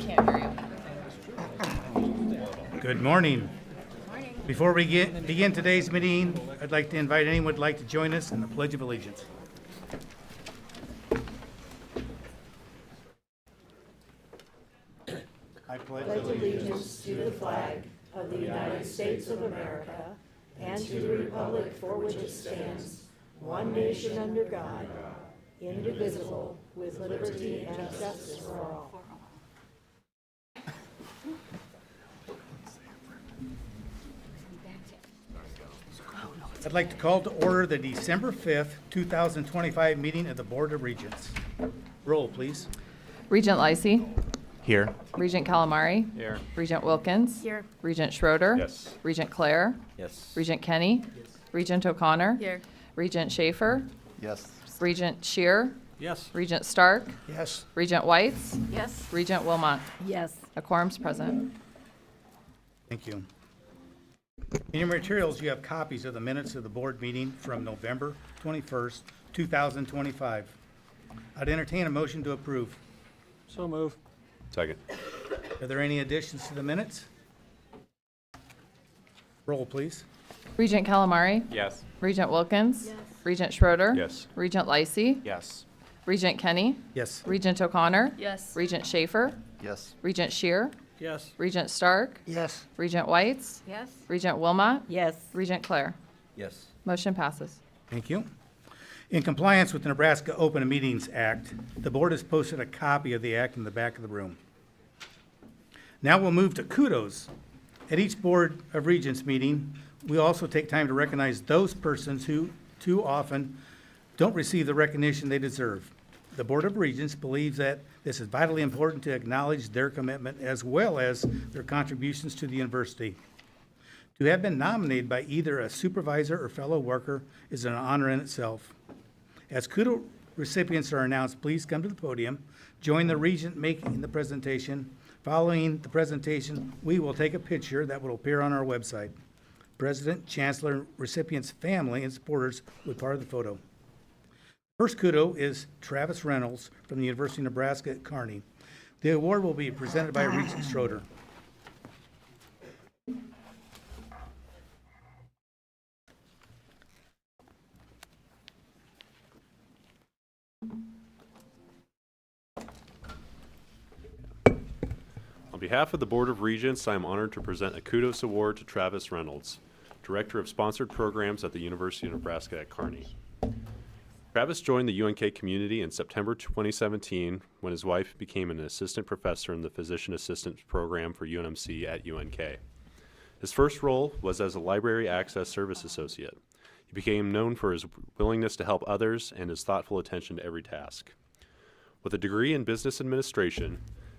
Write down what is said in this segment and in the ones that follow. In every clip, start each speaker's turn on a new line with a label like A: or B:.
A: can't hear you.
B: Good morning. Before we begin today's meeting, I'd like to invite anyone who would like to join us in the Pledge of Allegiance. I pledge
C: allegiance to the flag of the United States of America and to the republic for which it stands, one nation under God, indivisible, with liberty and justice for all.
B: I'd like to call to order the December 5th, 2025 meeting of the Board of Regents. Roll, please.
A: Regent Lysy.
D: Here.
A: Regent Calamari.
D: Here.
A: Regent Wilkins.
C: Here.
A: Regent Schroeder.
D: Yes.
A: Regent Clare.
D: Yes.
A: Regent Kenny. Regent O'Connor.
C: Here.
A: Regent Schaefer.
D: Yes.
A: Regent Shear.
D: Yes.
A: Regent Stark.
B: Yes.
A: Regent Whites.
C: Yes.
A: Regent Wilmot.
C: Yes.
A: A quorum's present.
B: Thank you. In your materials, you have copies of the minutes of the board meeting from November 21st, 2025. I'd entertain a motion to approve.
D: So move. Second.
B: Are there any additions to the minutes? Roll, please.
A: Regent Calamari.
D: Yes.
A: Regent Wilkins.
C: Yes.
A: Regent Schroeder.
D: Yes.
A: Regent Lysy.
D: Yes.
A: Regent Kenny.
B: Yes.
A: Regent O'Connor.
C: Yes.
A: Regent Schaefer.
D: Yes.
A: Regent Shear.
D: Yes.
A: Regent Stark.
B: Yes.
A: Regent Whites.
C: Yes.
A: Regent Wilmot.
C: Yes.
A: Regent Clare.
D: Yes.
A: Motion passes.
B: Thank you. In compliance with the Nebraska Open Meetings Act, the board has posted a copy of the act in the back of the room. Now we'll move to kudos. At each Board of Regents meeting, we also take time to recognize those persons who too often don't receive the recognition they deserve. The Board of Regents believes that this is vitally important to acknowledge their commitment as well as their contributions to the university. To have been nominated by either a supervisor or fellow worker is an honor in itself. As kudo recipients are announced, please come to the podium, join the regent making the presentation. Following the presentation, we will take a picture that will appear on our website. President, Chancellor, recipient's family, and supporters will be part of the photo. First kudo is Travis Reynolds from the University of Nebraska at Kearney. The award will be presented by Regent Schroeder.
E: On behalf of the Board of Regents, I am honored to present a Kudos Award to Travis Reynolds, Director of Sponsored Programs at the University of Nebraska at Kearney. Travis joined the UNK community in September 2017 when his wife became an assistant professor in the Physician Assistant Program for UNMC at UNK. His first role was as a Library Access Service Associate. He became known for his willingness to help others and his thoughtful attention to every task. With a degree in business administration,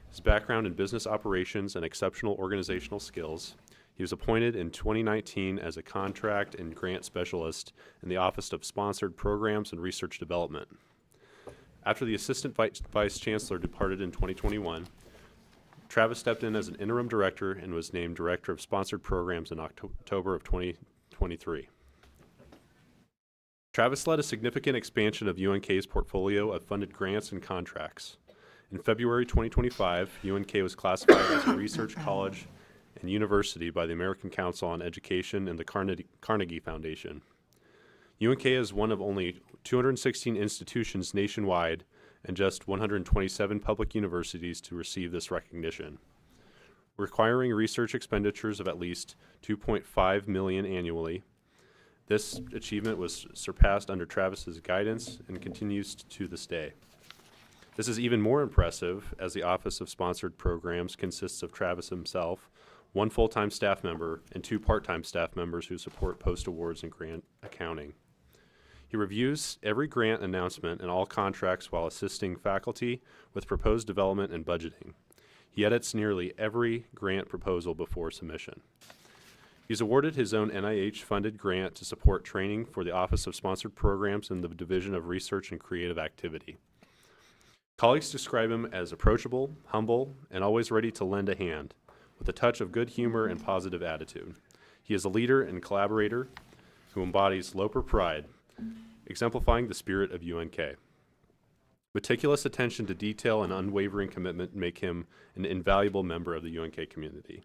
E: his background in business operations and exceptional organizational skills, he was appointed in 2019 as a contract and grant specialist in the Office of Sponsored Programs and Research Development. After the assistant vice chancellor departed in 2021, Travis stepped in as an interim director and was named director of sponsored programs in October of 2023. Travis led a significant expansion of UNK's portfolio of funded grants and contracts. In February 2025, UNK was classified as a research college and university by the American Council on Education and the Carnegie Foundation. UNK is one of only 216 institutions nationwide and just 127 public universities to receive this recognition, requiring research expenditures of at least $2.5 million annually. This achievement was surpassed under Travis's guidance and continues to this day. This is even more impressive as the Office of Sponsored Programs consists of Travis himself, one full-time staff member, and 2 part-time staff members who support post-awards and grant accounting. He reviews every grant announcement and all contracts while assisting faculty with proposed development and budgeting. He edits nearly every grant proposal before submission. He's awarded his own NIH-funded grant to support training for the Office of Sponsored Programs in the Division of Research and Creative Activity. Colleagues describe him as approachable, humble, and always ready to lend a hand, with a touch of good humor and positive attitude. He is a leader and collaborator who embodies Loper pride, exemplifying the spirit of UNK. Meticulous attention to detail and unwavering commitment make him an invaluable member of the UNK community.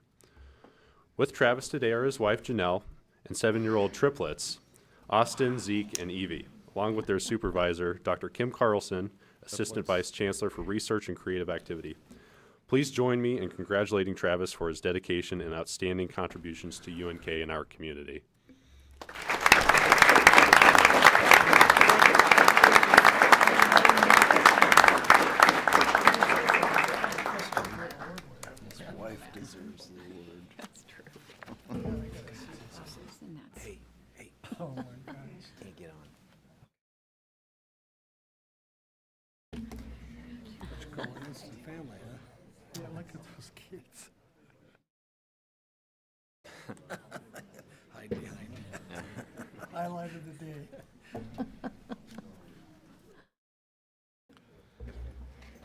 E: With Travis today are his wife Janelle and 7-year-old triplets, Austin, Zeke, and Evie, along with their supervisor, Dr. Kim Carlson, Assistant Vice Chancellor for Research and Creative Activity. Please join me in congratulating Travis for his dedication and outstanding contributions to UNK and our community.
F: Wife deserves the award.
G: That's true.
F: Hey,
G: Oh my gosh.
F: hey, get on.
G: Such coincidence in the family, huh? Yeah, look at those kids. Hide behind. Highlight of the day.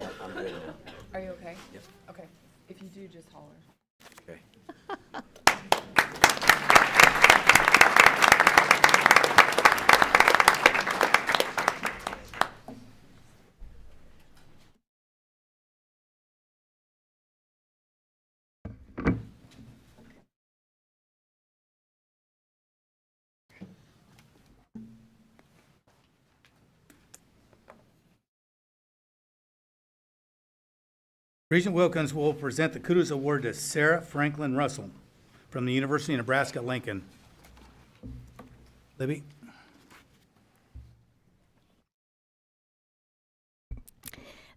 F: I'm good now.
A: Are you okay?
F: Yep.
A: Okay. If you do, just holler.
F: Okay.
B: Regent Wilkins will present the Kudos Award to Sarah Franklin Russell from the University of Nebraska, Lincoln. Libby?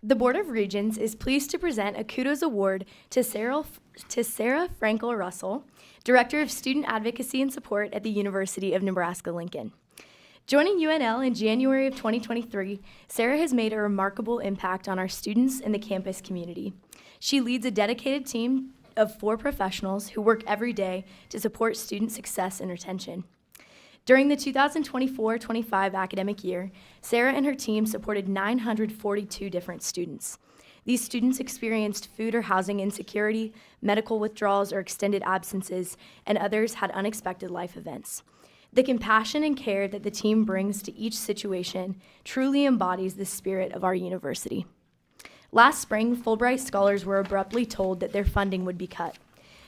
H: The Board of Regents is pleased to present a Kudos Award to Sarah Frankel Russell, Director of Student Advocacy and Support at the University of Nebraska-Lincoln. Joining UNL in January of 2023, Sarah has made a remarkable impact on our students and the campus community. She leads a dedicated team of 4 professionals who work every day to support student success and retention. During the 2024-25 academic year, Sarah and her team supported 942 different students. These students experienced food or housing insecurity, medical withdrawals or extended absences, and others had unexpected life events. The compassion and care that the team brings to each situation truly embodies the spirit of our university. Last spring, Fulbright scholars were abruptly told that their funding would be cut.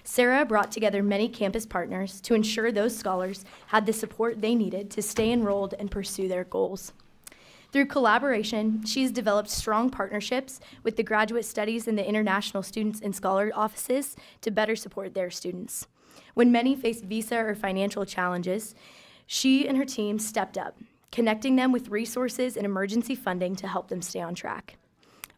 H: Sarah brought together many campus partners to ensure those scholars had the support they needed to stay enrolled and pursue their goals. Through collaboration, she's developed strong partnerships with the Graduate Studies and the International Students and Scholar offices to better support their students. When many faced visa or financial challenges, she and her team stepped up, connecting them with resources and emergency funding to help them stay on track.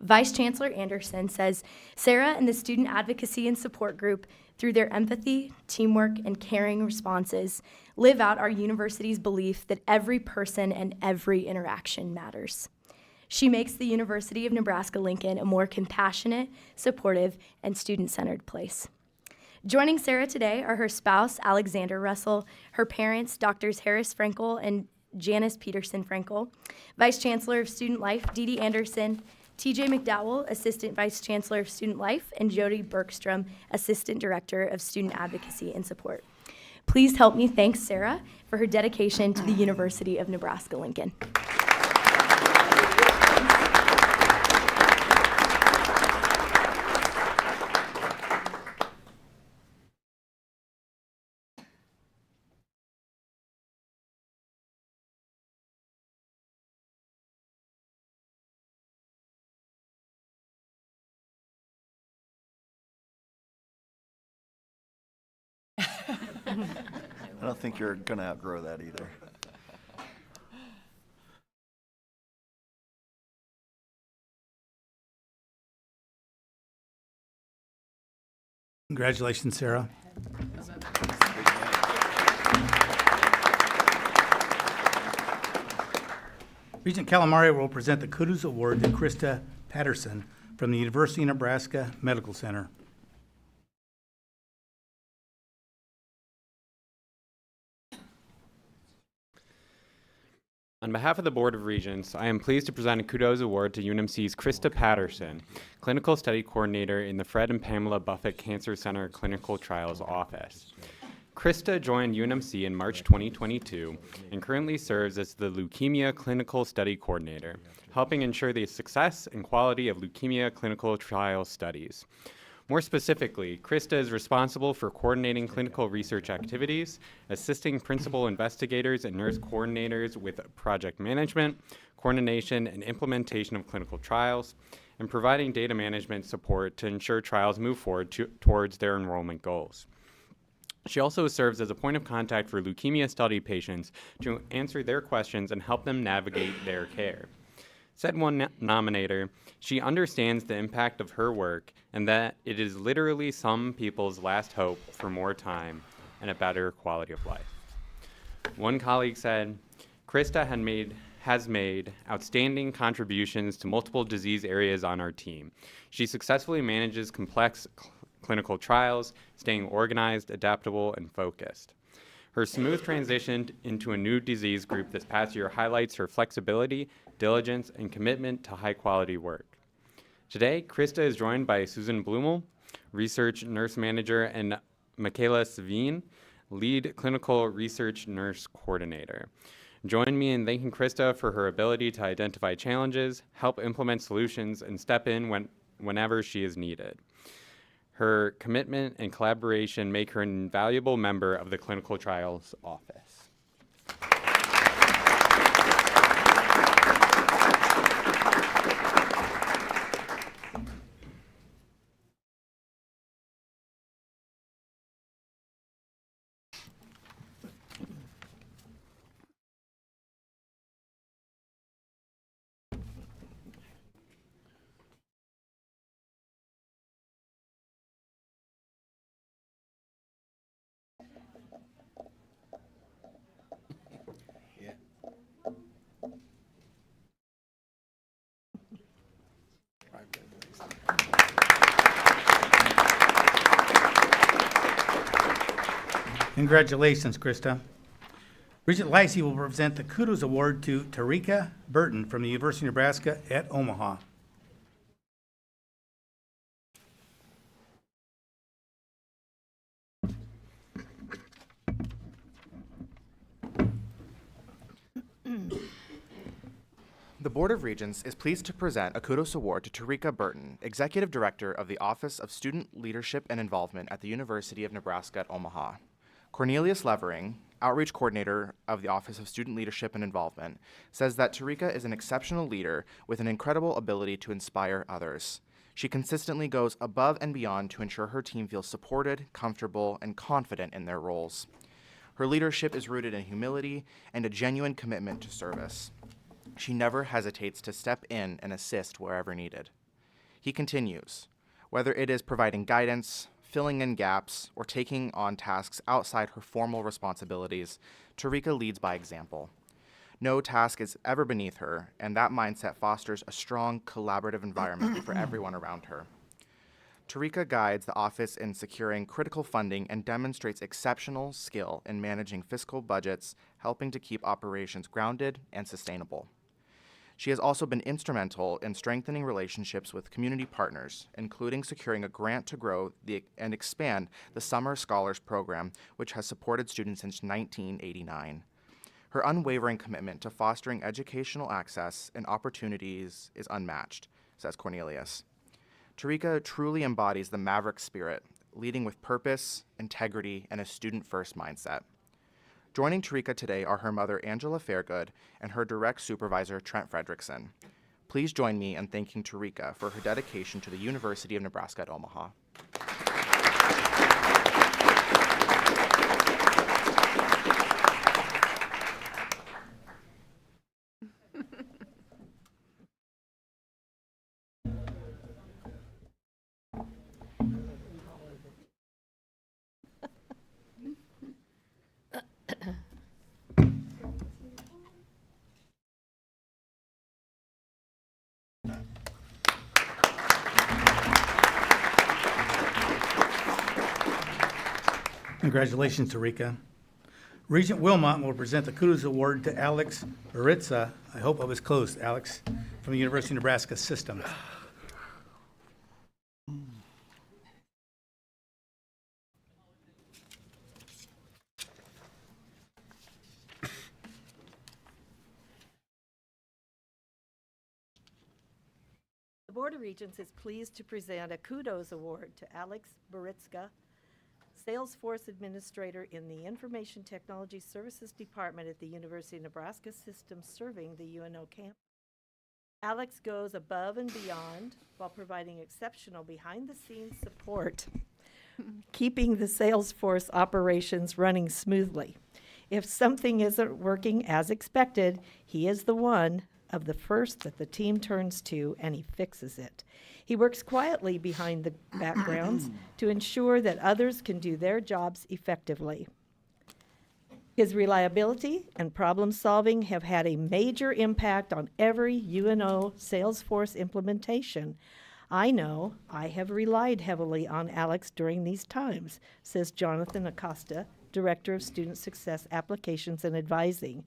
H: Vice Chancellor Anderson says Sarah and the Student Advocacy and Support Group, through their empathy, teamwork, and caring responses, live out our university's belief that every person and every interaction matters. She makes the University of Nebraska-Lincoln a more compassionate, supportive, and student-centered place. Joining Sarah today are her spouse, Alexander Russell, her parents, Drs. Harris Frankel and Janice Peterson Frankel, Vice Chancellor of Student Life, Dee Dee Anderson, TJ McDowell, Assistant Vice Chancellor of Student Life, and Jody Bergstrom, Assistant Director of Student Advocacy and Support. Please help me thank Sarah for her dedication to the University of Nebraska-Lincoln.
F: I don't think you're gonna outgrow that either.
B: Congratulations, Sarah. Regent Calamari will present the Kudos Award to Krista Patterson from the University of Nebraska Medical Center.
I: On behalf of the Board of Regents, I am pleased to present a Kudos Award to UNMC's Krista Patterson, Clinical Study Coordinator in the Fred and Pamela Buffett Cancer Center Clinical Trials Office. Krista joined UNMC in March 2022 and currently serves as the Leukemia Clinical Study Coordinator, helping ensure the success and quality of leukemia clinical trial studies. More specifically, Krista is responsible for coordinating clinical research activities, assisting principal investigators and nurse coordinators with project management, coordination, and implementation of clinical trials, and providing data management support to ensure trials move forward towards their enrollment goals. She also serves as a point of contact for leukemia study patients to answer their questions and help them navigate their care. Said one nominator, she understands the impact of her work and that it is literally some people's last hope for more time and a better quality of life. One colleague said, Krista has made outstanding contributions to multiple disease areas on our team. She successfully manages complex clinical trials, staying organized, adaptable, and focused. Her smooth transition into a new disease group this past year highlights her flexibility, diligence, and commitment to high-quality work. Today, Krista is joined by Susan Blumel, Research Nurse Manager, and Michaela Savine, Lead Clinical Research Nurse Coordinator. Join me in thanking Krista for her ability to identify challenges, help implement solutions, and step in whenever she is needed. Her commitment and collaboration make her an invaluable member of the Clinical Trials Office.
B: Congratulations, Krista. Regent Lacey will present the Kudos Award to Tarika Burton from the University of Nebraska at Omaha.
J: The Board of Regents is pleased to present a Kudos Award to Tarika Burton, Executive Director of the Office of Student Leadership and Involvement at the University of Nebraska at Omaha. Cornelius Levering, Outreach Coordinator of the Office of Student Leadership and Involvement, says that Tarika is an exceptional leader with an incredible ability to inspire others. She consistently goes above and beyond to ensure her team feels supported, comfortable, and confident in their roles. Her leadership is rooted in humility and a genuine commitment to service. She never hesitates to step in and assist wherever needed. He continues, whether it is providing guidance, filling in gaps, or taking on tasks outside her formal responsibilities, Tarika leads by example. No task is ever beneath her, and that mindset fosters a strong, collaborative environment for everyone around her. Tarika guides the office in securing critical funding and demonstrates exceptional skill in managing fiscal budgets, helping to keep operations grounded and sustainable. She has also been instrumental in strengthening relationships with community partners, including securing a grant to grow and expand the Summer Scholars Program, which has supported students since 1989. Her unwavering commitment to fostering educational access and opportunities is unmatched, says Cornelius. Tarika truly embodies the Maverick spirit, leading with purpose, integrity, and a student-first mindset. Joining Tarika today are her mother, Angela Fairgood, and her direct supervisor, Trent Fredrickson. Please join me in thanking Tarika for her dedication to the University of Nebraska at Omaha.
B: Congratulations, Tarika. Regent Wilmot will present the Kudos Award to Alex Baritza. I hope I was close, Alex, from the University of Nebraska Systems.
C: Board of Regents is pleased to present a Kudos Award to Alex Boritzka, Salesforce Administrator in the Information Technology Services Department at the University of Nebraska System serving the UNO campus. Alex goes above and beyond while providing exceptional behind-the-scenes support, keeping the Salesforce operations running smoothly. If something isn't working as expected, he is the one of the first that the team turns to, and he fixes it. He works quietly behind the backgrounds to ensure that others can do their jobs effectively. His reliability and problem solving have had a major impact on every UNO Salesforce implementation. I know I have relied heavily on Alex during these times, says Jonathan Acosta, Director of Student Success Applications and Advising.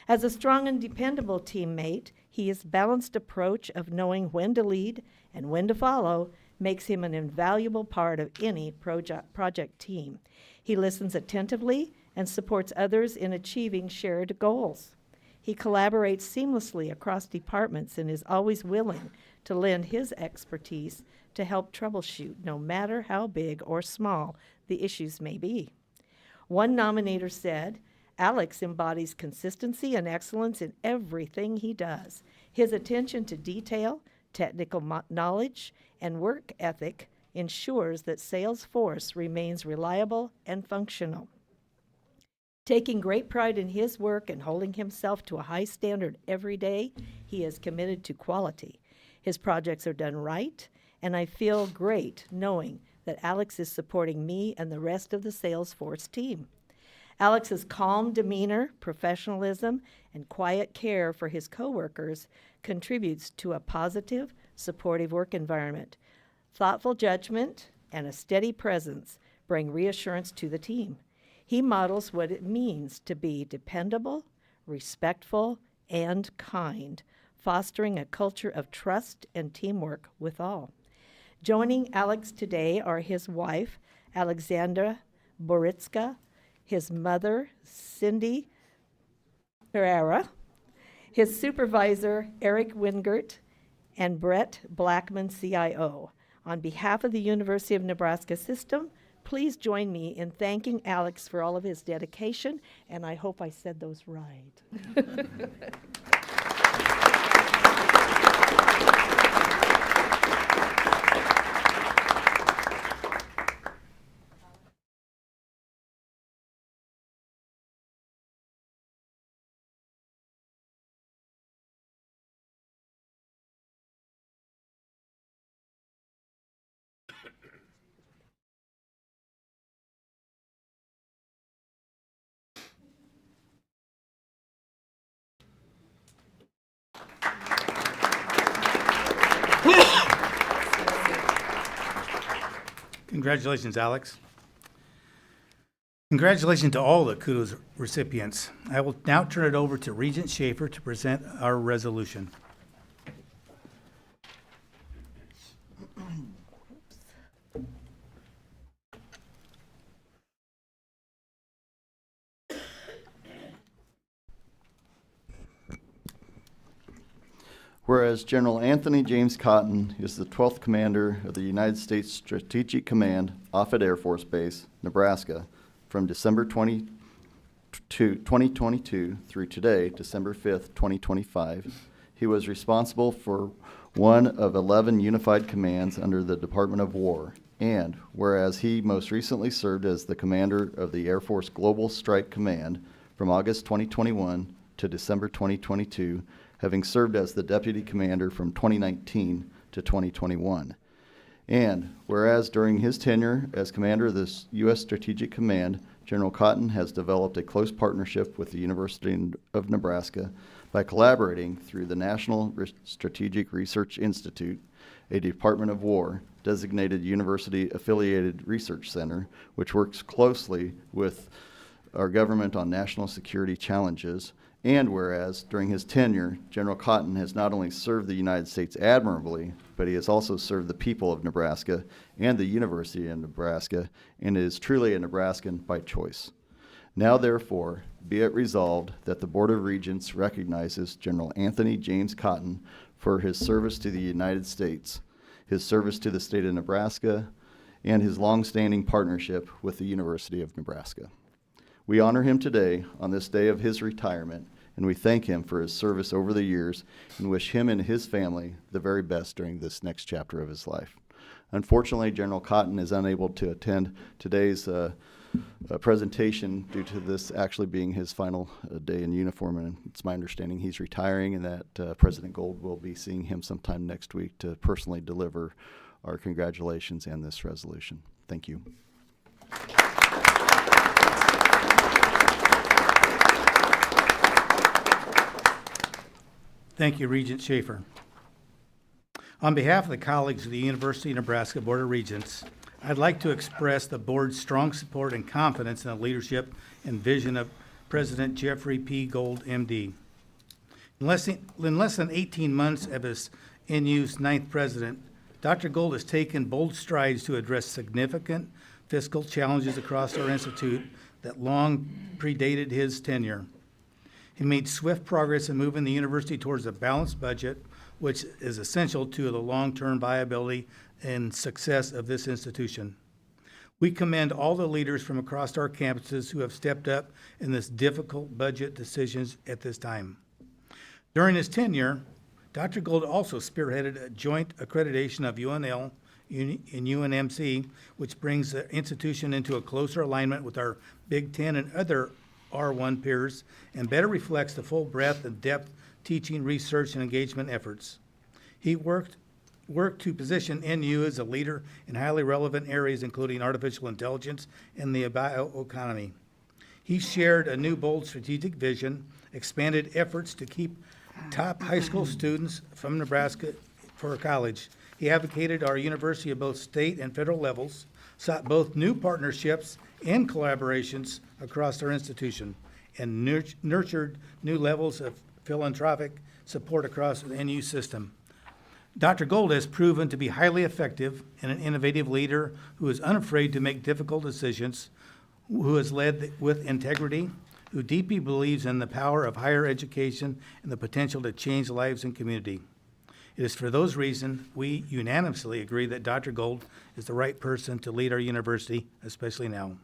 C: As a strong and dependable teammate, his balanced approach of knowing when to lead and when to follow makes him an invaluable part of any project team. He listens attentively and supports others in achieving shared goals. He collaborates seamlessly across departments and is always willing to lend his expertise to help troubleshoot, no matter how big or small the issues may be. One nominator said, Alex embodies consistency and excellence in everything he does. His attention to detail, technical knowledge, and work ethic ensures that Salesforce remains reliable and functional. Taking great pride in his work and holding himself to a high standard every day, he is committed to quality. His projects are done right, and I feel great knowing that Alex is supporting me and the rest of the Salesforce team. Alex's calm demeanor, professionalism, and quiet care for his coworkers contributes to a positive, supportive work environment. Thoughtful judgment and a steady presence bring reassurance to the team. He models what it means to be dependable, respectful, and kind, fostering a culture of trust and teamwork with all. Joining Alex today are his wife, Alexandra Boritzka, his mother, Cindy Pereira, his supervisor, Eric Wingert, and Brett Blackman, CIO. On behalf of the University of Nebraska System, please join me in thanking Alex for all of his dedication, and I hope I said those right.
B: Congratulations, Alex. Congratulations to all the kudos recipients. I will now turn it over to Regent Schaefer to present our resolution.
F: Whereas General Anthony James Cotton is the 12th Commander of the United States Strategic Command, Offutt Air Force Base, Nebraska, from December 2022 through today, December 5th, 2025. He was responsible for one of 11 unified commands under the Department of War. And whereas he most recently served as the commander of the Air Force Global Strike Command from August 2021 to December 2022, having served as the deputy commander from 2019 to 2021. And whereas during his tenure as commander of the U.S. Strategic Command, General Cotton has developed a close partnership with the University of Nebraska by collaborating through the National Strategic Research Institute, a Department of War designated university-affiliated research center, which works closely with our government on national security challenges. And whereas during his tenure, General Cotton has not only served the United States admirably, but he has also served the people of Nebraska and the University of Nebraska, and is truly a Nebraskan by choice. Now therefore, be it resolved that the Board of Regents recognizes General Anthony James Cotton for his service to the United States, his service to the state of Nebraska, and his longstanding partnership with the University of Nebraska. We honor him today on this day of his retirement, and we thank him for his service over the years and wish him and his family the very best during this next chapter of his life. Unfortunately, General Cotton is unable to attend today's presentation due to this actually being his final day in uniform, and it's my understanding he's retiring and that President Gold will be seeing him sometime next week to personally deliver our congratulations and this resolution. Thank you.
B: Thank you, Regent Schaefer. On behalf of the colleagues of the University of Nebraska Board of Regents, I'd like to express the board's strong support and confidence in the leadership and vision of President Jeffrey P. Gold, MD. In less than 18 months of his NU's ninth president, Dr. Gold has taken bold strides to address significant fiscal challenges across our institute that long predated his tenure. He made swift progress in moving the university towards a balanced budget, which is essential to the long-term viability and success of this institution. We commend all the leaders from across our campuses who have stepped up in this difficult budget decisions at this time. During his tenure, Dr. Gold also spearheaded a joint accreditation of UNL and UNMC, which brings the institution into a closer alignment with our Big Ten and other R1 peers and better reflects the full breadth and depth teaching, research, and engagement efforts. He worked to position NU as a leader in highly relevant areas including artificial intelligence and the bioeconomy. He shared a new bold strategic vision, expanded efforts to keep top high school students from Nebraska for college. He advocated our university at both state and federal levels, sought both new partnerships and collaborations across our institution, and nurtured new levels of philanthropic support across the NU system. Dr. Gold has proven to be highly effective and an innovative leader who is unafraid to make difficult decisions, who has led with integrity, who deeply believes in the power of higher education and the potential to change lives and community. It is for those reasons we unanimously agree that Dr. Gold is the right person to lead our university, especially now.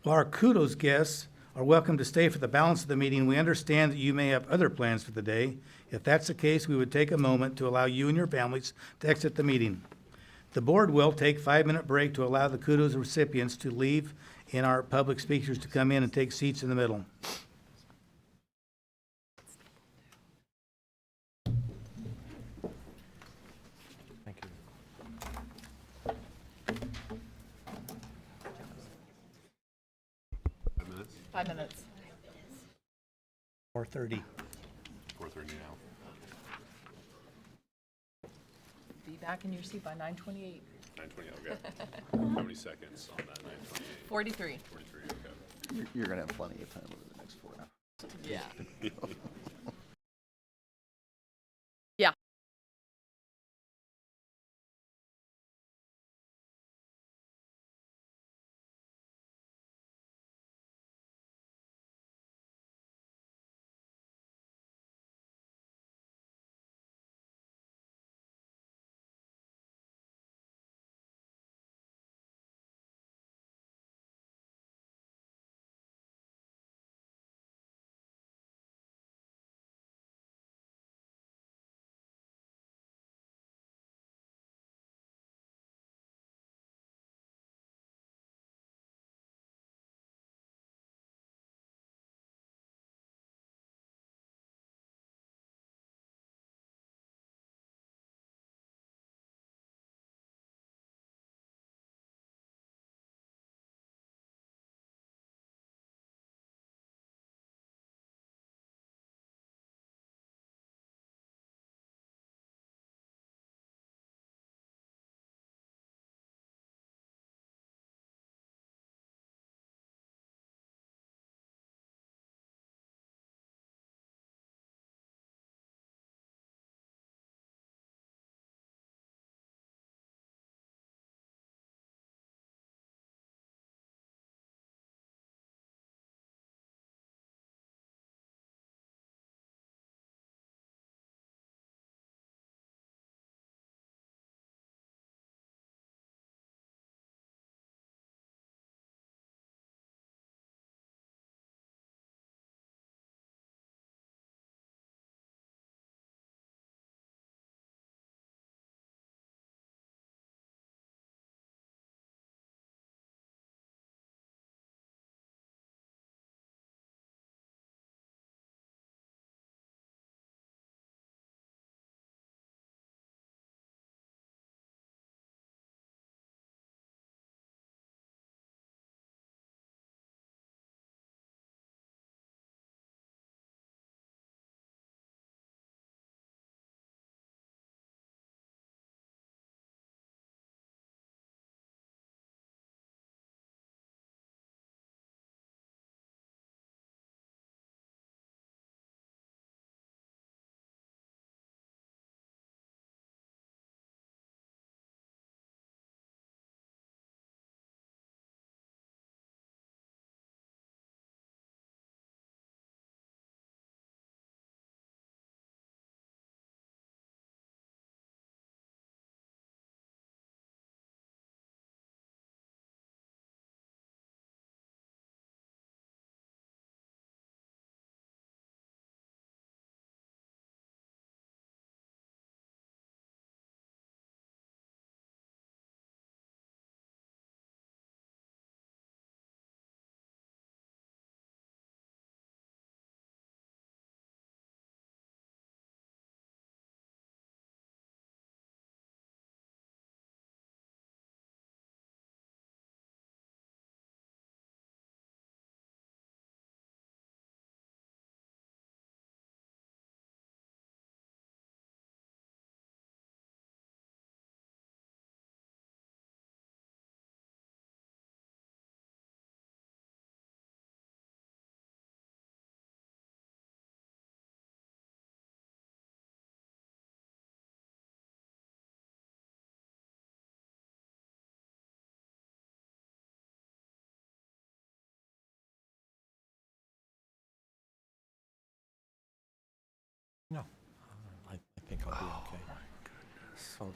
B: While our kudos guests are welcome to stay for the balance of the meeting, we understand that you may have other plans for the day. If that's the case, we would take a moment to allow you and your families to exit the meeting. The board will take a 5-minute break to allow the kudos recipients to leave and our public speakers to come in and take seats in the middle.
J: Thank you.
E: 5 minutes?
A: 5 minutes.
B: 4:30.
E: 4:30 now.
A: Be back in your seat by 9:28.
E: 9:20, okay. How many seconds on that 9:28?
A: 43.
E: 43, okay.
F: You're going to have plenty of time over the next 4 hours.
A: Yeah.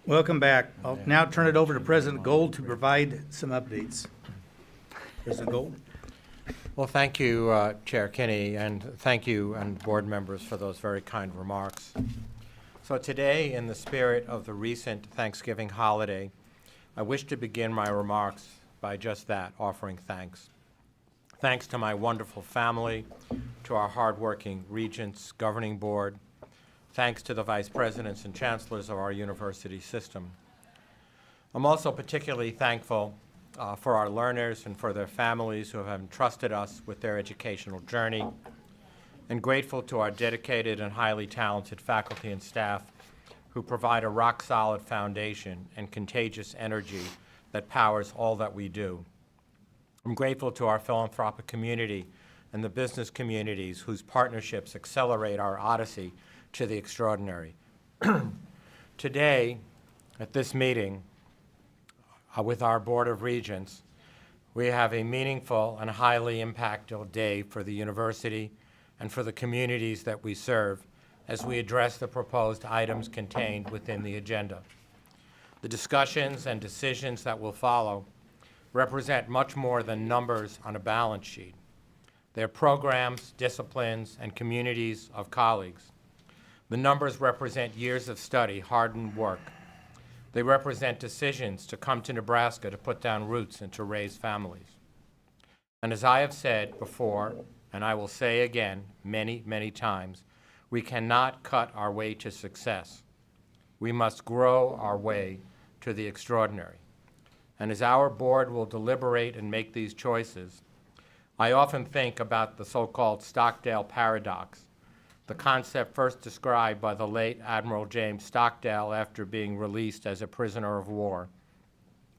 B: Welcome back. I'll now turn it over to President Gold to provide some updates. President Gold?
G: Well, thank you, Chair Kinney, and thank you and board members for those very kind remarks. So today, in the spirit of the recent Thanksgiving holiday, I wish to begin my remarks by just that, offering thanks. Thanks to my wonderful family, to our hardworking regents, governing board, thanks to the vice presidents and chancellors of our university system. I'm also particularly thankful for our learners and for their families who have entrusted us with their educational journey, and grateful to our dedicated and highly talented faculty and staff who provide a rock-solid foundation and contagious energy that powers all that we do. I'm grateful to our philanthropic community and the business communities whose partnerships accelerate our odyssey to the extraordinary. Today, at this meeting, with our Board of Regents, we have a meaningful and highly impactful day for the university and for the communities that we serve as we address the proposed items contained within the agenda. The discussions and decisions that will follow represent much more than numbers on a balance sheet. They're programs, disciplines, and communities of colleagues. The numbers represent years of study, hardened work. They represent decisions to come to Nebraska to put down roots and to raise families. And as I have said before, and I will say again many, many times, we cannot cut our way to success. We must grow our way to the extraordinary. And as our board will deliberate and make these choices, I often think about the so-called Stockdale paradox, the concept first described by the late Admiral James Stockdale after being released as a prisoner of war,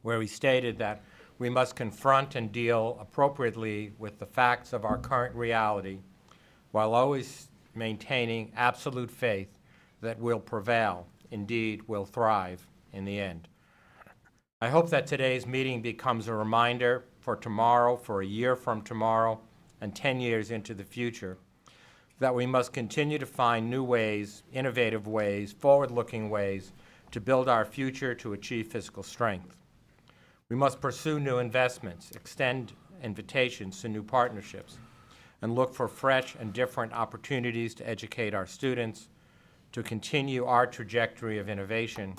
G: where he stated that we must confront and deal appropriately with the facts of our current reality while always maintaining absolute faith that we'll prevail, indeed will thrive in the end. I hope that today's meeting becomes a reminder for tomorrow, for a year from tomorrow, and 10 years into the future, that we must continue to find new ways, innovative ways, forward-looking ways to build our future to achieve fiscal strength. We must pursue new investments, extend invitations to new partnerships, and look for fresh and different opportunities to educate our students, to continue our trajectory of innovation,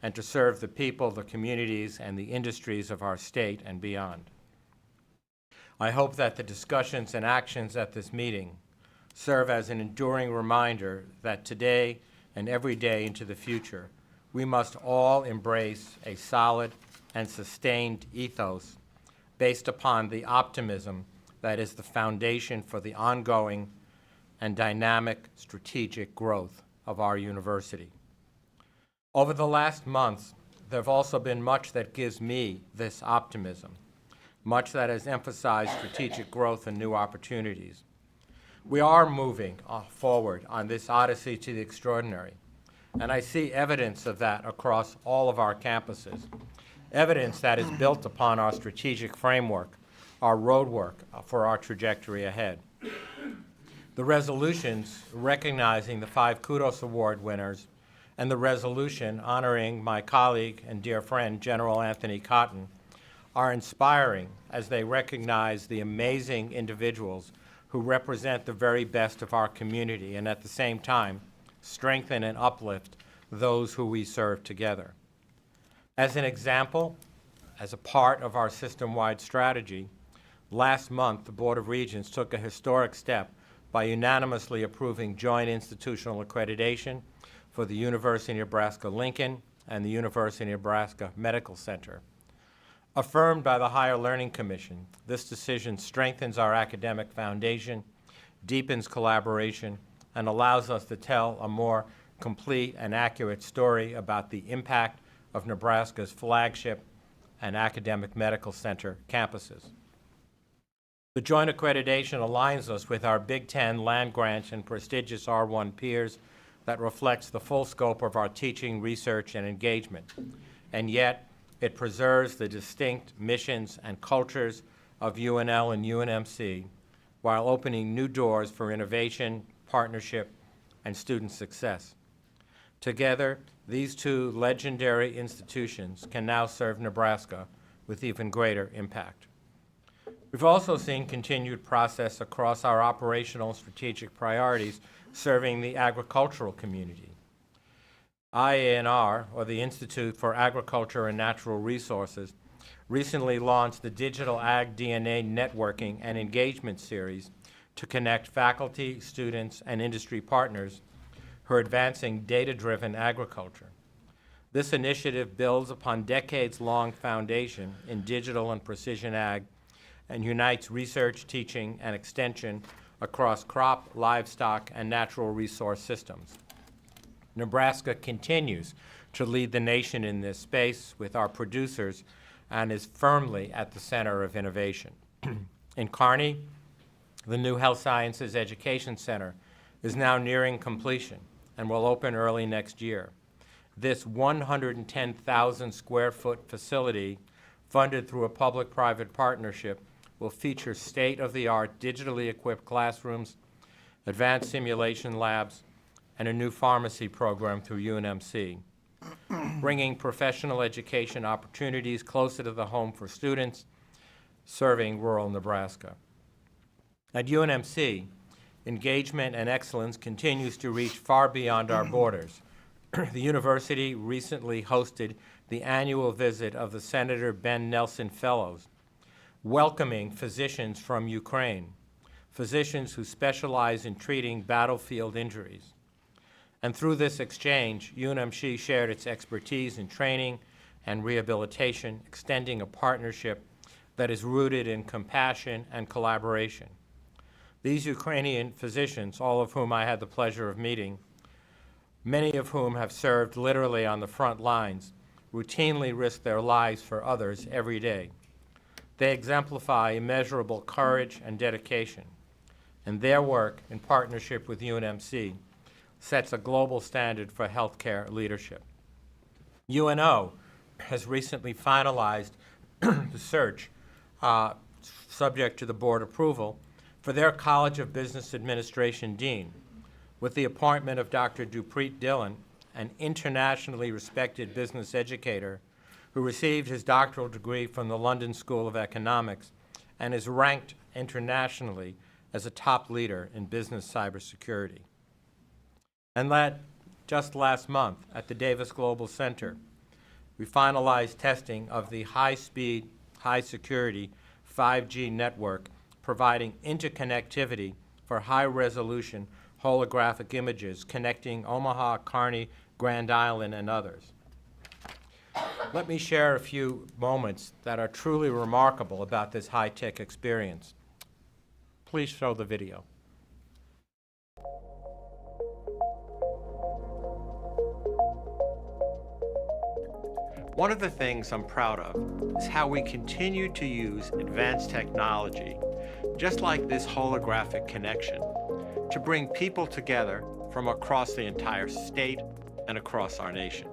G: and to serve the people, the communities, and the industries of our state and beyond. I hope that the discussions and actions at this meeting serve as an enduring reminder that today and every day into the future, we must all embrace a solid and sustained ethos based upon the optimism that is the foundation for the ongoing and dynamic strategic growth of our university. Over the last months, there have also been much that gives me this optimism, much that has emphasized strategic growth and new opportunities. We are moving forward on this odyssey to the extraordinary, and I see evidence of that across all of our campuses, evidence that is built upon our strategic framework, our roadwork for our trajectory ahead. The resolutions recognizing the 5 Kudos Award winners and the resolution honoring my colleague and dear friend, General Anthony Cotton, are inspiring as they recognize the amazing individuals who represent the very best of our community and at the same time strengthen and uplift those who we serve together. As an example, as a part of our system-wide strategy, last month the Board of Regents took a historic step by unanimously approving joint institutional accreditation for the University of Nebraska-Lincoln and the University of Nebraska Medical Center. Affirmed by the Higher Learning Commission, this decision strengthens our academic foundation, deepens collaboration, and allows us to tell a more complete and accurate story about the impact of Nebraska's flagship and academic medical center campuses. The joint accreditation aligns us with our Big Ten land-grant and prestigious R1 peers that reflects the full scope of our teaching, research, and engagement, and yet it preserves the distinct missions and cultures of UNL and UNMC while opening new doors for innovation, partnership, and student success. Together, These two legendary institutions can now serve Nebraska with even greater impact. We've also seen continued process across our operational and strategic priorities serving the agricultural community. IANR, or the Institute for Agriculture and Natural Resources, recently launched the Digital Ag DNA Networking and Engagement Series to connect faculty, students, and industry partners who are advancing data-driven agriculture. This initiative builds upon decades-long foundation in digital and precision ag and unites research, teaching, and extension across crop, livestock, and natural resource systems. Nebraska continues to lead the nation in this space with our producers and is firmly at the center of innovation. In Kearney, the new Health Sciences Education Center is now nearing completion and will open early next year. This 110,000 square foot facility, funded through a public-private partnership, will feature state-of-the-art digitally equipped classrooms, advanced simulation labs, and a new pharmacy program through UNMC, bringing professional education opportunities closer to the home for students serving rural Nebraska. At UNMC, engagement and excellence continues to reach far beyond our borders. The university recently hosted the annual visit of the Senator Ben Nelson Fellows, welcoming physicians from Ukraine, physicians who specialize in treating battlefield injuries. And through this exchange, UNMC shared its expertise in training and rehabilitation, extending a partnership that is rooted in compassion and collaboration. These Ukrainian physicians, all of whom I had the pleasure of meeting, many of whom have served literally on the front lines, routinely risk their lives for others every day. They exemplify immeasurable courage and dedication, and their work, in partnership with UNMC, sets a global standard for healthcare leadership. UNO has recently finalized the search, subject to the board approval, for their College of Business Administration dean, with the appointment of Dr. Dupreet Dillon, an internationally respected business educator who received his doctoral degree from the London School of Economics and is ranked internationally as a top leader in business cybersecurity. And that just last month at the Davis Global Center, we finalized testing of the high-speed, high-security 5G network, providing interconnectivity for high-resolution holographic images connecting Omaha, Kearney, Grand Island, and others. Let me share a few moments that are truly remarkable about this high-tech experience. Please show the video. One of the things I'm proud of is how we continue to use advanced technology, just like this holographic connection, to bring people together from across the entire state and across our nation.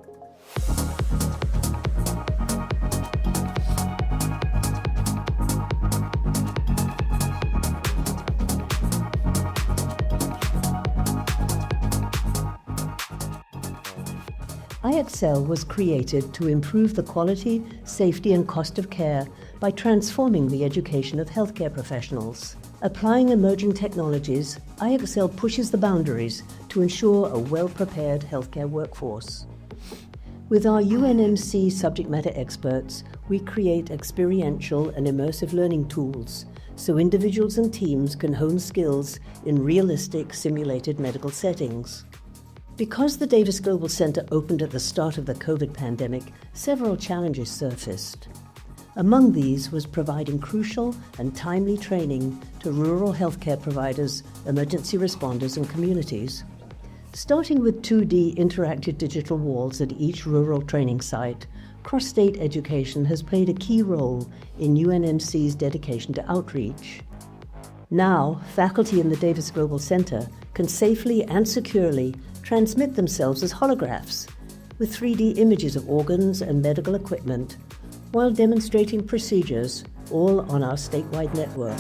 C: iExcel was created to improve the quality, safety, and cost of care by transforming the education of healthcare professionals. Applying emerging technologies, iExcel pushes the boundaries to ensure a well-prepared healthcare workforce. With our UNMC subject matter experts, we create experiential and immersive learning tools so individuals and teams can hone skills in realistic simulated medical settings. Because the Davis Global Center opened at the start of the COVID pandemic, several challenges surfaced. Among these was providing crucial and timely training to rural healthcare providers, emergency responders, and communities. Starting with 2D interactive digital walls at each rural training site, cross-state education has played a key role in UNMC's dedication to outreach. Now, faculty in the Davis Global Center can safely and securely transmit themselves as holographs with 3D images of organs and medical equipment while demonstrating procedures, all on our statewide network.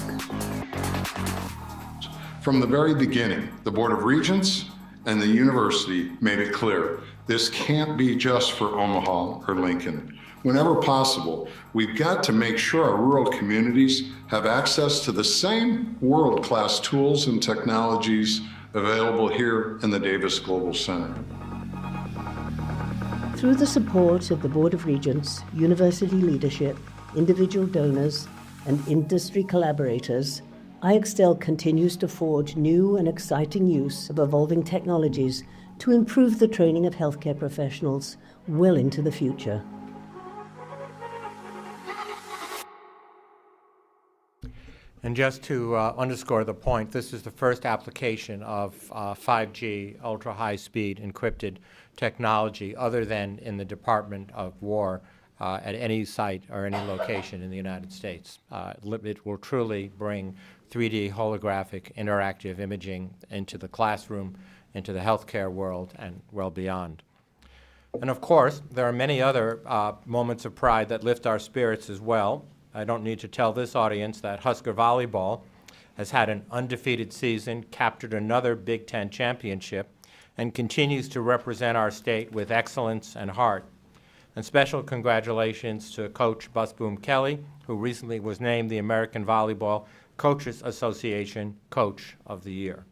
K: From the very beginning, the Board of Regents and the university made it clear this can't be just for Omaha or Lincoln. Whenever possible, we've got to make sure our rural communities have access to the same world-class tools and technologies available here in the Davis Global Center.
C: Through the support of the Board of Regents, university leadership, individual donors, and industry collaborators, IXTEL continues to forge new and exciting use of evolving technologies to improve the training of healthcare professionals well into the future.
G: And just to underscore the point, this is the first application of 5G ultra-high-speed encrypted technology other than in the Department of War at any site or any location in the United States. It will truly bring 3D holographic interactive imaging into the classroom, into the healthcare world, and well beyond. And of course, there are many other moments of pride that lift our spirits as well. I don't need to tell this audience that Husker Volleyball has had an undefeated season, captured another Big Ten championship, and continues to represent our state with excellence and heart. And special congratulations to Coach Busboom Kelly, who recently was named the American Volleyball Coaches Association Coach of the Year.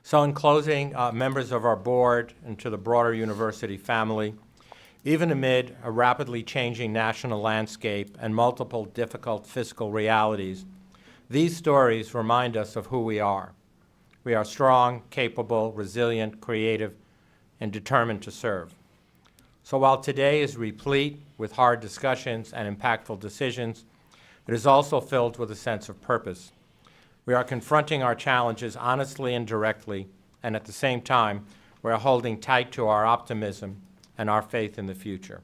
G: So in closing, members of our board and to the broader university family, even amid a rapidly changing national landscape and multiple difficult fiscal realities, these stories remind us of who we are. We are strong, capable, resilient, creative, and determined to serve. So while today is replete with hard discussions and impactful decisions, it is also filled with a sense of purpose. We are confronting our challenges honestly and directly, and at the same time, we are holding tight to our optimism and our faith in the future.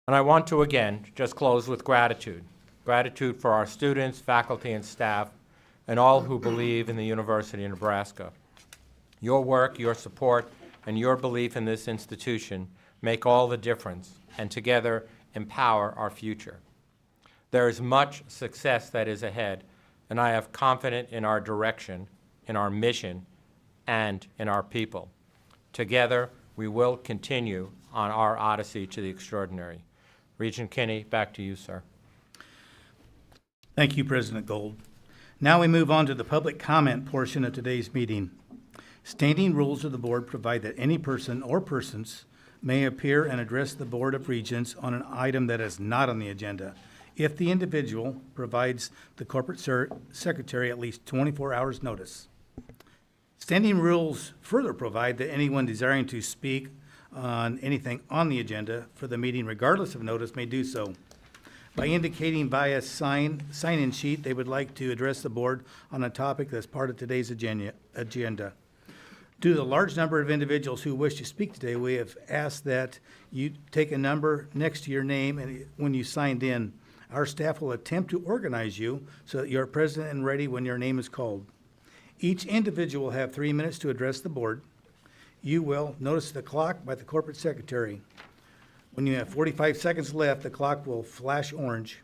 G: And I want to again just close with gratitude. Gratitude for our students, faculty, and staff, and all who believe in the University of Nebraska. Your work, your support, and your belief in this institution make all the difference, and together empower our future. There is much success that is ahead, and I have confidence in our direction, in our mission, and in our people. Together, we will continue on our odyssey to the extraordinary. Regent Kinney, back to you, sir.
B: Thank you, President Gold. Now we move on to the public comment portion of today's meeting. Standing rules of the board provide that any person or persons may appear and address the Board of Regents on an item that is not on the agenda, if the individual provides the corporate secretary at least 24 hours notice. Standing rules further provide that anyone desiring to speak on anything on the agenda for the meeting, regardless of notice, may do so by indicating via sign-in sheet they would like to address the board on a topic that's part of today's agenda. Due to the large number of individuals who wish to speak today, we have asked that you take a number next to your name, and when you signed in, our staff will attempt to organize you so that you're present and ready when your name is called. Each individual will have 3 minutes to address the board. You will notice the clock by the corporate secretary. When you have 45 seconds left, the clock will flash orange.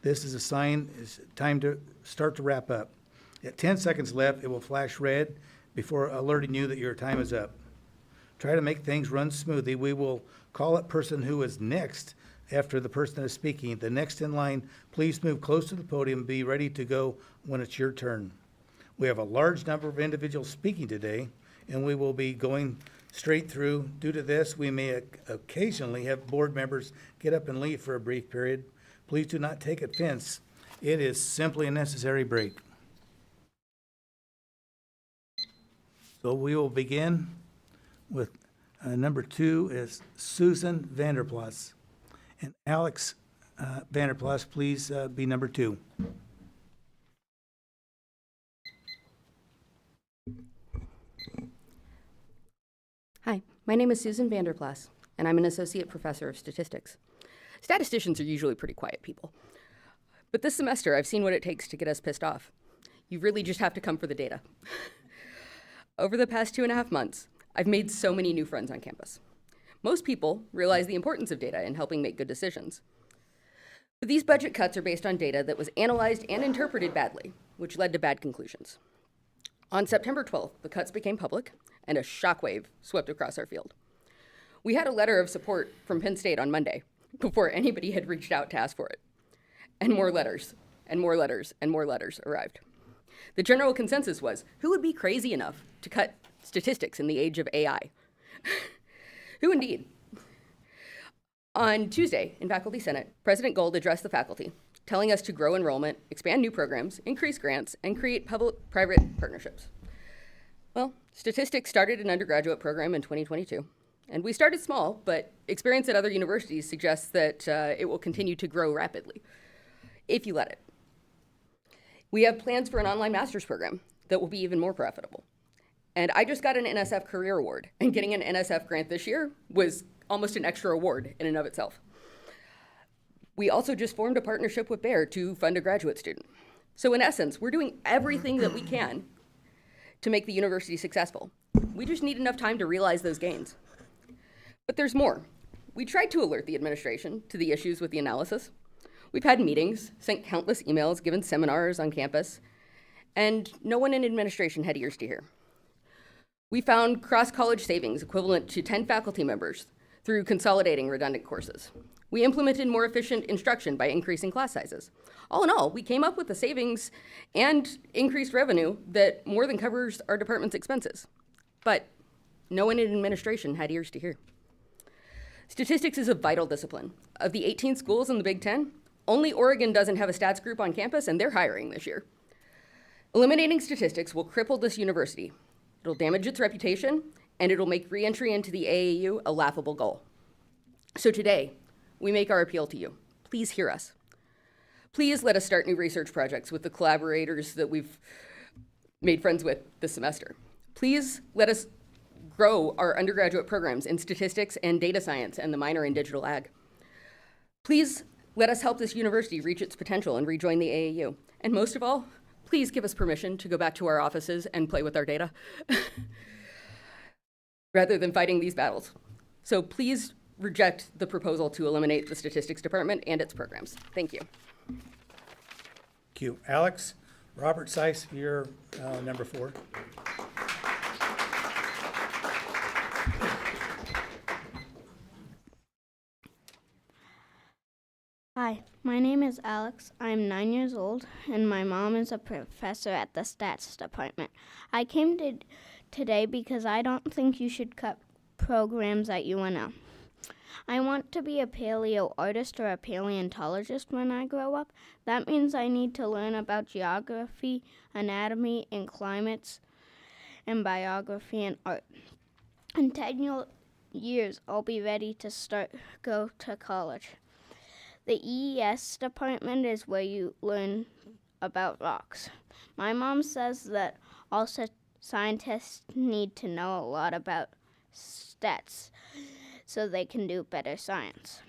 B: This is a sign it's time to start to wrap up. At 10 seconds left, it will flash red before alerting you that your time is up. Try to make things run smoothly. We will call up person who is next after the person that is speaking. The next in line, please move close to the podium and be ready to go when it's your turn. We have a large number of individuals speaking today, and we will be going straight through. Due to this, we may occasionally have board members get up and leave for a brief period. Please do not take offense. It is simply a necessary break. So we will begin with number 2 is Susan Vanderplas. And Alex Vanderplas, please be number 2.
L: Hi, my name is Susan Vanderplas, and I'm an associate professor of statistics. Statisticians are usually pretty quiet people. But this semester, I've seen what it takes to get us pissed off. You really just have to come for the data. Over the past 2.5 months, I've made so many new friends on campus. Most people realize the importance of data in helping make good decisions. But these budget cuts are based on data that was analyzed and interpreted badly, which led to bad conclusions. On September 12th, the cuts became public, and a shockwave swept across our field. We had a letter of support from Penn State on Monday before anybody had reached out to ask for it. And more letters, and more letters, and more letters arrived. The general consensus was, who would be crazy enough to cut statistics in the age of AI? Who indeed? On Tuesday, in Faculty Senate, President Gold addressed the faculty, telling us to grow enrollment, expand new programs, increase grants, and create public-private partnerships. Well, statistics started an undergraduate program in 2022. And we started small, but experience at other universities suggests that it will continue to grow rapidly, if you let it. We have plans for an online master's program that will be even more profitable. And I just got an NSF Career Award, and getting an NSF grant this year was almost an extra award in and of itself. We also just formed a partnership with Bayer to fund a graduate student. So in essence, we're doing everything that we can to make the university successful. We just need enough time to realize those gains. But there's more. We tried to alert the administration to the issues with the analysis. We've had meetings, sent countless emails, given seminars on campus, and no one in administration had ears to hear. We found cross-college savings equivalent to 10 faculty members through consolidating redundant courses. We implemented more efficient instruction by increasing class sizes. All in all, we came up with a savings and increased revenue that more than covers our department's expenses. But no one in administration had ears to hear. Statistics is a vital discipline. Of the 18 schools in the Big Ten, only Oregon doesn't have a stats group on campus, and they're hiring this year. Eliminating statistics will cripple this university. It'll damage its reputation, and it'll make re-entry into the AAU a laughable goal. So today, we make our appeal to you. Please hear us. Please let us start new research projects with the collaborators that we've made friends with this semester. Please let us grow our undergraduate programs in statistics and data science and the minor in digital ag. Please let us help this university reach its potential and rejoin the AAU. And most of all, please give us permission to go back to our offices and play with our data rather than fighting these battles. So please reject the proposal to eliminate the statistics department and its programs. Thank you.
B: Thank you. Alex, Robert Seiss, you're number 4.
M: Hi, my name is Alex. I'm 9 years old, and my mom is a professor at the stats department. I came today because I don't think you should cut programs at UNL. I want to be a paleo artist or a paleontologist when I grow up. That means I need to learn about geography, anatomy, and climates, and biography and art. In 10 years, I'll be ready to go to college. The EES department is where you learn about rocks. My mom says that all scientists need to know a lot about stats so they can do better science.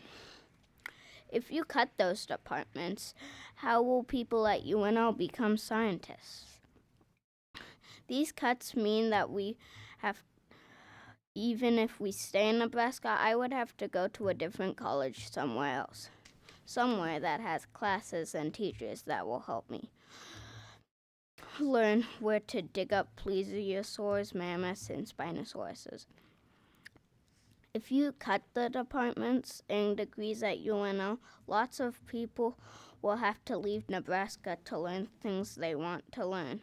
M: If you cut those departments, how will people at UNL become scientists? These cuts mean that even if we stay in Nebraska, I would have to go to a different college somewhere else. Somewhere that has classes and teachers that will help me learn where to dig up plesiosaurs, mammoths, and spinosauruses. If you cut the departments and degrees at UNL, lots of people will have to leave Nebraska to learn things they want to learn.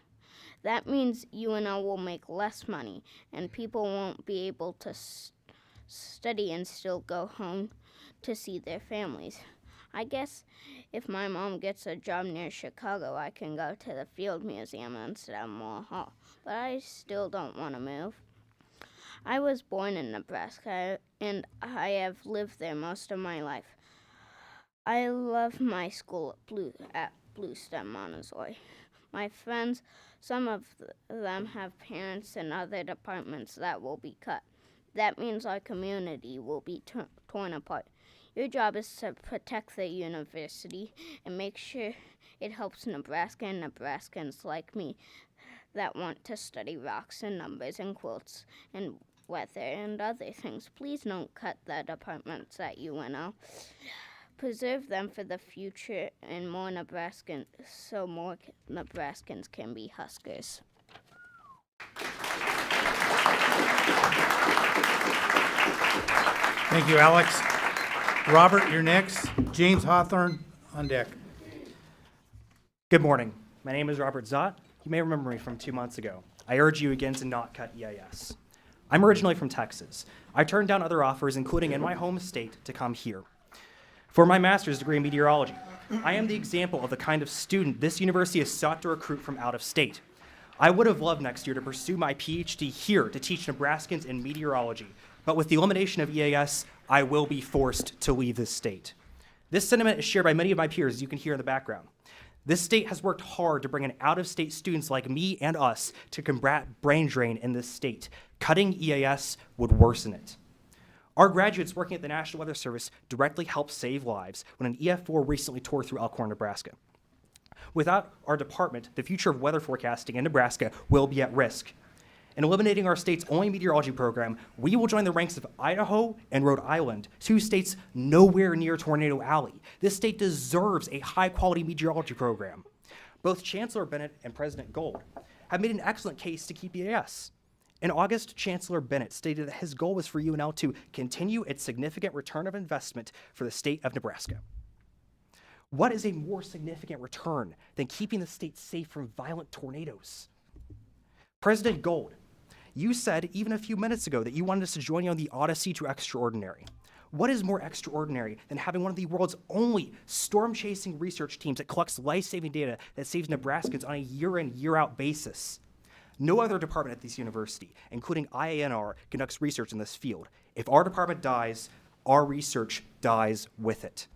M: That means UNL will make less money, and people won't be able to study and still go home to see their families. I guess if my mom gets a job near Chicago, I can go to the Field Museum instead of Moore Hall, but I still don't want to move. I was born in Nebraska, and I have lived there most of my life. I love my school at Blue Stem Montessori. My friends, some of them have parents in other departments that will be cut. That means our community will be torn apart. Your job is to protect the university and make sure it helps Nebraska and Nebraskans like me that want to study rocks and numbers and quilts and weather and other things. Please don't cut the departments at UNL. Preserve them for the future and more Nebraskans, so more Nebraskans can be Huskers.
B: Thank you, Alex. Robert, you're next. James Hawthorne on deck.
N: Good morning. My name is Robert Zott. You may remember me from 2 months ago. I urge you again to not cut EIS. I'm originally from Texas. I turned down other offers, including in my home state, to come here. For my master's degree in meteorology, I am the example of the kind of student this university has sought to recruit from out of state. I would have loved next year to pursue my PhD here to teach Nebraskans in meteorology, but with the elimination of EAS, I will be forced to leave this state. This sentiment is shared by many of my peers, as you can hear in the background. This state has worked hard to bring in out-of-state students like me and us to combat brain drain in this state. Cutting EAS would worsen it. Our graduates working at the National Weather Service directly helped save lives when an EF4 recently tore through Elkhorn, Nebraska. Without our department, the future of weather forecasting in Nebraska will be at risk. In eliminating our state's only meteorology program, we will join the ranks of Idaho and Rhode Island, 2 states nowhere near Tornado Alley. This state deserves a high-quality meteorology program. Both Chancellor Bennett and President Gold have made an excellent case to keep EAS. In August, Chancellor Bennett stated that his goal was for UNL to continue its significant return of investment for the state of Nebraska. What is a more significant return than keeping the state safe from violent tornadoes? President Gold, you said even a few minutes ago that you wanted us to join you on the odyssey to extraordinary. What is more extraordinary than having one of the world's only storm-chasing research teams that collects life-saving data that saves Nebraskans on a year-in, year-out basis? No other department at this university, including IANR, conducts research in this field. If our department dies, our research dies with it.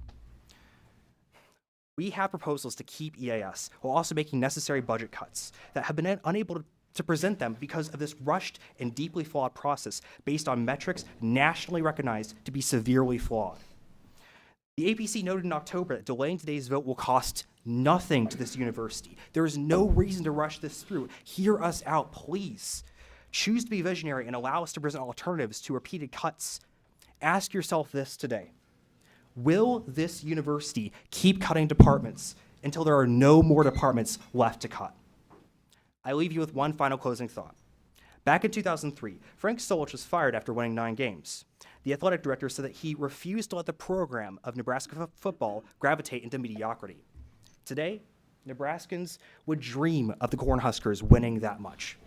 N: We have proposals to keep EAS while also making necessary budget cuts that have been unable to present them because of this rushed and deeply flawed process based on metrics nationally recognized to be severely flawed. The APC noted in October that delaying today's vote will cost nothing to this university. There is no reason to rush this through. Hear us out, please. Choose to be visionary and allow us to present alternatives to repeated cuts. Ask yourself this today. Will this university keep cutting departments until there are no more departments left to cut? I leave you with one final closing thought. Back in 2003, Frank Solich was fired after winning 9 games. The athletic director said that he refused to let the program of Nebraska football gravitate into mediocrity. Today, Nebraskans would dream of the Cornhuskers winning that much.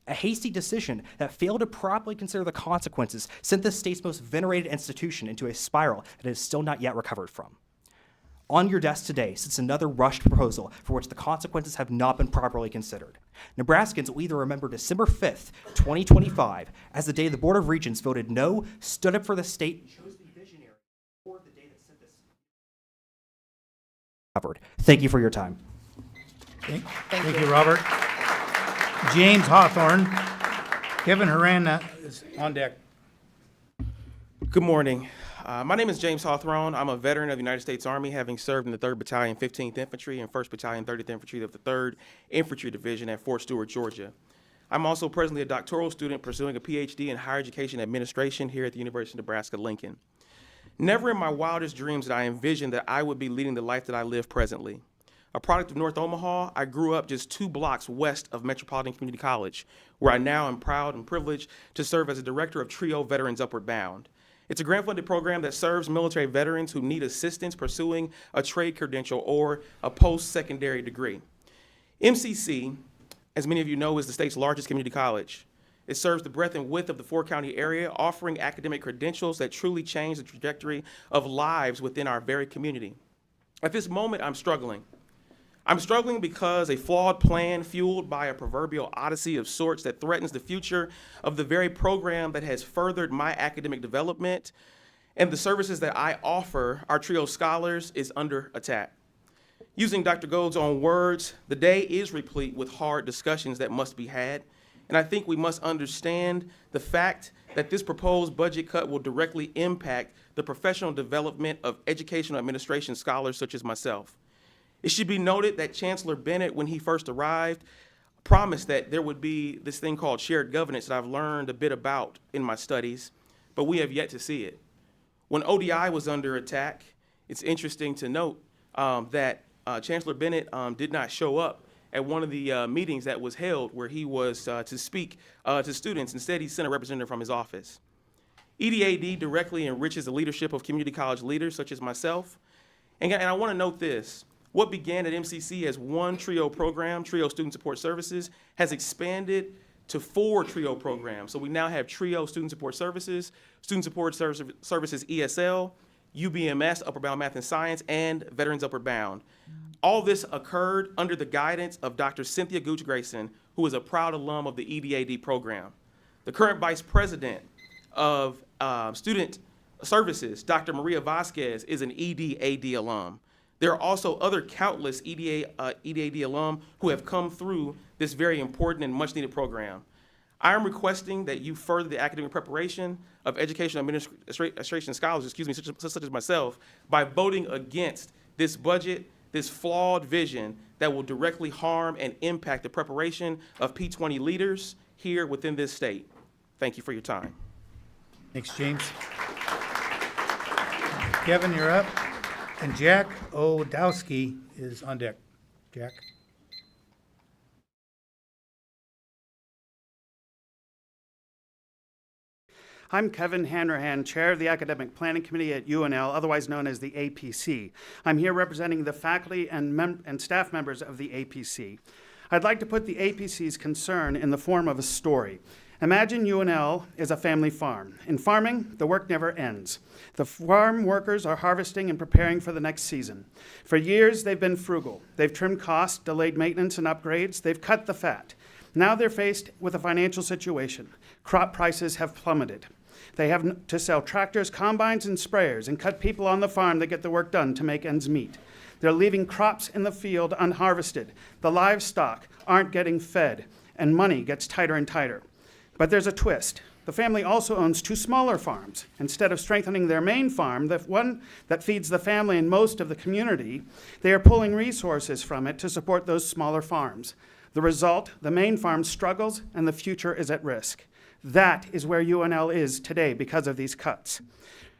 N: A hasty decision that failed to properly consider the consequences sent the state's most venerated institution into a spiral that it has still not yet recovered from. On your desk today sits another rushed proposal for which the consequences have not been properly considered. Nebraskans will either remember December 5th, 2025, as the day the Board of Regents voted no, stood up for the state, and chose to be visionary, or the day that sent this covered. Thank you for your time.
B: Thank you, Robert. James Hawthorne. Kevin Haran is on deck.
O: Good morning. My name is James Hawthorne. I'm a veteran of the United States Army, having served in the 3rd Battalion, 15th Infantry, and 1st Battalion, 30th Infantry of the 3rd Infantry Division at Fort Stewart, Georgia. I'm also presently a doctoral student pursuing a PhD in higher education administration here at the University of Nebraska-Lincoln. Never in my wildest dreams did I envision that I would be leading the life that I live presently. A product of North Omaha, I grew up just 2 blocks west of Metropolitan Community College, where I now am proud and privileged to serve as a director of TRIO Veterans Upward Bound. It's a grant-funded program that serves military veterans who need assistance pursuing a trade credential or a post-secondary degree. MCC, as many of you know, is the state's largest community college. It serves the breadth and width of the 4-county area, offering academic credentials that truly change the trajectory of lives within our very community. At this moment, I'm struggling. I'm struggling because a flawed plan fueled by a proverbial odyssey of sorts that threatens the future of the very program that has furthered my academic development and the services that I offer our TRIO scholars is under attack. Using Dr. Gould's own words, the day is replete with hard discussions that must be had, and I think we must understand the fact that this proposed budget cut will directly impact the professional development of educational administration scholars such as myself. It should be noted that Chancellor Bennett, when he first arrived, promised that there would be this thing called shared governance that I've learned a bit about in my studies, but we have yet to see it. When ODI was under attack, it's interesting to note that Chancellor Bennett did not show up at one of the meetings that was held where he was to speak to students. Instead, he sent a representative from his office. EDAD directly enriches the leadership of community college leaders such as myself. And I want to note this. What began at MCC as one TRIO program, TRIO Student Support Services, has expanded to 4 TRIO programs. So we now have TRIO Student Support Services, Student Support Services ESL, UBMS, Upward Bound Math and Science, and Veterans Upward Bound. All this occurred under the guidance of Dr. Cynthia Gooch Grayson, who is a proud alum of the EDAD program. The current Vice President of Student Services, Dr. Maria Vasquez, is an EDAD alum. There are also other countless EDAD alum who have come through this very important and much needed program. I am requesting that you further the academic preparation of educational administration scholars, such as myself, by voting against this budget, this flawed vision that will directly harm and impact the preparation of P20 leaders here within this state. Thank you for your time.
B: Thanks, James. Kevin, you're up. And Jack Odowski is on deck. Jack?
P: I'm Kevin Hanrahan, Chair of the Academic Planning Committee at UNL, otherwise known as the APC. I'm here representing the faculty and staff members of the APC. I'd like to put the APC's concern in the form of a story. Imagine UNL is a family farm. In farming, the work never ends. The farm workers are harvesting and preparing for the next season. For years, they've been frugal. They've trimmed costs, delayed maintenance and upgrades. They've cut the fat. Now they're faced with a financial situation. Crop prices have plummeted. They have to sell tractors, combines, and sprayers and cut people on the farm that get the work done to make ends meet. They're leaving crops in the field unharvested. The livestock aren't getting fed, and money gets tighter and tighter. But there's a twist. The family also owns 2 smaller farms. Instead of strengthening their main farm, the one that feeds the family and most of the community, they are pulling resources from it to support those smaller farms. The result, the main farm struggles and the future is at risk. That is where UNL is today because of these cuts.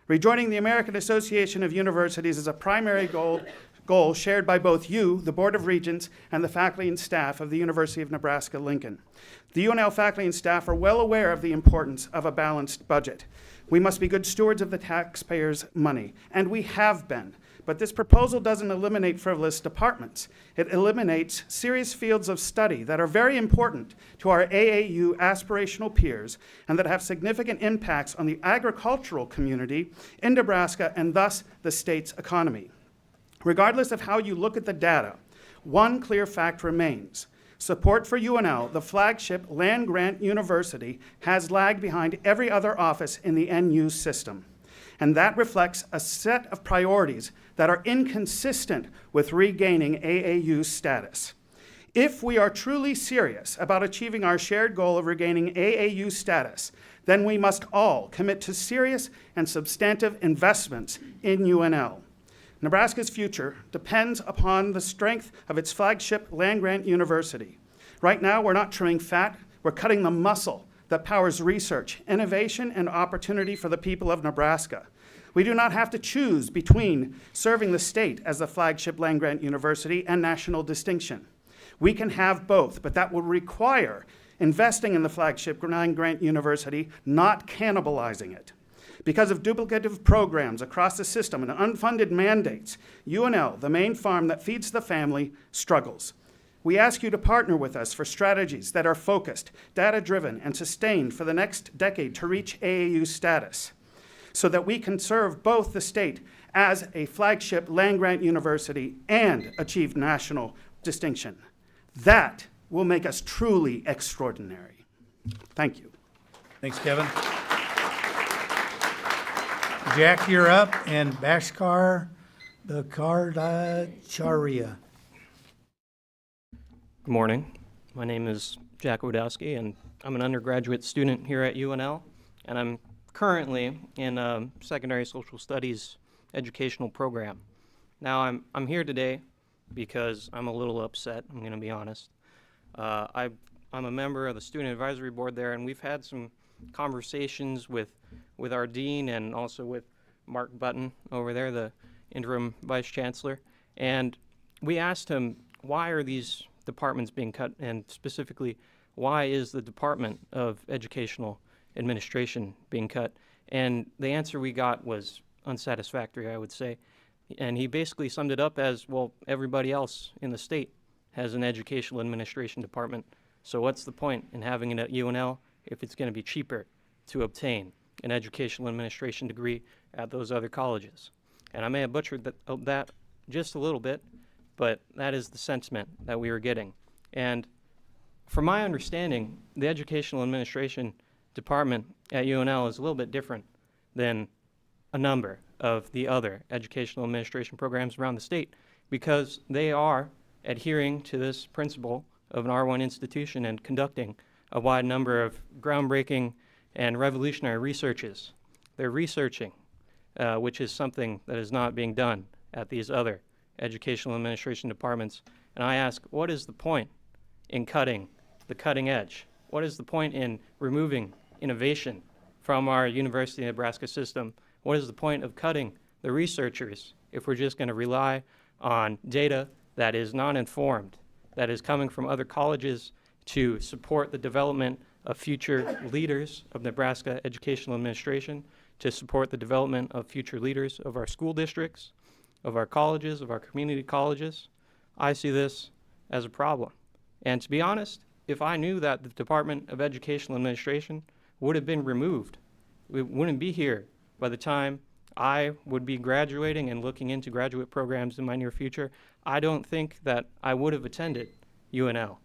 P: Rejoining the American Association of Universities is a primary goal shared by both you, the Board of Regents, and the faculty and staff of the University of Nebraska-Lincoln. The UNL faculty and staff are well aware of the importance of a balanced budget. We must be good stewards of the taxpayers' money, and we have been. But this proposal doesn't eliminate frivolous departments. It eliminates serious fields of study that are very important to our AAU aspirational peers and that have significant impacts on the agricultural community in Nebraska and thus the state's economy. Regardless of how you look at the data, one clear fact remains. Support for UNL, the flagship land-grant university, has lagged behind every other office in the NU system. And that reflects a set of priorities that are inconsistent with regaining AAU status. If we are truly serious about achieving our shared goal of regaining AAU status, then we must all commit to serious and substantive investments in UNL. Nebraska's future depends upon the strength of its flagship land-grant university. Right now, we're not trimming fat, we're cutting the muscle that powers research, innovation, and opportunity for the people of Nebraska. We do not have to choose between serving the state as the flagship land-grant university and national distinction. We can have both, but that will require investing in the flagship land-grant university, not cannibalizing it. Because of duplicative programs across the system and unfunded mandates, UNL, the main farm that feeds the family, struggles. We ask you to partner with us for strategies that are focused, data-driven, and sustained for the next decade to reach AAU status, so that we can serve both the state as a flagship land-grant university and achieve national distinction. That will make us truly extraordinary. Thank you.
B: Thanks, Kevin. Jack, you're up, and Bashkar Bhattacharya.
Q: Good morning. My name is Jack Wodowski, and I'm an undergraduate student here at UNL, and I'm currently in a secondary social studies educational program. Now, I'm here today because I'm a little upset, I'm going to be honest. I'm a member of the student advisory board there, and we've had some conversations with our dean and also with Mark Button over there, the interim vice chancellor, and we asked him, why are these departments being cut, and specifically, why is the Department of Educational Administration being cut? And the answer we got was unsatisfactory, I would say. And he basically summed it up as, well, everybody else in the state has an educational administration department. So what's the point in having it at UNL if it's going to be cheaper to obtain an educational administration degree at those other colleges? And I may have butchered that just a little bit, but that is the sentiment that we were getting. And from my understanding, the educational administration department at UNL is a little bit different than a number of the other educational administration programs around the state, because they are adhering to this principle of an R1 institution and conducting a wide number of groundbreaking and revolutionary researches. They're researching, which is something that is not being done at these other educational administration departments. And I ask, what is the point in cutting the cutting edge? What is the point in removing innovation from our University of Nebraska system? What is the point of cutting the researchers if we're just going to rely on data that is non-informed, that is coming from other colleges to support the development of future leaders of Nebraska educational administration, to support the development of future leaders of our school districts, of our colleges, of our community colleges? I see this as a problem. And to be honest, if I knew that the Department of Educational Administration would have been removed, we wouldn't be here by the time I would be graduating and looking into graduate programs in my near future, I don't think that I would have attended UNL,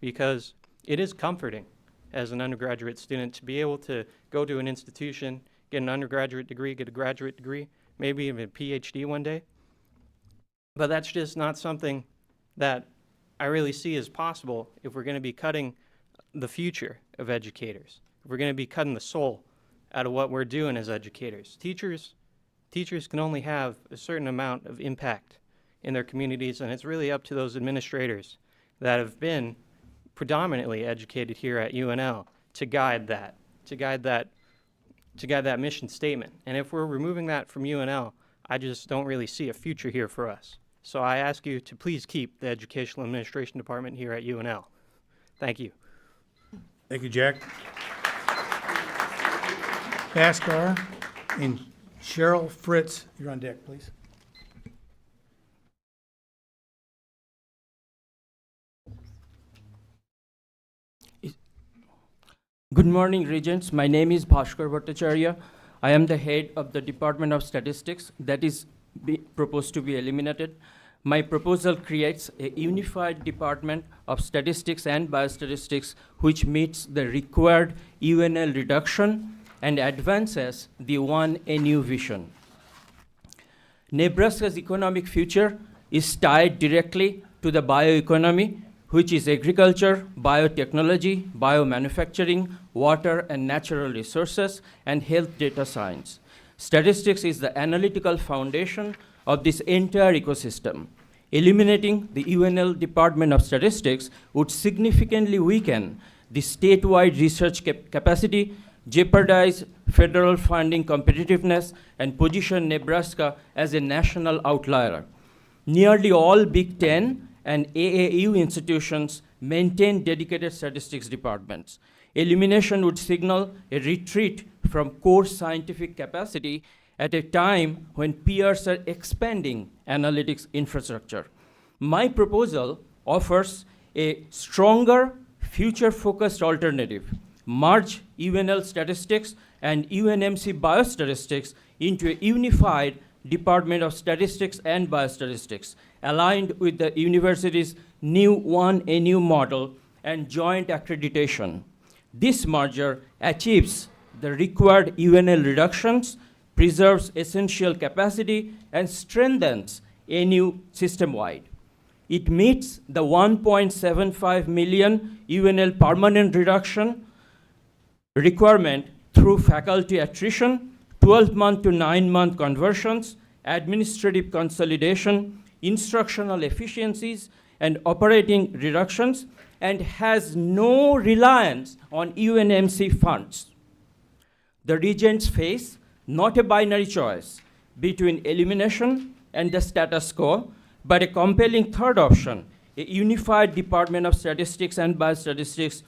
Q: because it is comforting as an undergraduate student to be able to go to an institution, get an undergraduate degree, get a graduate degree, maybe even a PhD one day. But that's just not something that I really see as possible if we're going to be cutting the future of educators, if we're going to be cutting the soul out of what we're doing as educators. Teachers can only have a certain amount of impact in their communities, and it's really up to those administrators that have been predominantly educated here at UNL to guide that mission statement. And if we're removing that from UNL, I just don't really see a future here for us. So I ask you to please keep the Educational Administration Department here at UNL. Thank you.
B: Thank you, Jack. Bhaskar and Cheryl Fritz, you're on deck, please.
R: Good morning, Regents. My name is Bhaskar Bhattacharya. I am the head of the Department of Statistics that is proposed to be eliminated. My proposal creates a unified Department of Statistics and Biostatistics which meets the required UNL reduction and advances the One NU vision. Nebraska's economic future is tied directly to the bioeconomy, which is agriculture, biotechnology, biomanufacturing, water and natural resources, and health data science. Statistics is the analytical foundation of this entire ecosystem. Eliminating the UNL Department of Statistics would significantly weaken the statewide research capacity, jeopardize federal funding competitiveness, and position Nebraska as a national outlier. Nearly all Big Ten and AAU institutions maintain dedicated statistics departments. Elimination would signal a retreat from core scientific capacity at a time when peers are expanding analytics infrastructure. My proposal offers a stronger, future-focused alternative. Merge UNL Statistics and UNMC Biostatistics into a unified Department of Statistics and Biostatistics, aligned with the university's new One NU model and joint accreditation. This merger achieves the required UNL reductions, preserves essential capacity, and strengthens NU system-wide. It meets the 1.75 million UNL permanent reduction requirement through faculty attrition, 12-month to 9-month conversions, administrative consolidation, instructional efficiencies, and operating reductions, and has no reliance on UNMC funds. The regents face not a binary choice between elimination and the status quo, but a compelling third option, a unified Department of Statistics and Biostatistics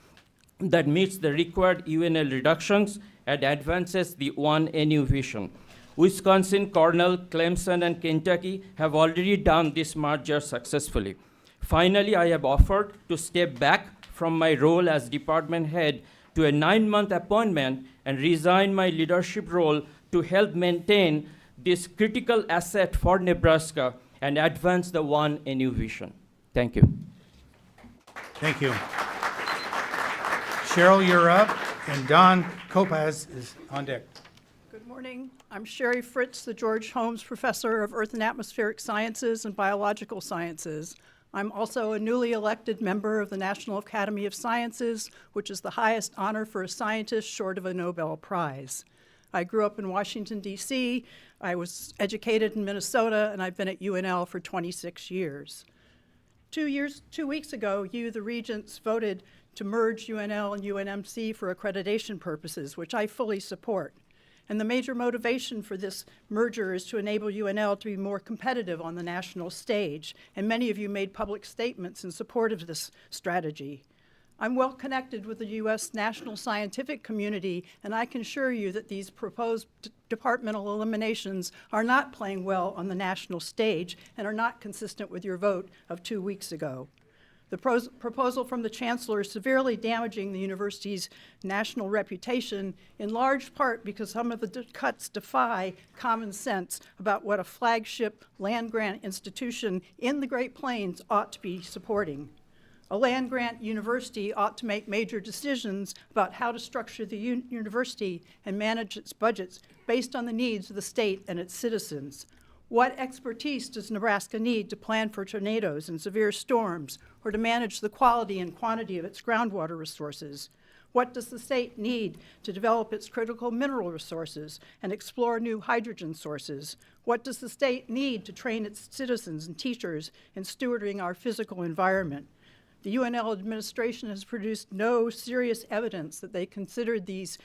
R: that meets the required UNL reductions and advances the One NU vision. Wisconsin, Cornell, Clemson, and Kentucky have already done this merger successfully. Finally, I have offered to step back from my role as department head to a 9-month appointment and resign my leadership role to help maintain this critical asset for Nebraska and advance the One NU vision. Thank you.
B: Thank you. Cheryl, you're up, and Don Kopaz is on deck.
S: Good morning. I'm Sherry Fritz, the George Holmes Professor of Earth and Atmospheric Sciences and Biological Sciences. I'm also a newly elected member of the National Academy of Sciences, which is the highest honor for a scientist short of a Nobel Prize. I grew up in Washington, D.C. I was educated in Minnesota, and I've been at UNL for 26 years. 2 weeks ago, you, the Regents, voted to merge UNL and UNMC for accreditation purposes, which I fully support. And the major motivation for this merger is to enable UNL to be more competitive on the national stage, and many of you made public statements in support of this strategy. I'm well connected with the U.S. national scientific community, and I can assure you that these proposed departmental eliminations are not playing well on the national stage and are not consistent with your vote of 2 weeks ago. The proposal from the Chancellor is severely damaging the university's national reputation, in large part because some of the cuts defy common sense about what a flagship land-grant institution in the Great Plains ought to be supporting. A land-grant university ought to make major decisions about how to structure the university and manage its budgets based on the needs of the state and its citizens. What expertise does Nebraska need to plan for tornadoes and severe storms, or to manage the quality and quantity of its groundwater resources? What does the state need to develop its critical mineral resources and explore new hydrogen sources? What does the state need to train its citizens and teachers in stewarding our physical environment? The UNL administration has produced no serious evidence that they considered these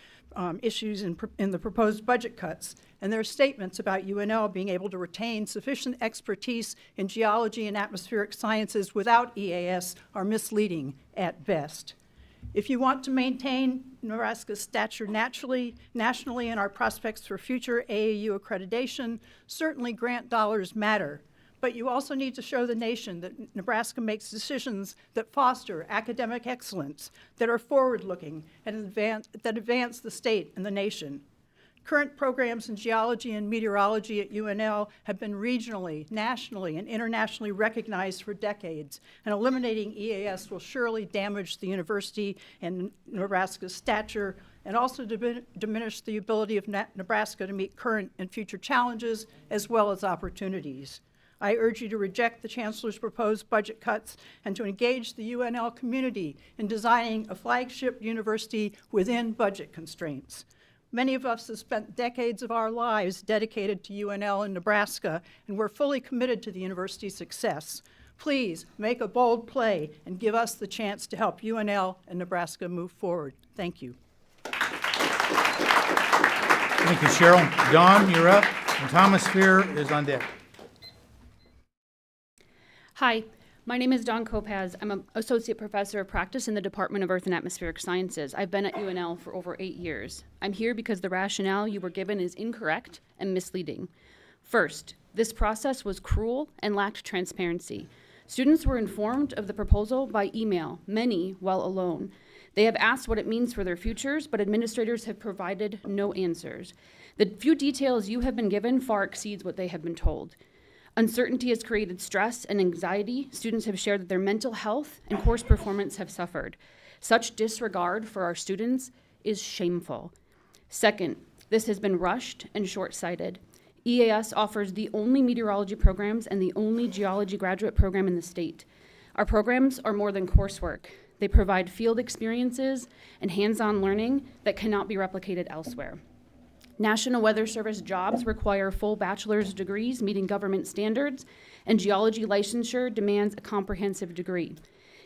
S: issues in the proposed budget cuts, and their statements about UNL being able to retain sufficient expertise in geology and atmospheric sciences without EAS are misleading at best. If you want to maintain Nebraska's stature nationally and our prospects for future AAU accreditation, certainly grant dollars matter. But you also need to show the nation that Nebraska makes decisions that foster academic excellence, that are forward-looking, and that advance the state and the nation. Current programs in geology and meteorology at UNL have been regionally, nationally, and internationally recognized for decades, and eliminating EAS will surely damage the university and Nebraska's stature, and also diminish the ability of Nebraska to meet current and future challenges, as well as opportunities. I urge you to reject the Chancellor's proposed budget cuts and to engage the UNL community in designing a flagship university within budget constraints. Many of us have spent decades of our lives dedicated to UNL in Nebraska, and we're fully committed to the university's success. Please make a bold play and give us the chance to help UNL and Nebraska move forward. Thank you.
B: Thank you, Cheryl. Don, you're up, and Thomas Fear is on deck.
T: Hi, my name is Dawn Kopaz. I'm an associate professor of practice in the Department of Earth and Atmospheric Sciences. I've been at UNL for over 8 years. I'm here because the rationale you were given is incorrect and misleading. First, this process was cruel and lacked transparency. Students were informed of the proposal by email, many while alone. They have asked what it means for their futures, but administrators have provided no answers. The few details you have been given far exceeds what they have been told. Uncertainty has created stress and anxiety. Students have shared that their mental health and course performance have suffered. Such disregard for our students is shameful. Second, this has been rushed and short-sighted. EAS offers the only meteorology programs and the only geology graduate program in the state. Our programs are more than coursework. They provide field experiences and hands-on learning that cannot be replicated elsewhere. National Weather Service jobs require full bachelor's degrees meeting government standards, and geology licensure demands a comprehensive degree.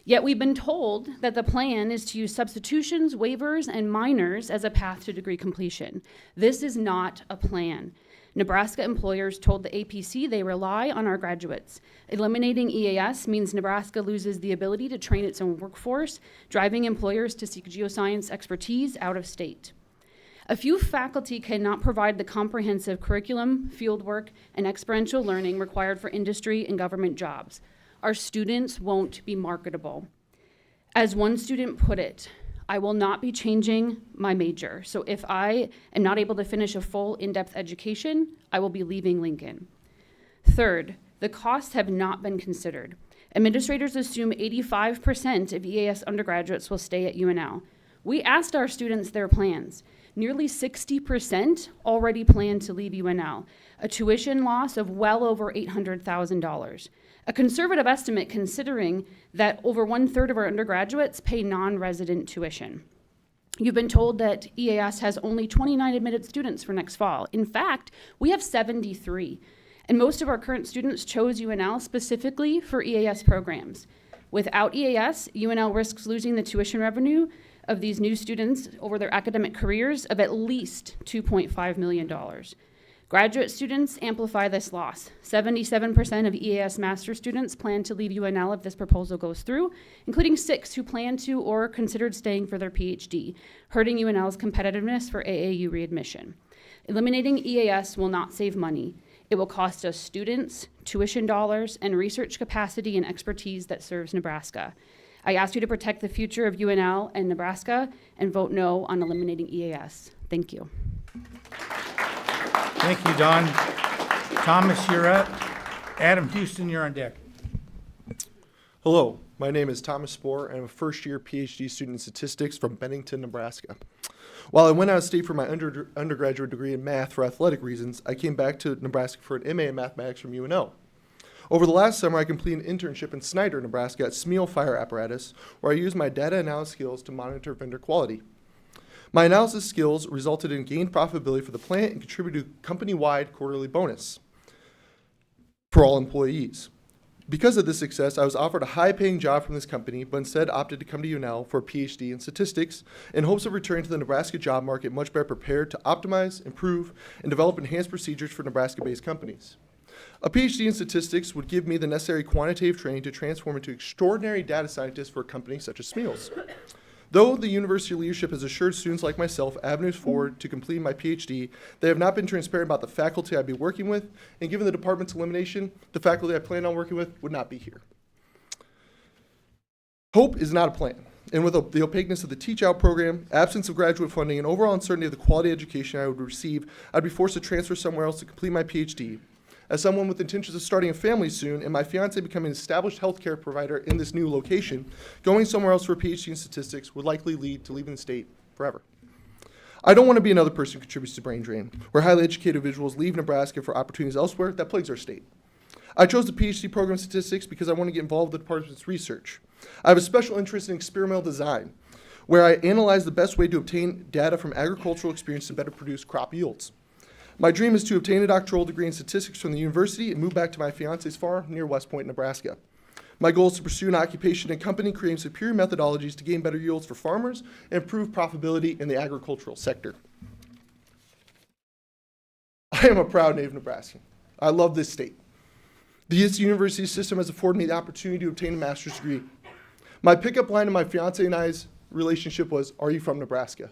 T: Yet we've been told that the plan is to use substitutions, waivers, and minors as a path to degree completion. This is not a plan. Nebraska employers told the APC they rely on our graduates. Eliminating EAS means Nebraska loses the ability to train its own workforce, driving employers to seek geoscience expertise out of state. A few faculty cannot provide the comprehensive curriculum, fieldwork, and experiential learning required for industry and government jobs. Our students won't be marketable. As one student put it, I will not be changing my major. So if I am not able to finish a full in-depth education, I will be leaving Lincoln. Third, the costs have not been considered. Administrators assume 85% of EAS undergraduates will stay at UNL. We asked our students their plans. Nearly 60% already plan to leave UNL, a tuition loss of well over $800,000. A conservative estimate considering that over 1/3 of our undergraduates pay non-resident tuition. You've been told that EAS has only 29 admitted students for next fall. In fact, we have 73. And most of our current students chose UNL specifically for EAS programs. Without EAS, UNL risks losing the tuition revenue of these new students over their academic careers of at least $2.5 million. Graduate students amplify this loss. 77% of EAS master students plan to leave UNL if this proposal goes through, including 6 who plan to or considered staying for their PhD, hurting UNL's competitiveness for AAU readmission. Eliminating EAS will not save money. It will cost us students, tuition dollars, and research capacity and expertise that serves Nebraska. I ask you to protect the future of UNL and Nebraska and vote no on eliminating EAS. Thank you.
B: Thank you, Don. Thomas, you're up. Adam Houston, you're on deck.
U: Hello, my name is Thomas Spohr, and I'm a first-year PhD student in statistics from Bennington, Nebraska. While I went out of state for my undergraduate degree in math for athletic reasons, I came back to Nebraska for an MA in mathematics from UNL. Over the last summer, I completed an internship in Snyder, Nebraska at Smeal Fire Apparatus, where I used my data analysis skills to monitor vendor quality. My analysis skills resulted in gained profitability for the plant and contributed to a company-wide quarterly bonus for all employees. Because of this success, I was offered a high-paying job from this company, but instead opted to come to UNL for a PhD in statistics in hopes of returning to the Nebraska job market much better prepared to optimize, improve, and develop enhanced procedures for Nebraska-based companies. A PhD in statistics would give me the necessary quantitative training to transform into extraordinary data scientist for a company such as Smeal's. Though the university leadership has assured students like myself avenues forward to completing my PhD, they have not been transparent about the faculty I'd be working with, and given the department's elimination, the faculty I plan on working with would not be here. Hope is not a plan, and with the opaqueness of the teach-out program, absence of graduate funding, and overall uncertainty of the quality education I would receive, I'd be forced to transfer somewhere else to complete my PhD. As someone with intentions of starting a family soon, and my fiance becoming an established healthcare provider in this new location, going somewhere else for a PhD in statistics would likely lead to leaving the state forever. I don't want to be another person who contributes to brain drain, where highly educated individuals leave Nebraska for opportunities elsewhere that plagues our state. I chose the PhD program in statistics because I want to get involved with the department's research. I have a special interest in experimental design, where I analyze the best way to obtain data from agricultural experience to better produce crop yields. My dream is to obtain a doctoral degree in statistics from the university and move back to my fiance's farm near West Point, Nebraska. My goal is to pursue an occupation and company creating superior methodologies to gain better yields for farmers and improve profitability in the agricultural sector. I am a proud native Nebraskan. I love this state. This university system has afforded me the opportunity to obtain a master's degree. My pickup line in my fiance and I's relationship was, "Are you from Nebraska?"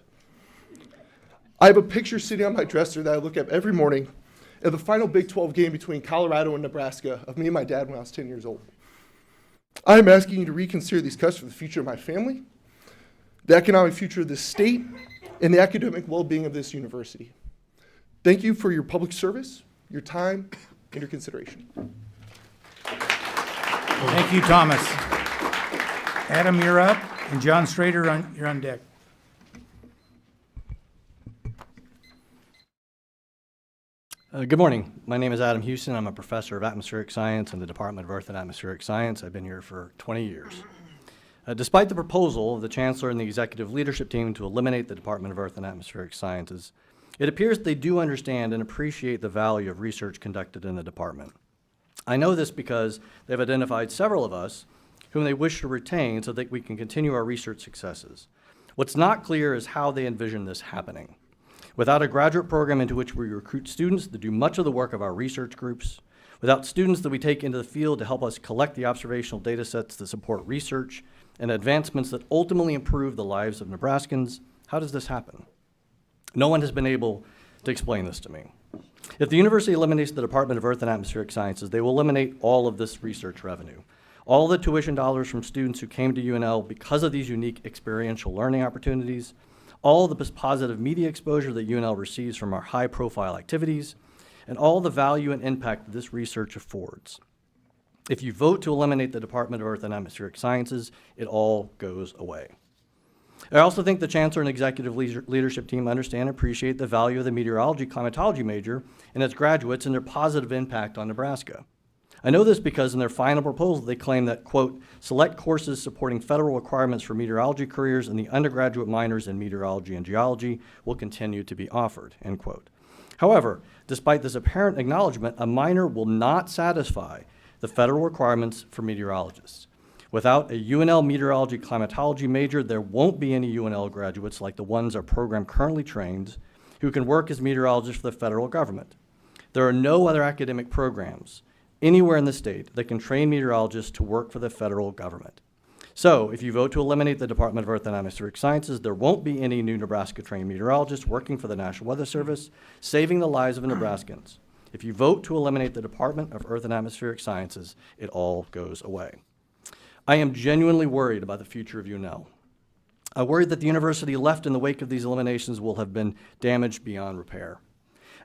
U: I have a picture sitting on my dresser that I look at every morning of the final Big 12 game between Colorado and Nebraska of me and my dad when I was 10 years old. I am asking you to reconsider these cuts for the future of my family, the economic future of this state, and the academic well-being of this university. Thank you for your public service, your time, and your consideration.
B: Thank you, Thomas. Adam, you're up, and John Strader, you're on deck.
V: Good morning. My name is Adam Houston. I'm a professor of atmospheric science in the Department of Earth and Atmospheric Science. I've been here for 20 years. Despite the proposal of the Chancellor and the executive leadership team to eliminate the Department of Earth and Atmospheric Sciences, it appears they do understand and appreciate the value of research conducted in the department. I know this because they've identified several of us whom they wish to retain so that we can continue our research successes. What's not clear is how they envision this happening. Without a graduate program into which we recruit students to do much of the work of our research groups, without students that we take into the field to help us collect the observational data sets that support research and advancements that ultimately improve the lives of Nebraskans, how does this happen? No one has been able to explain this to me. If the university eliminates the Department of Earth and Atmospheric Sciences, they will eliminate all of this research revenue. All the tuition dollars from students who came to UNL because of these unique experiential learning opportunities, all the positive media exposure that UNL receives from our high-profile activities, and all the value and impact that this research affords. If you vote to eliminate the Department of Earth and Atmospheric Sciences, it all goes away. I also think the Chancellor and Executive Leadership Team understand and appreciate the value of the meteorology climatology major and its graduates and their positive impact on Nebraska. I know this because in their final proposal, they claim that, quote, select courses supporting federal requirements for meteorology careers and the undergraduate minors in meteorology and geology will continue to be offered, end quote. However, despite this apparent acknowledgement, a minor will not satisfy the federal requirements for meteorologists. Without a UNL meteorology climatology major, there won't be any UNL graduates like the ones our program currently trains who can work as meteorologists for the federal government. There are no other academic programs anywhere in the state that can train meteorologists to work for the federal government. So if you vote to eliminate the Department of Earth and Atmospheric Sciences, there won't be any new Nebraska-trained meteorologists working for the National Weather Service, saving the lives of Nebraskans. If you vote to eliminate the Department of Earth and Atmospheric Sciences, it all goes away. I am genuinely worried about the future of UNL. I worry that the university left in the wake of these eliminations will have been damaged beyond repair.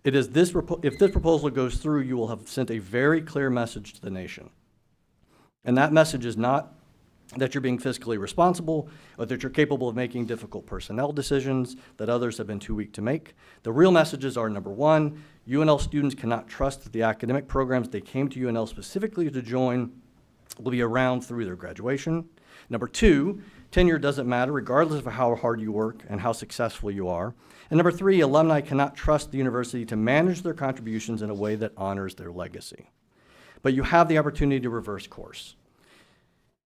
V: If this proposal goes through, you will have sent a very clear message to the nation. And that message is not that you're being fiscally responsible or that you're capable of making difficult personnel decisions that others have been too weak to make. The real messages are, number one, UNL students cannot trust that the academic programs they came to UNL specifically to join will be around through their graduation. Number two, tenure doesn't matter regardless of how hard you work and how successful you are. And number three, alumni cannot trust the university to manage their contributions in a way that honors their legacy. But you have the opportunity to reverse course,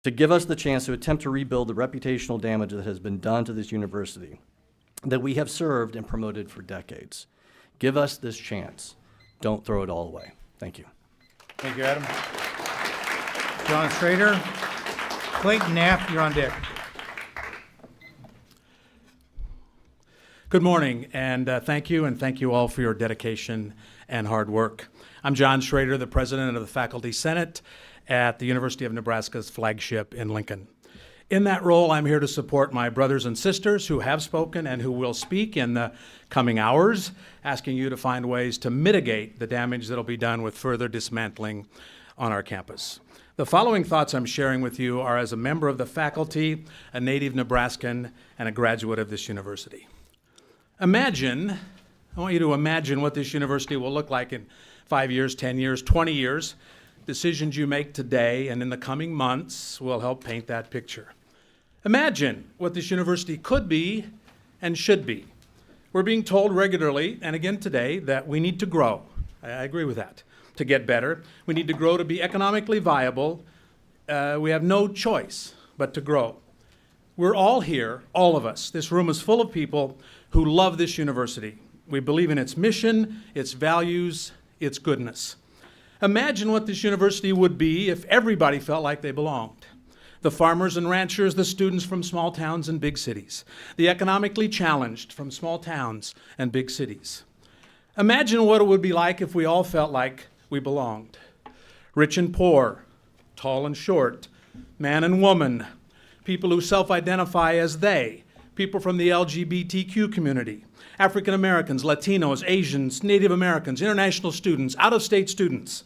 V: to give us the chance to attempt to rebuild the reputational damage that has been done to this university that we have served and promoted for decades. Give us this chance. Don't throw it all away. Thank you.
B: Thank you, Adam. John Schrader. Clayton Knapp, you're on deck.
D: Good morning, and thank you all for your dedication and hard work. I'm John Schrader, the president of the Faculty Senate at the University of Nebraska's flagship in Lincoln. In that role, I'm here to support my brothers and sisters who have spoken and who will speak in the coming hours, asking you to find ways to mitigate the damage that'll be done with further dismantling on our campus. The following thoughts I'm sharing with you are as a member of the faculty, a native Nebraskan, and a graduate of this university. I want you to imagine what this university will look like in 5 years, 10 years, 20 years. Decisions you make today and in the coming months will help paint that picture. Imagine what this university could be and should be. We're being told regularly, and again today, that we need to grow. I agree with that. To get better, we need to grow to be economically viable. We have no choice but to grow. We're all here, all of us. This room is full of people who love this university. We believe in its mission, its values, its goodness. Imagine what this university would be if everybody felt like they belonged. The farmers and ranchers, the students from small towns and big cities, the economically challenged from small towns and big cities. Imagine what it would be like if we all felt like we belonged. Rich and poor, tall and short, man and woman, people who self-identify as they, people from the LGBTQ community, African Americans, Latinos, Asians, Native Americans, international students, out-of-state students,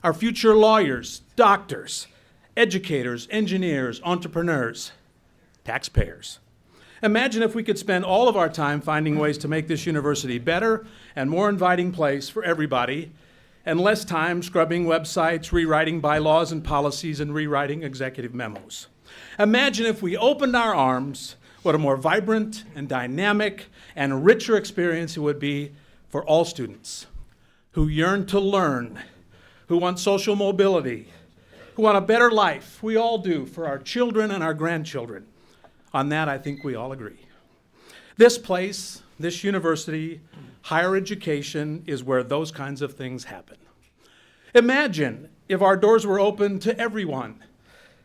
D: our future lawyers, doctors, educators, engineers, entrepreneurs, taxpayers. Imagine if we could spend all of our time finding ways to make this university better and more inviting place for everybody, and less time scrubbing websites, rewriting bylaws and policies, and rewriting executive memos. Imagine if we opened our arms, what a more vibrant and dynamic and richer experience it would be for all students who yearn to learn, who want social mobility, who want a better life. We all do, for our children and our grandchildren. On that, I think we all agree. This place, this university, higher education is where those kinds of things happen. Imagine if our doors were open to everyone.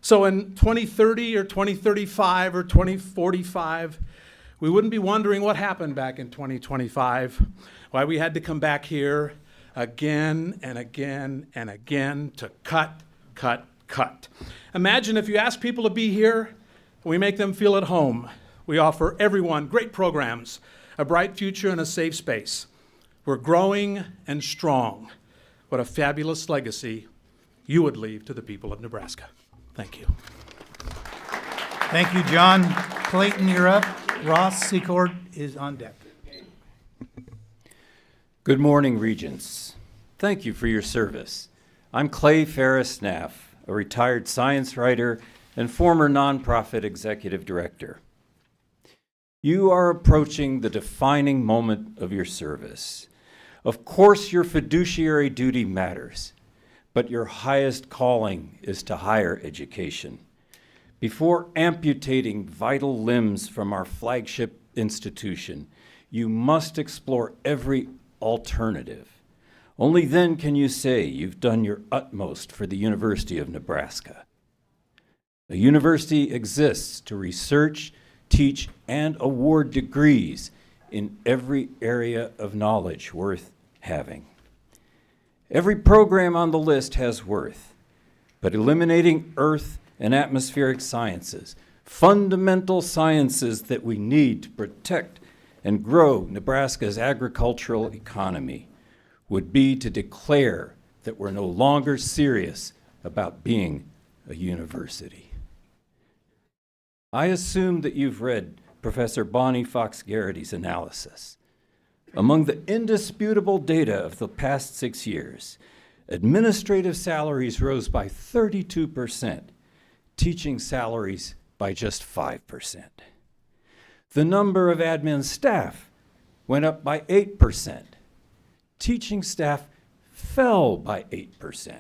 D: So in 2030 or 2035 or 2045, we wouldn't be wondering what happened back in 2025, why we had to come back here again and again and again to cut, cut, cut. Imagine if you ask people to be here, we make them feel at home. We offer everyone great programs, a bright future, and a safe space. We're growing and strong. What a fabulous legacy you would leave to the people of Nebraska. Thank you.
B: Thank you, John. Clayton, you're up. Ross Secord is on deck.
H: Good morning, Regents. Thank you for your service. I'm Clay Ferris-Snaff, a retired science writer and former nonprofit executive director. You are approaching the defining moment of your service. Of course, your fiduciary duty matters, but your highest calling is to higher education. Before amputating vital limbs from our flagship institution, you must explore every alternative. Only then can you say you've done your utmost for the University of Nebraska. A university exists to research, teach, and award degrees in every area of knowledge worth having. Every program on the list has worth, but eliminating earth and atmospheric sciences, fundamental sciences that we need to protect and grow Nebraska's agricultural economy, would be to declare that we're no longer serious about being a university. I assume that you've read Professor Bonnie Fox-Garrity's analysis. Among the indisputable data of the past 6 years, administrative salaries rose by 32%, teaching salaries by just 5%. The number of admin staff went up by 8%. Teaching staff fell by 8%.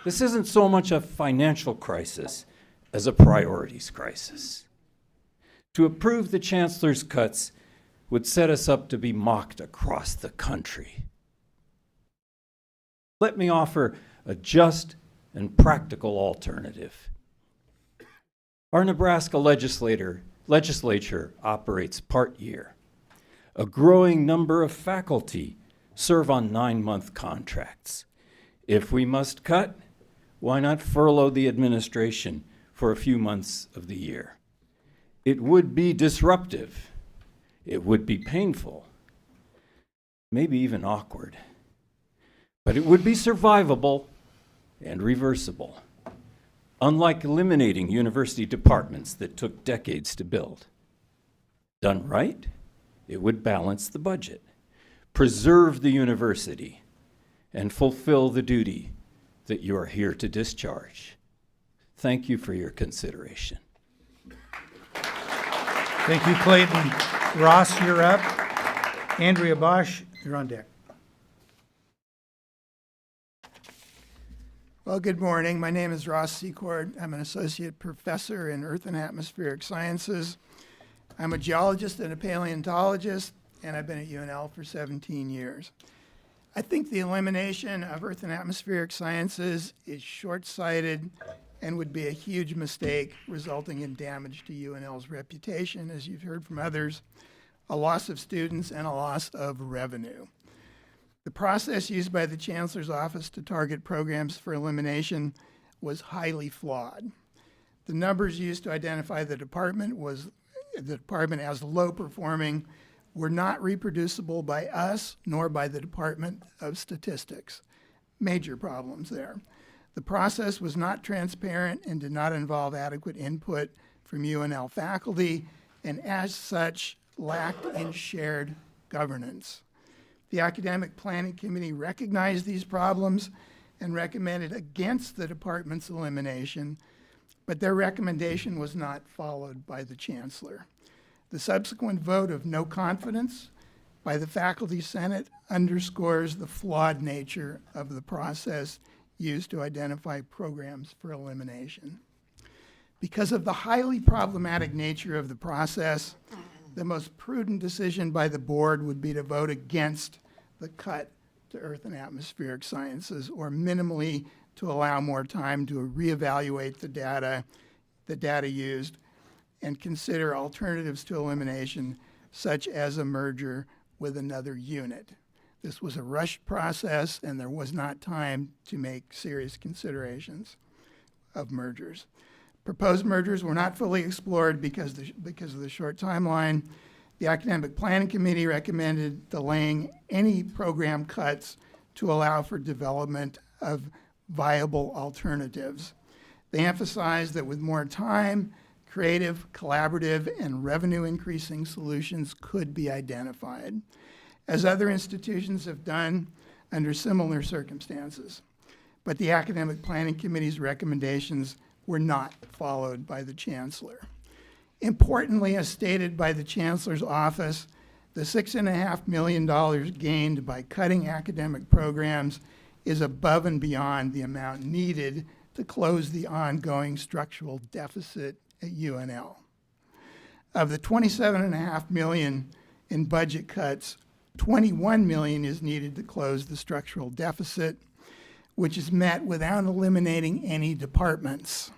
H: This isn't so much a financial crisis as a priorities crisis. To approve the chancellor's cuts would set us up to be mocked across the country. Let me offer a just and practical alternative. Our Nebraska legislature operates part year. A growing number of faculty serve on 9-month contracts. If we must cut, why not furlough the administration for a few months of the year? It would be disruptive. It would be painful, maybe even awkward, but it would be survivable and reversible, unlike eliminating university departments that took decades to build. Done right, it would balance the budget, preserve the university, and fulfill the duty that you are here to discharge. Thank you for your consideration.
B: Thank you, Clayton. Ross, you're up. Andrea Bosch, you're on deck.
I: Well, good morning. My name is Ross Secord. I'm an associate professor in Earth and Atmospheric Sciences. I'm a geologist and a paleontologist, and I've been at UNL for 17 years. I think the elimination of Earth and Atmospheric Sciences is short-sighted and would be a huge mistake, resulting in damage to UNL's reputation, as you've heard from others, a loss of students, and a loss of revenue. The process used by the Chancellor's Office to target programs for elimination was highly flawed. The numbers used to identify the department as low performing were not reproducible by us nor by the Department of Statistics. Major problems there. The process was not transparent and did not involve adequate input from UNL faculty, and as such, lacked in shared governance. The Academic Planning Committee recognized these problems and recommended against the department's elimination, but their recommendation was not followed by the Chancellor. The subsequent vote of no confidence by the Faculty Senate underscores the flawed nature of the process used to identify programs for elimination. Because of the highly problematic nature of the process, the most prudent decision by the board would be to vote against the cut to Earth and Atmospheric Sciences, or minimally to allow more time to reevaluate the data used and consider alternatives to elimination, such as a merger with another unit. This was a rushed process, and there was not time to make serious considerations of mergers. Proposed mergers were not fully explored because of the short timeline. The Academic Planning Committee recommended delaying any program cuts to allow for development of viable alternatives. They emphasized that with more time, creative, collaborative, and revenue-increasing solutions could be identified, as other institutions have done under similar circumstances. But the Academic Planning Committee's recommendations were not followed by the Chancellor. Importantly, as stated by the Chancellor's office, the $6.5 million gained by cutting academic programs is above and beyond the amount needed to close the ongoing structural deficit at UNL. Of the $27.5 million in budget cuts, $21 million is needed to close the structural deficit, which is met without eliminating any departments.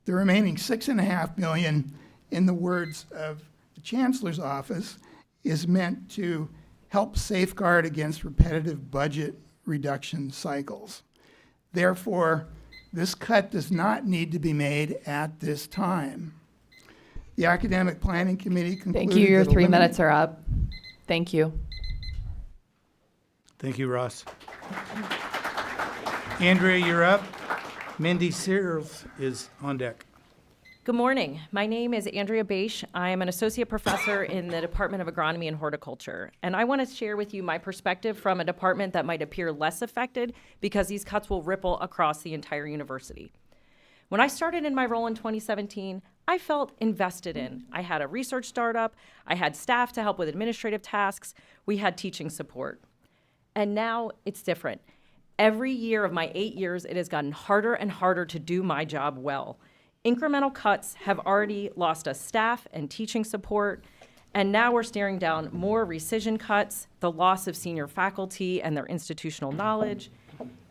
I: The remaining $6.5 million, in the words of the Chancellor's office, is meant to help safeguard against repetitive budget reduction cycles. Therefore, this cut does not need to be made at this time. The Academic Planning Committee concluded
A: Thank you. Your
I: that
A: 3 minutes are up. Thank you.
B: Thank you, Ross. Andrea, you're up. Mindy Searles is on deck.
E: Good morning. My name is Andrea Bache. I am an associate professor in the Department of Agronomy and Horticulture, and I want to share with you my perspective from a department that might appear less affected because these cuts will ripple across the entire university. When I started in my role in 2017, I felt invested in. I had a research startup, I had staff to help with administrative tasks, we had teaching support. And now it's different. Every year of my 8 years, it has gotten harder and harder to do my job well. Incremental cuts have already lost us staff and teaching support, and now we're staring down more rescission cuts, the loss of senior faculty and their institutional knowledge,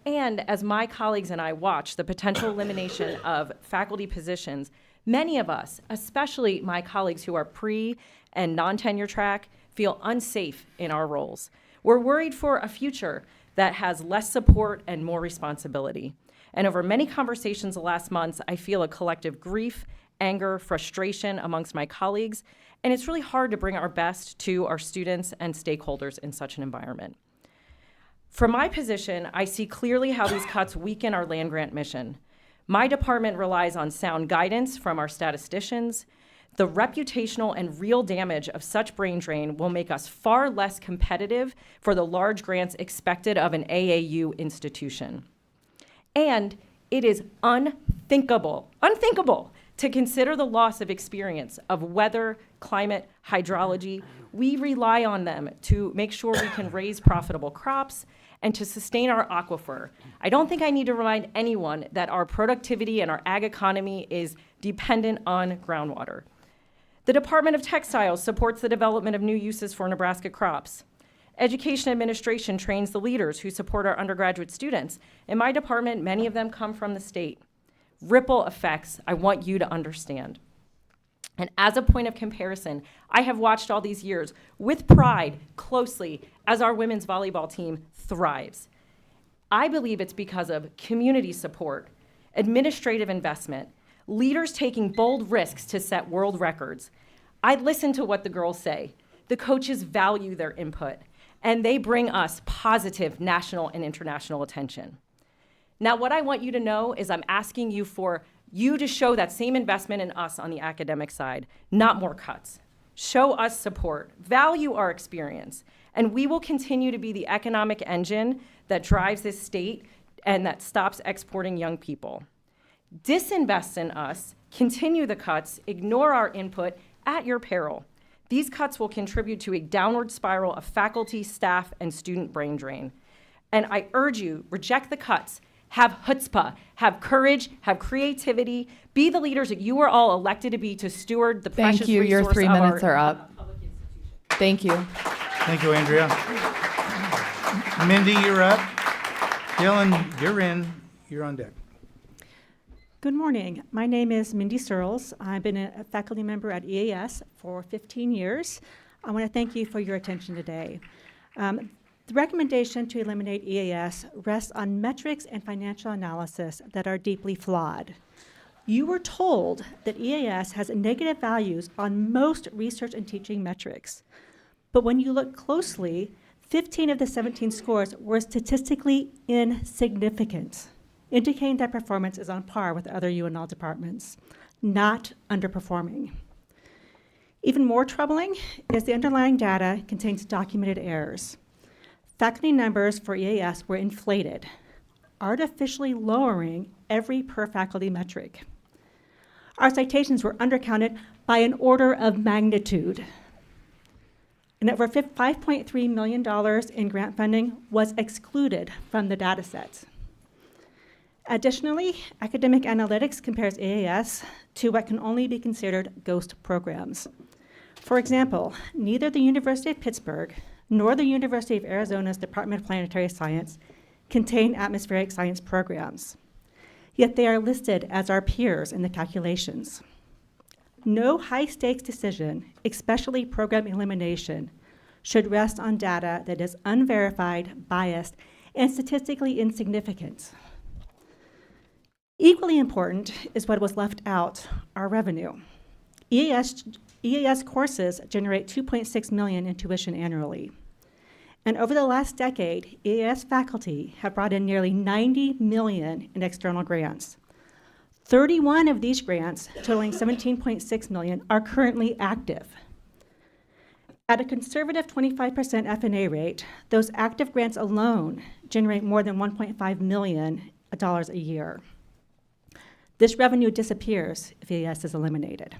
E: and as my colleagues and I watch the potential elimination of faculty positions, many of us, especially my colleagues who are pre- and non-tenure track, feel unsafe in our roles. We're worried for a future that has less support and more responsibility. And over many conversations the last months, I feel a collective grief, anger, frustration amongst my colleagues, and it's really hard to bring our best to our students and stakeholders in such an environment. From my position, I see clearly how these cuts weaken our land-grant mission. My department relies on sound guidance from our statisticians. The reputational and real damage of such brain drain will make us far less competitive for the large grants expected of an AAU institution. And it is unthinkable to consider the loss of experience of weather, climate, hydrology. We rely on them to make sure we can raise profitable crops and to sustain our aquifer. I don't think I need to remind anyone that our productivity and our ag economy is dependent on groundwater. The Department of Textiles supports the development of new uses for Nebraska crops. Education administration trains the leaders who support our undergraduate students. In my department, many of them come from the state. Ripple effects, I want you to understand. And as a point of comparison, I have watched all these years with pride closely as our women's volleyball team thrives. I believe it's because of community support, administrative investment, leaders taking bold risks to set world records. I listen to what the girls say. The coaches value their input, and they bring us positive national and international attention. Now, what I want you to know is I'm asking you for you to show that same investment in us on the academic side, not more cuts. Show us support, value our experience, and we will continue to be the economic engine that drives this state and that stops exporting young people. Disinvest in us, continue the cuts, ignore our input at your peril. These cuts will contribute to a downward spiral of faculty, staff, and student brain drain. And I urge you, reject the cuts. Have chutzpah, have courage, have creativity, be the leaders that you were all elected to be to steward the precious
A: Thank you. Your
E: resource
A: 3
E: of
A: minutes
E: our
A: are up.
E: public institution.
A: Thank you.
B: Thank you, Andrea. Mindy, you're up. Dylan, you're on deck.
F: Good morning. My name is Mindy Searles. I've been a faculty member at EAS for 15 years. I want to thank you for your attention today. The recommendation to eliminate EAS rests on metrics and financial analysis that are deeply flawed. You were told that EAS has negative values on most research and teaching metrics. But when you look closely, 15 of the 17 scores were statistically insignificant, indicating that performance is on par with other UNL departments, not underperforming. Even more troubling is the underlying data contains documented errors. Faculty numbers for EAS were inflated, artificially lowering every per faculty metric. Our citations were undercounted by an order of magnitude. And over $5.3 million in grant funding was excluded from the data set. Additionally, academic analytics compares EAS to what can only be considered ghost programs. For example, neither the University of Pittsburgh nor the University of Arizona's Department of Planetary Science contain atmospheric science programs, yet they are listed as our peers in the calculations. No high-stakes decision, especially program elimination, should rest on data that is unverified, biased, and statistically insignificant. Equally important is what was left out, our revenue. EAS courses generate $2.6 million in tuition annually. And over the last decade, EAS faculty have brought in nearly $90 million in external grants. 31 of these grants, totaling $17.6 million, are currently active. At a conservative 25% F&A rate, those active grants alone generate more than $1.5 million a year. This revenue disappears if EAS is eliminated.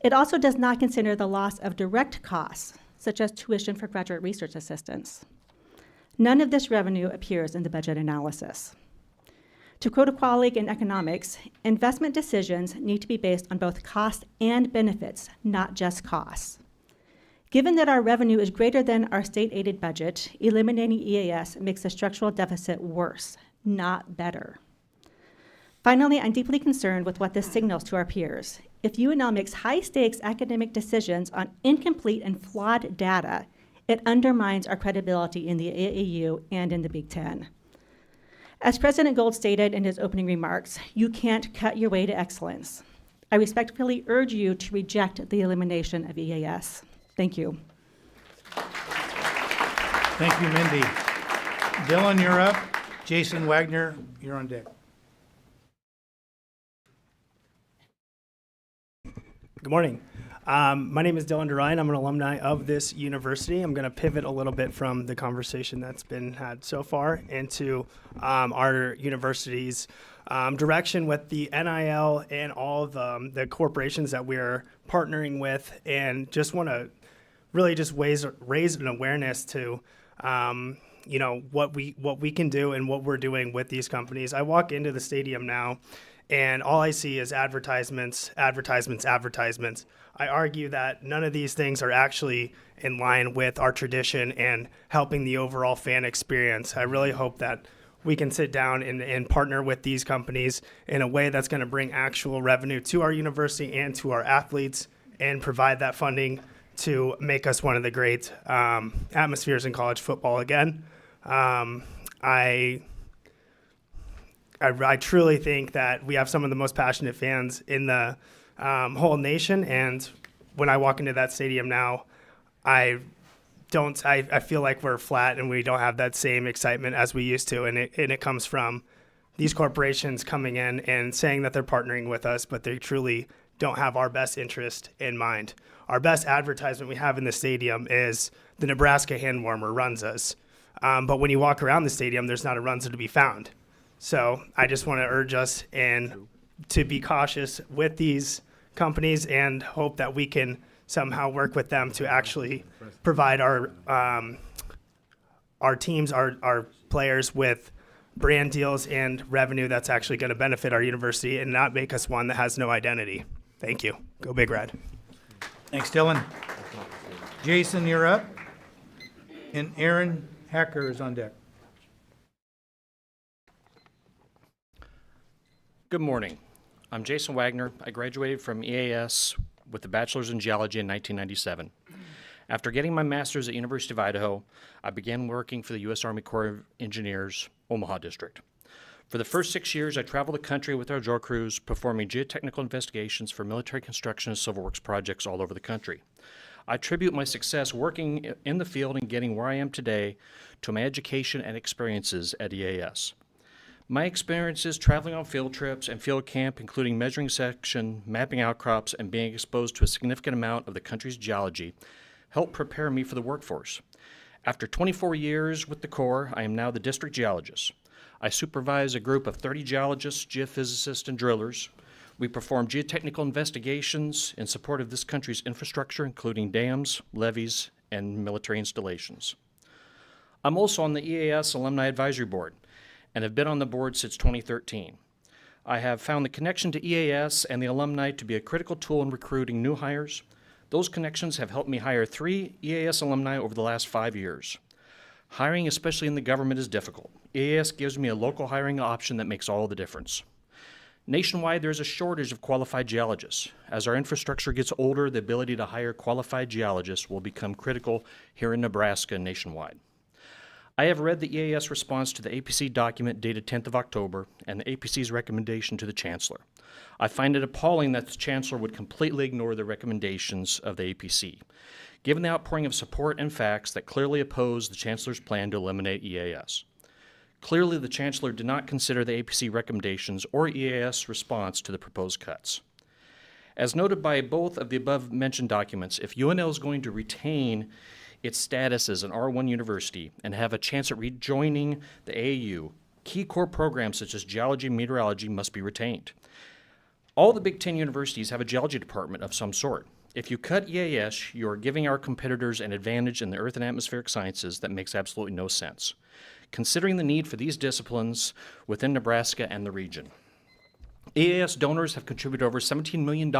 F: It also does not consider the loss of direct costs, such as tuition for graduate research assistants. None of this revenue appears in the budget analysis. To quote a colleague in economics, investment decisions need to be based on both cost and benefits, not just costs. Given that our revenue is greater than our state-aided budget, eliminating EAS makes the structural deficit worse, not better. Finally, I'm deeply concerned with what this signals to our peers. If UNL makes high-stakes academic decisions on incomplete and flawed data, it undermines our credibility in the AAU and in the Big Ten. As President Gold stated in his opening remarks, you can't cut your way to excellence. I respectfully urge you to reject the elimination of EAS. Thank you.
B: Thank you, Mindy. Dylan, you're up. Jason Wagner, you're on deck.
J: Good morning. My name is Dylan DeRyan. I'm an alumni of this university. I'm going to pivot a little bit from the conversation that's been had so far into our university's direction with the NIL and all of the corporations that we're partnering with, and just want to really just raise an awareness to what we can do and what we're doing with these companies. I walk into the stadium now, and all I see is advertisements, advertisements, advertisements. I argue that none of these things are actually in line with our tradition and helping the overall fan experience. I really hope that we can sit down and partner with these companies in a way that's going to bring actual revenue to our university and to our athletes, and provide that funding to make us one of the great atmospheres in college football again. I truly think that we have some of the most passionate fans in the whole nation, and when I walk into that stadium now, I feel like we're flat and we don't have that same excitement as we used to, and it comes from these corporations coming in and saying that they're partnering with us, but they truly don't have our best interest in mind. Our best advertisement we have in the stadium is the Nebraska hand warmer, Runzas, but when you walk around the stadium, there's not a Runza to be found. So I just want to urge us to be cautious with these companies and hope that we can somehow work with them to actually provide our teams, our players with brand deals and revenue that's actually going to benefit our university and not make us one that has no identity. Thank you. Go Big Red.
B: Thanks, Dylan. Jason, you're up. And Aaron Hacker is on deck.
C: Good morning. I'm Jason Wagner. I graduated from EAS with a bachelor's in geology in 1997. After getting my master's at University of Idaho, I began working for the U.S. Army Corps of Engineers, Omaha District. For the first 6 years, I traveled the country with our drill crews, performing geotechnical investigations for military construction and civil works projects all over the country. I attribute my success working in the field and getting where I am today to my education and experiences at EAS. My experiences traveling on field trips and field camp, including measuring section, mapping outcrops, and being exposed to a significant amount of the country's geology, helped prepare me for the workforce. After 24 years with the Corps, I am now the district geologist. I supervise a group of 30 geologists, geophysicists, and drillers. We perform geotechnical investigations in support of this country's infrastructure, including dams, levees, and military installations. I'm also on the EAS Alumni Advisory Board and have been on the board since 2013. I have found the connection to EAS and the alumni to be a critical tool in recruiting new hires. Those connections have helped me hire 3 EAS alumni over the last 5 years. Hiring, especially in the government, is difficult. EAS gives me a local hiring option that makes all the difference. Nationwide, there's a shortage of qualified geologists. As our infrastructure gets older, the ability to hire qualified geologists will become critical here in Nebraska and nationwide. I have read the EAS response to the APC document dated 10th of October and the APC's recommendation to the Chancellor. I find it appalling that the Chancellor would completely ignore the recommendations of the APC, given the outpouring of support and facts that clearly oppose the Chancellor's plan to eliminate EAS. Clearly, the Chancellor did not consider the APC recommendations or EAS response to the proposed cuts. As noted by both of the above-mentioned documents, if UNL is going to retain its status as an R1 university and have a chance at rejoining the AAU, key core programs such as geology and meteorology must be retained. All the Big Ten universities have a geology department of some sort. If you cut EAS, you are giving our competitors an advantage in the earth and atmospheric sciences that makes absolutely no sense, considering the need for these disciplines within Nebraska and the region. EAS donors have contributed over $17 million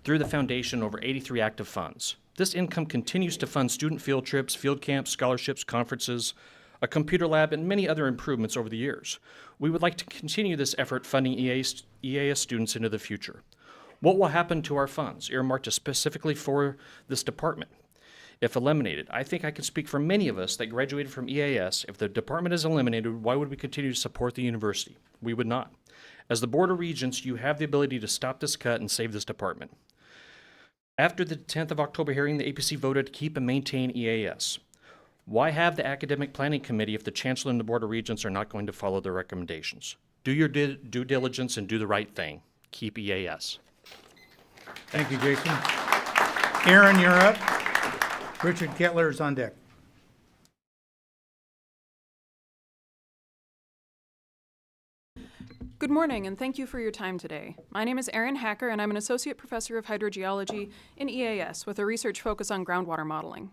C: through the foundation over 83 active funds. This income continues to fund student field trips, field camps, scholarships, conferences, a computer lab, and many other improvements over the years. We would like to continue this effort funding EAS students into the future. What will happen to our funds earmarked specifically for this department? If eliminated, I think I can speak for many of us that graduated from EAS. If the department is eliminated, why would we continue to support the university? We would not. As the Board of Regents, you have the ability to stop this cut and save this department. After the 10th of October hearing, the APC voted to keep and maintain EAS. Why have the Academic Planning Committee if the Chancellor and the Board of Regents are not going to follow their recommendations? Do your due diligence and do the right thing. Keep EAS.
B: Thank you, Jason. Aaron, you're up. Richard Kettler is on deck.
K: Good morning, and thank you for your time today. My name is Erin Hacker, and I'm an associate professor of hydrogeology in EAS with a research focus on groundwater modeling.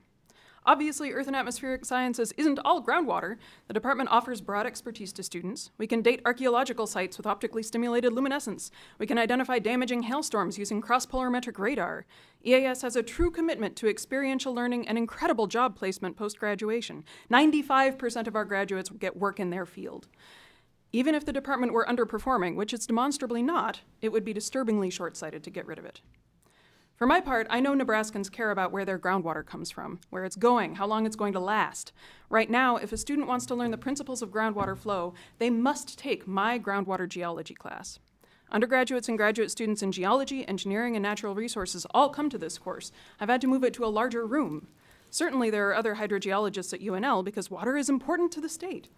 K: Obviously, earth and atmospheric sciences isn't all groundwater. The department offers broad expertise to students. We can date archaeological sites with optically stimulated luminescence. We can identify damaging hailstorms using cross-polarimetric radar. EAS has a true commitment to experiential learning and incredible job placement post-graduation. 95% of our graduates get work in their field. Even if the department were underperforming, which it's demonstrably not, it would be disturbingly short-sighted to get rid of it. For my part, I know Nebraskans care about where their groundwater comes from, where it's going, how long it's going to last. Right now, if a student wants to learn the principles of groundwater flow, they must take my groundwater geology class. Undergraduates and graduate students in geology, engineering, and natural resources all come to this course. I've had to move it to a larger room. Certainly there are other hydrogeologists at UNL because water is important to the state.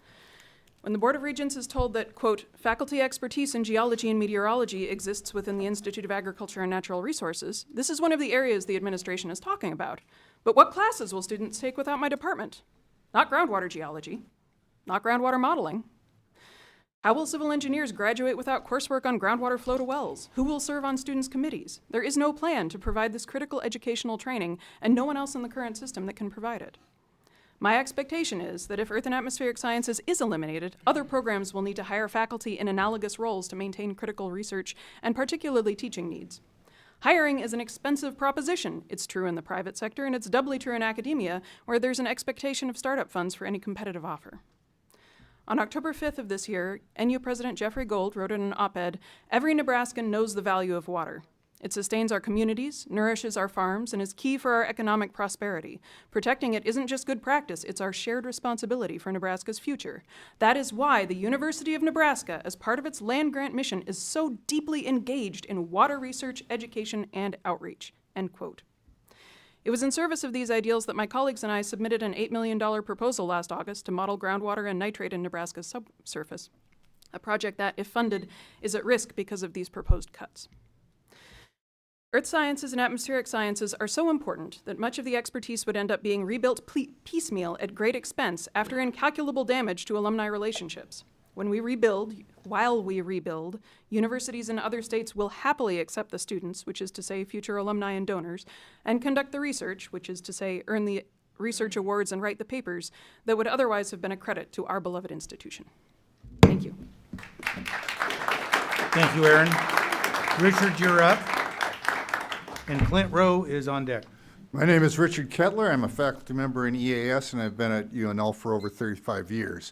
K: When the Board of Regents is told that, quote, faculty expertise in geology and meteorology exists within the Institute of Agriculture and Natural Resources, this is one of the areas the administration is talking about. But what classes will students take without my department? Not groundwater geology, not groundwater modeling. How will civil engineers graduate without coursework on groundwater flow to wells? Who will serve on students' committees? There is no plan to provide this critical educational training, and no one else in the current system that can provide it. My expectation is that if Earth and Atmospheric Sciences is eliminated, other programs will need to hire faculty in analogous roles to maintain critical research and particularly teaching needs. Hiring is an expensive proposition. It's true in the private sector, and it's doubly true in academia, where there's an expectation of startup funds for any competitive offer. On October 5th of this year, NU President Jeffrey Gold wrote in an op-ed, "Every Nebraskan knows the value of water. It sustains our communities, nourishes our farms, and is key for our economic prosperity. Protecting it isn't just good practice, it's our shared responsibility for Nebraska's future. That is why the University of Nebraska, as part of its land-grant mission, is so deeply engaged in water research, education, and outreach." End quote. It was in service of these ideals that my colleagues and I submitted an $8 million proposal last August to model groundwater and nitrate in Nebraska's subsurface, a project that, if funded, is at risk because of these proposed cuts. Earth sciences and atmospheric sciences are so important that much of the expertise would end up being rebuilt piecemeal at great expense after incalculable damage to alumni relationships. While we rebuild, universities in other states will happily accept the students, which is to say future alumni and donors, and conduct the research, which is to say earn the research awards and write the papers that would otherwise have been a credit to our beloved institution. Thank you.
B: Thank you, Aaron. Richard, you're up. And Clint Rowe is on deck.
G: My name is Richard Kettler. I'm a faculty member in EAS, and I've been at UNL for over 35 years.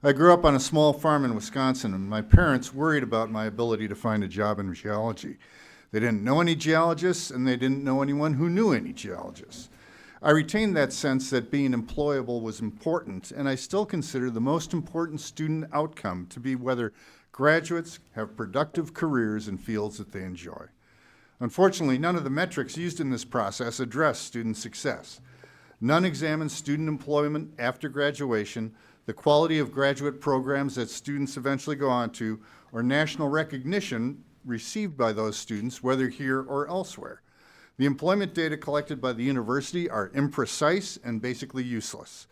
G: I grew up on a small farm in Wisconsin, and my parents worried about my ability to find a job in geology. They didn't know any geologists, and they didn't know anyone who knew any geologists. I retained that sense that being employable was important, and I still consider the most important student outcome to be whether graduates have productive careers in fields that they enjoy. Unfortunately, none of the metrics used in this process address student success. None examine student employment after graduation, the quality of graduate programs that students eventually go on to, or national recognition received by those students, whether here or elsewhere. The employment data collected by the university are imprecise and basically useless.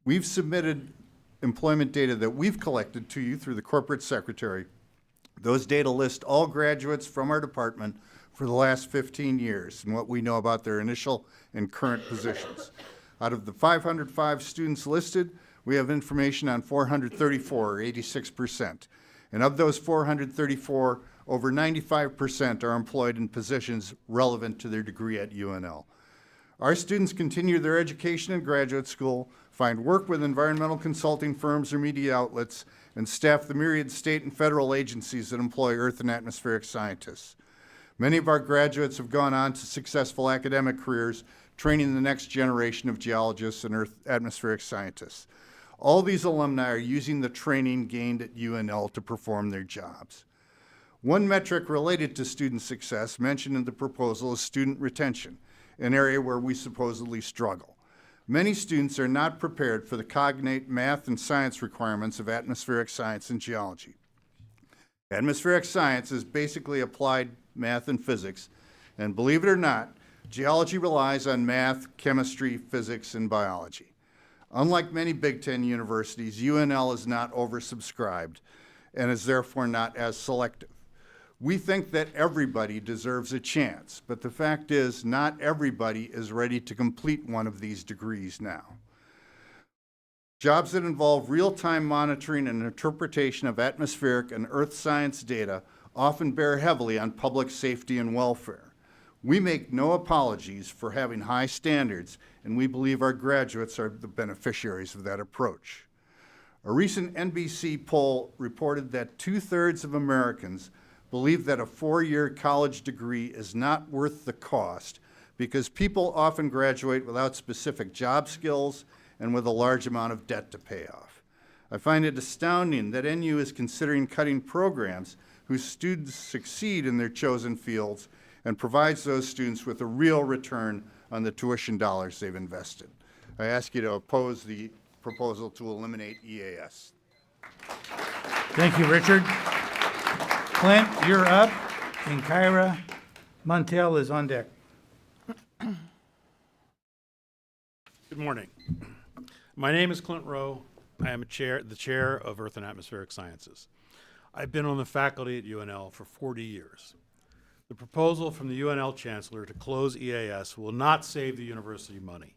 G: We've submitted employment data that we've collected to you through the corporate secretary. Those data list all graduates from our department for the last 15 years and what we know about their initial and current positions. Out of the 505 students listed, we have information on 434, or 86%. And of those 434, over 95% are employed in positions relevant to their degree at UNL. Our students continue their education in graduate school, find work with environmental consulting firms or media outlets, and staff the myriad state and federal agencies that employ earth and atmospheric scientists. Many of our graduates have gone on to successful academic careers, training the next generation of geologists and earth atmospheric scientists. All these alumni are using the training gained at UNL to perform their jobs. One metric related to student success mentioned in the proposal is student retention, an area where we supposedly struggle. Many students are not prepared for the cognate math and science requirements of atmospheric science and geology. Atmospheric science is basically applied math and physics, and believe it or not, geology relies on math, chemistry, physics, and biology. Unlike many Big Ten universities, UNL is not oversubscribed and is therefore not as selective. We think that everybody deserves a chance, but the fact is not everybody is ready to complete one of these degrees now. Jobs that involve real-time monitoring and interpretation of atmospheric and earth science data often bear heavily on public safety and welfare. We make no apologies for having high standards, and we believe our graduates are the beneficiaries of that approach. A recent NBC poll reported that 2/3 of Americans believe that a 4-year college degree is not worth the cost because people often graduate without specific job skills and with a large amount of debt to pay off. I find it astounding that NU is considering cutting programs whose students succeed in their chosen fields and provides those students with a real return on the tuition dollars they've invested. I ask you to oppose the proposal to eliminate EAS.
B: Thank you, Richard. Clint, you're up, and Kyra Montel is on deck.
L: Good morning. My name is Clint Rowe. I am the chair of Earth and Atmospheric Sciences. I've been on the faculty at UNL for 40 years. The proposal from the UNL chancellor to close EAS will not save the university money.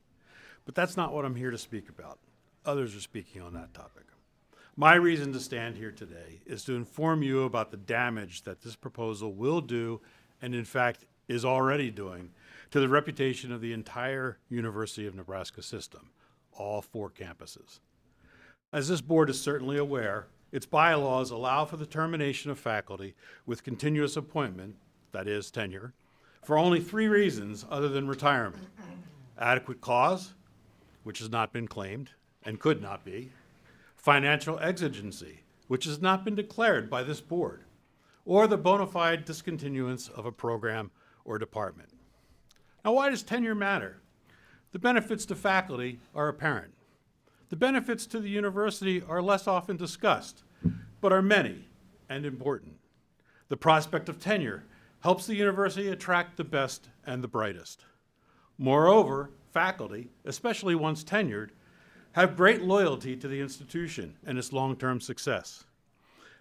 L: But that's not what I'm here to speak about. Others are speaking on that topic. My reason to stand here today is to inform you about the damage that this proposal will do, and in fact is already doing, to the reputation of the entire University of Nebraska system, all 4 campuses. As this board is certainly aware, its bylaws allow for the termination of faculty with continuous appointment, that is, tenure, for only 3 reasons other than retirement: adequate cause, which has not been claimed and could not be; financial exigency, which has not been declared by this board; or the bona fide discontinuance of a program or department. Now, why does tenure matter? The benefits to faculty are apparent. The benefits to the university are less often discussed, but are many and important. The prospect of tenure helps the university attract the best and the brightest. Moreover, faculty, especially once tenured, have great loyalty to the institution and its long-term success,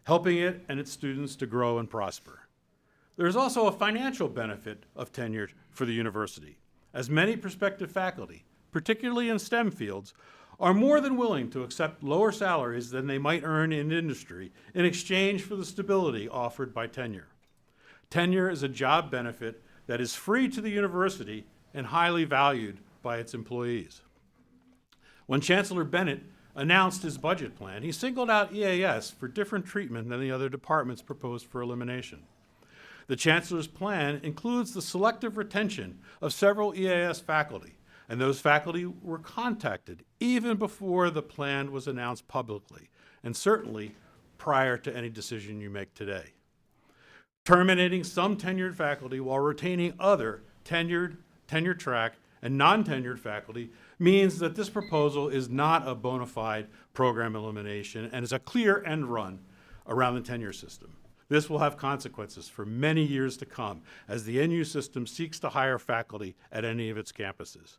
L: helping it and its students to grow and prosper. There is also a financial benefit of tenure for the university, as many prospective faculty, particularly in STEM fields, are more than willing to accept lower salaries than they might earn in industry in exchange for the stability offered by tenure. Tenure is a job benefit that is free to the university and highly valued by its employees. When Chancellor Bennett announced his budget plan, he singled out EAS for different treatment than the other departments proposed for elimination. The Chancellor's plan includes the selective retention of several EAS faculty, and those faculty were contacted even before the plan was announced publicly, and certainly prior to any decision you make today. Terminating some tenured faculty while retaining other tenured, tenure-track, and non-tenured faculty means that this proposal is not a bona fide program elimination and is a clear end run around the tenure system. This will have consequences for many years to come as the NU system seeks to hire faculty at any of its campuses.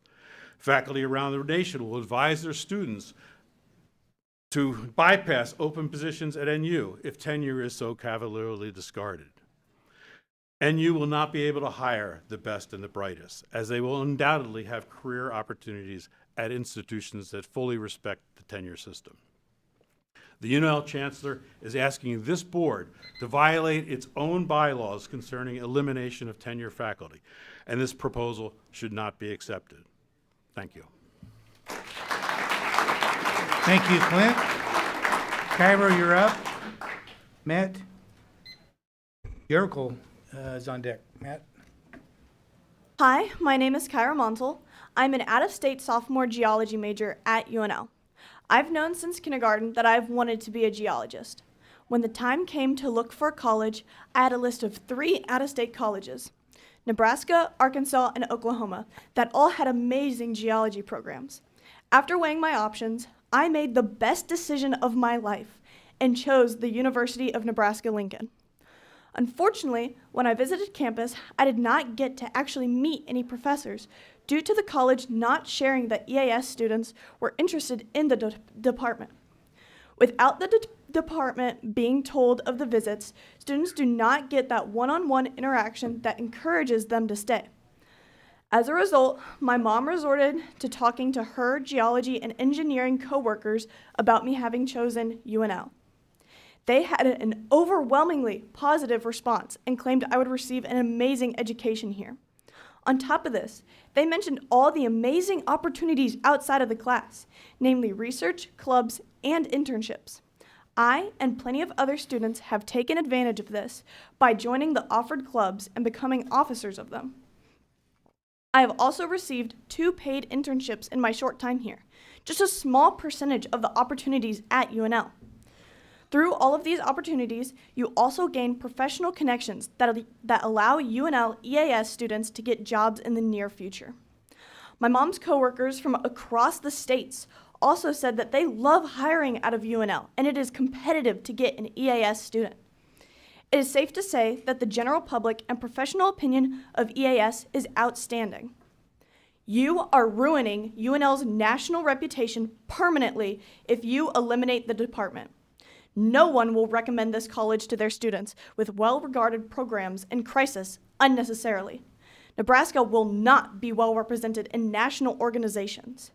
L: Faculty around the nation will advise their students to bypass open positions at NU if tenure is so cavalierly discarded. NU will not be able to hire the best and the brightest, as they will undoubtedly have career opportunities at institutions that fully respect the tenure system. The UNL Chancellor is asking this board to violate its own bylaws concerning elimination of tenure faculty, and this proposal should not be accepted. Thank you.
B: Thank you, Clint. Kyra, you're up. Matt Yerkel is on deck. Matt?
M: Hi, my name is Kyra Montel. I'm an out-of-state sophomore geology major at UNL. I've known since kindergarten that I've wanted to be a geologist. When the time came to look for a college, I had a list of 3 out-of-state colleges: Nebraska, Arkansas, and Oklahoma, that all had amazing geology programs. After weighing my options, I made the best decision of my life and chose the University of Nebraska-Lincoln. Unfortunately, when I visited campus, I did not get to actually meet any professors due to the college not sharing that EAS students were interested in the department. Without the department being told of the visits, students do not get that one-on-one interaction that encourages them to stay. As a result, my mom resorted to talking to her geology and engineering coworkers about me having chosen UNL. They had an overwhelmingly positive response and claimed I would receive an amazing education here. On top of this, they mentioned all the amazing opportunities outside of the class, namely research, clubs, and internships. I and plenty of other students have taken advantage of this by joining the offered clubs and becoming officers of them. I have also received 2 paid internships in my short time here, just a small percentage of the opportunities at UNL. Through all of these opportunities, you also gain professional connections that allow UNL EAS students to get jobs in the near future. My mom's coworkers from across the states also said that they love hiring out of UNL, and it is competitive to get an EAS student. It is safe to say that the general public and professional opinion of EAS is outstanding. You are ruining UNL's national reputation permanently if you eliminate the department. No one will recommend this college to their students with well-regarded programs in crisis unnecessarily. Nebraska will not be well represented in national organizations.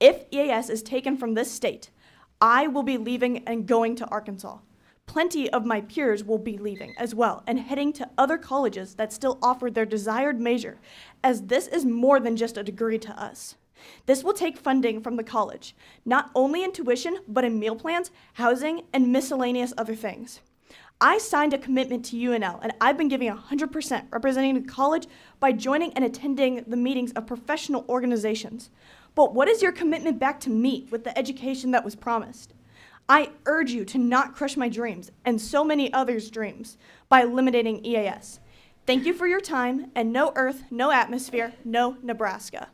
M: If EAS is taken from this state, I will be leaving and going to Arkansas. Plenty of my peers will be leaving as well and heading to other colleges that still offer their desired major, as this is more than just a degree to us. This will take funding from the college, not only in tuition, but in meal plans, housing, and miscellaneous other things. I signed a commitment to UNL, and I've been giving 100% representing the college by joining and attending the meetings of professional organizations. But what is your commitment back to me with the education that was promised? I urge you to not crush my dreams and so many others' dreams by eliminating EAS. Thank you for your time, and no Earth, no atmosphere, no Nebraska.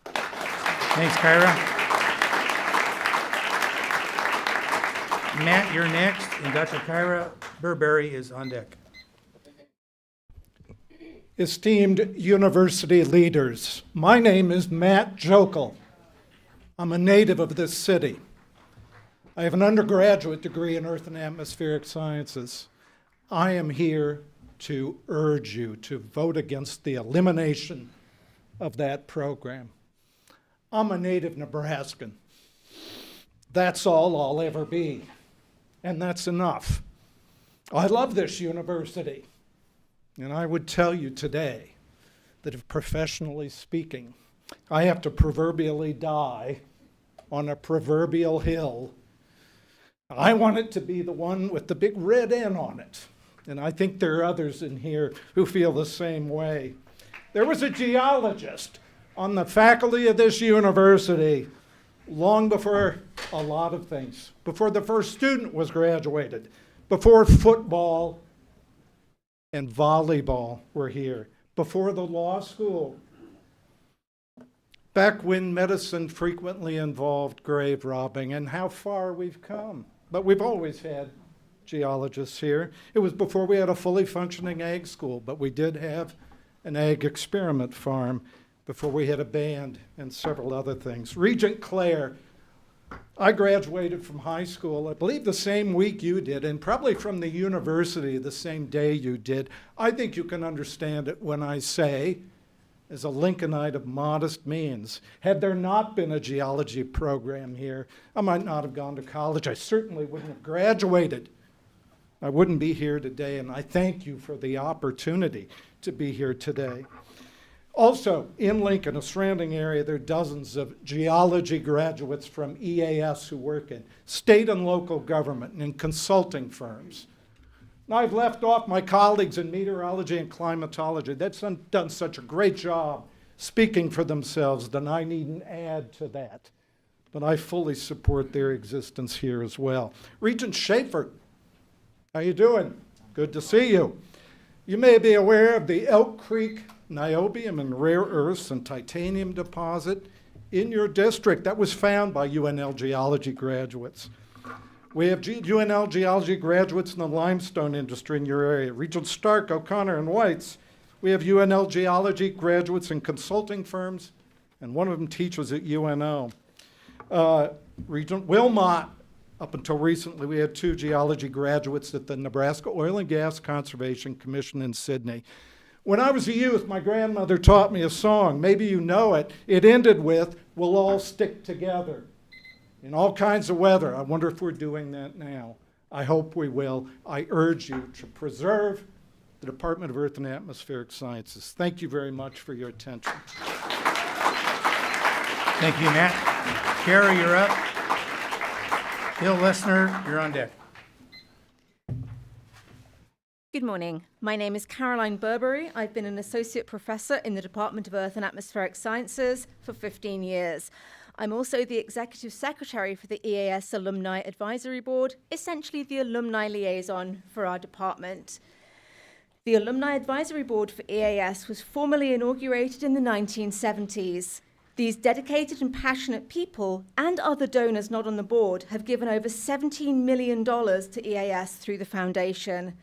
B: Thanks, Kyra. Matt, you're next, and Dr. Kyra Burberry is on deck.
N: Esteemed university leaders, my name is Matt Jokel. I'm a native of this city. I have an undergraduate degree in Earth and Atmospheric Sciences. I am here to urge you to vote against the elimination of that program. I'm a native Nebraskan. That's all I'll ever be, and that's enough. I love this university, and I would tell you today that if professionally speaking, I have to proverbially die on a proverbial hill, I want it to be the one with the big red N on it. And I think there are others in here who feel the same way. There was a geologist on the faculty of this university long before a lot of things, before the first student was graduated, before football and volleyball were here, before the law school, back when medicine frequently involved grave robbing, and how far we've come. But we've always had geologists here. It was before we had a fully functioning ag school, but we did have an ag experiment farm before we had a band and several other things. Regent Claire, I graduated from high school, I believe the same week you did, and probably from the university the same day you did. I think you can understand it when I say, as a Lincolnite of modest means, had there not been a geology program here, I might not have gone to college. I certainly wouldn't have graduated. I wouldn't be here today, and I thank you for the opportunity to be here today. Also, in Lincoln, a surrounding area, there are dozens of geology graduates from EAS who work in state and local government and in consulting firms. Now, I've left off my colleagues in meteorology and climatology. That's done such a great job speaking for themselves that I needn't add to that. But I fully support their existence here as well. Regent Schaefer, how you doing? Good to see you. You may be aware of the Elk Creek niobium and rare earths and titanium deposit in your district that was found by UNL geology graduates. We have UNL geology graduates in the limestone industry in your area. Regent Stark, O'Connor, and Whites. We have UNL geology graduates in consulting firms, and one of them teaches at UNO. Regent Wilmot, up until recently, we had 2 geology graduates at the Nebraska Oil and Gas Conservation Commission in Sydney. When I was a youth, my grandmother taught me a song. Maybe you know it. It ended with, "We'll all stick together." In all kinds of weather. I wonder if we're doing that now. I hope we will. I urge you to preserve the Department of Earth and Atmospheric Sciences. Thank you very much for your attention.
B: Thank you, Matt. Kara, you're up. Bill Lesner, you're on deck.
O: Good morning. My name is Caroline Burberry. I've been an associate professor in the Department of Earth and Atmospheric Sciences for 15 years. I'm also the executive secretary for the EAS Alumni Advisory Board, essentially the alumni liaison for our department. The Alumni Advisory Board for EAS was formally inaugurated in the 1970s. These dedicated and passionate people and other donors not on the board have given over $17 million to EAS through the foundation.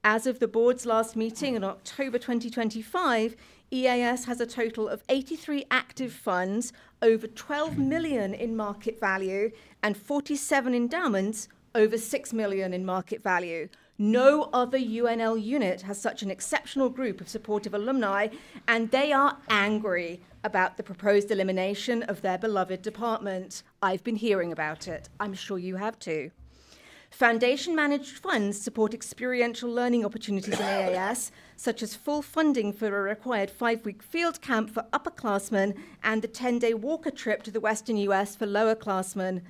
O: As of the board's last meeting in October 2025, EAS has a total of 83 active funds, over 12 million in market value, and 47 endowments, over 6 million in market value. No other UNL unit has such an exceptional group of supportive alumni, and they are angry about the proposed elimination of their beloved department. I've been hearing about it. I'm sure you have too. Foundation managed funds support experiential learning opportunities in AAS, such as full funding for a required 5-week field camp for upperclassmen and the 10-day Walker trip to the Western US for lowerclassmen.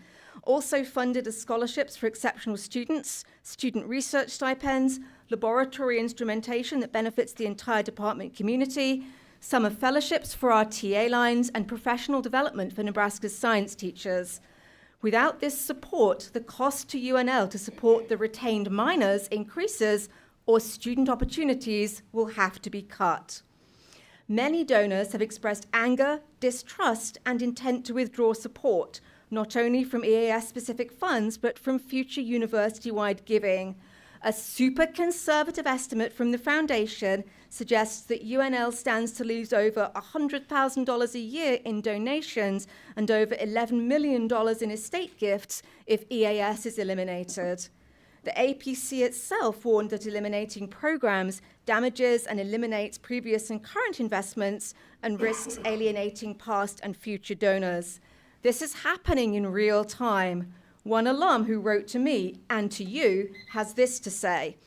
O: Also funded are scholarships for exceptional students, student research stipends, laboratory instrumentation that benefits the entire department community, summer fellowships for our TA lines, and professional development for Nebraska's science teachers. Without this support, the cost to UNL to support the retained minors increases, or student opportunities will have to be cut. Many donors have expressed anger, distrust, and intent to withdraw support, not only from EAS-specific funds, but from future university-wide giving. A super conservative estimate from the foundation suggests that UNL stands to lose over $100,000 a year in donations and over $11 million in estate gifts if EAS is eliminated. The APC itself warned that eliminating programs damages and eliminates previous and current investments and risks alienating past and future donors. This is happening in real time. One alum who wrote to me and to you has this to say: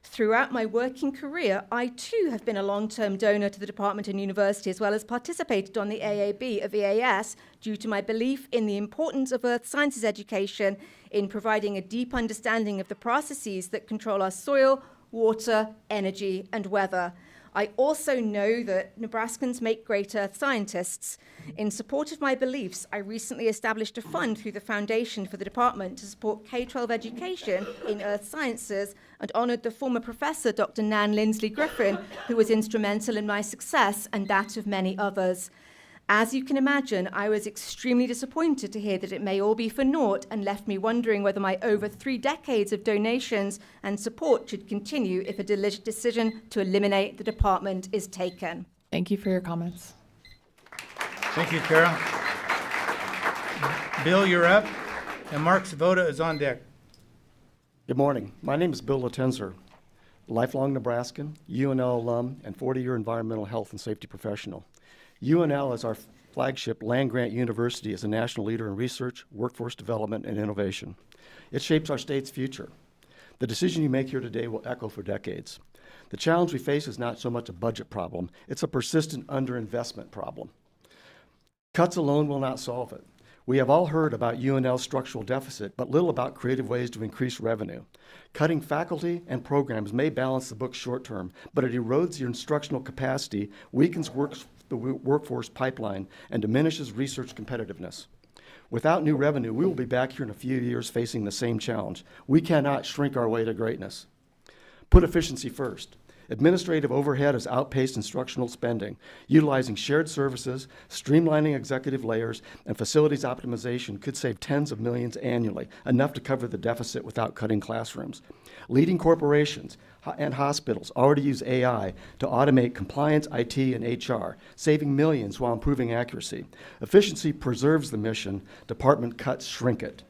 O: throughout my working career, I too have been a long-term donor to the department and university, as well as participated on the AAB of EAS due to my belief in the importance of earth sciences education in providing a deep understanding of the processes that control our soil, water, energy, and weather. I also know that Nebraskans make great earth scientists. In support of my beliefs, I recently established a fund through the Foundation for the Department to support K-12 education in earth sciences and honored the former professor, Dr. Nan Lindsley Griffin, who was instrumental in my success and that of many others. As you can imagine, I was extremely disappointed to hear that it may all be for naught and left me wondering whether my over 3 decades of donations and support should continue if a decision to eliminate the department is taken.
A: Thank you for your comments.
B: Thank you, Carol. Bill, you're up, and Mark Svoda is on deck.
P: Good morning. My name is Bill Latenzer, lifelong Nebraskan, UNL alum, and 40-year environmental health and safety professional. UNL is our flagship land-grant university as a national leader in research, workforce development, and innovation. It shapes our state's future. The decision you make here today will echo for decades. The challenge we face is not so much a budget problem, it's a persistent underinvestment problem. Cuts alone will not solve it. We have all heard about UNL's structural deficit, but little about creative ways to increase revenue. Cutting faculty and programs may balance the books short term, but it erodes your instructional capacity, weakens the workforce pipeline, and diminishes research competitiveness. Without new revenue, we will be back here in a few years facing the same challenge. We cannot shrink our way to greatness. Put efficiency first. Administrative overhead has outpaced instructional spending. Utilizing shared services, streamlining executive layers, and facilities optimization could save tens of millions annually, enough to cover the deficit without cutting classrooms. Leading corporations and hospitals already use AI to automate compliance, IT, and HR, saving millions while improving accuracy. Efficiency preserves the mission, department cuts shrink it.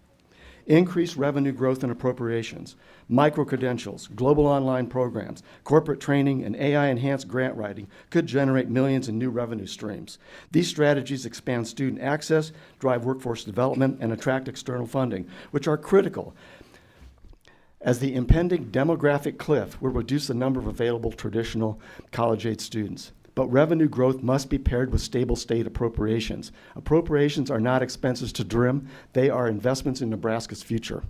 P: Increased revenue growth and appropriations, micro-credentials, global online programs, corporate training, and AI-enhanced grant writing could generate millions in new revenue streams. These strategies expand student access, drive workforce development, and attract external funding, which are critical as the impending demographic cliff will reduce the number of available traditional college-age students. But revenue growth must be paired with stable state appropriations. Appropriations are not expenses to trim, they are investments in Nebraska's future.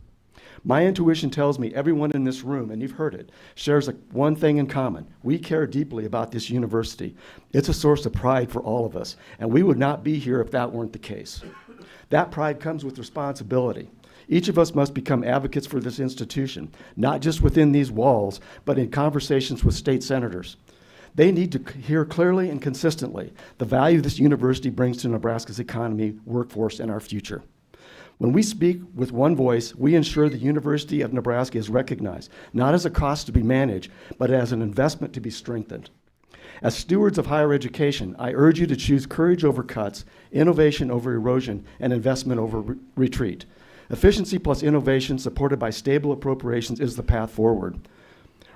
P: My intuition tells me everyone in this room, and you've heard it, shares one thing in common. We care deeply about this university. It's a source of pride for all of us, and we would not be here if that weren't the case. That pride comes with responsibility. Each of us must become advocates for this institution, not just within these walls, but in conversations with state senators. They need to hear clearly and consistently the value this university brings to Nebraska's economy, workforce, and our future. When we speak with one voice, we ensure the University of Nebraska is recognized, not as a cost to be managed, but as an investment to be strengthened. As stewards of higher education, I urge you to choose courage over cuts, innovation over erosion, and investment over retreat. Efficiency plus innovation supported by stable appropriations is the path forward.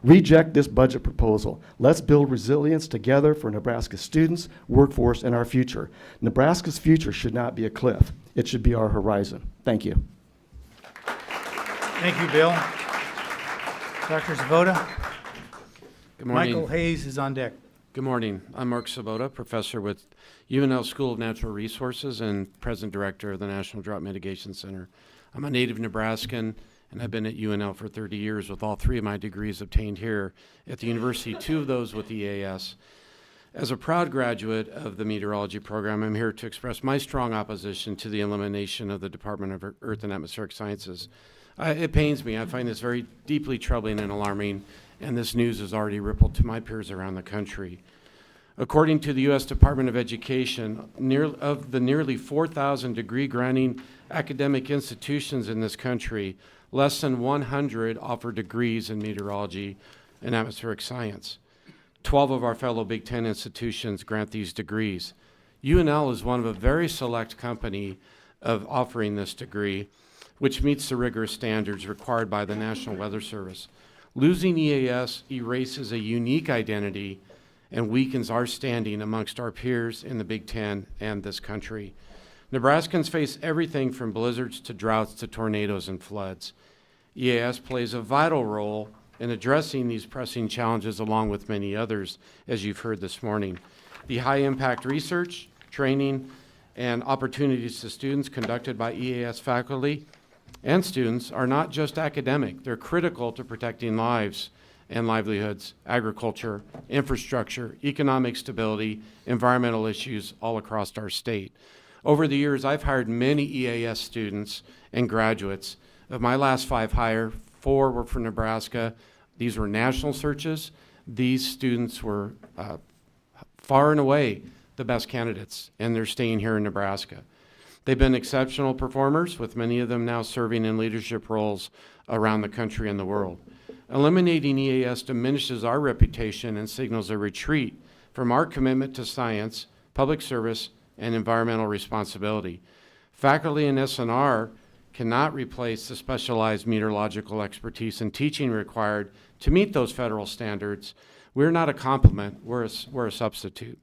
P: Reject this budget proposal. Let's build resilience together for Nebraska's students, workforce, and our future. Nebraska's future should not be a cliff. It should be our horizon. Thank you.
B: Thank you, Bill. Dr. Zabota?
Q: Good morning.
B: Michael Hayes is on deck.
Q: Good morning. I'm Mark Sabota, professor with UNL School of Natural Resources and president director of the National Drought Mitigation Center. I'm a native Nebraskan, and I've been at UNL for 30 years with all 3 of my degrees obtained here at the university, 2 of those with EAS. As a proud graduate of the meteorology program, I'm here to express my strong opposition to the elimination of the Department of Earth and Atmospheric Sciences. It pains me. I find this very deeply troubling and alarming, and this news has already rippled to my peers around the country. According to the U.S. Department of Education, of the nearly 4,000 degree-granting academic institutions in this country, less than 100 offer degrees in meteorology and atmospheric science. 12 of our fellow Big Ten institutions grant these degrees. UNL is one of a very select company of offering this degree, which meets the rigorous standards required by the National Weather Service. Losing EAS erases a unique identity and weakens our standing amongst our peers in the Big Ten and this country. Nebraskans face everything from blizzards to droughts to tornadoes and floods. EAS plays a vital role in addressing these pressing challenges along with many others, as you've heard this morning. The high-impact research, training, and opportunities to students conducted by EAS faculty and students are not just academic. They're critical to protecting lives and livelihoods, agriculture, infrastructure, economic stability, environmental issues all across our state. Over the years, I've hired many EAS students and graduates. Of my last 5 hire, 4 were from Nebraska. These were national searches. These students were far and away the best candidates, and they're staying here in Nebraska. They've been exceptional performers, with many of them now serving in leadership roles around the country and the world. Eliminating EAS diminishes our reputation and signals a retreat from our commitment to science, public service, and environmental responsibility. Faculty in SNR cannot replace the specialized meteorological expertise and teaching required to meet those federal standards. We're not a complement, we're a substitute.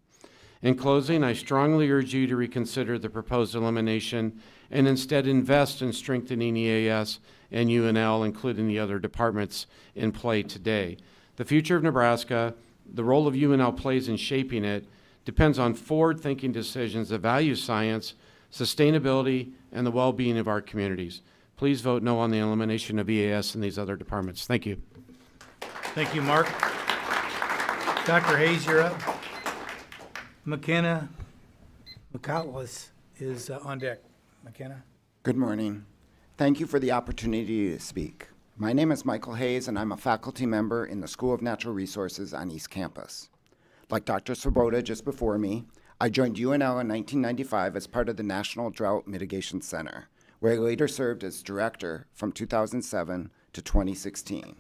Q: In closing, I strongly urge you to reconsider the proposed elimination and instead invest in strengthening EAS and UNL, including the other departments in play today. The future of Nebraska, the role of UNL plays in shaping it, depends on forward-thinking decisions that value science, sustainability, and the well-being of our communities. Please vote no on the elimination of EAS and these other departments. Thank you.
B: Thank you, Mark. Dr. Hayes, you're up. McKenna McCallus is on deck. McKenna.
R: Good morning. Thank you for the opportunity to speak. My name is Michael Hayes, and I'm a faculty member in the School of Natural Resources on East Campus. Like Dr. Swoboda just before me, I joined UNL in 1995 as part of the National Drought Mitigation Center, where I later served as director from 2007 to 2016.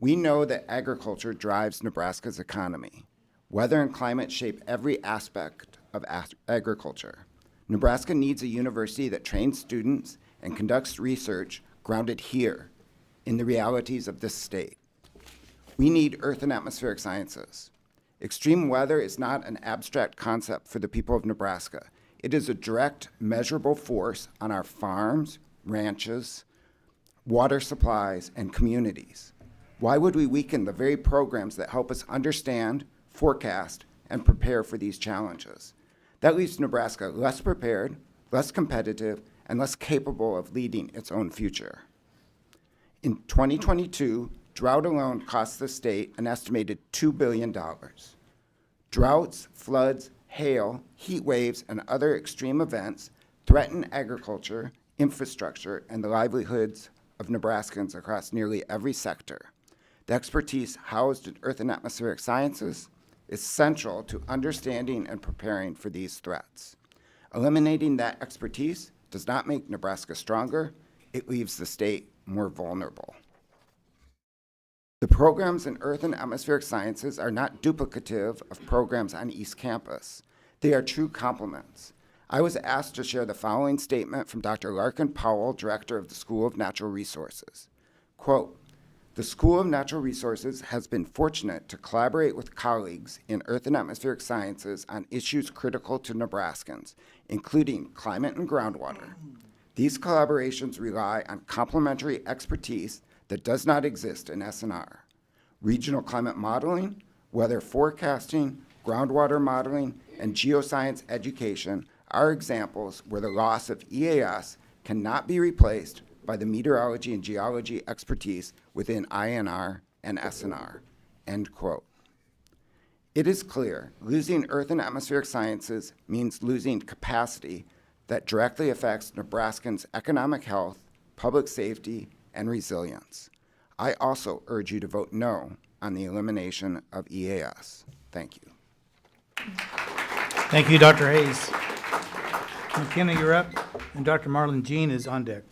R: We know that agriculture drives Nebraska's economy. Weather and climate shape every aspect of agriculture. Nebraska needs a university that trains students and conducts research grounded here in the realities of this state. We need earth and atmospheric sciences. Extreme weather is not an abstract concept for the people of Nebraska. It is a direct, measurable force on our farms, ranches, water supplies, and communities. Why would we weaken the very programs that help us understand, forecast, and prepare for these challenges? That leaves Nebraska less prepared, less competitive, and less capable of leading its own future. In 2022, drought alone cost the state an estimated $2 billion. Droughts, floods, hail, heat waves, and other extreme events threaten agriculture, infrastructure, and the livelihoods of Nebraskans across nearly every sector. The expertise housed in earth and atmospheric sciences is central to understanding and preparing for these threats. Eliminating that expertise does not make Nebraska stronger, it leaves the state more vulnerable. The programs in earth and atmospheric sciences are not duplicative of programs on East Campus. They are true complements. I was asked to share the following statement from Dr. Larkin Powell, director of the School of Natural Resources. Quote, "The School of Natural Resources has been fortunate to collaborate with colleagues in earth and atmospheric sciences on issues critical to Nebraskans, including climate and groundwater. These collaborations rely on complementary expertise that does not exist in SNR. Regional climate modeling, weather forecasting, groundwater modeling, and geoscience education are examples where the loss of EAS cannot be replaced by the meteorology and geology expertise within INR and SNR, end quote. It is clear losing Earth and atmospheric sciences means losing capacity that directly affects Nebraskans' economic health, public safety, and resilience. I also urge you to vote no on the elimination of EAS. Thank you.
B: Thank you, Dr. Hayes. McKenna, you're up, and Dr. Marlon Jean is on deck.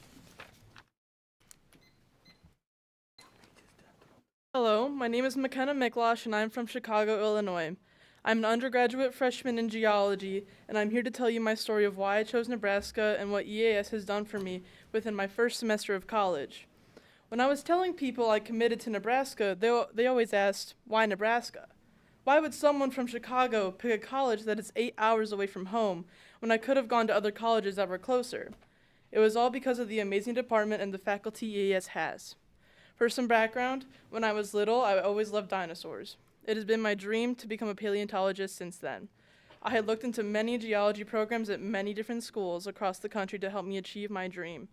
S: Hello, my name is McKenna Miklosh, and I'm from Chicago, Illinois. I'm an undergraduate freshman in geology, and I'm here to tell you my story of why I chose Nebraska and what EAS has done for me within my first semester of college. When I was telling people I committed to Nebraska, they always asked, why Nebraska? Why would someone from Chicago pick a college that is 8 hours away from home when I could have gone to other colleges that were closer? It was all because of the amazing department and the faculty EAS has. For some background, when I was little, I always loved dinosaurs. It has been my dream to become a paleontologist since then. I had looked into many geology programs at many different schools across the country to help me achieve my dream.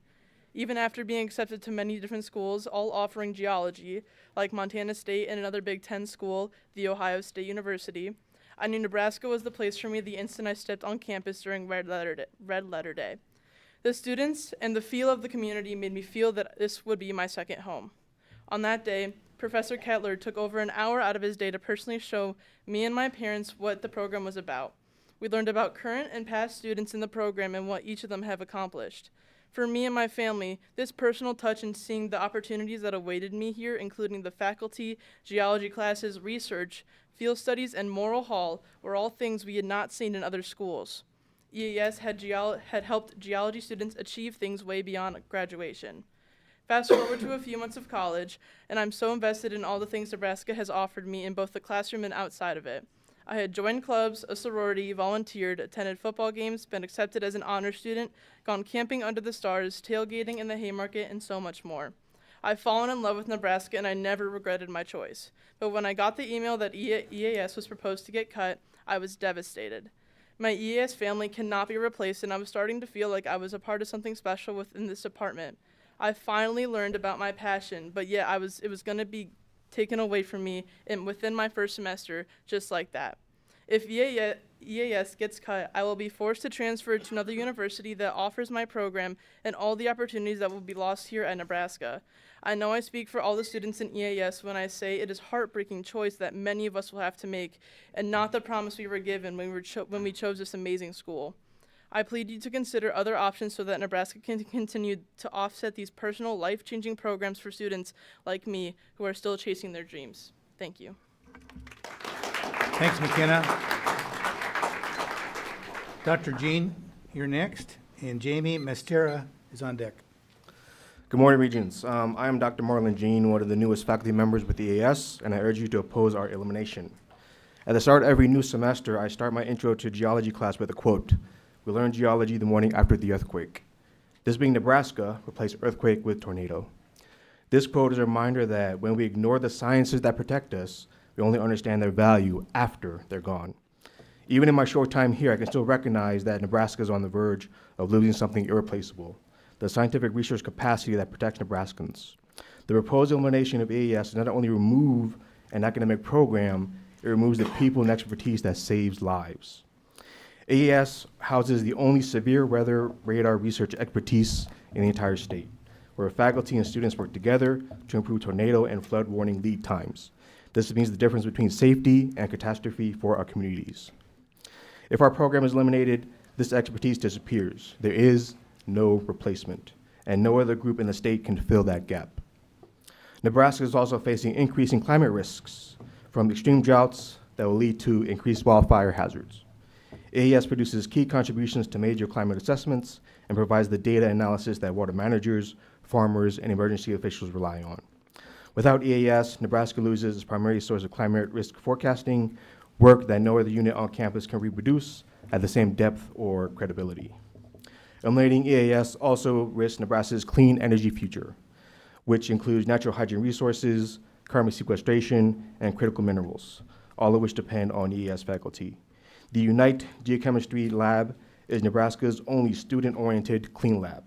S: Even after being accepted to many different schools, all offering geology, like Montana State and another Big Ten school, The Ohio State University, I knew Nebraska was the place for me the instant I stepped on campus during Red Letter Day. The students and the feel of the community made me feel that this would be my second home. On that day, Professor Kettler took over an hour out of his day to personally show me and my parents what the program was about. We learned about current and past students in the program and what each of them have accomplished. For me and my family, this personal touch and seeing the opportunities that awaited me here, including the faculty, geology classes, research, field studies, and Moral Hall, were all things we had not seen in other schools. EAS had helped geology students achieve things way beyond graduation. Fast forward to a few months of college, and I'm so invested in all the things Nebraska has offered me in both the classroom and outside of it. I had joined clubs, a sorority, volunteered, attended football games, been accepted as an honor student, gone camping under the stars, tailgating in the Haymarket, and so much more. I've fallen in love with Nebraska, and I never regretted my choice. But when I got the email that EAS was proposed to get cut, I was devastated. My EAS family cannot be replaced, and I was starting to feel like I was a part of something special within this department. I finally learned about my passion, but yet it was going to be taken away from me within my first semester, just like that. If EAS gets cut, I will be forced to transfer to another university that offers my program and all the opportunities that will be lost here at Nebraska. I know I speak for all the students in EAS when I say it is a heartbreaking choice that many of us will have to make, and not the promise we were given when we chose this amazing school. I plead you to consider other options so that Nebraska can continue to offset these personal, life-changing programs for students like me who are still chasing their dreams. Thank you.
B: Thanks, McKenna. Dr. Jean, you're next, and Jamie Mastera is on deck.
T: Good morning, Regents. I am Dr. Marlon Jean, one of the newest faculty members with the EAS, and I urge you to oppose our elimination. At the start of every new semester, I start my intro to geology class with a quote. We learn geology the morning after the earthquake. This being Nebraska, replace earthquake with tornado. This quote is a reminder that when we ignore the sciences that protect us, we only understand their value after they're gone. Even in my short time here, I can still recognize that Nebraska is on the verge of losing something irreplaceable, the scientific research capacity that protects Nebraskans. The proposed elimination of AES does not only remove an academic program, it removes the people and expertise that saves lives. AES houses the only severe weather radar research expertise in the entire state, where faculty and students work together to improve tornado and flood warning lead times. This means the difference between safety and catastrophe for our communities. If our program is eliminated, this expertise disappears. There is no replacement, and no other group in the state can fill that gap. Nebraska is also facing increasing climate risks from extreme droughts that will lead to increased wildfire hazards. AES produces key contributions to major climate assessments and provides the data analysis that water managers, farmers, and emergency officials rely on. Without EAS, Nebraska loses its primary source of climate risk forecasting, work that no other unit on campus can reproduce at the same depth or credibility. Eliminating EAS also risks Nebraska's clean energy future, which includes natural hydrogen resources, carbon sequestration, and critical minerals, all of which depend on EAS faculty. The Unite Geochemistry Lab is Nebraska's only student-oriented clean lab.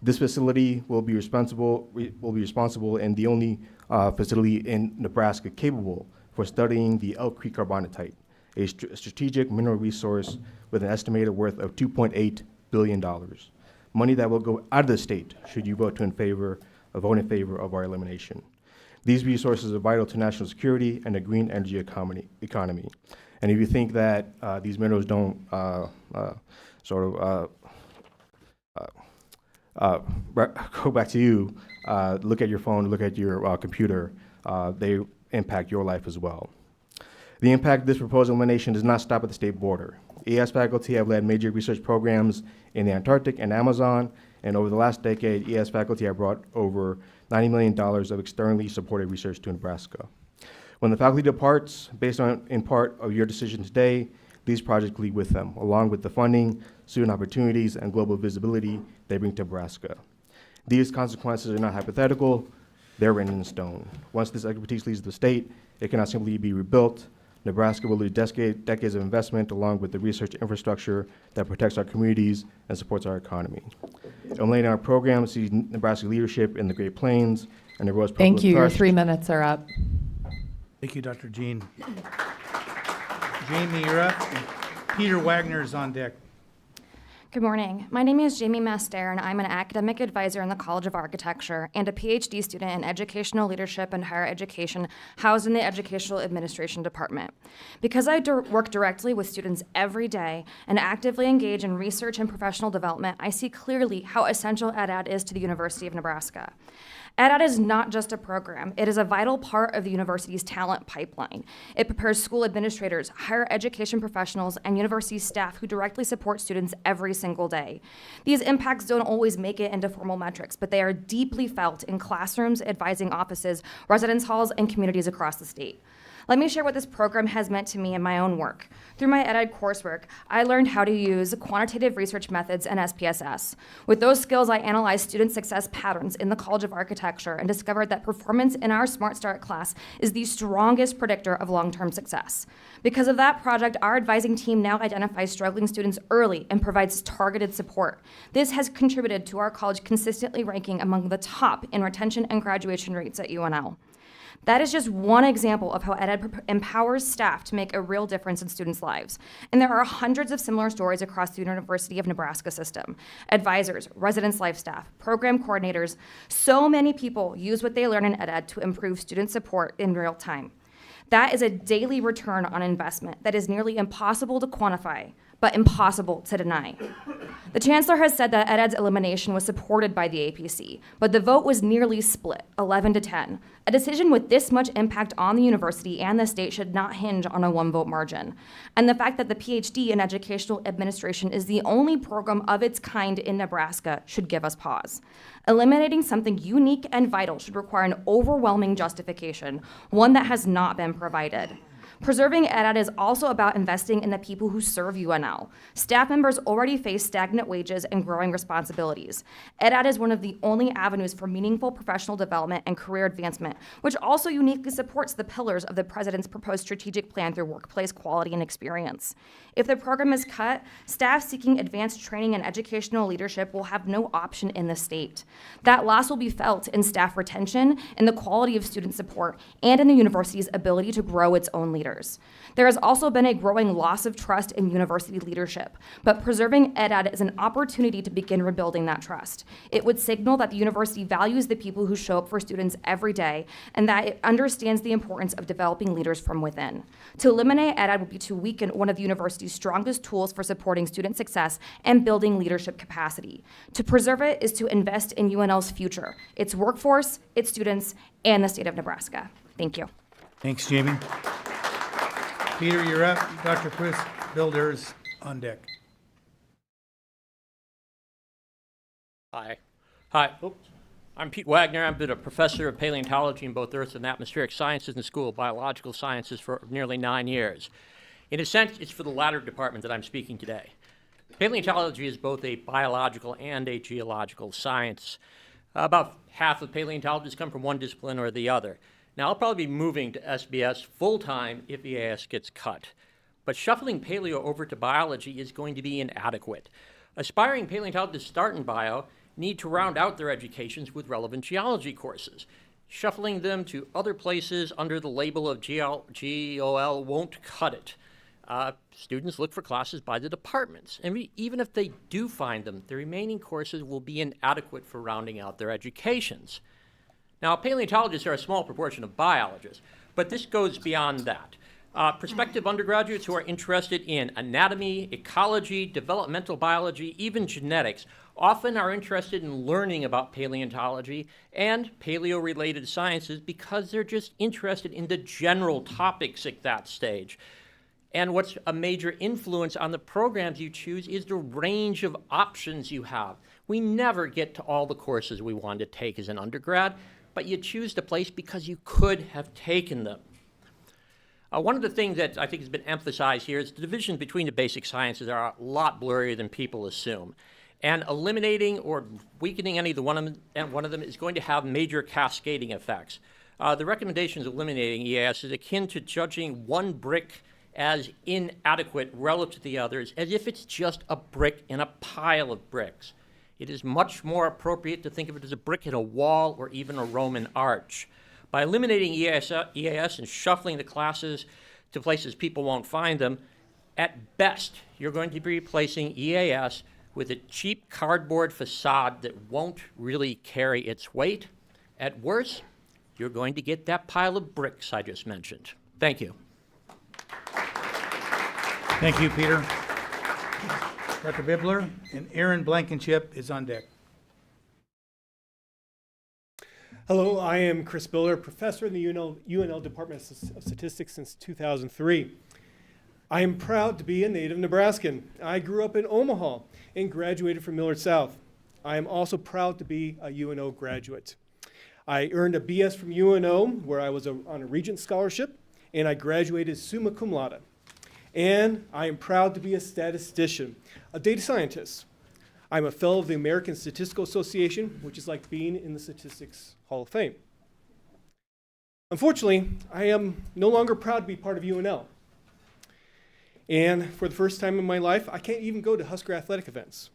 T: This facility will be responsible and the only facility in Nebraska capable for studying the Elk Creek carbonatite, a strategic mineral resource with an estimated worth of $2.8 billion. Money that will go out of the state should you vote in favor of our elimination. These resources are vital to national security and a green energy economy. And if you think that these minerals don't go back to you, look at your phone, look at your computer, they impact your life as well. The impact of this proposed elimination does not stop at the state border. EAS faculty have led major research programs in the Antarctic and Amazon, and over the last decade, EAS faculty have brought over $90 million of externally supported research to Nebraska. When the faculty departs, based on, in part, of your decision today, these projects lead with them, along with the funding, student opportunities, and global visibility they bring to Nebraska. These consequences are not hypothetical, they're written in stone. Once this expertise leaves the state, it cannot simply be rebuilt. Nebraska will lose decades of investment along with the research infrastructure that protects our communities and supports our economy. Eliminating our program sees Nebraska leadership in the Great Plains and the Rose
A: Thank you. Your
T: Trust.
A: 3 minutes are up.
B: Thank you, Dr. Jean. Jamie, you're up. Peter Wagner is on deck.
U: Good morning. My name is Jamie Master, and I'm an academic advisor in the College of Architecture and a PhD student in educational leadership and higher education housed in the Educational Administration Department. Because I work directly with students every day and actively engage in research and professional development, I see clearly how essential EdAd is to the University of Nebraska. EdAd is not just a program. It is a vital part of the university's talent pipeline. It prepares school administrators, higher education professionals, and university staff who directly support students every single day. These impacts don't always make it into formal metrics, but they are deeply felt in classrooms, advising offices, residence halls, and communities across the state. Let me share what this program has meant to me in my own work. Through my EdAd coursework, I learned how to use quantitative research methods and SPSS. With those skills, I analyzed student success patterns in the College of Architecture and discovered that performance in our Smart Start class is the strongest predictor of long-term success. Because of that project, our advising team now identifies struggling students early and provides targeted support. This has contributed to our college consistently ranking among the top in retention and graduation rates at UNL. That is just one example of how EdAd empowers staff to make a real difference in students' lives. And there are hundreds of similar stories across the University of Nebraska system. Advisors, residence life staff, program coordinators, so many people use what they learn in EdAd to improve student support in real time. That is a daily return on investment that is nearly impossible to quantify, but impossible to deny. The chancellor has said that EdAd's elimination was supported by the APC, but the vote was nearly split, 11-10. A decision with this much impact on the university and the state should not hinge on a one-vote margin. And the fact that the PhD in educational administration is the only program of its kind in Nebraska should give us pause. Eliminating something unique and vital should require an overwhelming justification, one that has not been provided. Preserving EdAd is also about investing in the people who serve UNL. Staff members already face stagnant wages and growing responsibilities. EdAd is one of the only avenues for meaningful professional development and career advancement, which also uniquely supports the pillars of the president's proposed strategic plan through workplace quality and experience. If the program is cut, staff seeking advanced training and educational leadership will have no option in the state. That loss will be felt in staff retention, in the quality of student support, and in the university's ability to grow its own leaders. There has also been a growing loss of trust in university leadership, but preserving EdAd is an opportunity to begin rebuilding that trust. It would signal that the university values the people who show up for students every day and that it understands the importance of developing leaders from within. To eliminate EdAd would be to weaken one of the university's strongest tools for supporting student success and building leadership capacity. To preserve it is to invest in UNL's future, its workforce, its students, and the state of Nebraska. Thank you.
B: Thanks, Jamie. Peter, you're up. Dr. Chris Builders on deck.
V: Hi. Oops. I'm Pete Wagner. I've been a professor of paleontology in both earth and atmospheric sciences in the School of Biological Sciences for nearly 9 years. In a sense, it's for the latter department that I'm speaking today. Paleontology is both a biological and a geological science. About half of paleontologists come from one discipline or the other. Now, I'll probably be moving to SBS full-time if EAS gets cut. But shuffling paleo over to biology is going to be inadequate. Aspiring paleontologists start in bio need to round out their educations with relevant geology courses. Shuffling them to other places under the label of GOL won't cut it. Students look for classes by the departments, and even if they do find them, the remaining courses will be inadequate for rounding out their educations. Now, paleontologists are a small proportion of biologists, but this goes beyond that. Prospective undergraduates who are interested in anatomy, ecology, developmental biology, even genetics, often are interested in learning about paleontology and paleo-related sciences because they're just interested in the general topics at that stage. And what's a major influence on the programs you choose is the range of options you have. We never get to all the courses we want to take as an undergrad, but you choose the place because you could have taken them. One of the things that I think has been emphasized here is the divisions between the basic sciences are a lot blurrier than people assume. And eliminating or weakening any of the one of them is going to have major cascading effects. The recommendations eliminating EAS is akin to judging one brick as inadequate relative to the others, as if it's just a brick in a pile of bricks. It is much more appropriate to think of it as a brick in a wall or even a Roman arch. By eliminating EAS and shuffling the classes to places people won't find them, at best, you're going to be replacing EAS with a cheap cardboard facade that won't really carry its weight. At worst, you're going to get that pile of bricks I just mentioned. Thank you.
B: Thank you, Peter. Dr. Bibler and Aaron Blankenship is on deck.
D: Hello, I am Chris Biller, professor in the UNL Department of Statistics since 2003. I am proud to be a native Nebraskan. I grew up in Omaha and graduated from Millard South. I am also proud to be a UNO graduate. I earned a BS from UNO, where I was on a Regents scholarship, and I graduated summa cum laude. And I am proud to be a statistician, a data scientist. I'm a fellow of the American Statistical Association, which is like being in the Statistics Hall of Fame. Unfortunately, I am no longer proud to be part of UNL. And for the first time in my life, I can't even go to Husker athletic events.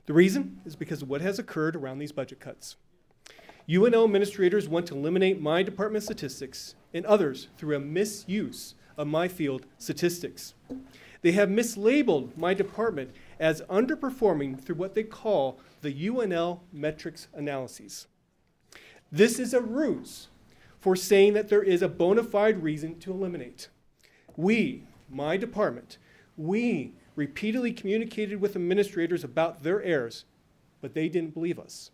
D: The reason is because of what has occurred around these budget cuts. UNL administrators want to eliminate my department of statistics and others through a misuse of my field, statistics. They have mislabeled my department as underperforming through what they call the UNL metrics analyses. This is a ruse for saying that there is a bona fide reason to eliminate. We, my department, we repeatedly communicated with administrators about their errors, but they didn't believe us.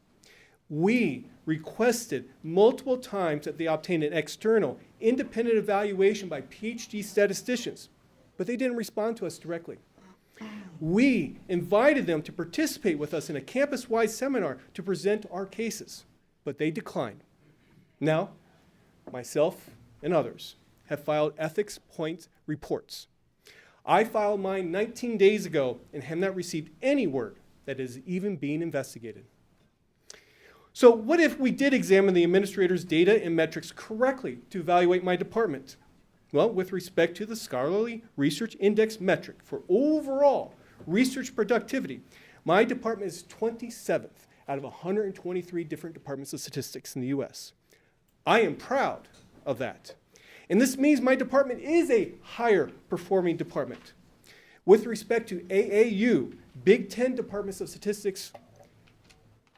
D: We requested multiple times that they obtain an external, independent evaluation by PhD statisticians, but they didn't respond to us directly. We invited them to participate with us in a campus-wide seminar to present our cases, but they declined. Now, myself and others have filed ethics point reports. I filed mine 19 days ago and have not received any word that is even being investigated. So what if we did examine the administrator's data and metrics correctly to evaluate my department? Well, with respect to the Scholarly Research Index metric for overall research productivity, my department is 27th out of 123 different departments of statistics in the US. I am proud of that. And this means my department is a higher performing department. With respect to AAU, Big Ten departments of statistics,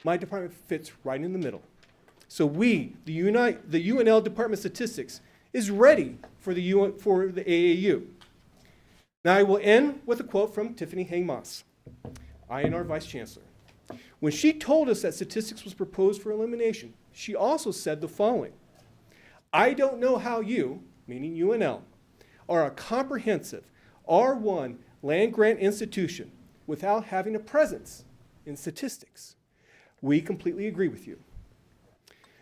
D: my department fits right in the middle. So we, the UNL Department of Statistics, is ready for the AAU. Now I will end with a quote from Tiffany Hang-Moss, INR Vice Chancellor. When she told us that statistics was proposed for elimination, she also said the following: I don't know how you, meaning UNL, are a comprehensive R1 land-grant institution without having a presence in statistics. We completely agree with you.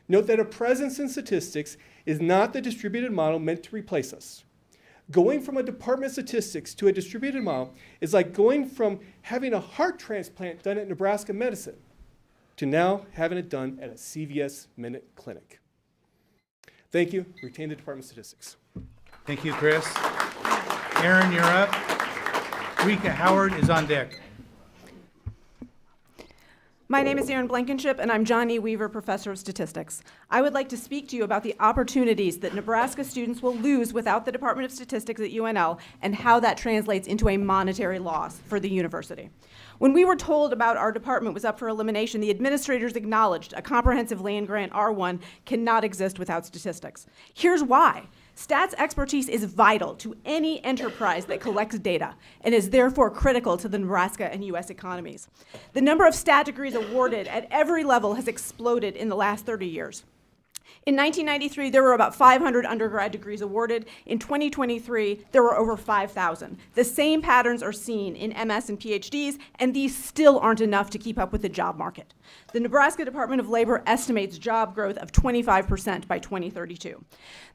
D: Note that a presence in statistics is not the distributed model meant to replace us. Going from a department of statistics to a distributed model is like going from having a heart transplant done at Nebraska Medicine to now having it done at a CVS Minute Clinic. Thank you. Retain the Department of Statistics.
B: Thank you, Chris. Aaron, you're up. Rika Howard is on deck.
H: My name is Erin Blankenship, and I'm John E. Weaver Professor of Statistics. I would like to speak to you about the opportunities that Nebraska students will lose without the Department of Statistics at UNL and how that translates into a monetary loss for the university. When we were told about our department was up for elimination, the administrators acknowledged a comprehensive land grant R1 cannot exist without statistics. Here's why. Stats expertise is vital to any enterprise that collects data and is therefore critical to the Nebraska and U.S. economies. The number of stat degrees awarded at every level has exploded in the last 30 years. In 1993, there were about 500 undergrad degrees awarded. In 2023, there were over 5,000. The same patterns are seen in MS and PhDs, and these still aren't enough to keep up with the job market. The Nebraska Department of Labor estimates job growth of 25% by 2032.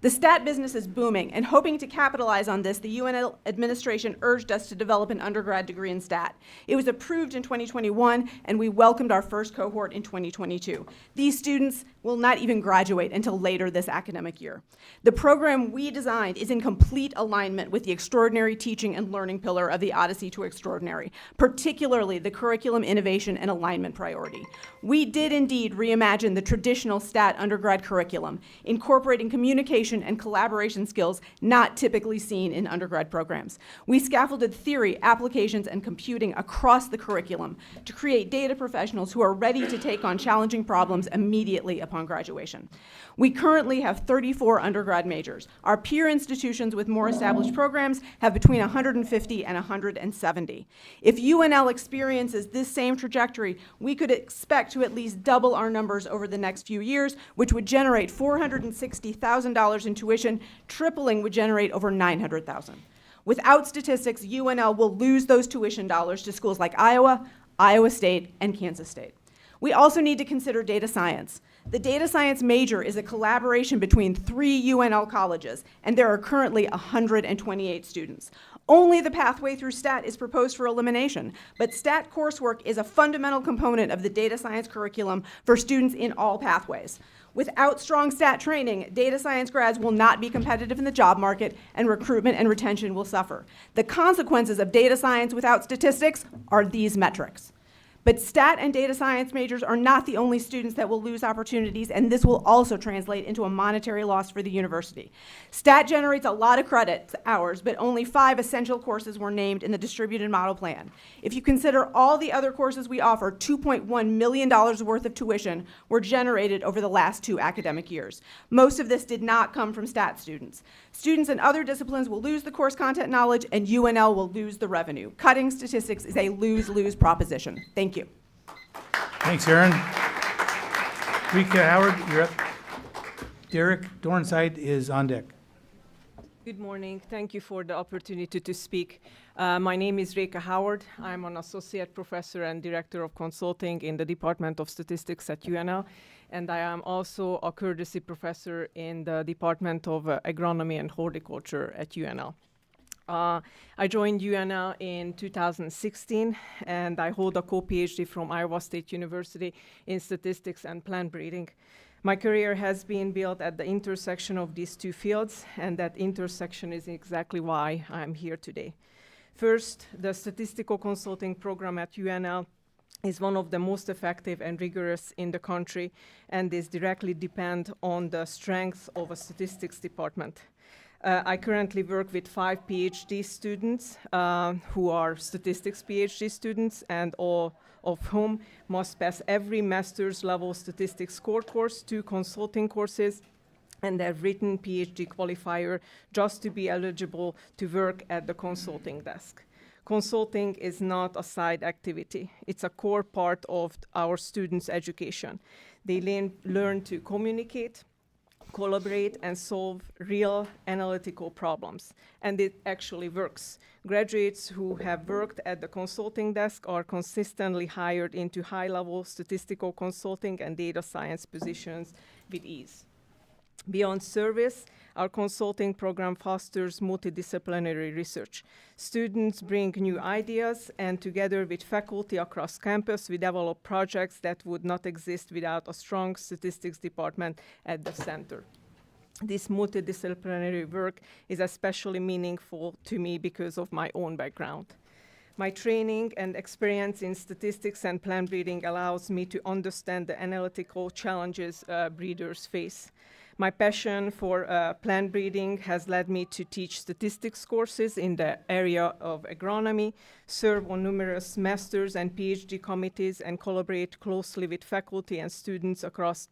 H: The stat business is booming, and hoping to capitalize on this, the UNL administration urged us to develop an undergrad degree in stat. It was approved in 2021, and we welcomed our first cohort in 2022. These students will not even graduate until later this academic year. The program we designed is in complete alignment with the extraordinary teaching and learning pillar of the Odyssey to Extraordinary, particularly the curriculum innovation and alignment priority. We did indeed reimagine the traditional stat undergrad curriculum, incorporating communication and collaboration skills not typically seen in undergrad programs. We scaffolded theory, applications, and computing across the curriculum to create data professionals who are ready to take on challenging problems immediately upon graduation. We currently have 34 undergrad majors. Our peer institutions with more established programs have between 150 and 170. If UNL experiences this same trajectory, we could expect to at least double our numbers over the next few years, which would generate $460,000 in tuition. Tripling would generate over $900,000. Without statistics, UNL will lose those tuition dollars to schools like Iowa, Iowa State, and Kansas State. We also need to consider data science. The data science major is a collaboration between 3 UNL colleges, and there are currently 128 students. Only the pathway through STAT is proposed for elimination, but STAT coursework is a fundamental component of the data science curriculum for students in all pathways. Without strong STAT training, data science grads will not be competitive in the job market, and recruitment and retention will suffer. The consequences of data science without statistics are these metrics. But stat and data science majors are not the only students that will lose opportunities, and this will also translate into a monetary loss for the university. Stat generates a lot of credit hours, but only 5 essential courses were named in the distributed model plan. If you consider all the other courses we offer, $2.1 million worth of tuition were generated over the last 2 academic years. Most of this did not come from stat students. Students in other disciplines will lose the course content knowledge, and UNL will lose the revenue. Cutting statistics is a lose-lose proposition. Thank you.
B: Thanks, Aaron. Rika Howard, you're up. Derek Dornside is on deck.
I: Good morning. Thank you for the opportunity to speak. My name is Rika Howard. I'm an associate professor and director of consulting in the Department of Statistics at UNL, and I am also a courtesy professor in the Department of Agronomy and Horticulture at UNL. I joined UNL in 2016, and I hold a co-PhD from Iowa State University in statistics and plant breeding. My career has been built at the intersection of these 2 fields, and that intersection is exactly why I'm here today. First, the statistical consulting program at UNL is one of the most effective and rigorous in the country, and is directly depend on the strength of a statistics department. I currently work with 5 PhD students who are statistics PhD students, and all of whom must pass every master's level statistics core course, 2 consulting courses, and a written PhD qualifier just to be eligible to work at the consulting desk. Consulting is not a side activity. It's a core part of our students' education. They learn to communicate, collaborate, and solve real analytical problems. And it actually works. Graduates who have worked at the consulting desk are consistently hired into high-level statistical consulting and data science positions with ease. Beyond service, our consulting program fosters multidisciplinary research. Students bring new ideas, and together with faculty across campus, we develop projects that would not exist without a strong statistics department at the center. This multidisciplinary work is especially meaningful to me because of my own background. My training and experience in statistics and plant breeding allows me to understand the analytical challenges breeders face. My passion for plant breeding has led me to teach statistics courses in the area of agronomy, serve on numerous master's and PhD committees, and collaborate closely with faculty and students across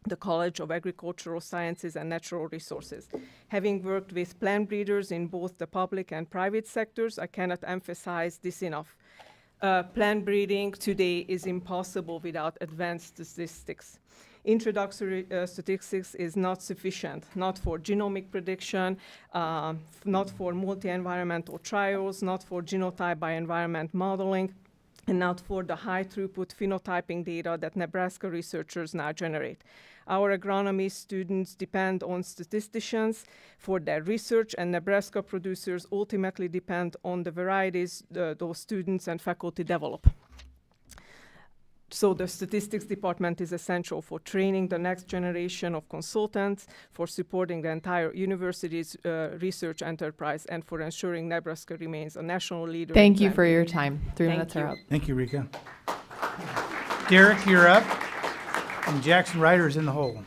I: the College of Agricultural Sciences and Natural Resources. Having worked with plant breeders in both the public and private sectors, I cannot emphasize this enough. Plant breeding today is impossible without advanced statistics. Introductory statistics is not sufficient, not for genomic prediction, not for multi-environmental trials, not for genotype by environment modeling, and not for the high-throughput phenotyping data that Nebraska researchers now generate. Our agronomy students depend on statisticians for their research, and Nebraska producers ultimately depend on the varieties those students and faculty develop. So the statistics department is essential for training the next generation of consultants, for supporting the entire university's research enterprise, and for ensuring Nebraska remains a national leader.
A: Thank you for your time. 3
I: Thank
A: minutes
I: you.
A: are up.
B: Thank you, Rika. Derek, you're up. And Jackson Ryder's in the hole.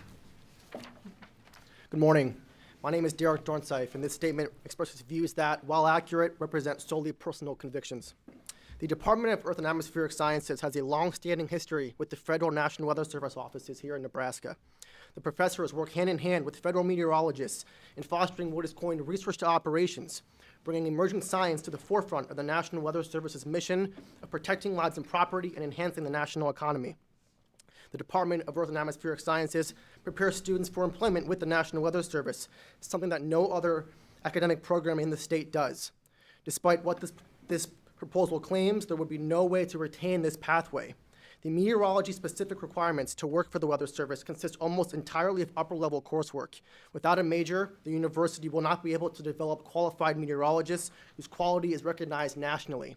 E: Good morning. My name is Derek Dornseif, and this statement expresses views that, while accurate, represent solely personal convictions. The Department of Earth and Atmospheric Sciences has a long-standing history with the Federal National Weather Service offices here in Nebraska. The professors work hand-in-hand with federal meteorologists in fostering what is coined research to operations, bringing emerging science to the forefront of the National Weather Service's mission of protecting lives and property and enhancing the national economy. The Department of Earth and Atmospheric Sciences prepares students for employment with the National Weather Service, something that no other academic program in the state does. Despite what this proposal claims, there would be no way to retain this pathway. The meteorology-specific requirements to work for the Weather Service consist almost entirely of upper-level coursework. Without a major, the university will not be able to develop qualified meteorologists whose quality is recognized nationally.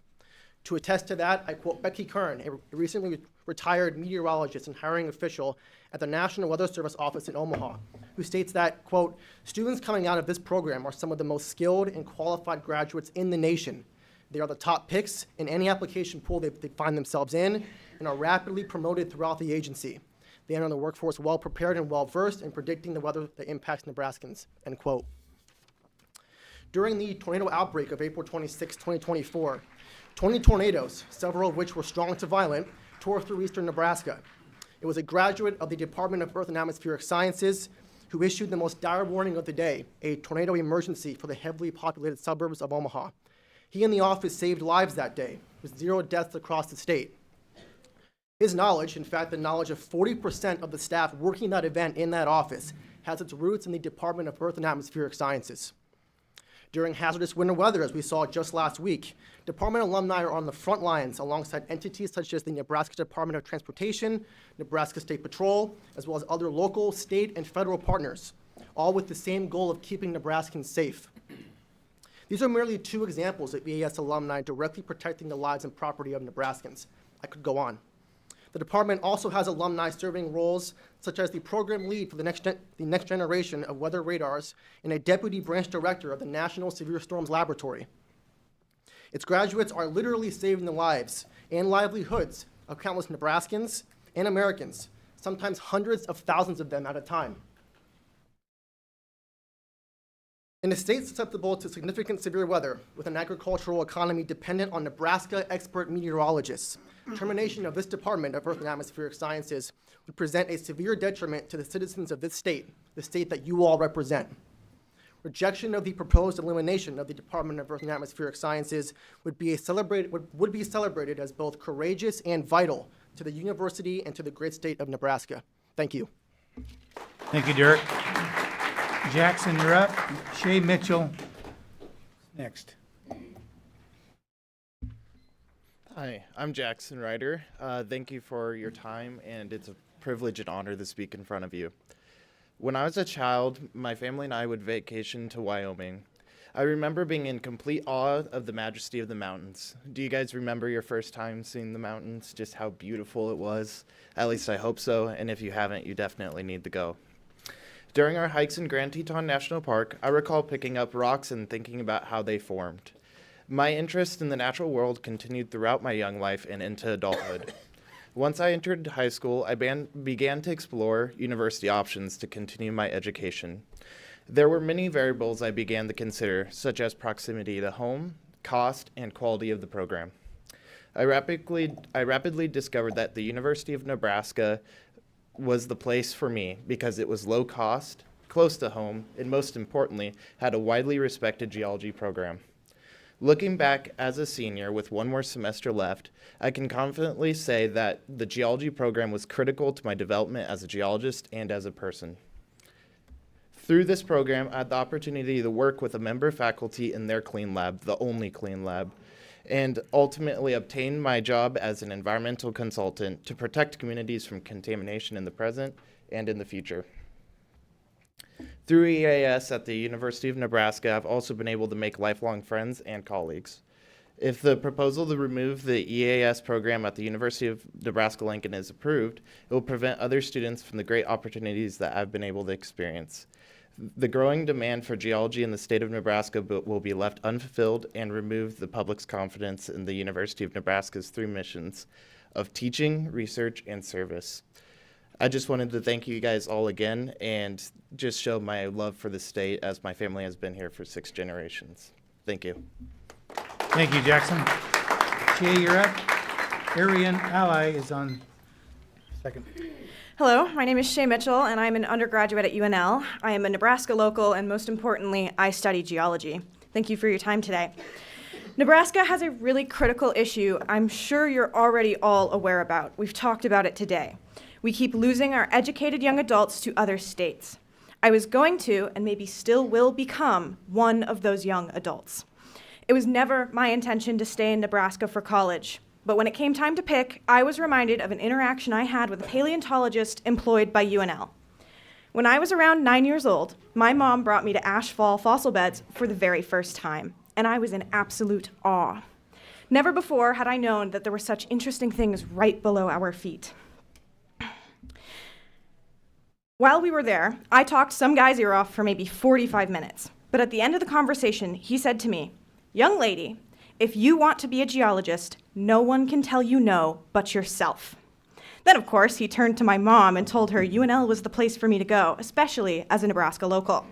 E: To attest to that, I quote Becky Kern, a recently retired meteorologist and hiring official at the National Weather Service office in Omaha, who states that, quote, students coming out of this program are some of the most skilled and qualified graduates in the nation. They are the top picks in any application pool they find themselves in and are rapidly promoted throughout the agency. They enter the workforce well prepared and well versed in predicting the weather that impacts Nebraskans, end quote. During the tornado outbreak of April 26, 2024, 20 tornadoes, several of which were strong to violent, tore through eastern Nebraska. It was a graduate of the Department of Earth and Atmospheric Sciences who issued the most dire warning of the day, a tornado emergency for the heavily populated suburbs of Omaha. He and the office saved lives that day, with 0 deaths across the state. His knowledge, in fact, the knowledge of 40% of the staff working that event in that office, has its roots in the Department of Earth and Atmospheric Sciences. During hazardous winter weather, as we saw just last week, department alumni are on the front lines alongside entities such as the Nebraska Department of Transportation, Nebraska State Patrol, as well as other local, state, and federal partners, all with the same goal of keeping Nebraskans safe. These are merely 2 examples of EAS alumni directly protecting the lives and property of Nebraskans. I could go on. The department also has alumni serving roles such as the program lead for the next generation of weather radars and a deputy branch director of the National Severe Storms Laboratory. Its graduates are literally saving the lives and livelihoods of countless Nebraskans and Americans, sometimes hundreds of thousands of them at a time. In a state susceptible to significant severe weather, with an agricultural economy dependent on Nebraska expert meteorologists, termination of this Department of Earth and Atmospheric Sciences would present a severe detriment to the citizens of this state, the state that you all represent. Rejection of the proposed elimination of the Department of Earth and Atmospheric Sciences would be celebrated as both courageous and vital to the university and to the great state of Nebraska. Thank you.
B: Thank you, Derek. Jackson, you're up. Shay Mitchell, next.
F: Hi, I'm Jackson Ryder. Thank you for your time, and it's a privilege and honor to speak in front of you. When I was a child, my family and I would vacation to Wyoming. I remember being in complete awe of the majesty of the mountains. Do you guys remember your first time seeing the mountains? Just how beautiful it was? At least I hope so, and if you haven't, you definitely need to go. During our hikes in Grand Teton National Park, I recall picking up rocks and thinking about how they formed. My interest in the natural world continued throughout my young life and into adulthood. Once I entered high school, I began to explore university options to continue my education. There were many variables I began to consider, such as proximity to home, cost, and quality of the program. I rapidly discovered that the University of Nebraska was the place for me because it was low cost, close to home, and most importantly, had a widely respected geology program. Looking back as a senior with one more semester left, I can confidently say that the geology program was critical to my development as a geologist and as a person. Through this program, I had the opportunity to work with a member faculty in their clean lab, the only clean lab, and ultimately obtain my job as an environmental consultant to protect communities from contamination in the present and in the future. Through EAS at the University of Nebraska, I've also been able to make lifelong friends and colleagues. If the proposal to remove the EAS program at the University of Nebraska-Lincoln is approved, it will prevent other students from the great opportunities that I've been able to experience. The growing demand for geology in the state of Nebraska will be left unfulfilled and remove the public's confidence in the University of Nebraska's 3 missions of teaching, research, and service. I just wanted to thank you guys all again and just show my love for the state as my family has been here for 6 generations. Thank you.
B: Thank you, Jackson. Jay, you're up. Arian Ally is on second.
H: Hello, my name is Shay Mitchell, and I'm an undergraduate at UNL. I am a Nebraska local, and most importantly, I study geology. Thank you for your time today. Nebraska has a really critical issue I'm sure you're already all aware about. We've talked about it today. We keep losing our educated young adults to other states. I was going to, and maybe still will become, one of those young adults. It was never my intention to stay in Nebraska for college. But when it came time to pick, I was reminded of an interaction I had with a paleontologist employed by UNL. When I was around 9 years old, my mom brought me to Ash Fall fossil beds for the very first time, and I was in absolute awe. Never before had I known that there were such interesting things right below our feet. While we were there, I talked some guy's ear off for maybe 45 minutes, but at the end of the conversation, he said to me, "Young lady, if you want to be a geologist, no one can tell you no but yourself." Then, of course, he turned to my mom and told her UNL was the place for me to go, especially as a Nebraska local.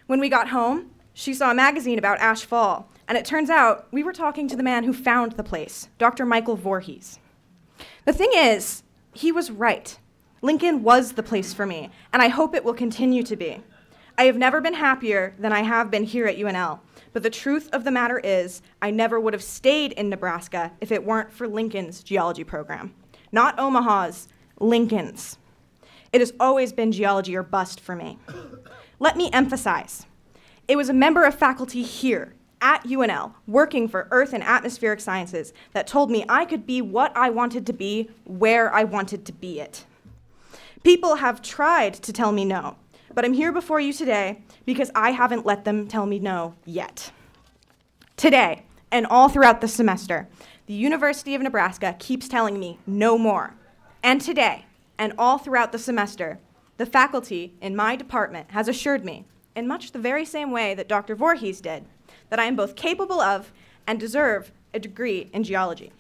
H: When we got home, she saw a magazine about Ash Fall, and it turns out we were talking to the man who found the place, Dr. Michael Voorhees. The thing is, he was right. Lincoln was the place for me, and I hope it will continue to be. I have never been happier than I have been here at UNL. But the truth of the matter is, I never would have stayed in Nebraska if it weren't for Lincoln's geology program. Not Omaha's, Lincoln's. It has always been geology or bust for me. Let me emphasize, it was a member of faculty here at UNL, working for Earth and Atmospheric Sciences, that told me I could be what I wanted to be, where I wanted to be it. People have tried to tell me no, but I'm here before you today because I haven't let them tell me no yet. Today, and all throughout the semester, the University of Nebraska keeps telling me no more. And today, and all throughout the semester, the faculty in my department has assured me, in much the very same way that Dr. Voorhees did, that I am both capable of and deserve a degree in geology.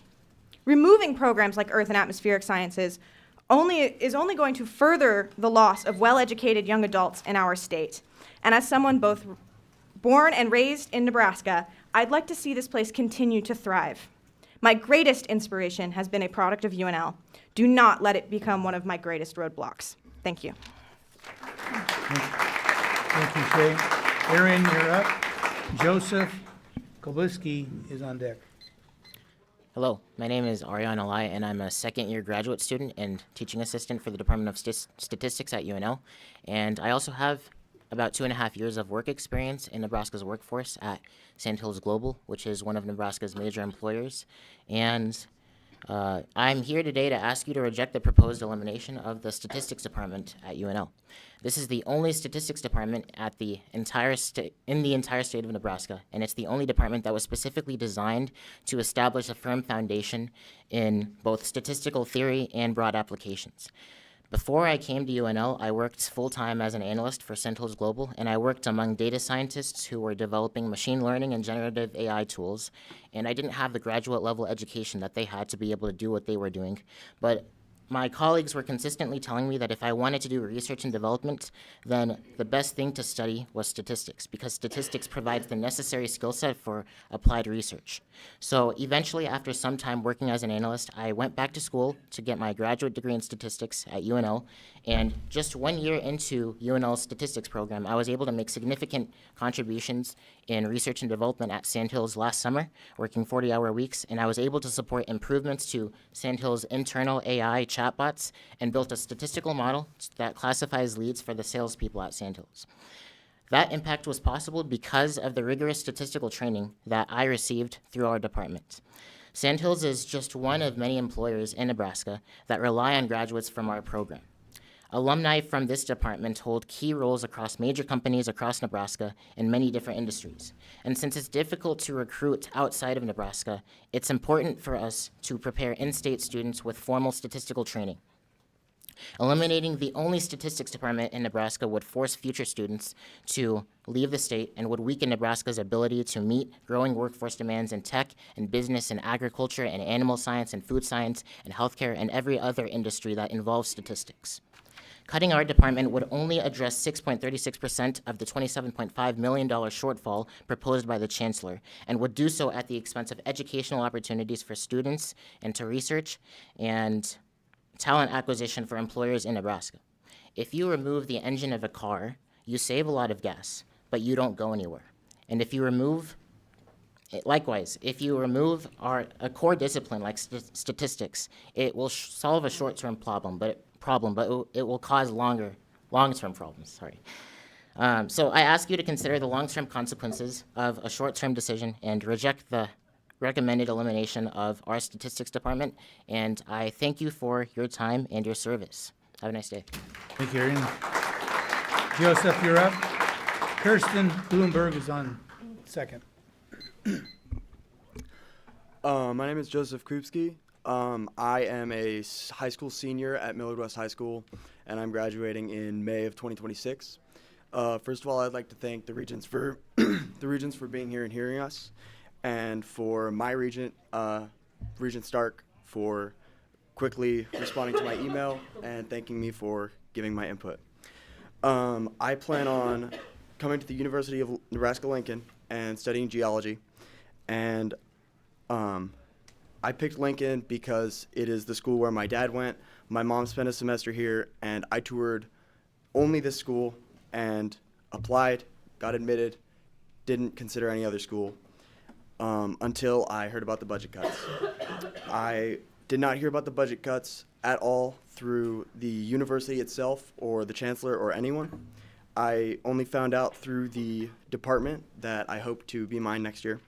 H: Removing programs like Earth and Atmospheric Sciences is only going to further the loss of well-educated young adults in our state. And as someone both born and raised in Nebraska, I'd like to see this place continue to thrive. My greatest inspiration has been a product of UNL. Do not let it become one of my greatest roadblocks. Thank you.
B: Thank you, Shay. Aaron, you're up. Joseph Kobluski is on deck.
C: Hello, my name is Ariane Alai, and I'm a second-year graduate student and teaching assistant for the Department of Statistics at UNL. And I also have about 2.5 years of work experience in Nebraska's workforce at Sand Hills Global, which is one of Nebraska's major employers. And I'm here today to ask you to reject the proposed elimination of the statistics department at UNL. This is the only statistics department in the entire state of Nebraska, and it's the only department that was specifically designed to establish a firm foundation in both statistical theory and broad applications. Before I came to UNL, I worked full-time as an analyst for Centos Global, and I worked among data scientists who were developing machine learning and generative AI tools, and I didn't have the graduate level education that they had to be able to do what they were doing, but my colleagues were consistently telling me that if I wanted to do research and development, then the best thing to study was statistics, because statistics provides the necessary skill set for applied research. So eventually, after some time working as an analyst, I went back to school to get my graduate degree in statistics at UNL, and just 1 year into UNL's statistics program, I was able to make significant contributions in research and development at Sandhills last summer, working 40-hour weeks, and I was able to support improvements to Sandhills' internal AI chatbots and built a statistical model that classifies leads for the salespeople at Sandhills. That impact was possible because of the rigorous statistical training that I received through our department. Sandhills is just one of many employers in Nebraska that rely on graduates from our program. Alumni from this department hold key roles across major companies across Nebraska in many different industries. And since it's difficult to recruit outside of Nebraska, it's important for us to prepare in-state students with formal statistical training. Eliminating the only statistics department in Nebraska would force future students to leave the state and would weaken Nebraska's ability to meet growing workforce demands in tech and business and agriculture and animal science and food science and healthcare and every other industry that involves statistics. Cutting our department would only address 6.36% of the $27.5 million shortfall proposed by the chancellor, and would do so at the expense of educational opportunities for students and to research and talent acquisition for employers in Nebraska. If you remove the engine of a car, you save a lot of gas, but you don't go anywhere. And if you remove, likewise, if you remove a core discipline like statistics, it will solve a short-term problem, but it will cause long-term problems. Sorry. So I ask you to consider the long-term consequences of a short-term decision and reject the recommended elimination of our statistics department. And I thank you for your time and your service. Have a nice day.
B: Thank you, Aaron. Joseph, you're up. Kirsten Bloomberg is on second.
J: My name is Joseph Krupski. I am a high school senior at Millard West High School, and I'm graduating in May of 2026. First of all, I'd like to thank the Regents for being here and hearing us, and for my Regent, Regent Stark, for quickly responding to my email and thanking me for giving my input. I plan on coming to the University of Nebraska-Lincoln and studying geology, and I picked Lincoln because it is the school where my dad went. My mom spent a semester here, and I toured only this school and applied, got admitted, didn't consider any other school until I heard about the budget cuts. I did not hear about the budget cuts at all through the university itself or the chancellor or anyone. I only found out through the department that I hope to be mine next year.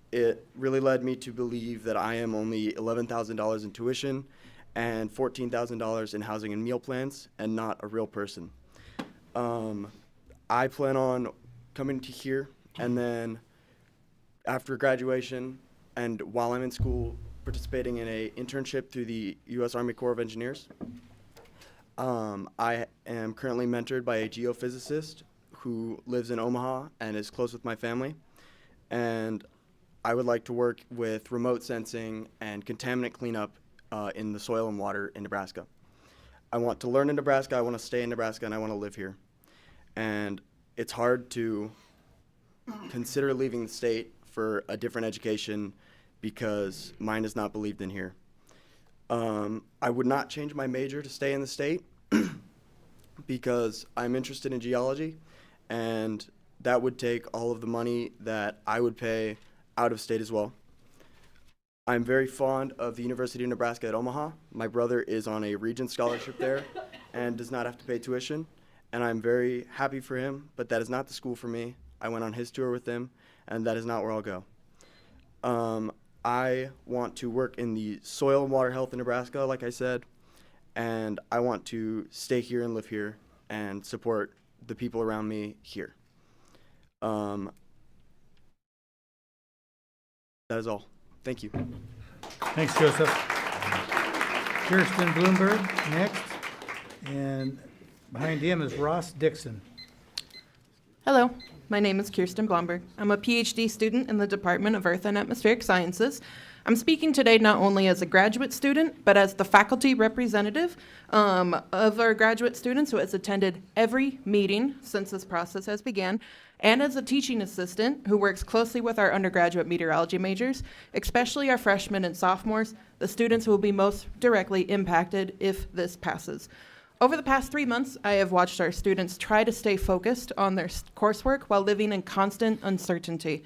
J: It really led me to believe that I am only $11,000 in tuition and $14,000 in housing and meal plans and not a real person. I plan on coming to here and then after graduation and while I'm in school participating in an internship through the U.S. Army Corps of Engineers. I am currently mentored by a geophysicist who lives in Omaha and is close with my family. And I would like to work with remote sensing and contaminant cleanup in the soil and water in Nebraska. I want to learn in Nebraska, I want to stay in Nebraska, and I want to live here. And it's hard to consider leaving the state for a different education because mine is not believed in here. I would not change my major to stay in the state because I'm interested in geology, and that would take all of the money that I would pay out of state as well. I'm very fond of the University of Nebraska at Omaha. My brother is on a Regents scholarship there and does not have to pay tuition, and I'm very happy for him, but that is not the school for me. I went on his tour with him, and that is not where I'll go. I want to work in the soil and water health in Nebraska, like I said, and I want to stay here and live here and support the people around me here. That is all. Thank you.
B: Thanks, Joseph. Kirsten Bloomberg next, and behind him is Ross Dixon.
G: Hello, my name is Kirsten Blomberg. I'm a PhD student in the Department of Earth and Atmospheric Sciences. I'm speaking today not only as a graduate student, but as the faculty representative of our graduate students who has attended every meeting since this process has began, and as a teaching assistant who works closely with our undergraduate meteorology majors, especially our freshmen and sophomores, the students who will be most directly impacted if this passes. Over the past 3 months, I have watched our students try to stay focused on their coursework while living in constant uncertainty.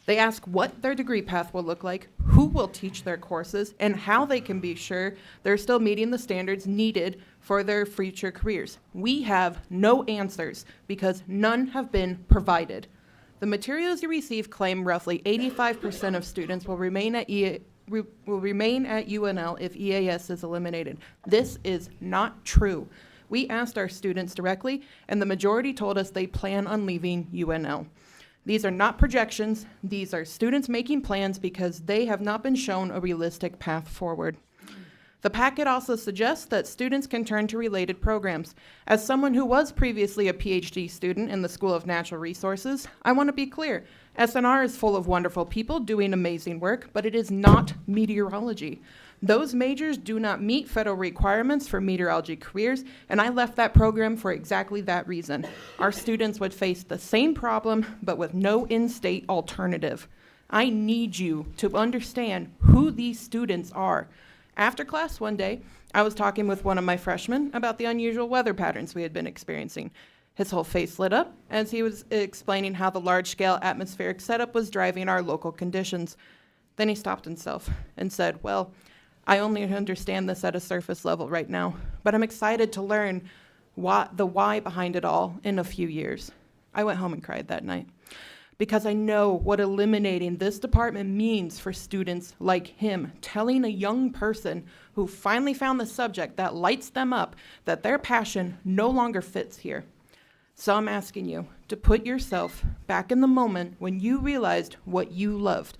G: They ask what their degree path will look like, who will teach their courses, and how they can be sure they're still meeting the standards needed for their future careers. We have no answers because none have been provided. The materials you receive claim roughly 85% of students will remain at UNL if EAS is eliminated. This is not true. We asked our students directly, and the majority told us they plan on leaving UNL. These are not projections. These are students making plans because they have not been shown a realistic path forward. The packet also suggests that students can turn to related programs. As someone who was previously a PhD student in the School of Natural Resources, I want to be clear. SNR is full of wonderful people doing amazing work, but it is not meteorology. Those majors do not meet federal requirements for meteorology careers, and I left that program for exactly that reason. Our students would face the same problem, but with no in-state alternative. I need you to understand who these students are. After class one day, I was talking with one of my freshmen about the unusual weather patterns we had been experiencing. His whole face lit up as he was explaining how the large-scale atmospheric setup was driving our local conditions. Then he stopped himself and said, "Well, I only understand this at a surface level right now, but I'm excited to learn the why behind it all in a few years." I went home and cried that night because I know what eliminating this department means for students like him, telling a young person who finally found the subject that lights them up that their passion no longer fits here. So I'm asking you to put yourself back in the moment when you realized what you loved,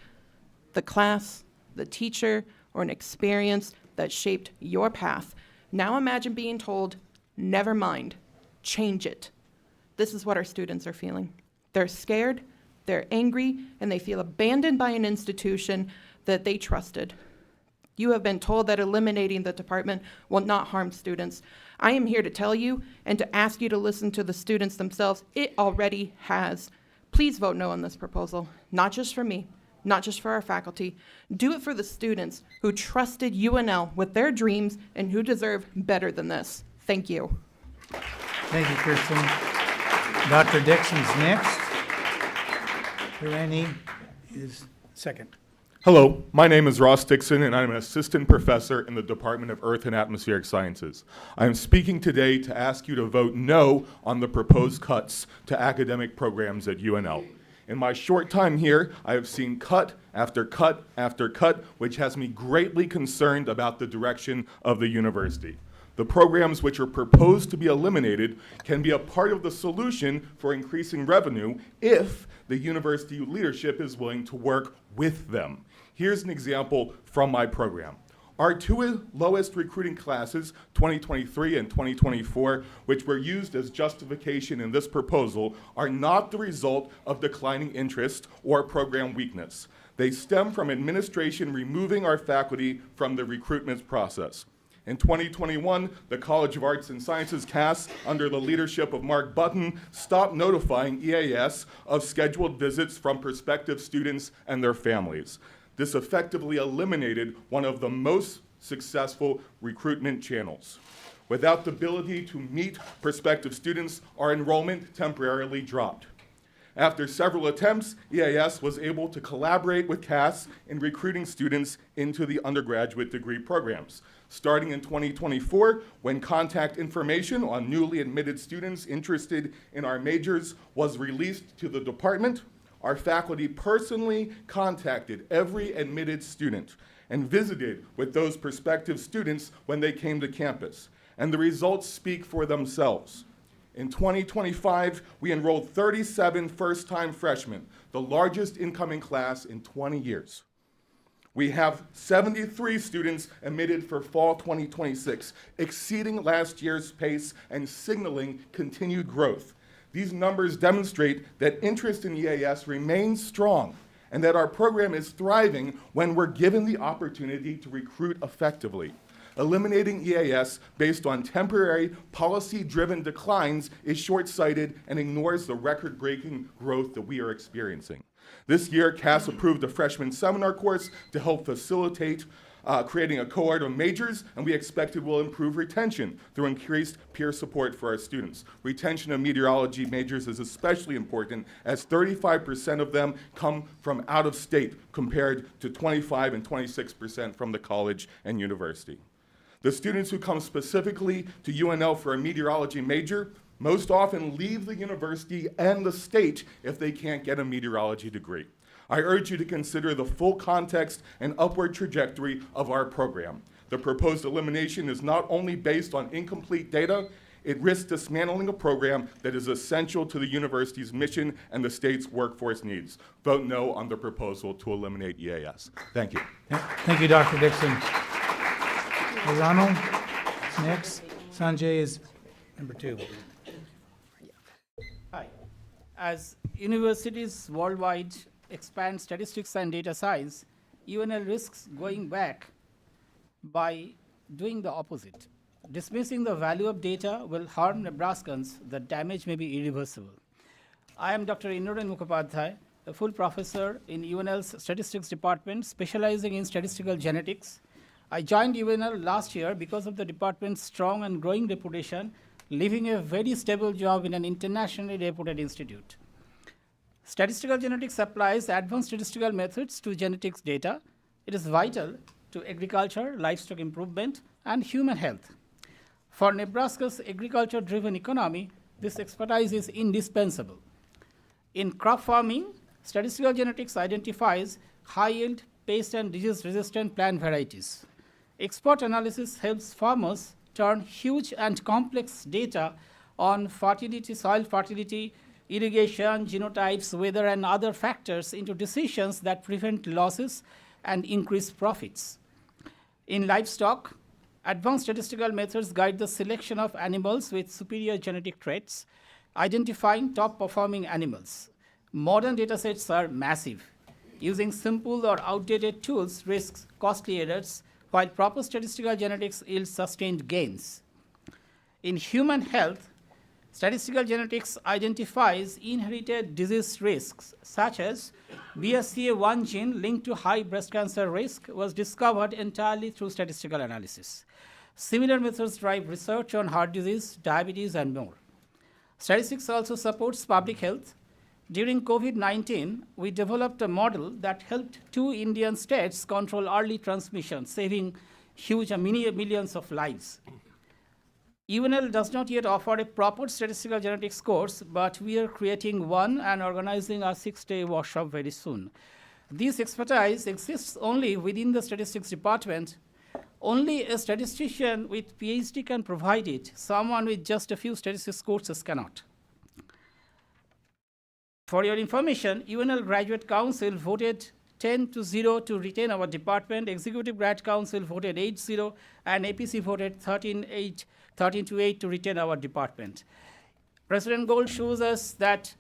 G: the class, the teacher, or an experience that shaped your path. Now imagine being told, never mind, change it. This is what our students are feeling. They're scared, they're angry, and they feel abandoned by an institution that they trusted. You have been told that eliminating the department will not harm students. I am here to tell you and to ask you to listen to the students themselves. It already has. Please vote no on this proposal, not just for me, not just for our faculty. Do it for the students who trusted UNL with their dreams and who deserve better than this. Thank you.
B: Thank you, Kirsten. Dr. Dixon's next. Randy is second.
K: Hello, my name is Ross Dixon, and I'm an assistant professor in the Department of Earth and Atmospheric Sciences. I am speaking today to ask you to vote no on the proposed cuts to academic programs at UNL. In my short time here, I have seen cut after cut after cut, which has me greatly concerned about the direction of the university. The programs which are proposed to be eliminated can be a part of the solution for increasing revenue if the university leadership is willing to work with them. Here's an example from my program. Our two lowest recruiting classes, 2023 and 2024, which were used as justification in this proposal, are not the result of declining interest or program weakness. They stem from administration removing our faculty from the recruitment process. In 2021, the College of Arts and Sciences CAS, under the leadership of Mark Button, stopped notifying EAS of scheduled visits from prospective students and their families. This effectively eliminated one of the most successful recruitment channels. Without the ability to meet prospective students, our enrollment temporarily dropped. After several attempts, EAS was able to collaborate with CAS in recruiting students into the undergraduate degree programs. Starting in 2024, when contact information on newly admitted students interested in our majors was released to the department, Our faculty personally contacted every admitted student and visited with those prospective students when they came to campus, and the results speak for themselves. In 2025, we enrolled 37 first-time freshmen, the largest incoming class in 20 years. We have 73 students admitted for fall 2026, exceeding last year's pace and signaling continued growth. These numbers demonstrate that interest in EAS remains strong and that our program is thriving when we're given the opportunity to recruit effectively. Eliminating EAS based on temporary policy-driven declines is short-sighted and ignores the record-breaking growth that we are experiencing. This year, CAS approved a freshman seminar course to help facilitate creating a cohort of majors, and we expect it will improve retention through increased peer support for our students. Retention of meteorology majors is especially important, as 35% of them come from out of state compared to 25 and 26% from the college and university. The students who come specifically to UNL for a meteorology major most often leave the university and the state if they can't get a meteorology degree. I urge you to consider the full context and upward trajectory of our program. The proposed elimination is not only based on incomplete data, it risks dismantling a program that is essential to the university's mission and the state's workforce needs. Vote no on the proposal to eliminate EAS. Thank you.
B: Thank you, Dr. Dixon. Ronald is next. Sanjay is number 2.
L: Hi. As universities worldwide expand statistics and data science, UNL risks going back by doing the opposite. Dismissing the value of data will harm Nebraskans. The damage may be irreversible. I am Dr. Indradan Mukhopadhyay, a full professor in UNL's statistics department, specializing in statistical genetics. I joined UNL last year because of the department's strong and growing reputation, leaving a very stable job in an internationally reputed institute. Statistical genetics applies advanced statistical methods to genetics data. It is vital to agriculture, livestock improvement, and human health. For Nebraska's agriculture-driven economy, this expertise is indispensable. In crop farming, statistical genetics identifies high-yield, pest and disease-resistant plant varieties. Expert analysis helps farmers turn huge and complex data on fertility, soil fertility, irrigation, genotypes, weather, and other factors into decisions that prevent losses and increase profits. In livestock, advanced statistical methods guide the selection of animals with superior genetic traits, identifying top-performing animals. Modern datasets are massive. Using simple or outdated tools risks costly errors, while proper statistical genetics yields sustained gains. In human health, statistical genetics identifies inherited disease risks, such as BRCA1 gene linked to high breast cancer risk was discovered entirely through statistical analysis. Similar methods drive research on heart disease, diabetes, and more. Statistics also supports public health. During COVID-19, we developed a model that helped 2 Indian states control early transmission, saving huge millions of lives. UNL does not yet offer a proper statistical genetics course, but we are creating one and organizing a 6-day workshop very soon. This expertise exists only within the statistics department. Only a statistician with PhD can provide it. Someone with just a few statistics courses cannot. For your information, UNL Graduate Council voted 10-0 to retain our department. Executive Grad Council voted 8-0, and APC voted 13-8 to retain our department. President Gold shows us that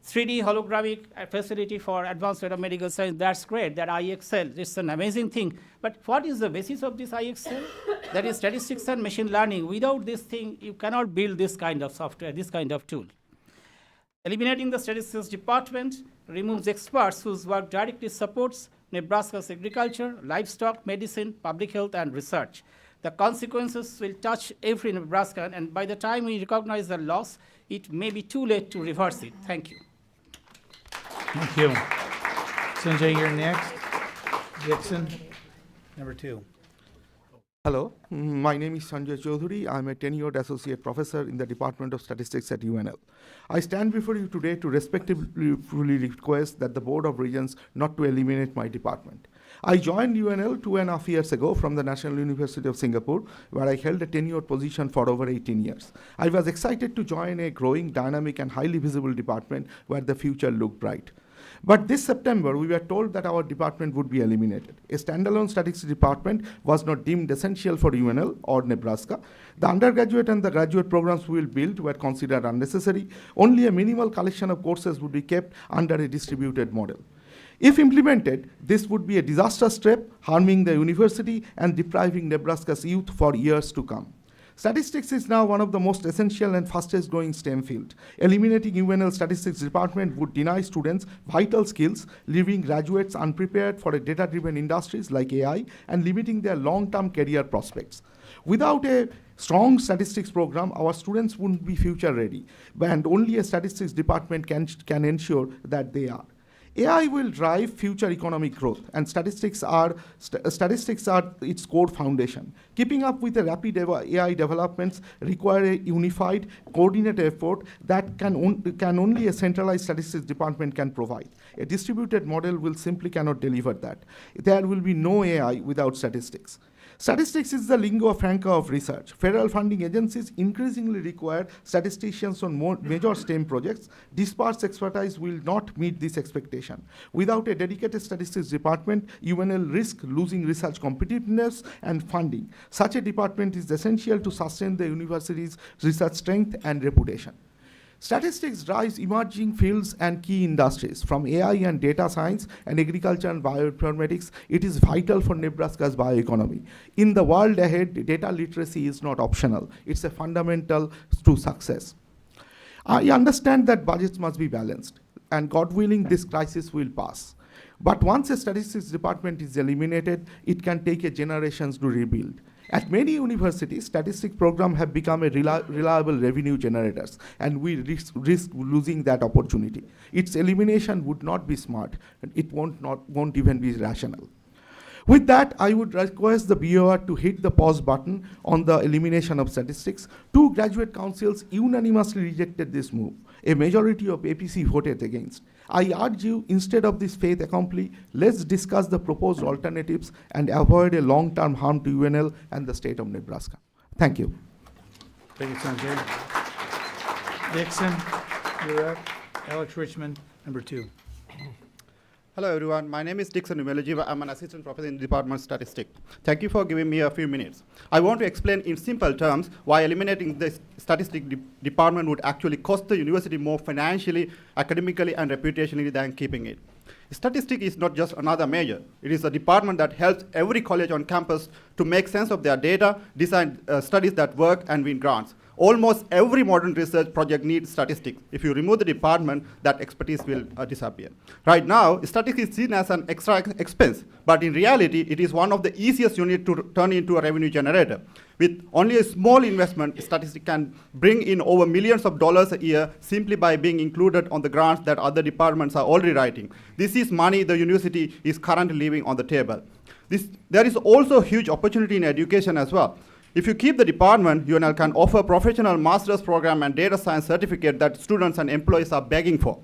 L: 3D holographic facility for advanced medical science. That's great, that IXL, it's an amazing thing. But what is the basis of this IXL? That is statistics and machine learning. Without this thing, you cannot build this kind of software, this kind of tool. Eliminating the statistics department removes experts whose work directly supports Nebraska's agriculture, livestock, medicine, public health, and research. The consequences will touch every Nebraskan, and by the time we recognize the loss, it may be too late to reverse it. Thank you.
B: Thank you. Sanjay, you're next. Dixon, number 2.
M: Hello, my name is Sanjay Chaudhary. I'm a tenured associate professor in the Department of Statistics at UNL. I stand before you today to respectfully request that the Board of Regents not to eliminate my department. I joined UNL 2.5 years ago from the National University of Singapore, where I held a tenured position for over 18 years. I was excited to join a growing, dynamic, and highly visible department where the future looked bright. But this September, we were told that our department would be eliminated. A standalone statistics department was not deemed essential for UNL or Nebraska. The undergraduate and the graduate programs we will build were considered unnecessary. Only a minimal collection of courses would be kept under a distributed model. If implemented, this would be a disastrous step, harming the university and depriving Nebraska's youth for years to come. Statistics is now one of the most essential and fastest growing STEM field. Eliminating UNL statistics department would deny students vital skills, leaving graduates unprepared for a data-driven industries like AI and limiting their long-term career prospects. Without a strong statistics program, our students wouldn't be future ready, and only a statistics department can ensure that they are. AI will drive future economic growth, and statistics are its core foundation. Keeping up with the rapid AI developments require a unified, coordinated effort that can only a centralized statistics department can provide. A distributed model will simply cannot deliver that. There will be no AI without statistics. Statistics is the lingua franca of research. Federal funding agencies increasingly require statisticians on major STEM projects. Dispersed expertise will not meet this expectation. Without a dedicated statistics department, UNL risks losing research competitiveness and funding. Such a department is essential to sustain the university's research strength and reputation. Statistics drives emerging fields and key industries. From AI and data science and agriculture and bioinformatics, it is vital for Nebraska's bioeconomy. In the world ahead, data literacy is not optional. It's a fundamental to success. I understand that budgets must be balanced, and God willing, this crisis will pass. But once a statistics department is eliminated, it can take a generations to rebuild. At many universities, statistics programs have become a reliable revenue generators, and we risk losing that opportunity. Its elimination would not be smart, and it won't even be rational. With that, I would request the BOR to hit the pause button on the elimination of statistics. 2 graduate councils unanimously rejected this move. A majority of APC voted against. I urge you, instead of this fait accompli, let's discuss the proposed alternatives and avoid a long-term harm to UNL and the state of Nebraska. Thank you.
B: Thank you, Sanjay. Dixon, you're up. Alex Richmond, number 2.
N: Hello everyone, my name is Dixon Umelajiva. I'm an assistant professor in the Department of Statistics. Thank you for giving me a few minutes. I want to explain in simple terms why eliminating the statistics department would actually cost the university more financially, academically, and reputationally than keeping it. Statistics is not just another major. It is a department that helps every college on campus to make sense of their data, design studies that work, and win grants. Almost every modern research project needs statistics. If you remove the department, that expertise will disappear. Right now, statistics is seen as an extra expense, but in reality, it is one of the easiest units to turn into a revenue generator. With only a small investment, statistics can bring in over millions of dollars a year simply by being included on the grants that other departments are already writing. This is money the university is currently leaving on the table. There is also huge opportunity in education as well. If you keep the department, UNL can offer professional master's program and data science certificate that students and employees are begging for.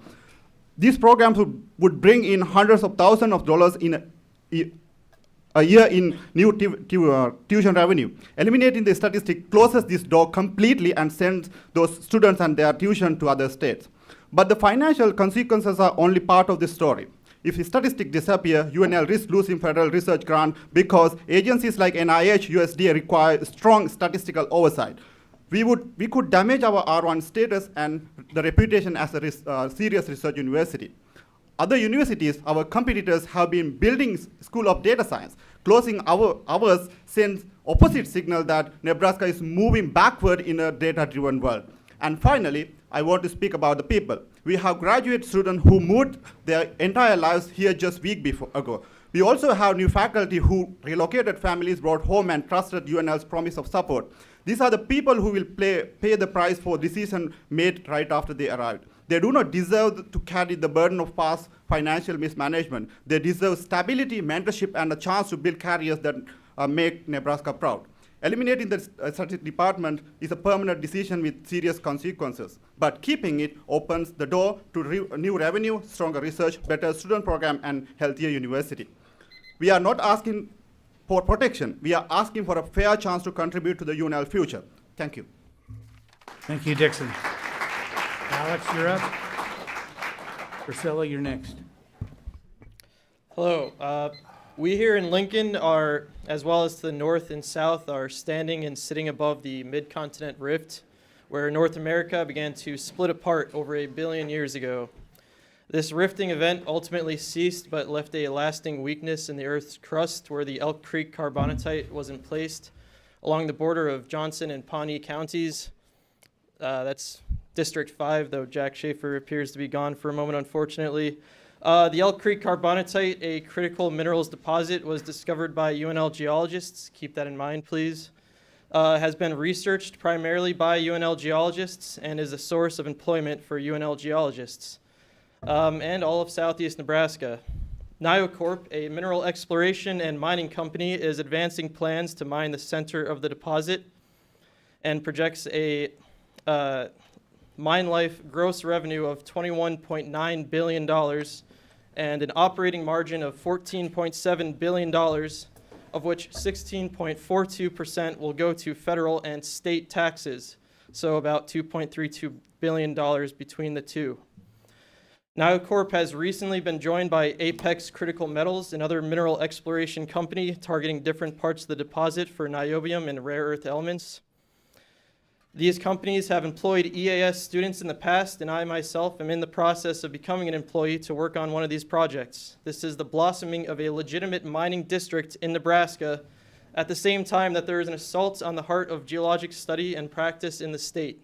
N: These programs would bring in hundreds of thousands of dollars in a year in new tuition revenue. Eliminating the statistic closes this door completely and sends those students and their tuition to other states. But the financial consequences are only part of this story. If statistics disappear, UNL risks losing federal research grant because agencies like NIH, USDA require strong statistical oversight. We could damage our R1 status and the reputation as a serious research university. Other universities, our competitors, have been building school of data science. Closing ours sends opposite signal that Nebraska is moving backward in a data-driven world. And finally, I want to speak about the people. We have graduate students who moved their entire lives here just week ago. We also have new faculty who relocated families, brought home, and trusted UNL's promise of support. These are the people who will pay the price for decisions made right after they arrived. They do not deserve to carry the burden of past financial mismanagement. They deserve stability, mentorship, and a chance to build careers that make Nebraska proud. Eliminating the statistics department is a permanent decision with serious consequences, but keeping it opens the door to new revenue, stronger research, better student program, and healthier university. We are not asking for protection. We are asking for a fair chance to contribute to the UNL future. Thank you.
B: Thank you, Dixon. Alex, you're up. Priscilla, you're next.
O: Hello. We here in Lincoln are, as well as to the north and south, are standing and sitting above the mid-continent rift, where North America began to split apart over 1 billion years ago. This rifting event ultimately ceased, but left a lasting weakness in the Earth's crust, where the Elk Creek carbonatite was emplaced along the border of Johnson and Pawnee counties. That's District 5, though Jack Schaefer appears to be gone for a moment, unfortunately. The Elk Creek carbonatite, a critical minerals deposit, was discovered by UNL geologists. Keep that in mind, please. Has been researched primarily by UNL geologists and is a source of employment for UNL geologists and all of southeast Nebraska. NioCorp, a mineral exploration and mining company, is advancing plans to mine the center of the deposit and projects a mine life gross revenue of $21.9 billion and an operating margin of $14.7 billion, of which 16.42% will go to federal and state taxes, so about $2.32 billion between the two. NioCorp has recently been joined by Apex Critical Metals, another mineral exploration company targeting different parts of the deposit for niobium and rare earth elements. These companies have employed EAS students in the past, and I myself am in the process of becoming an employee to work on one of these projects. This is the blossoming of a legitimate mining district in Nebraska at the same time that there is an assault on the heart of geologic study and practice in the state.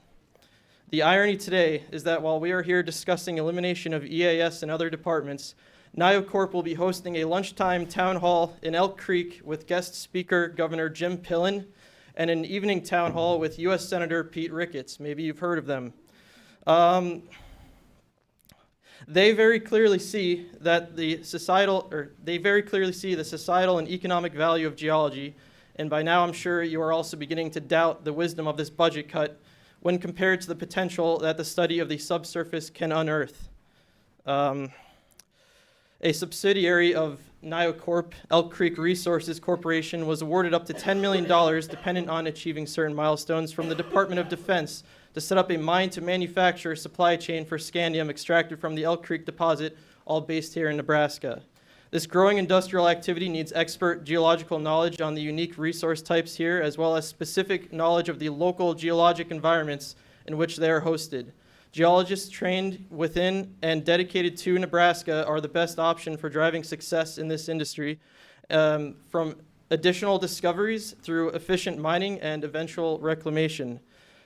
O: The irony today is that while we are here discussing elimination of EAS and other departments, NioCorp will be hosting a lunchtime town hall in Elk Creek with guest speaker Governor Jim Pillen, and an evening town hall with U.S. Senator Pete Ricketts. Maybe you've heard of them. They very clearly see the societal and economic value of geology, and by now I'm sure you are also beginning to doubt the wisdom of this budget cut when compared to the potential that the study of the subsurface can unearth. A subsidiary of NioCorp, Elk Creek Resources Corporation, was awarded up to $10 million dependent on achieving certain milestones from the Department of Defense to set up a mine-to-manufacture supply chain for scandium extracted from the Elk Creek deposit, all based here in Nebraska. This growing industrial activity needs expert geological knowledge on the unique resource types here, as well as specific knowledge of the local geologic environments in which they are hosted. Geologists trained within and dedicated to Nebraska are the best option for driving success in this industry, from additional discoveries through efficient mining and eventual reclamation.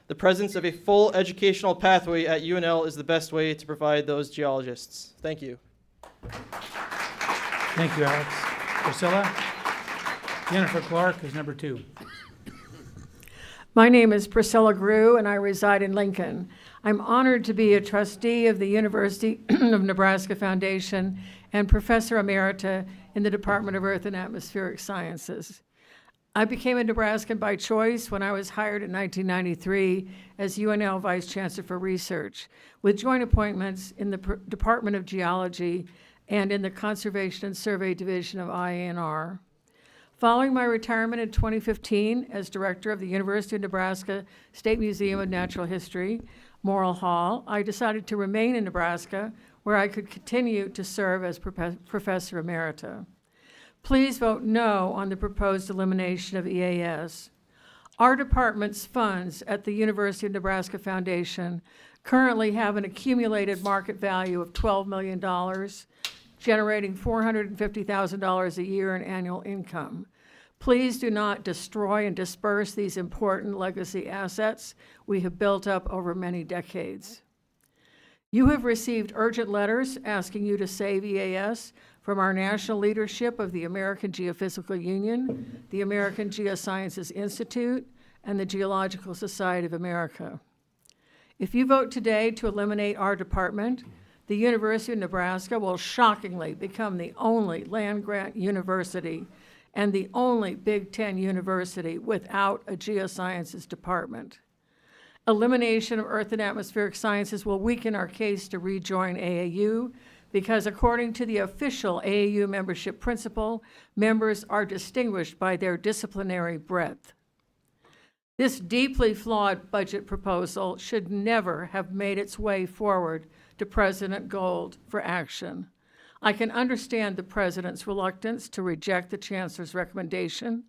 O: The presence of a full educational pathway at UNL is the best way to provide those geologists. Thank you.
B: Thank you, Alex. Priscilla? Jennifer Clark is number 2.
P: My name is Priscilla Grew, and I reside in Lincoln. I'm honored to be a trustee of the University of Nebraska Foundation and Professor Emerita in the Department of Earth and Atmospheric Sciences. I became a Nebraskan by choice when I was hired in 1993 as UNL Vice Chancellor for Research, with joint appointments in the Department of Geology and in the Conservation and Survey Division of IANR. Following my retirement in 2015 as director of the University of Nebraska State Museum of Natural History, Morrill Hall, I decided to remain in Nebraska, where I could continue to serve as Professor Emerita. Please vote no on the proposed elimination of EAS. Our department's funds at the University of Nebraska Foundation currently have an accumulated market value of $12 million, generating $450,000 a year in annual income. Please do not destroy and disperse these important legacy assets we have built up over many decades. You have received urgent letters asking you to save EAS from our national leadership of the American Geophysical Union, the American Geosciences Institute, and the Geological Society of America. If you vote today to eliminate our department, the University of Nebraska will shockingly become the only land-grant university and the only Big Ten university without a geosciences department. Elimination of Earth and Atmospheric Sciences will weaken our case to rejoin AAU because according to the official AAU membership principle, members are distinguished by their disciplinary breadth. This deeply flawed budget proposal should never have made its way forward to President Gold for action. I can understand the President's reluctance to reject the Chancellor's recommendation.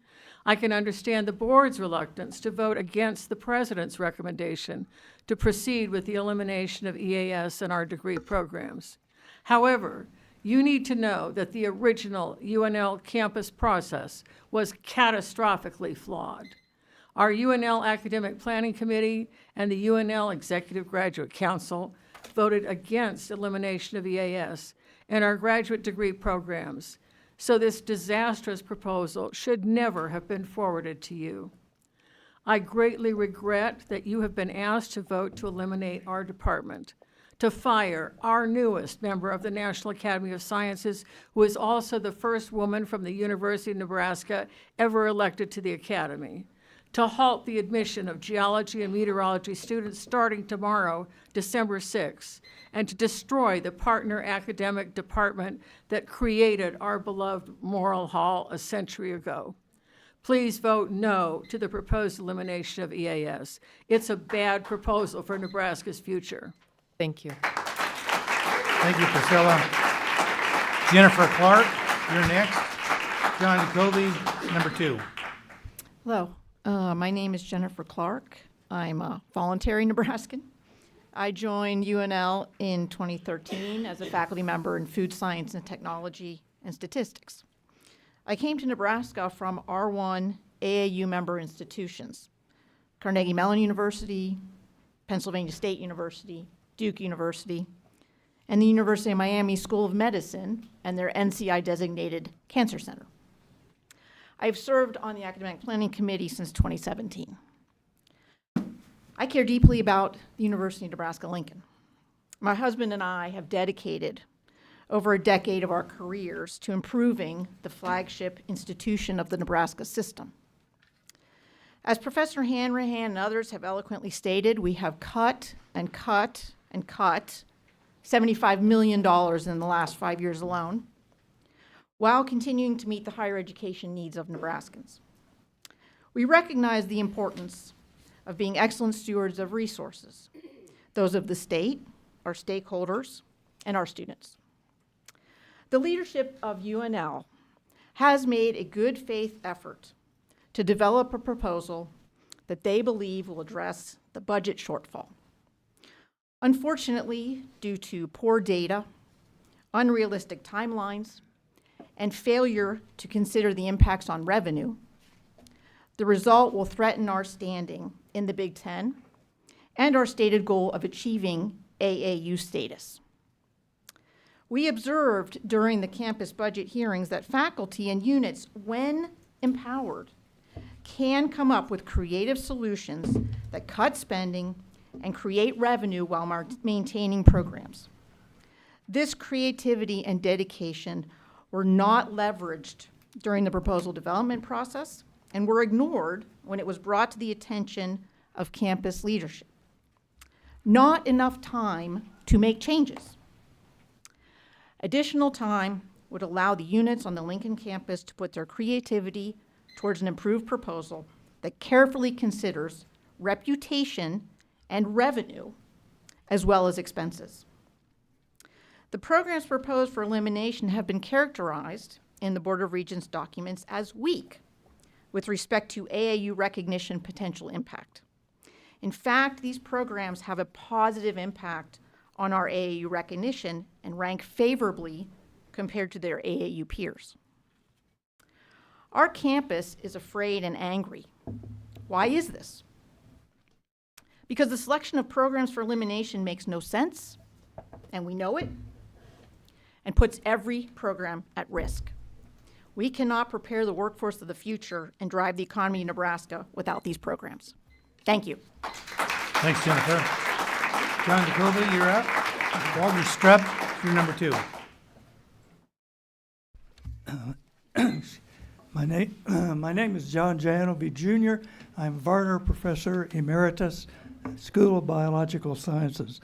P: I can understand the Board's reluctance to vote against the President's recommendation to proceed with the elimination of EAS in our degree programs. However, you need to know that the original UNL campus process was catastrophically flawed. Our UNL Academic Planning Committee and the UNL Executive Graduate Council voted against elimination of EAS in our graduate degree programs, so this disastrous proposal should never have been forwarded to you. I greatly regret that you have been asked to vote to eliminate our department, to fire our newest member of the National Academy of Sciences, who is also the first woman from the University of Nebraska ever elected to the Academy, to halt the admission of geology and meteorology students starting tomorrow, December 6th, and to destroy the partner academic department that created our beloved Morrill Hall a century ago. Please vote no to the proposed elimination of EAS. It's a bad proposal for Nebraska's future.
A: Thank you.
B: Thank you, Priscilla. Jennifer Clark, you're next. John Jacoby, number 2.
Q: Hello, my name is Jennifer Clark. I'm a voluntary Nebraskan. I joined UNL in 2013 as a faculty member in food science and technology and statistics. I came to Nebraska from R1 AAU member institutions, Carnegie Mellon University, Pennsylvania State University, Duke University, and the University of Miami School of Medicine and their NCI-designated cancer center. I've served on the Academic Planning Committee since 2017. I care deeply about the University of Nebraska-Lincoln. My husband and I have dedicated over a decade of our careers to improving the flagship institution of the Nebraska system. As Professor Hanrahan and others have eloquently stated, we have cut and cut and cut $75 million in the last 5 years alone, while continuing to meet the higher education needs of Nebraskans. We recognize the importance of being excellent stewards of resources, those of the state, our stakeholders, and our students. The leadership of UNL has made a good faith effort to develop a proposal that they believe will address the budget shortfall. Unfortunately, due to poor data, unrealistic timelines, and failure to consider the impacts on revenue, the result will threaten our standing in the Big Ten and our stated goal of achieving AAU status. We observed during the campus budget hearings that faculty and units, when empowered, can come up with creative solutions that cut spending and create revenue while maintaining programs. This creativity and dedication were not leveraged during the proposal development process and were ignored when it was brought to the attention of campus leadership. Not enough time to make changes. Additional time would allow the units on the Lincoln campus to put their creativity towards an improved proposal that carefully considers reputation and revenue as well as expenses. The programs proposed for elimination have been characterized in the Board of Regents documents as weak with respect to AAU recognition potential impact. In fact, these programs have a positive impact on our AAU recognition and rank favorably compared to their AAU peers. Our campus is afraid and angry. Why is this? Because the selection of programs for elimination makes no sense, and we know it, and puts every program at risk. We cannot prepare the workforce of the future and drive the economy in Nebraska without these programs. Thank you.
B: Thanks, Jennifer. John Jacoby, you're up. Walter Strupp, you're number 2.
R: My name is John Janovi Jr. I'm Varner Professor Emeritus, School of Biological Sciences.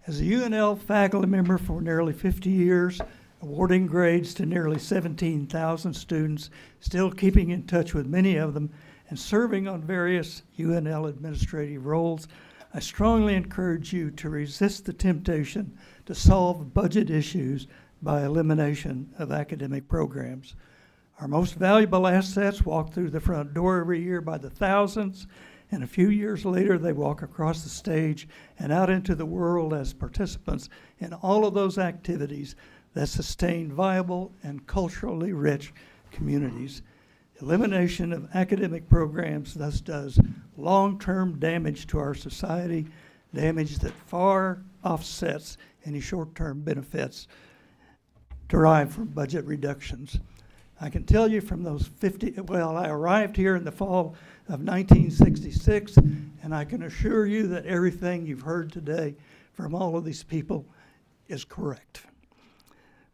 R: As a UNL faculty member for nearly 50 years, awarding grades to nearly 17,000 students, still keeping in touch with many of them, and serving on various UNL administrative roles, I strongly encourage you to resist the temptation to solve budget issues by elimination of academic programs. Our most valuable assets walk through the front door every year by the thousands, and a few years later they walk across the stage and out into the world as participants in all of those activities that sustain viable and culturally rich communities. Elimination of academic programs thus does long-term damage to our society, damage that far offsets any short-term benefits derived from budget reductions. I can tell you from those I arrived here in the fall of 1966, and I can assure you that everything you've heard today from all of these people is correct.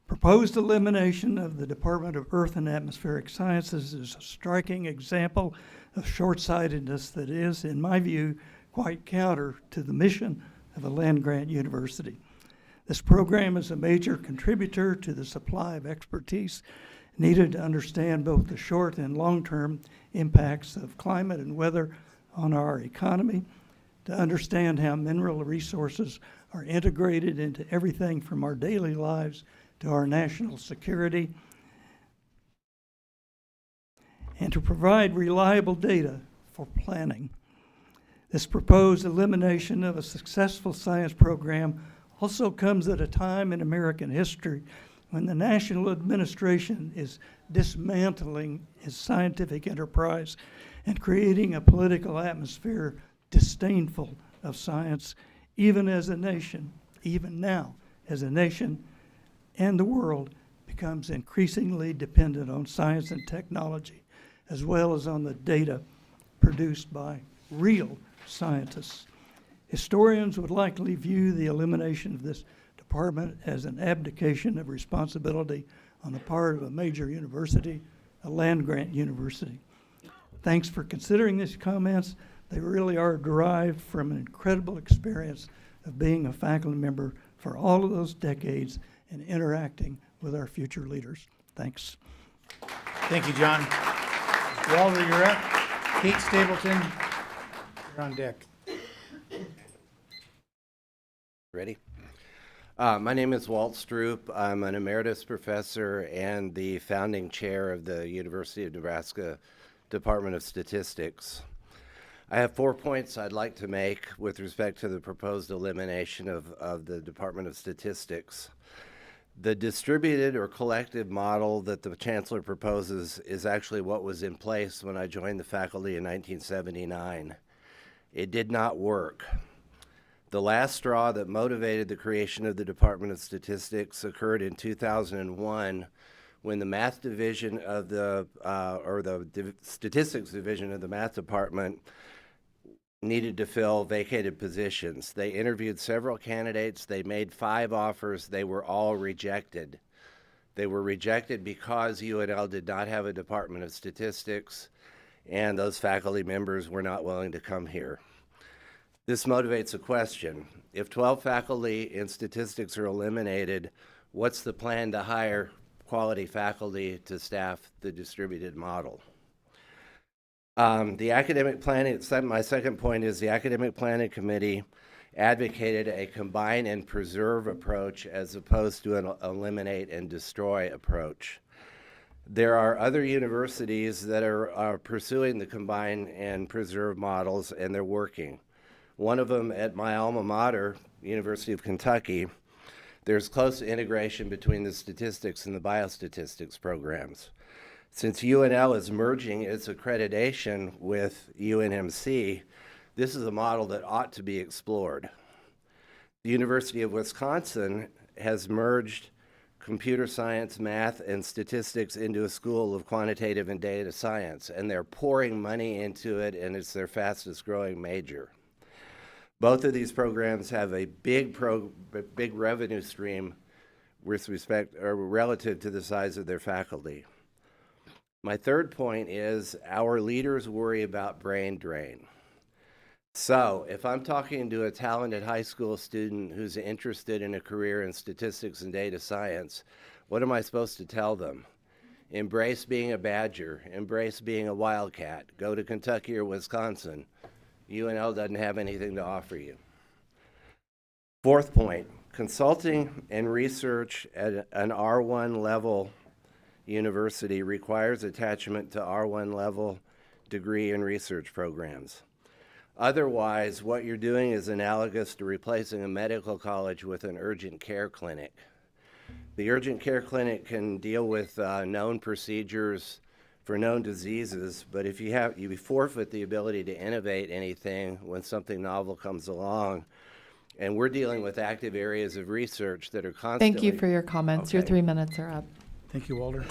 R: Proposed elimination of the Department of Earth and Atmospheric Sciences is a striking example of short-sightedness that is, in my view, quite counter to the mission of a land-grant university. This program is a major contributor to the supply of expertise needed to understand both the short and long-term impacts of climate and weather on our economy, to understand how mineral resources are integrated into everything from our daily lives to our national security, and to provide reliable data for planning. This proposed elimination of a successful science program also comes at a time in American history when the national administration is dismantling its scientific enterprise and creating a political atmosphere disdainful of science, even as a nation, even now, as a nation and the world becomes increasingly dependent on science and technology, as well as on the data produced by real scientists. Historians would likely view the elimination of this department as an abdication of responsibility on the part of a major university, a land-grant university. Thanks for considering these comments. They really are derived from an incredible experience of being a faculty member for all of those decades and interacting with our future leaders. Thanks.
B: Thank you, John. Walter, you're up. Kate Stapleton, you're on deck.
S: Ready? My name is Walt Stroop. I'm an emeritus professor and the founding chair of the University of Nebraska Department of Statistics. I have 4 points I'd like to make with respect to the proposed elimination of the Department of Statistics. The distributed or collective model that the chancellor proposes is actually what was in place when I joined the faculty in 1979. It did not work. The last straw that motivated the creation of the Department of Statistics occurred in 2001 when the math division of the statistics division of the math department needed to fill vacated positions. They interviewed several candidates. They made 5 offers. They were all rejected. They were rejected because UNL did not have a Department of Statistics, and those faculty members were not willing to come here. This motivates a question. If 12 faculty in statistics are eliminated, what's the plan to hire quality faculty to staff the distributed model? The academic planning, my second point is the academic planning committee advocated a combine and preserve approach as opposed to an eliminate and destroy approach. There are other universities that are pursuing the combine and preserve models, and they're working. One of them at my alma mater, University of Kentucky, there's close integration between the statistics and the biostatistics programs. Since UNL is merging its accreditation with UNMC, this is a model that ought to be explored. The University of Wisconsin has merged computer science, math, and statistics into a school of quantitative and data science, and they're pouring money into it, and it's their fastest growing major. Both of these programs have a big revenue stream with respect or relative to the size of their faculty. My third point is our leaders worry about brain drain. So if I'm talking to a talented high school student who's interested in a career in statistics and data science, what am I supposed to tell them? Embrace being a Badger, embrace being a Wildcat, go to Kentucky or Wisconsin. UNL doesn't have anything to offer you. Fourth point, consulting and research at an R1 level university requires attachment to R1 level degree and research programs. Otherwise, what you're doing is analogous to replacing a medical college with an urgent care clinic. The urgent care clinic can deal with known procedures for known diseases, but if you forfeit the ability to innovate anything when something novel comes along, and we're dealing with active areas of research that are constantly...
A: Thank you for your comments.
S: Okay.
A: Your 3 minutes are up.
B: Thank you, Walter.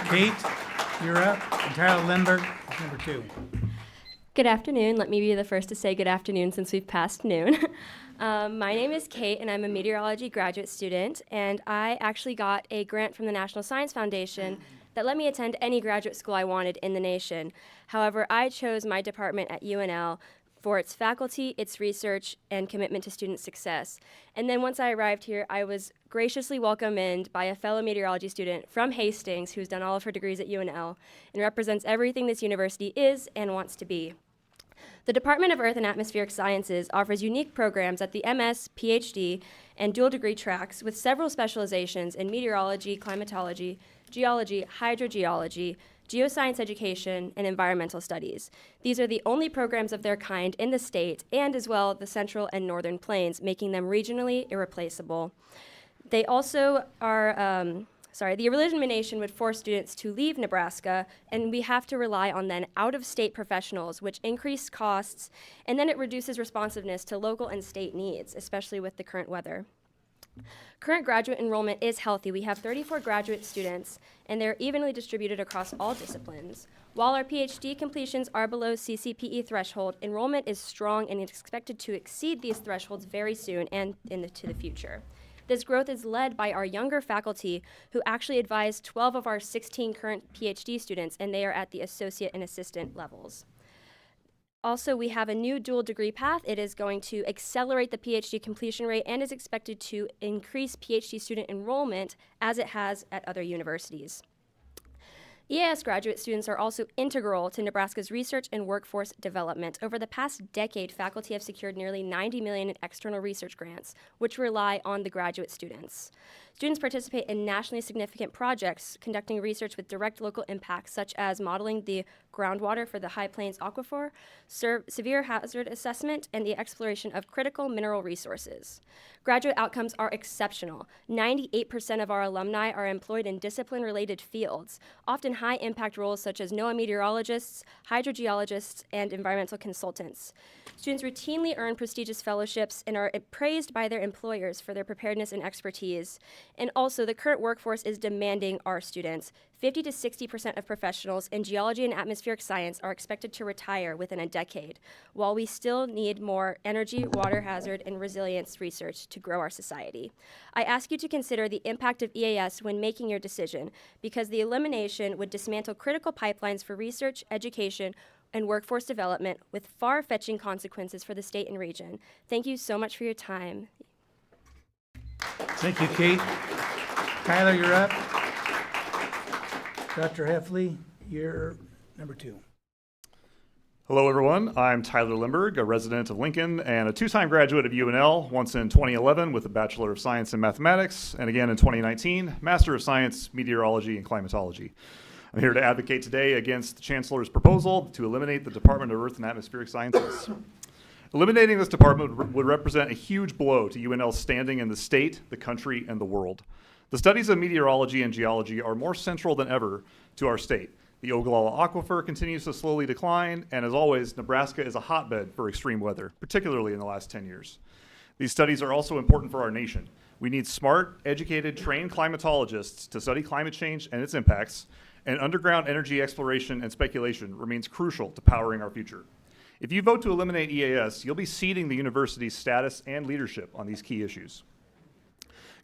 B: Kate, you're up. And Tyler Lindbergh, number 2.
T: Good afternoon. Let me be the first to say good afternoon since we've passed noon. My name is Kate, and I'm a meteorology graduate student, and I actually got a grant from the National Science Foundation that let me attend any graduate school I wanted in the nation. However, I chose my department at UNL for its faculty, its research, and commitment to student success. And then once I arrived here, I was graciously welcomed in by a fellow meteorology student from Hastings who's done all of her degrees at UNL and represents everything this university is and wants to be. The Department of Earth and Atmospheric Sciences offers unique programs at the MS, PhD, and dual degree tracks with several specializations in meteorology, climatology, geology, hydrogeology, geoscience education, and environmental studies. These are the only programs of their kind in the state and as well the Central and Northern Plains, making them regionally irreplaceable. They also are, the elimination would force students to leave Nebraska, and we have to rely on then out-of-state professionals, which increase costs, and then it reduces responsiveness to local and state needs, especially with the current weather. Current graduate enrollment is healthy. We have 34 graduate students, and they're evenly distributed across all disciplines. While our PhD completions are below CCPE threshold, enrollment is strong and is expected to exceed these thresholds very soon and into the future. This growth is led by our younger faculty, who actually advise 12 of our 16 current PhD students, and they are at the associate and assistant levels. Also, we have a new dual degree path. It is going to accelerate the PhD completion rate and is expected to increase PhD student enrollment as it has at other universities. EAS graduate students are also integral to Nebraska's research and workforce development. Over the past decade, faculty have secured nearly $90 million in external research grants, which rely on the graduate students. Students participate in nationally significant projects, conducting research with direct local impacts, such as modeling the groundwater for the High Plains Aquifer, severe hazard assessment, and the exploration of critical mineral resources. Graduate outcomes are exceptional. 98% of our alumni are employed in discipline-related fields, often high-impact roles such as NOAA meteorologists, hydrogeologists, and environmental consultants. Students routinely earn prestigious fellowships and are praised by their employers for their preparedness and expertise. And also, the current workforce is demanding our students. 50 to 60% of professionals in geology and atmospheric science are expected to retire within a decade, while we still need more energy, water hazard, and resilience research to grow our society. I ask you to consider the impact of EAS when making your decision, because the elimination would dismantle critical pipelines for research, education, and workforce development with far-fetching consequences for the state and region. Thank you so much for your time.
B: Thank you, Kate. Tyler, you're up. Dr. Heffley, you're number 2.
U: Hello, everyone. I'm Tyler Lindbergh, a resident of Lincoln and a 2-time graduate of UNL, once in 2011 with a Bachelor of Science in Mathematics, and again in 2019, Master of Science, Meteorology and Climatology. I'm here to advocate today against the Chancellor's proposal to eliminate the Department of Earth and Atmospheric Sciences. Eliminating this department would represent a huge blow to UNL's standing in the state, the country, and the world. The studies of meteorology and geology are more central than ever to our state. The Ogallala Aquifer continues to slowly decline, and as always, Nebraska is a hotbed for extreme weather, particularly in the last 10 years. These studies are also important for our nation. We need smart, educated, trained climatologists to study climate change and its impacts, and underground energy exploration and speculation remains crucial to powering our future. If you vote to eliminate EAS, you'll be ceding the university's status and leadership on these key issues.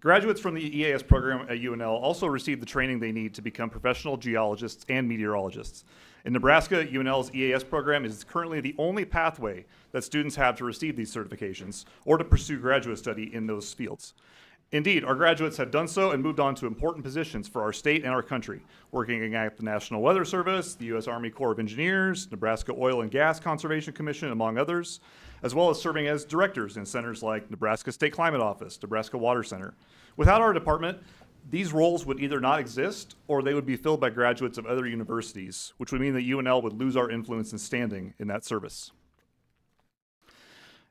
U: Graduates from the EAS program at UNL also receive the training they need to become professional geologists and meteorologists. In Nebraska, UNL's EAS program is currently the only pathway that students have to receive these certifications or to pursue graduate study in those fields. Indeed, our graduates have done so and moved on to important positions for our state and our country, working at the National Weather Service, the U.S. Army Corps of Engineers, Nebraska Oil and Gas Conservation Commission, among others, as well as serving as directors in centers like Nebraska State Climate Office, Nebraska Water Center. Without our department, these roles would either not exist or they would be filled by graduates of other universities, which would mean that UNL would lose our influence and standing in that service.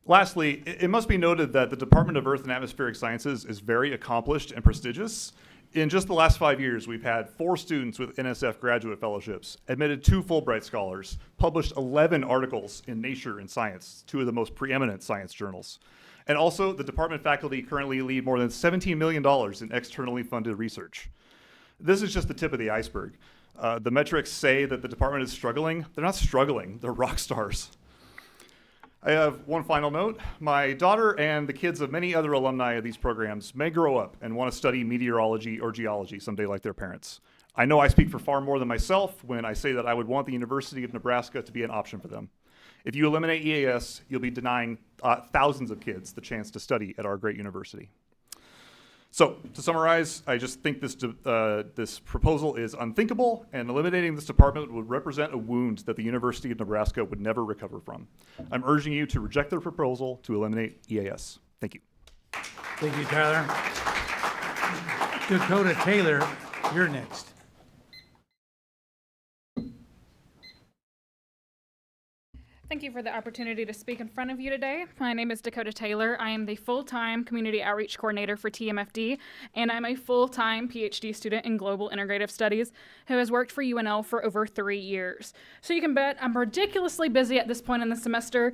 U: Lastly, it must be noted that the Department of Earth and Atmospheric Sciences is very accomplished and prestigious. In just the last 5 years, we've had 4 students with NSF graduate fellowships, admitted 2 Fulbright scholars, published 11 articles in Nature and Science, 2 of the most preeminent science journals. And also, the department faculty currently lead more than $17 million in externally funded research. This is just the tip of the iceberg. The metrics say that the department is struggling. They're not struggling, they're rock stars. I have one final note. My daughter and the kids of many other alumni of these programs may grow up and want to study meteorology or geology someday like their parents. I know I speak for far more than myself when I say that I would want the University of Nebraska to be an option for them. If you eliminate EAS, you'll be denying thousands of kids the chance to study at our great university. So, to summarize, I just think this proposal is unthinkable, and eliminating this department would represent a wound that the University of Nebraska would never recover from. I'm urging you to reject the proposal to eliminate EAS. Thank you.
B: Thank you, Tyler. Dakota Taylor, you're next.
D: Thank you for the opportunity to speak in front of you today. My name is Dakota Taylor. I am the full-time Community Outreach Coordinator for TMFD, and I'm a full-time PhD student in Global Integrative Studies who has worked for UNL for over 3 years. So you can bet I'm ridiculously busy at this point in the semester,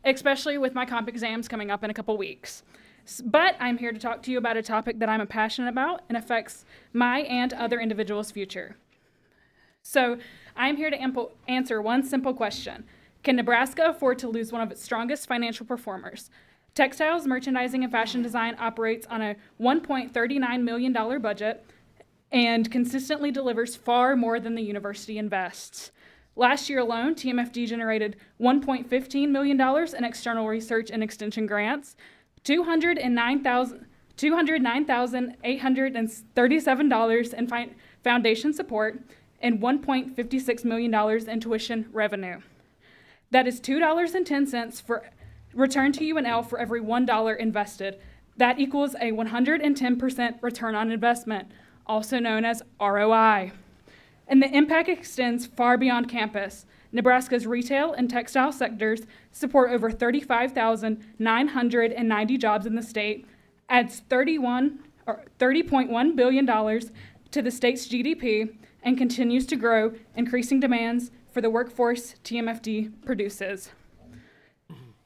D: especially with my comp exams coming up in a couple weeks. But I'm here to talk to you about a topic that I'm passionate about and affects my and other individuals' future. So I'm here to answer one simple question. Can Nebraska afford to lose one of its strongest financial performers? Textiles, merchandising, and fashion design operates on a $1.39 million budget and consistently delivers far more than the university invests. Last year alone, TMFD generated $1.15 million in external research and extension grants, $209,837 in foundation support, and $1.56 million in tuition revenue. That is $2.10 for return to UNL for every $1 invested. That equals a 110% return on investment, also known as ROI. And the impact extends far beyond campus. Nebraska's retail and textile sectors support over 35,990 jobs in the state, adds $30.1 billion to the state's GDP, and continues to grow, increasing demands for the workforce TMFD produces.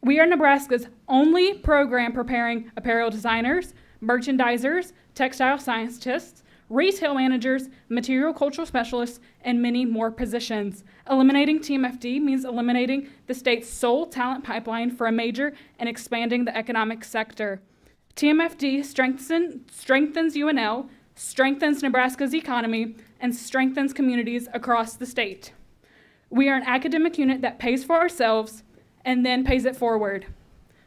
D: We are Nebraska's only program preparing apparel designers, merchandisers, textile scientists, retail managers, material cultural specialists, and many more positions. Eliminating TMFD means eliminating the state's sole talent pipeline for a major and expanding the economic sector. TMFD strengthens UNL, strengthens Nebraska's economy, and strengthens communities across the state. We are an academic unit that pays for ourselves and then pays it forward.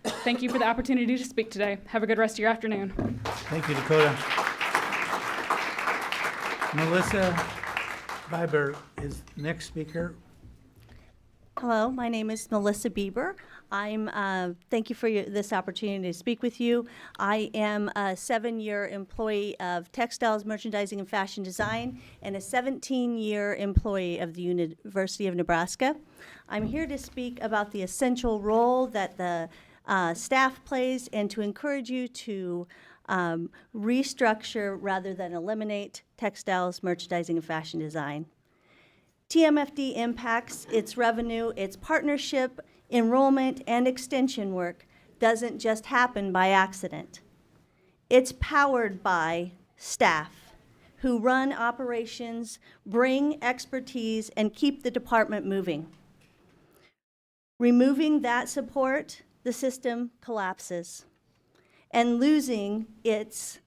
D: Thank you for the opportunity to speak today. Have a good rest of your afternoon.
B: Thank you, Dakota. Melissa Bieber is next speaker.
V: Hello, my name is Melissa Bieber. Thank you for this opportunity to speak with you. I am a 7-year employee of textiles, merchandising, and fashion design, and a 17-year employee of the University of Nebraska. I'm here to speak about the essential role that the staff plays and to encourage you to restructure rather than eliminate textiles, merchandising, and fashion design. TMFD impacts its revenue, its partnership, enrollment, and extension work doesn't just happen by accident. It's powered by staff who run operations, bring expertise, and keep the department moving. Removing that support, the system collapses, and losing its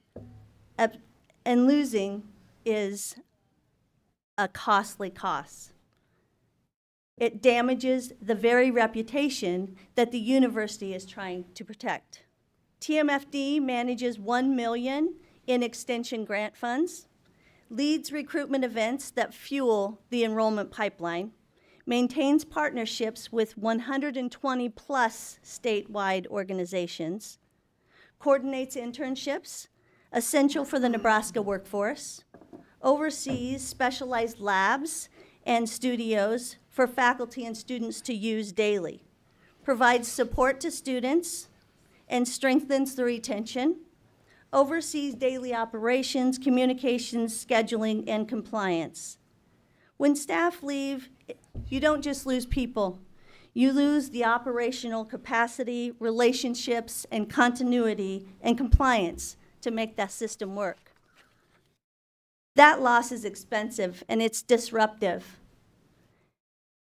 V: And losing is a costly cost. It damages the very reputation that the university is trying to protect. TMFD manages $1 million in extension grant funds, leads recruitment events that fuel the enrollment pipeline, maintains partnerships with 120 plus statewide organizations, coordinates internships, essential for the Nebraska workforce, oversees specialized labs and studios for faculty and students to use daily, provides support to students and strengthens the retention, oversees daily operations, communications, scheduling, and compliance. When staff leave, you don't just lose people, you lose the operational capacity, relationships, and continuity and compliance to make that system work. That loss is expensive and it's disruptive.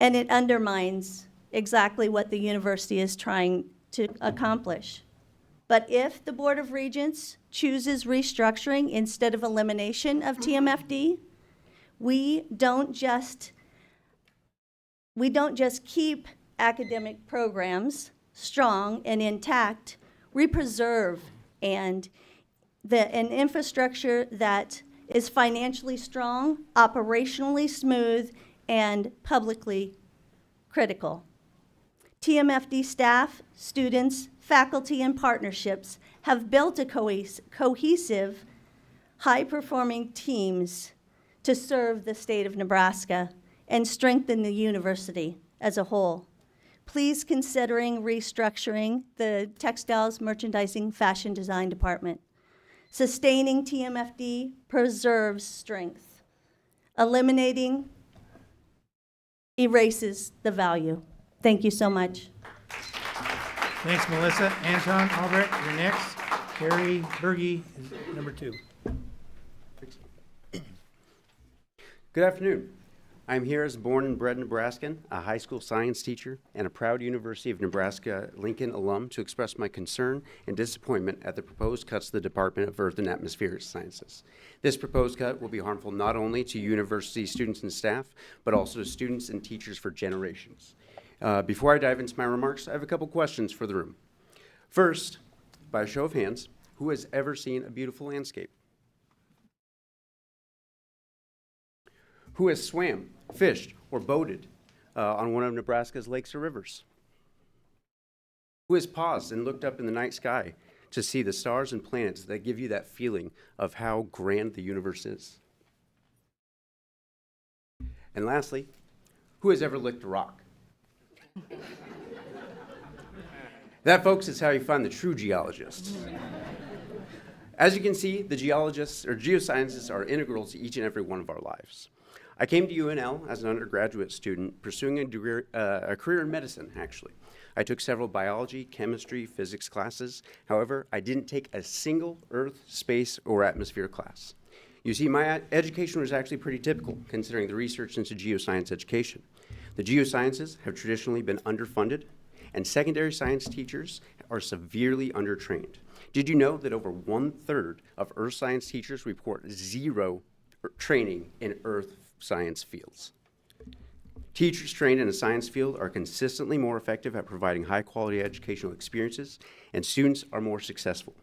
V: And it undermines exactly what the university is trying to accomplish. But if the Board of Regents chooses restructuring instead of elimination of TMFD, we don't just keep academic programs strong and intact, we preserve an infrastructure that is financially strong, operationally smooth, and publicly critical. TMFD staff, students, faculty, and partnerships have built a cohesive, high-performing teams to serve the state of Nebraska and strengthen the university as a whole. Please considering restructuring the textiles, merchandising, fashion design department. Sustaining TMFD preserves strength. Eliminating erases the value. Thank you so much.
B: Thanks, Melissa. Anton Albrecht, you're next. Carrie Berge is number 2.
E: Good afternoon. I'm here as a born and bred Nebraskan, a high school science teacher, and a proud University of Nebraska-Lincoln alum to express my concern and disappointment at the proposed cuts to the Department of Earth and Atmospheric Sciences. This proposed cut will be harmful not only to university students and staff, but also to students and teachers for generations. Before I dive into my remarks, I have a couple questions for the room. First, by a show of hands, who has ever seen a beautiful landscape? Who has swam, fished, or boated on one of Nebraska's lakes or rivers? Who has paused and looked up in the night sky to see the stars and planets that give you that feeling of how grand the universe is? And lastly, who has ever licked a rock? That, folks, is how you find the true geologists. As you can see, the geologists or geosciences are integral to each and every one of our lives. I came to UNL as an undergraduate student pursuing a career in medicine, actually. I took several biology, chemistry, physics classes. However, I didn't take a single Earth, space, or atmosphere class. You see, my education was actually pretty typical, considering the research into geoscience education. The geosciences have traditionally been underfunded, and secondary science teachers are severely undertrained. Did you know that over 1/3 of Earth science teachers report zero training in Earth science fields? Teachers trained in a science field are consistently more effective at providing high-quality educational experiences, and students are more successful.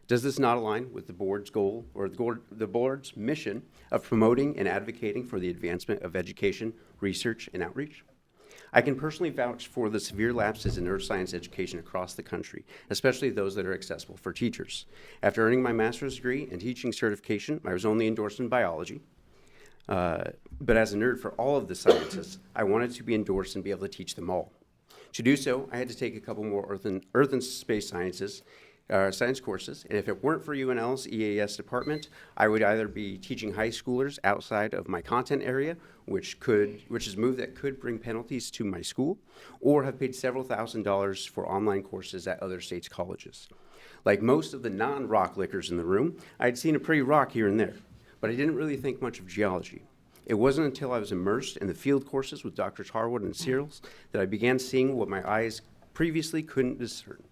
E: Does this not align with the board's goal or the board's mission of promoting and advocating for the advancement of education, research, and outreach? I can personally vouch for the severe lapses in earth science education across the country, especially those that are accessible for teachers. After earning my master's degree and teaching certification, I was only endorsed in biology. But as a nerd for all of the sciences, I wanted to be endorsed and be able to teach them all. To do so, I had to take a couple more earth and space sciences, science courses, and if it weren't for UNL's EAS department, I would either be teaching high schoolers outside of my content area, which is a move that could bring penalties to my school, or have paid several $1,000s for online courses at other states' colleges. Like most of the non-rock lickers in the room, I'd seen a pretty rock here and there, but I didn't really think much of geology. It wasn't until I was immersed in the field courses with Drs. Harwood and Searles that I began seeing what my eyes previously couldn't discern.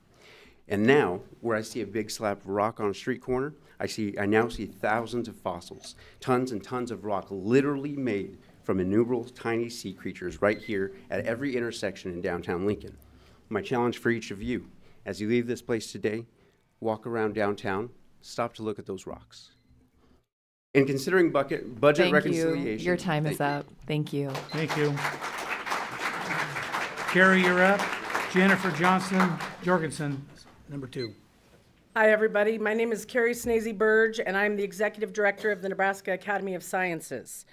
E: And now, where I see a big slab of rock on a street corner, I now see thousands of fossils, tons and tons of rock literally made from innumerable tiny sea creatures right here at every intersection in downtown Lincoln. My challenge for each of you, as you leave this place today, walk around downtown, stop to look at those rocks. In considering budget
A: Thank
E: reconciliation.
A: you. Your time is up. Thank you.
B: Thank you. Carrie, you're up. Jennifer Johnson Jorgensen, number 2.
F: Hi, everybody. My name is Carrie Snazy Burge, and I'm the Executive Director of the Nebraska Academy of Sciences.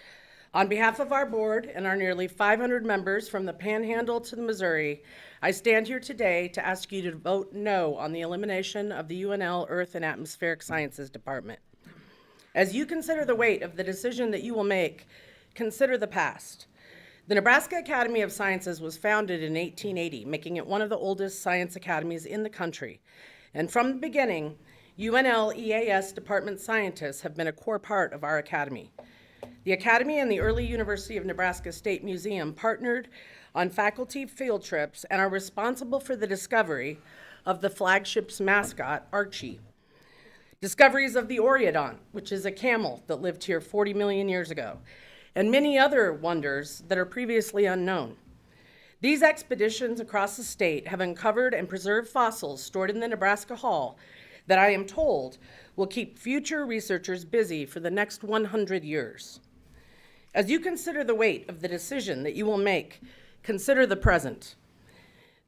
F: On behalf of our board and our nearly 500 members from the Panhandle to the Missouri, I stand here today to ask you to vote no on the elimination of the UNL Earth and Atmospheric Sciences Department. As you consider the weight of the decision that you will make, consider the past. The Nebraska Academy of Sciences was founded in 1880, making it one of the oldest science academies in the country. And from the beginning, UNL EAS department scientists have been a core part of our academy. The Academy and the early University of Nebraska State Museum partnered on faculty field trips and are responsible for the discovery of the flagship's mascot, Archie. Discoveries of the Oreodont, which is a camel that lived here 40 million years ago, and many other wonders that are previously unknown. These expeditions across the state have uncovered and preserved fossils stored in the Nebraska Hall that I am told will keep future researchers busy for the next 100 years. As you consider the weight of the decision that you will make, consider the present.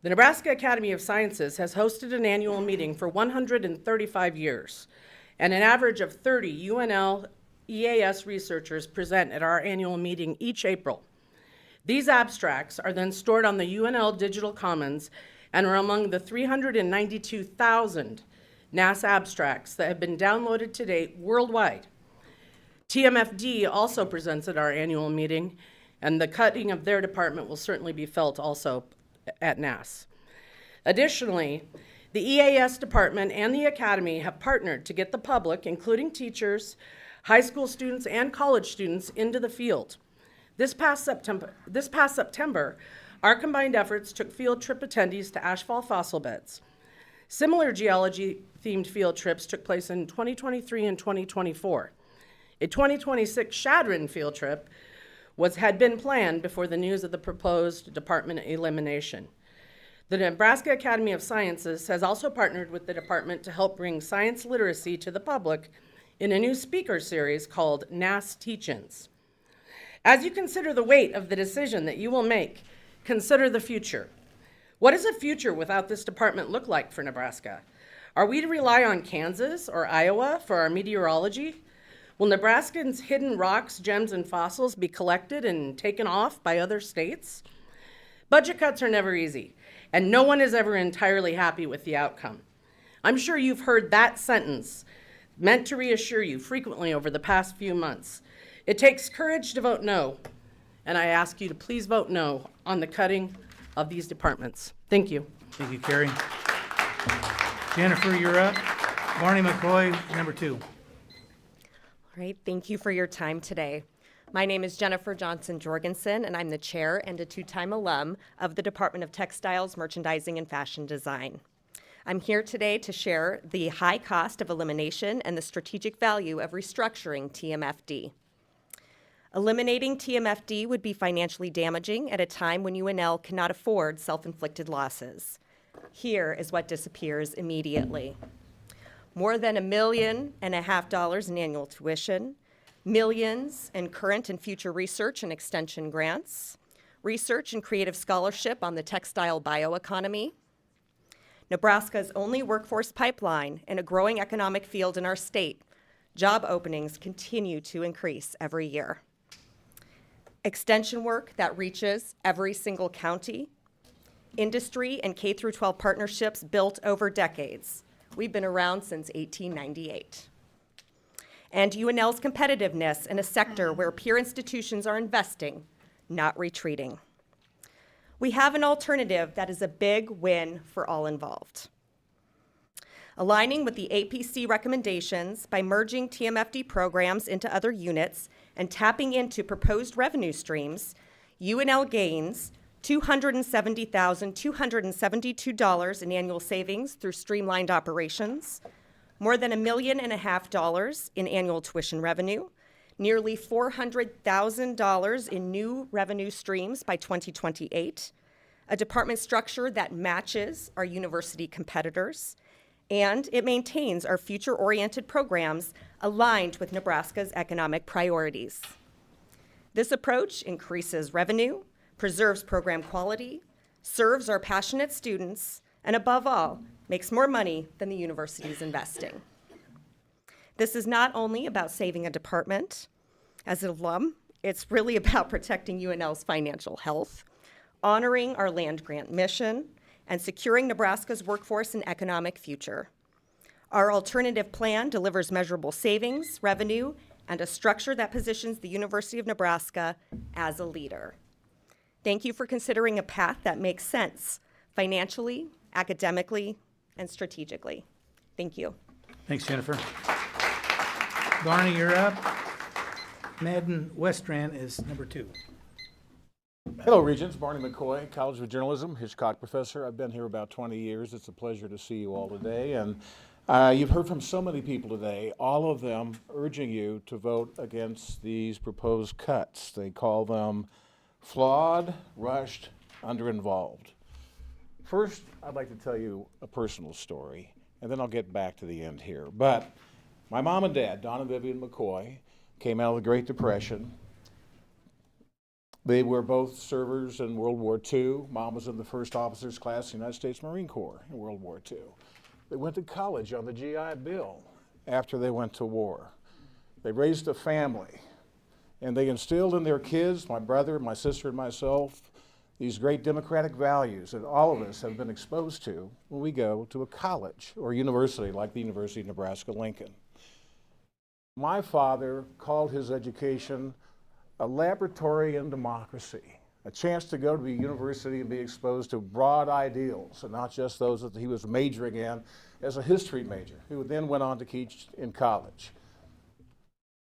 F: The Nebraska Academy of Sciences has hosted an annual meeting for 135 years, and an average of 30 UNL EAS researchers present at our annual meeting each April. These abstracts are then stored on the UNL Digital Commons and are among the 392,000 NASA abstracts that have been downloaded to date worldwide. TMFD also presents at our annual meeting, and the cutting of their department will certainly be felt also at NAS. Additionally, the EAS department and the Academy have partnered to get the public, including teachers, high school students, and college students into the field. This past September, our combined efforts took field trip attendees to ashfall fossil beds. Similar geology-themed field trips took place in 2023 and 2024. A 2026 Shadron field trip had been planned before the news of the proposed department elimination. The Nebraska Academy of Sciences has also partnered with the department to help bring science literacy to the public in a new speaker series called NAS Teach-Ins. As you consider the weight of the decision that you will make, consider the future. What does a future without this department look like for Nebraska? Are we to rely on Kansas or Iowa for our meteorology? Will Nebraskans' hidden rocks, gems, and fossils be collected and taken off by other states? Budget cuts are never easy, and no one is ever entirely happy with the outcome. I'm sure you've heard that sentence meant to reassure you frequently over the past few months. It takes courage to vote no, and I ask you to please vote no on the cutting of these departments. Thank you.
B: Thank you, Carrie. Jennifer, you're up. Barney McCoy, number 2.
I: All right, thank you for your time today. My name is Jennifer Johnson Jorgensen, and I'm the chair and a 2-time alum of the Department of Textiles, Merchandising, and Fashion Design. I'm here today to share the high cost of elimination and the strategic value of restructuring TMFD. Eliminating TMFD would be financially damaging at a time when UNL cannot afford self-inflicted losses. Here is what disappears immediately. More than $1.5 million in annual tuition, millions in current and future research and extension grants, research and creative scholarship on the textile bioeconomy, Nebraska's only workforce pipeline and a growing economic field in our state. Job openings continue to increase every year. Extension work that reaches every single county, industry and K-12 partnerships built over decades. We've been around since 1898. And UNL's competitiveness in a sector where peer institutions are investing, not retreating. We have an alternative that is a big win for all involved. Aligning with the APC recommendations by merging TMFD programs into other units and tapping into proposed revenue streams, UNL gains $270,272 in annual savings through streamlined operations, more than $1.5 million in annual tuition revenue, nearly $400,000 in new revenue streams by 2028, a department structure that matches our university competitors, and it maintains our future-oriented programs aligned with Nebraska's economic priorities. This approach increases revenue, preserves program quality, serves our passionate students, and above all, makes more money than the university's investing. This is not only about saving a department. As an alum, it's really about protecting UNL's financial health, honoring our land grant mission, and securing Nebraska's workforce and economic future. Our alternative plan delivers measurable savings, revenue, and a structure that positions the University of Nebraska as a leader. Thank you for considering a path that makes sense financially, academically, and strategically. Thank you.
B: Thanks, Jennifer. Varner, you're up. Madden Westran is number 2.
C: Hello, Regents. Barney McCoy, College of Journalism, Hitchcock professor. I've been here about 20 years. It's a pleasure to see you all today. And you've heard from so many people today, all of them urging you to vote against these proposed cuts. They call them flawed, rushed, underinvolved. First, I'd like to tell you a personal story, and then I'll get back to the end here. But my mom and dad, Don and Vivian McCoy, came out of the Great Depression. They were both servers in World War II. Mom was in the first officers class of the United States Marine Corps in World War II. They went to college on the GI Bill after they went to war. They raised a family, and they instilled in their kids, my brother, my sister, and myself, these great democratic values that all of us have been exposed to when we go to a college or university like the University of Nebraska-Lincoln. My father called his education a laboratory in democracy, a chance to go to the university and be exposed to broad ideals, and not just those that he was majoring in as a history major, who then went on to teach in college.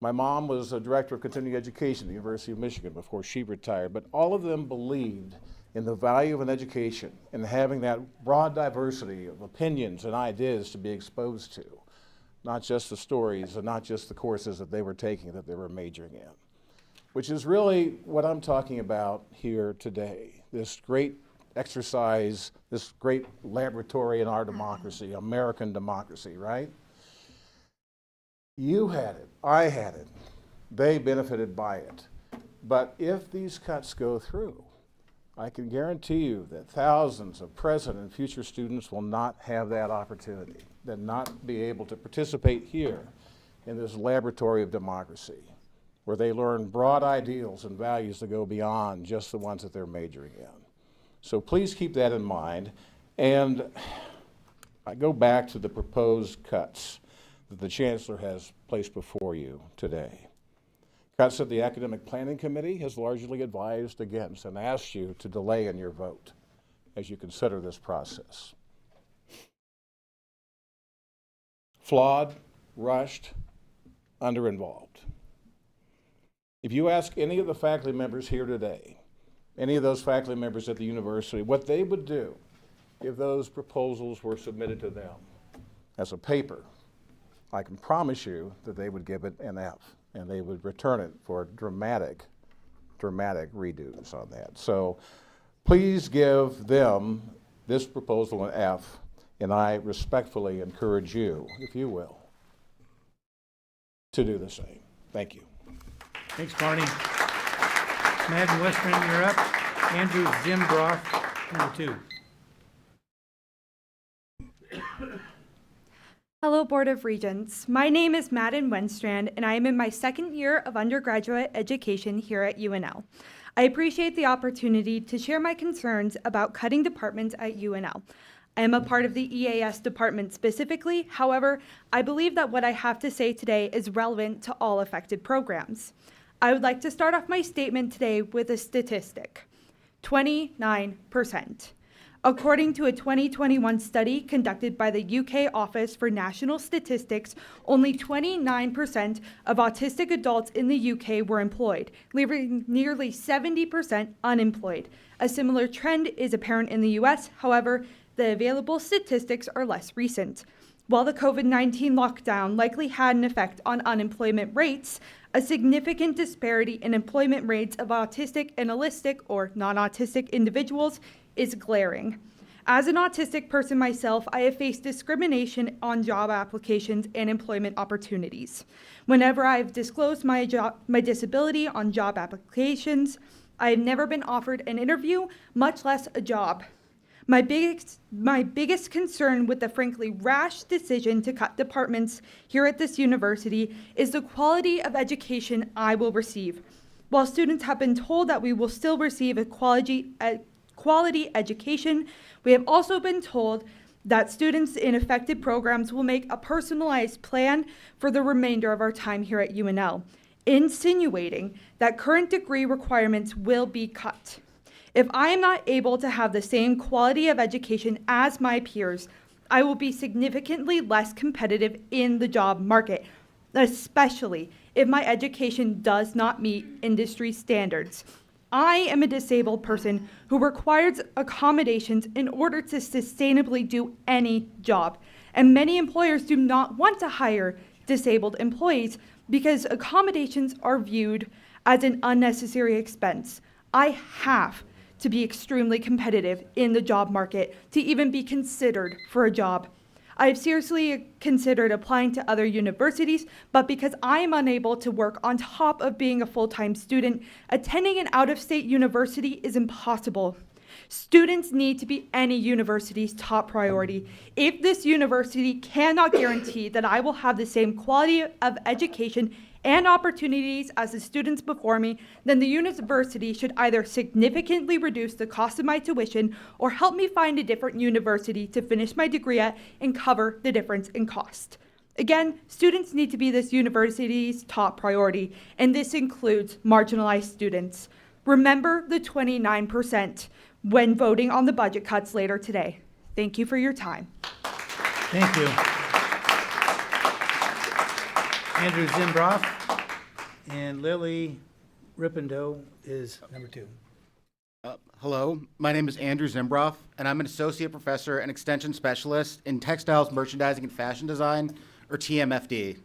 C: My mom was a director of continuing education at the University of Michigan before she retired, but all of them believed in the value of an education and having that broad diversity of opinions and ideas to be exposed to, not just the stories and not just the courses that they were taking, that they were majoring in, which is really what I'm talking about here today, this great exercise, this great laboratory in our democracy, American democracy, right? You had it, I had it, they benefited by it. But if these cuts go through, I can guarantee you that thousands of present and future students will not have that opportunity, that not be able to participate here in this laboratory of democracy, where they learn broad ideals and values that go beyond just the ones that they're majoring in. So please keep that in mind. And I go back to the proposed cuts that the Chancellor has placed before you today. Cuts that the Academic Planning Committee has largely advised against and asked you to delay in your vote as you consider this process. Flawed, rushed, underinvolved. If you ask any of the faculty members here today, any of those faculty members at the university, what they would do if those proposals were submitted to them as a paper, I can promise you that they would give it an F, and they would return it for dramatic redos on that. So please give them this proposal an F, and I respectfully encourage you, if you will, to do the same. Thank you.
B: Thanks, Barney. Madden Westran, you're up. Andrew Jim Broth, number 2.
H: Hello, Board of Regents. My name is Madden Wenstrand, and I am in my second year of undergraduate education here at UNL. I appreciate the opportunity to share my concerns about cutting departments at UNL. I am a part of the EAS department specifically. However, I believe that what I have to say today is relevant to all affected programs. I would like to start off my statement today with a statistic: 29%. According to a 2021 study conducted by the UK Office for National Statistics, only 29% of autistic adults in the UK were employed, leaving nearly 70% unemployed. A similar trend is apparent in the US. However, the available statistics are less recent. While the COVID-19 lockdown likely had an effect on unemployment rates, a significant disparity in employment rates of autistic and allistic or non-autistic individuals is glaring. As an autistic person myself, I have faced discrimination on job applications and employment opportunities. Whenever I've disclosed my disability on job applications, I have never been offered an interview, much less a job. My biggest concern with the frankly rash decision to cut departments here at this university is the quality of education I will receive. While students have been told that we will still receive a quality education, we have also been told that students in affected programs will make a personalized plan for the remainder of our time here at UNL, insinuating that current degree requirements will be cut. If I am not able to have the same quality of education as my peers, I will be significantly less competitive in the job market, especially if my education does not meet industry standards. I am a disabled person who requires accommodations in order to sustainably do any job, and many employers do not want to hire disabled employees because accommodations are viewed as an unnecessary expense. I have to be extremely competitive in the job market to even be considered for a job. I have seriously considered applying to other universities, but because I am unable to work on top of being a full-time student, attending an out-of-state university is impossible. Students need to be any university's top priority. If this university cannot guarantee that I will have the same quality of education and opportunities as the students before me, then the university should either significantly reduce the cost of my tuition or help me find a different university to finish my degree at and cover the difference in cost. Again, students need to be this university's top priority, and this includes marginalized students. Remember the 29% when voting on the budget cuts later today. Thank you for your time.
B: Thank you. Andrew Zimbroff and Lily Rippendo is number 2.
G: Hello, my name is Andrew Zimbroff, and I'm an associate professor and extension specialist in textiles, merchandising, and fashion design, or TMFD.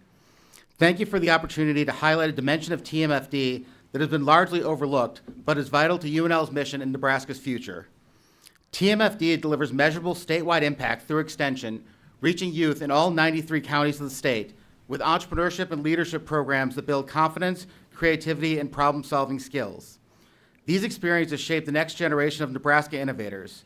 G: Thank you for the opportunity to highlight a dimension of TMFD that has been largely overlooked, but is vital to UNL's mission and Nebraska's future. TMFD delivers measurable statewide impact through extension, reaching youth in all 93 counties of the state, with entrepreneurship and leadership programs that build confidence, creativity, and problem-solving skills. These experiences shape the next generation of Nebraska innovators.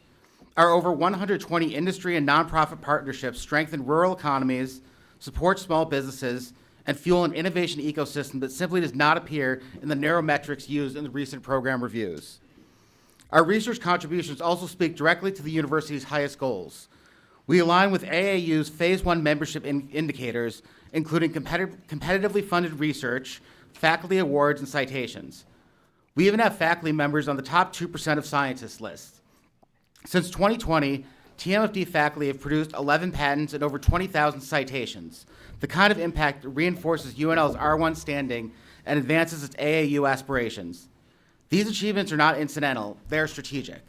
G: Our over 120 industry and nonprofit partnerships strengthen rural economies, support small businesses, and fuel an innovation ecosystem that simply does not appear in the narrow metrics used in the recent program reviews. Our research contributions also speak directly to the university's highest goals. We align with AAU's Phase 1 membership indicators, including competitively funded research, faculty awards, and citations. We even have faculty members on the top 2% of scientists lists. Since 2020, TMFD faculty have produced 11 patents and over 20,000 citations, the kind of impact that reinforces UNL's R1 standing and advances its AAU aspirations. These achievements are not incidental, they are strategic.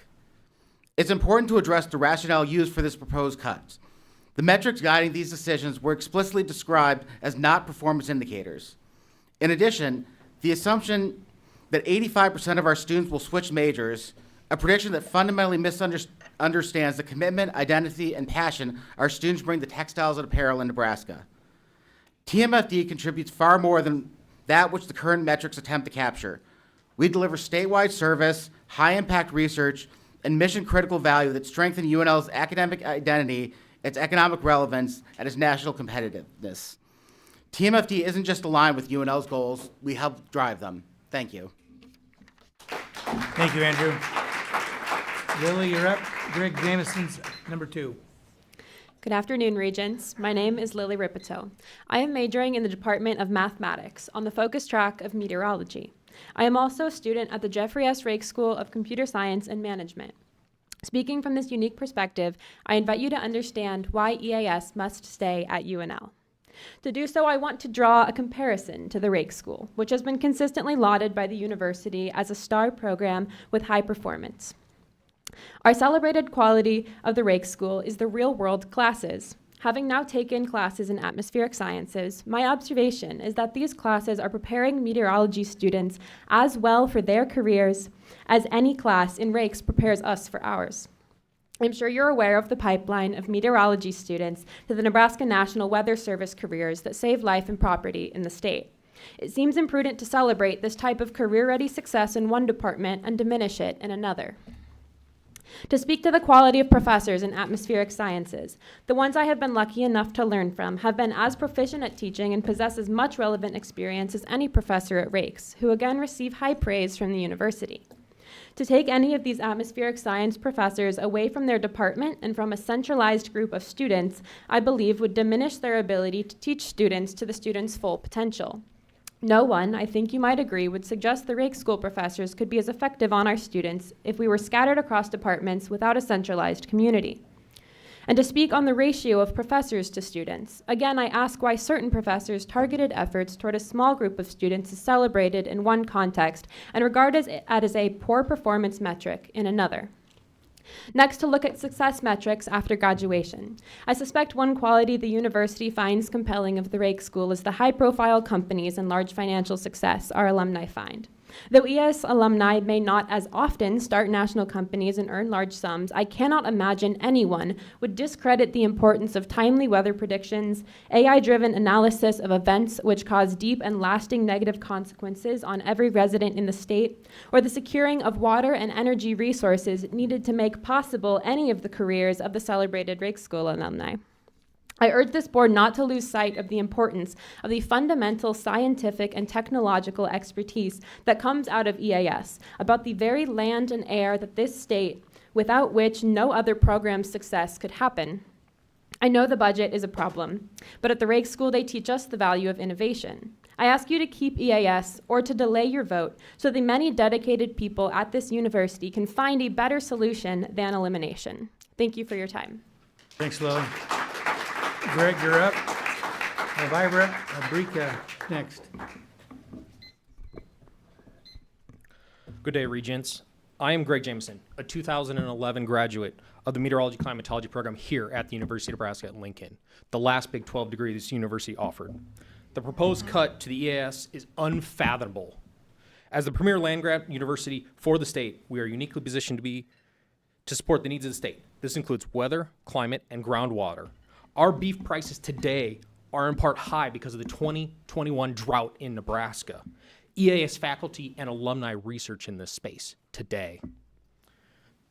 G: It's important to address the rationale used for this proposed cut. The metrics guiding these decisions were explicitly described as not performance indicators. In addition, the assumption that 85% of our students will switch majors, a prediction that fundamentally misunderstands the commitment, identity, and passion our students bring to textiles and apparel in Nebraska. TMFD contributes far more than that which the current metrics attempt to capture. We deliver statewide service, high-impact research, and mission-critical value that strengthen UNL's academic identity, its economic relevance, and its national competitiveness. TMFD isn't just aligned with UNL's goals, we help drive them. Thank you.
B: Thank you, Andrew. Lily, you're up. Greg Jameson's number 2.
J: Good afternoon, Regents. My name is Lily Ripito. I am majoring in the Department of Mathematics on the focus track of meteorology. I am also a student at the Jeffrey S. Rake School of Computer Science and Management. Speaking from this unique perspective, I invite you to understand why EAS must stay at UNL. To do so, I want to draw a comparison to the Rake School, which has been consistently lauded by the university as a star program with high performance. Our celebrated quality of the Rake School is the real-world classes. Having now taken classes in atmospheric sciences, my observation is that these classes are preparing meteorology students as well for their careers as any class in Rakes prepares us for ours. I'm sure you're aware of the pipeline of meteorology students to the Nebraska National Weather Service careers that save life and property in the state. It seems imprudent to celebrate this type of career-ready success in one department and diminish it in another. To speak to the quality of professors in atmospheric sciences, the ones I have been lucky enough to learn from have been as proficient at teaching and possess as much relevant experience as any professor at Rakes, who again receive high praise from the university. To take any of these atmospheric science professors away from their department and from a centralized group of students, I believe would diminish their ability to teach students to the students' full potential. No one, I think you might agree, would suggest the Rake School professors could be as effective on our students if we were scattered across departments without a centralized community. And to speak on the ratio of professors to students, again, I ask why certain professors' targeted efforts toward a small group of students is celebrated in one context and regarded as a poor performance metric in another. Next, to look at success metrics after graduation. I suspect one quality the university finds compelling of the Rake School is the high-profile companies and large financial success our alumni find. Though ES alumni may not as often start national companies and earn large sums, I cannot imagine anyone would discredit the importance of timely weather predictions, AI-driven analysis of events which cause deep and lasting negative consequences on every resident in the state, or the securing of water and energy resources needed to make possible any of the careers of the celebrated Rake School alumni. I urge this board not to lose sight of the importance of the fundamental scientific and technological expertise that comes out of EAS about the very land and air that this state, without which no other program's success could happen. I know the budget is a problem, but at the Rake School they teach us the value of innovation. I ask you to keep EAS or to delay your vote so the many dedicated people at this university can find a better solution than elimination. Thank you for your time.
B: Thanks, Lily. Greg, you're up. Elvira, Abrika, next.
K: Good day, Regents. I am Greg Jameson, a 2011 graduate of the Meteorology Climatology program here at the University of Nebraska at Lincoln, the last Big 12 degree this university offered. The proposed cut to the EAS is unfathomable. As the premier land-grant university for the state, we are uniquely positioned to support the needs of the state. This includes weather, climate, and groundwater. Our beef prices today are in part high because of the 2021 drought in Nebraska. EAS faculty and alumni research in this space today.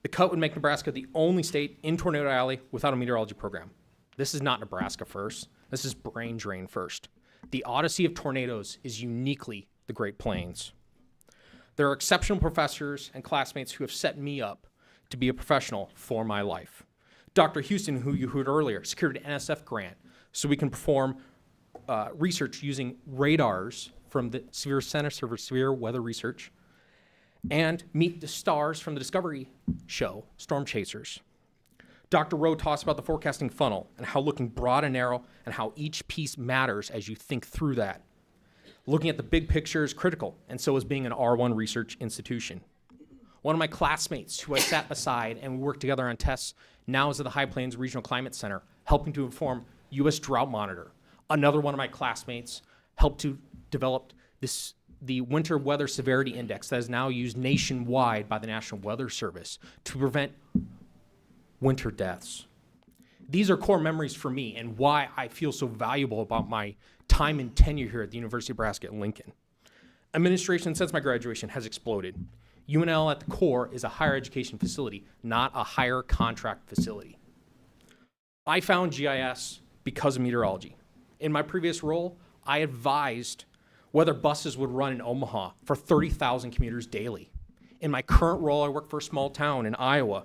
K: The cut would make Nebraska the only state in Tornado Alley without a meteorology program. This is not Nebraska first. This is brain drain first. The odyssey of tornadoes is uniquely the Great Plains. There are exceptional professors and classmates who have set me up to be a professional for my life. Dr. Houston, who you heard earlier, secured an NSF grant so we can perform research using radars from the Severe Center for Severe Weather Research and meet the stars from the Discovery show, Storm Chasers. Dr. Rowe talks about the forecasting funnel and how looking broad and narrow and how each piece matters as you think through that. Looking at the big picture is critical, and so is being an R1 research institution. One of my classmates who I sat beside and we worked together on tests now is at the High Plains Regional Climate Center, helping to inform U.S. Drought Monitor. Another one of my classmates helped to develop the Winter Weather Severity Index that is now used nationwide by the National Weather Service to prevent winter deaths. These are core memories for me and why I feel so valuable about my time and tenure here at the University of Nebraska at Lincoln. Administration since my graduation has exploded. UNL at the core is a higher education facility, not a higher contract facility. I found GIS because of meteorology. In my previous role, I advised whether buses would run in Omaha for 30,000 commuters daily. In my current role, I work for a small town in Iowa,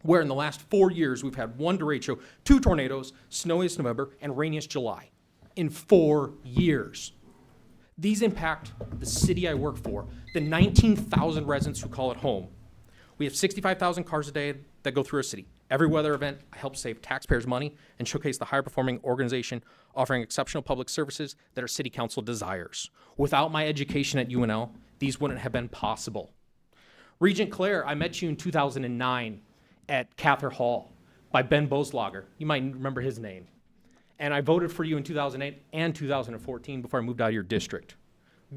K: where in the last 4 years, we've had 1 derecho, 2 tornadoes, snowiest November, and rainiest July. In 4 years. These impact the city I work for, the 19,000 residents who call it home. We have 65,000 cars a day that go through our city. Every weather event, I help save taxpayers money and showcase the high-performing organization offering exceptional public services that our city council desires. Without my education at UNL, these wouldn't have been possible. Regent Claire, I met you in 2009 at Cather Hall by Ben Boslager. You might remember his name. And I voted for you in 2008 and 2014 before I moved out of your district.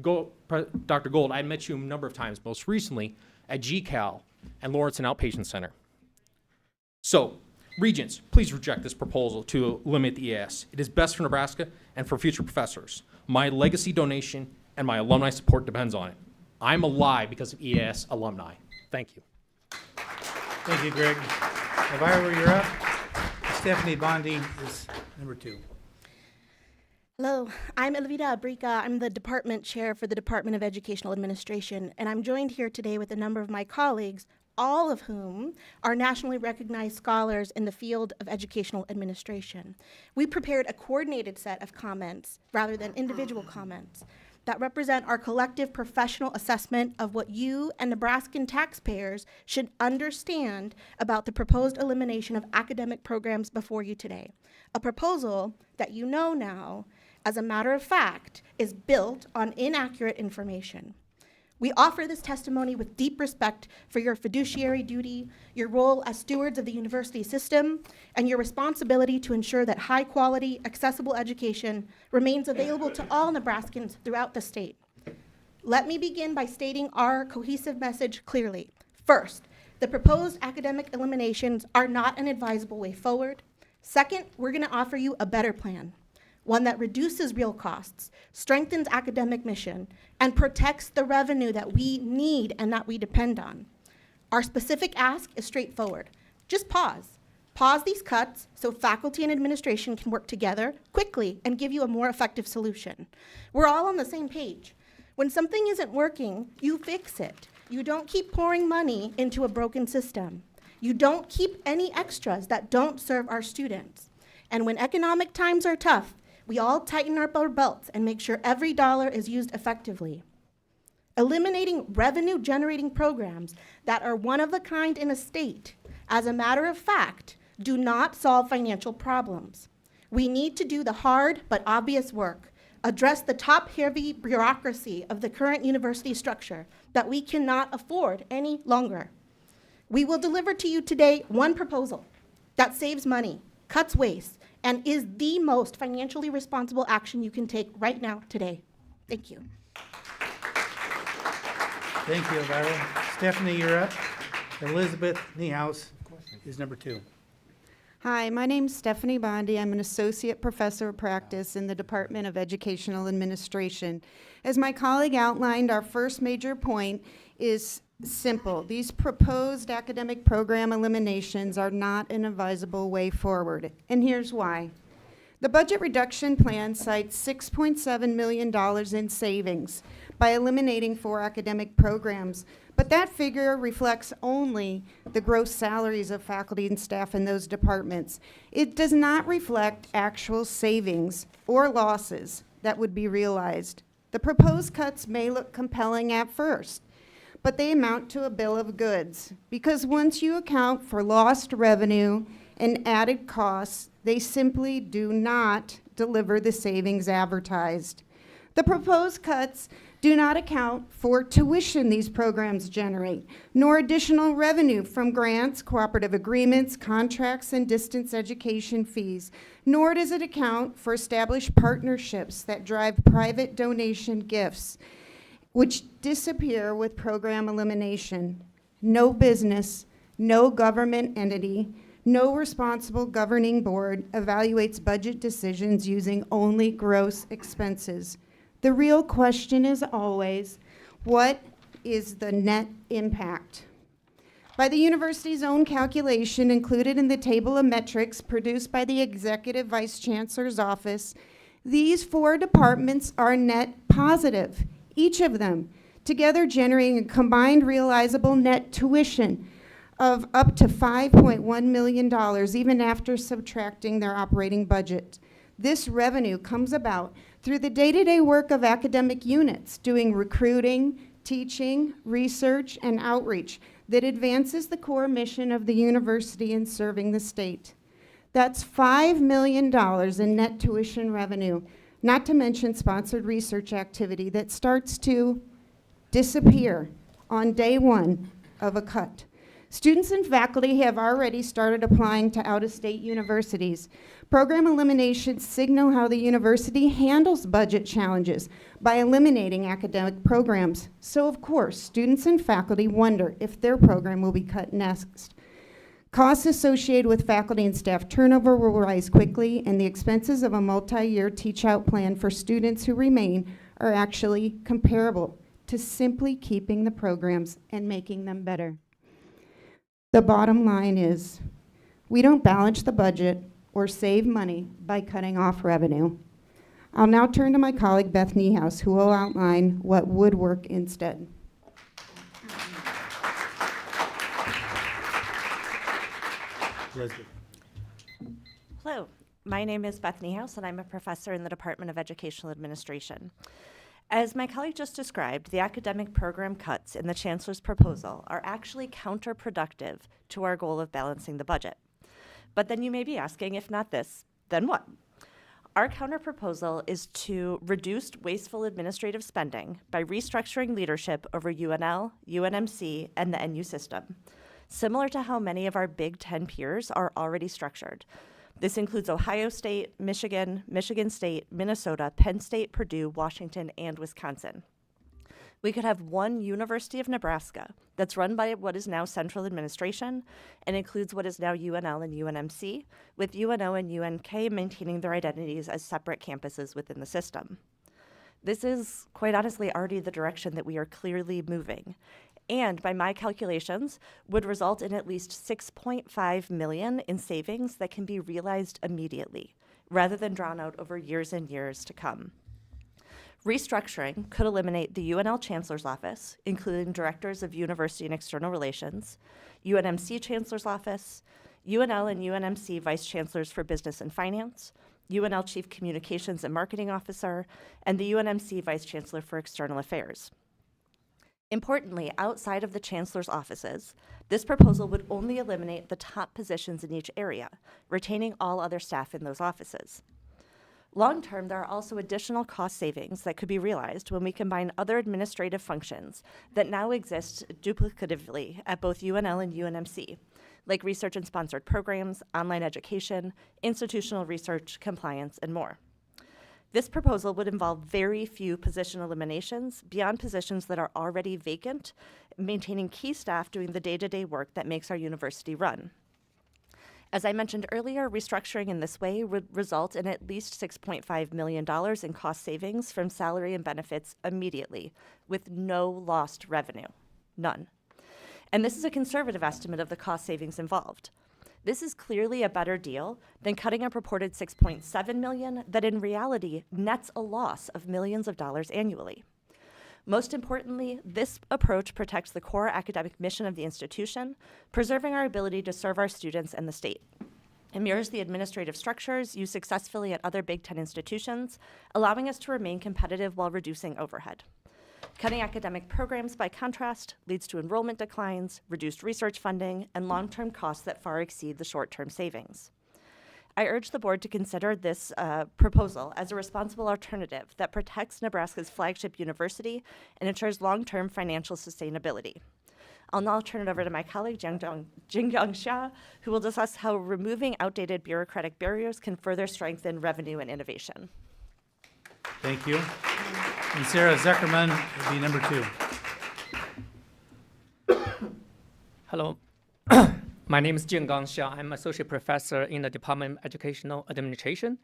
K: Dr. Gold, I met you a number of times, most recently at GCAL and Lawrence Outpatient Center. So, Regents, please reject this proposal to limit the EAS. It is best for Nebraska and for future professors. My legacy donation and my alumni support depends on it. I'm alive because of EAS alumni. Thank you.
B: Thank you, Greg. Elvira, you're up. Stephanie Bondi is number 2.
L: Hello, I'm Elvira Abrica. I'm the department chair for the Department of Educational Administration, and I'm joined here today with a number of my colleagues, all of whom are nationally recognized scholars in the field of educational administration. We prepared a coordinated set of comments rather than individual comments that represent our collective professional assessment of what you and Nebraskan taxpayers should understand about the proposed elimination of academic programs before you today. A proposal that you know now, as a matter of fact, is built on inaccurate information. We offer this testimony with deep respect for your fiduciary duty, your role as stewards of the university system, and your responsibility to ensure that high-quality, accessible education remains available to all Nebraskans throughout the state. Let me begin by stating our cohesive message clearly. First, the proposed academic eliminations are not an advisable way forward. Second, we're going to offer you a better plan, one that reduces real costs, strengthens academic mission, and protects the revenue that we need and that we depend on. Our specific ask is straightforward. Just pause. Pause these cuts so faculty and administration can work together quickly and give you a more effective solution. We're all on the same page. When something isn't working, you fix it. You don't keep pouring money into a broken system. You don't keep any extras that don't serve our students. And when economic times are tough, we all tighten up our belts and make sure every dollar is used effectively. Eliminating revenue-generating programs that are one of a kind in a state, as a matter of fact, do not solve financial problems. We need to do the hard but obvious work, address the top-heavy bureaucracy of the current university structure that we cannot afford any longer. We will deliver to you today one proposal that saves money, cuts waste, and is the most financially responsible action you can take right now, today. Thank you.
B: Thank you, Elvira. Stephanie, you're up. Elizabeth Niehaus is number 2.
M: Hi, my name's Stephanie Bondi. I'm an associate professor of practice in the Department of Educational Administration. As my colleague outlined, our first major point is simple. These proposed academic program eliminations are not an advisable way forward, and here's why. The budget reduction plan cites $6.7 million in savings by eliminating 4 academic programs, but that figure reflects only the gross salaries of faculty and staff in those departments. It does not reflect actual savings or losses that would be realized. The proposed cuts may look compelling at first, but they amount to a bill of goods, because once you account for lost revenue and added costs, they simply do not deliver the savings advertised. The proposed cuts do not account for tuition these programs generate, nor additional revenue from grants, cooperative agreements, contracts, and distance education fees, nor does it account for established partnerships that drive private donation gifts, which disappear with program elimination. No business, no government entity, no responsible governing board evaluates budget decisions using only gross expenses. The real question is always, what is the net impact? By the university's own calculation included in the table of metrics produced by the Executive Vice Chancellor's office, these 4 departments are net positive, each of them, together generating a combined realizable net tuition of up to $5.1 million, even after subtracting their operating budget. This revenue comes about through the day-to-day work of academic units, doing recruiting, teaching, research, and outreach that advances the core mission of the university in serving the state. That's $5 million in net tuition revenue, not to mention sponsored research activity that starts to disappear on day 1 of a cut. Students and faculty have already started applying to out-of-state universities. Program eliminations signal how the university handles budget challenges by eliminating academic programs. So of course, students and faculty wonder if their program will be cut next. Costs associated with faculty and staff turnover will rise quickly, and the expenses of a multi-year teach-out plan for students who remain are actually comparable to simply keeping the programs and making them better. The bottom line is, we don't balance the budget or save money by cutting off revenue. I'll now turn to my colleague Beth Niehaus, who will outline what would work instead.
B: Elizabeth.
N: Hello, my name is Beth Niehaus, and I'm a professor in the Department of Educational Administration. As my colleague just described, the academic program cuts in the Chancellor's proposal are actually counterproductive to our goal of balancing the budget. But then you may be asking, if not this, then what? Our counterproposal is to reduce wasteful administrative spending by restructuring leadership over UNL, UNMC, and the NU system, similar to how many of our Big Ten peers are already structured. This includes Ohio State, Michigan, Michigan State, Minnesota, Penn State, Purdue, Washington, and Wisconsin. We could have one University of Nebraska that's run by what is now central administration and includes what is now UNL and UNMC, with UNO and UNK maintaining their identities as separate campuses within the system. This is, quite honestly, already the direction that we are clearly moving, and by my calculations, would result in at least $6.5 million in savings that can be realized immediately, rather than drawn out over years and years to come. Restructuring could eliminate the UNL Chancellor's Office, including directors of University and External Relations, UNMC Chancellor's Office, UNL and UNMC Vice Chancellors for Business and Finance, UNL Chief Communications and Marketing Officer, and the UNMC Vice Chancellor for External Affairs. Importantly, outside of the Chancellor's offices, this proposal would only eliminate the top positions in each area, retaining all other staff in those offices. Long-term, there are also additional cost savings that could be realized when we combine other administrative functions that now exist duplicatively at both UNL and UNMC, like research and sponsored programs, online education, institutional research, compliance, and more. This proposal would involve very few position eliminations beyond positions that are already vacant, maintaining key staff doing the day-to-day work that makes our university run. As I mentioned earlier, restructuring in this way would result in at least $6.5 million in cost savings from salary and benefits immediately, with no lost revenue, none. And this is a conservative estimate of the cost savings involved. This is clearly a better deal than cutting a purported $6.7 million that in reality nets a loss of millions of dollars annually. Most importantly, this approach protects the core academic mission of the institution, preserving our ability to serve our students and the state. It mirrors the administrative structures used successfully at other Big Ten institutions, allowing us to remain competitive while reducing overhead. Cutting academic programs, by contrast, leads to enrollment declines, reduced research funding, and long-term costs that far exceed the short-term savings. I urge the board to consider this proposal as a responsible alternative that protects Nebraska's flagship university and ensures long-term financial sustainability. I'll now turn it over to my colleague, Jingyang Xia, who will discuss how removing outdated bureaucratic barriers can further strengthen revenue and innovation.
B: Thank you. And Sarah Zuckerman will be number 2.
O: Hello. My name is Jingyang Xia. I'm associate professor in the Department of Educational Administration,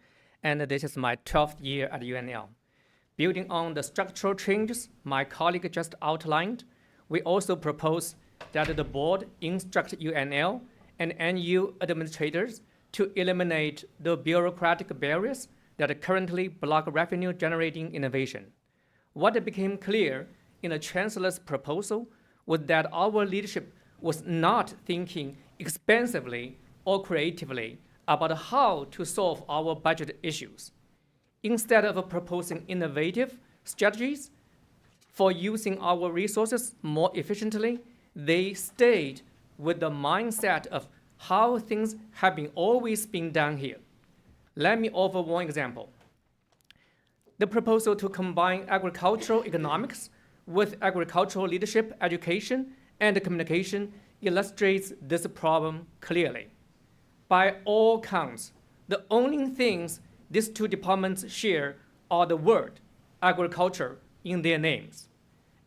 O: and this is my 12th year at UNL. Building on the structural changes my colleague just outlined, we also propose that the board instruct UNL and NU administrators to eliminate the bureaucratic barriers that currently block revenue-generating innovation. What became clear in the Chancellor's proposal was that our leadership was not thinking expensively or creatively about how to solve our budget issues. Instead of proposing innovative strategies for using our resources more efficiently, they stayed with the mindset of how things have always been done here. Let me offer one example. The proposal to combine agricultural economics with agricultural leadership, education, and communication illustrates this problem clearly. By all counts, the only things these two departments share are the word agriculture in their names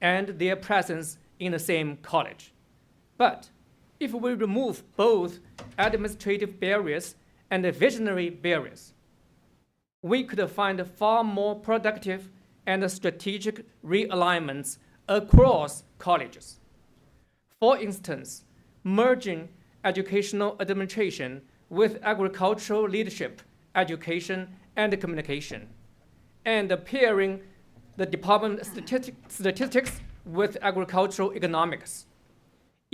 O: and their presence in the same college. But if we remove both administrative barriers and visionary barriers, we could find far more productive and strategic realignments across colleges. For instance, merging educational administration with agricultural leadership, education, and communication, and pairing the Department of Statistics with agricultural economics.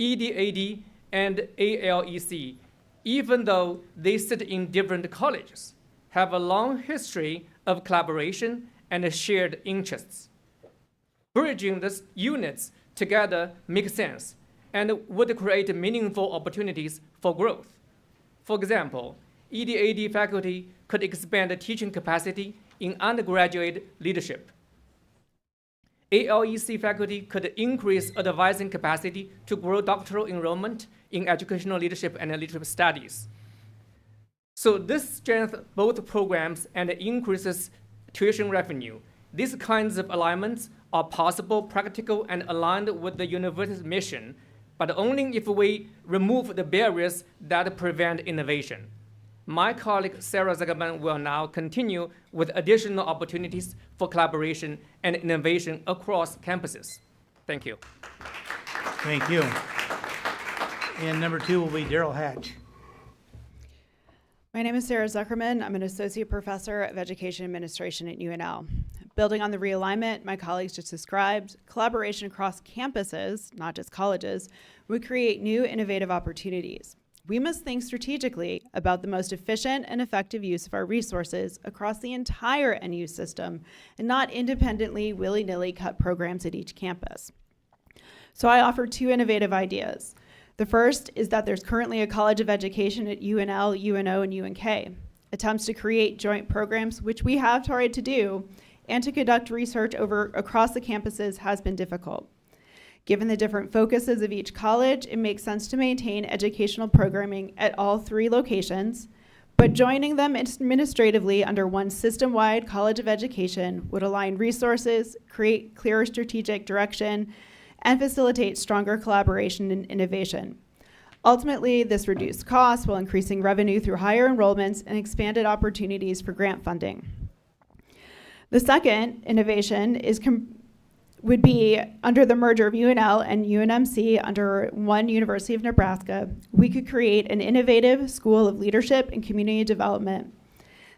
O: EDAD and ALEC, even though they sit in different colleges, have a long history of collaboration and shared interests. Bridging these units together makes sense and would create meaningful opportunities for growth. For example, EDAD faculty could expand teaching capacity in undergraduate leadership. ALEC faculty could increase advising capacity to grow doctoral enrollment in educational leadership and leadership studies. So this strengthens both programs and increases tuition revenue. These kinds of alignments are possible, practical, and aligned with the university's mission, but only if we remove the barriers that prevent innovation. My colleague Sarah Zuckerman will now continue with additional opportunities for collaboration and innovation across campuses. Thank you.
B: Thank you. And number 2 will be Daryl Hatch.
P: My name is Sarah Zuckerman. I'm an associate professor of education administration at UNL. Building on the realignment my colleagues just described, collaboration across campuses, not just colleges, would create new innovative opportunities. We must think strategically about the most efficient and effective use of our resources across the entire NU system and not independently, willy-nilly cut programs at each campus. So I offer 2 innovative ideas. The first is that there's currently a College of Education at UNL, UNO, and UNK. Attempts to create joint programs, which we have tried to do, and to conduct research across the campuses has been difficult. Given the different focuses of each college, it makes sense to maintain educational programming at all 3 locations, but joining them administratively under one system-wide College of Education would align resources, create clearer strategic direction, and facilitate stronger collaboration and innovation. Ultimately, this reduced costs while increasing revenue through higher enrollments and expanded opportunities for grant funding. The second innovation would be under the merger of UNL and UNMC under one University of Nebraska, we could create an innovative school of leadership and community development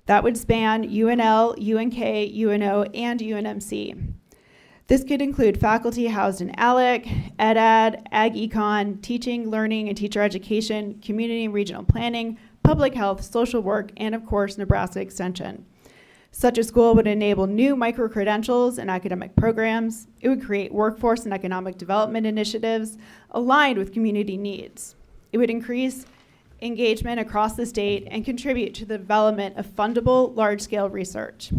P: that would span UNL, UNK, UNO, and UNMC. This could include faculty housed in ALEC, EdAd, Ag Econ, teaching, learning, and teacher education, community and regional planning, public health, social work, and of course, Nebraska Extension. Such a school would enable new micro-credentials and academic programs. It would create workforce and economic development initiatives aligned with community needs. It would increase engagement across the state and contribute to the development of fundable, large-scale research.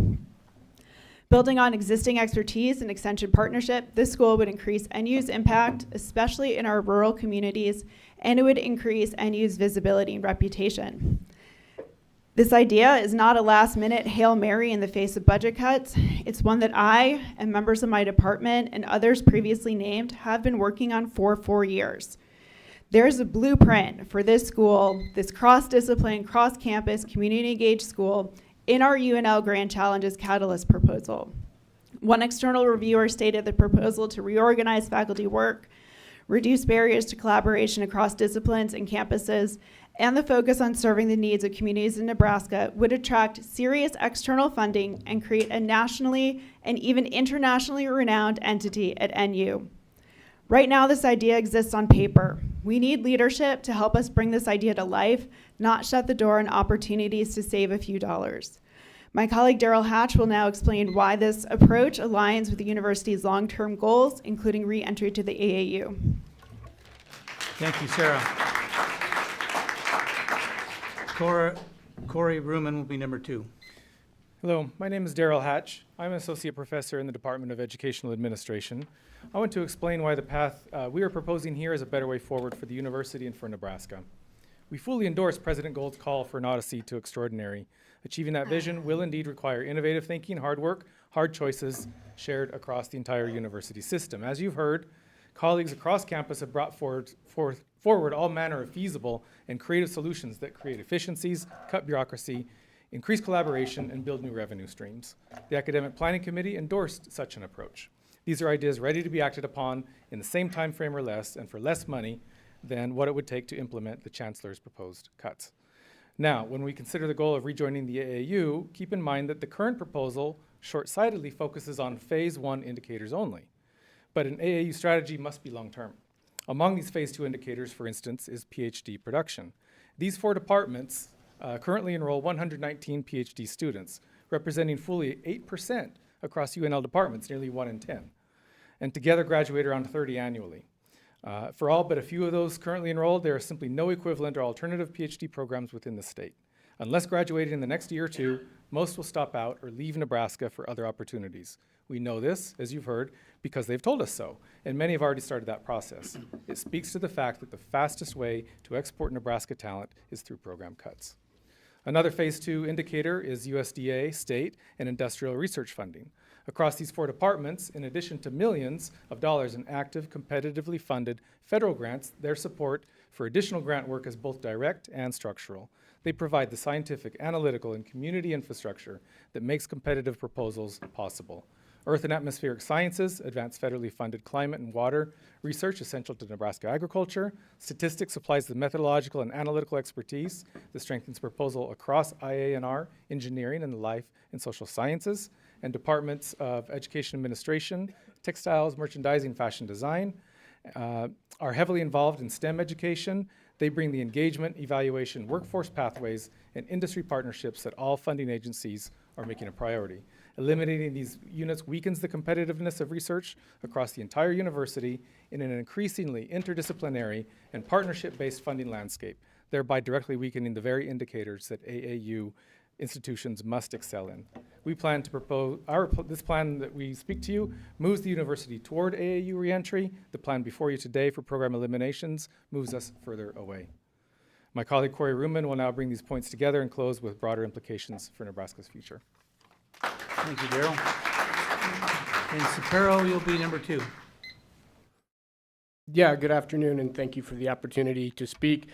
P: Building on existing expertise and extension partnership, this school would increase NU's impact, especially in our rural communities, and it would increase NU's visibility and reputation. This idea is not a last-minute Hail Mary in the face of budget cuts. It's one that I and members of my department and others previously named have been working on for 4 years. There's a blueprint for this school, this cross-discipline, cross-campus, community-engaged school in our UNL Grand Challenges Catalyst proposal. One external reviewer stated the proposal to reorganize faculty work, reduce barriers to collaboration across disciplines and campuses, and the focus on serving the needs of communities in Nebraska would attract serious external funding and create a nationally and even internationally renowned entity at NU. Right now, this idea exists on paper. We need leadership to help us bring this idea to life, not shut the door on opportunities to save a few dollars. My colleague Daryl Hatch will now explain why this approach aligns with the university's long-term goals, including re-entry to the AAU.
B: Thank you, Sarah. Corey Ruman will be number 2.
Q: Hello, my name is Daryl Hatch. I'm an associate professor in the Department of Educational Administration. I want to explain why the path we are proposing here is a better way forward for the university and for Nebraska. We fully endorse President Gold's call for an odyssey to extraordinary. Achieving that vision will indeed require innovative thinking, hard work, hard choices shared across the entire university system. As you've heard, colleagues across campus have brought forward all manner of feasible and creative solutions that create efficiencies, cut bureaucracy, increase collaboration, and build new revenue streams. The Academic Planning Committee endorsed such an approach. These are ideas ready to be acted upon in the same time frame or less, and for less money than what it would take to implement the Chancellor's proposed cuts. Now, when we consider the goal of rejoining the AAU, keep in mind that the current proposal short-sightedly focuses on phase 1 indicators only. But an AAU strategy must be long-term. Among these phase 2 indicators, for instance, is PhD production. These 4 departments currently enroll 119 PhD students, representing fully 8% across UNL departments, nearly 1 in 10, and together graduate around 30 annually. For all but a few of those currently enrolled, there are simply no equivalent or alternative PhD programs within the state. Unless graduating in the next year or two, most will stop out or leave Nebraska for other opportunities. We know this, as you've heard, because they've told us so, and many have already started that process. It speaks to the fact that the fastest way to export Nebraska talent is through program cuts. Another phase 2 indicator is USDA, state, and industrial research funding. Across these 4 departments, in addition to millions of dollars in active, competitively funded federal grants, their support for additional grant work is both direct and structural. They provide the scientific, analytical, and community infrastructure that makes competitive proposals possible. Earth and atmospheric sciences advance federally funded climate and water research essential to Nebraska agriculture. Statistics supplies the methodological and analytical expertise that strengthens proposal across IA&R, engineering, and the life and social sciences. And departments of education administration, textiles, merchandising, fashion design are heavily involved in STEM education. They bring the engagement, evaluation, workforce pathways, and industry partnerships that all funding agencies are making a priority. Eliminating these units weakens the competitiveness of research across the entire university in an increasingly interdisciplinary and partnership-based funding landscape, thereby directly weakening the very indicators that AAU institutions must excel in. We plan to propose, this plan that we speak to you moves the university toward AAU reentry. The plan before you today for program eliminations moves us further away. My colleague Corey Ruman will now bring these points together and close with broader implications for Nebraska's future.
B: Thank you, Daryl. And Sapero, you'll be number 2.
R: Yeah, good afternoon, and thank you for the opportunity to speak.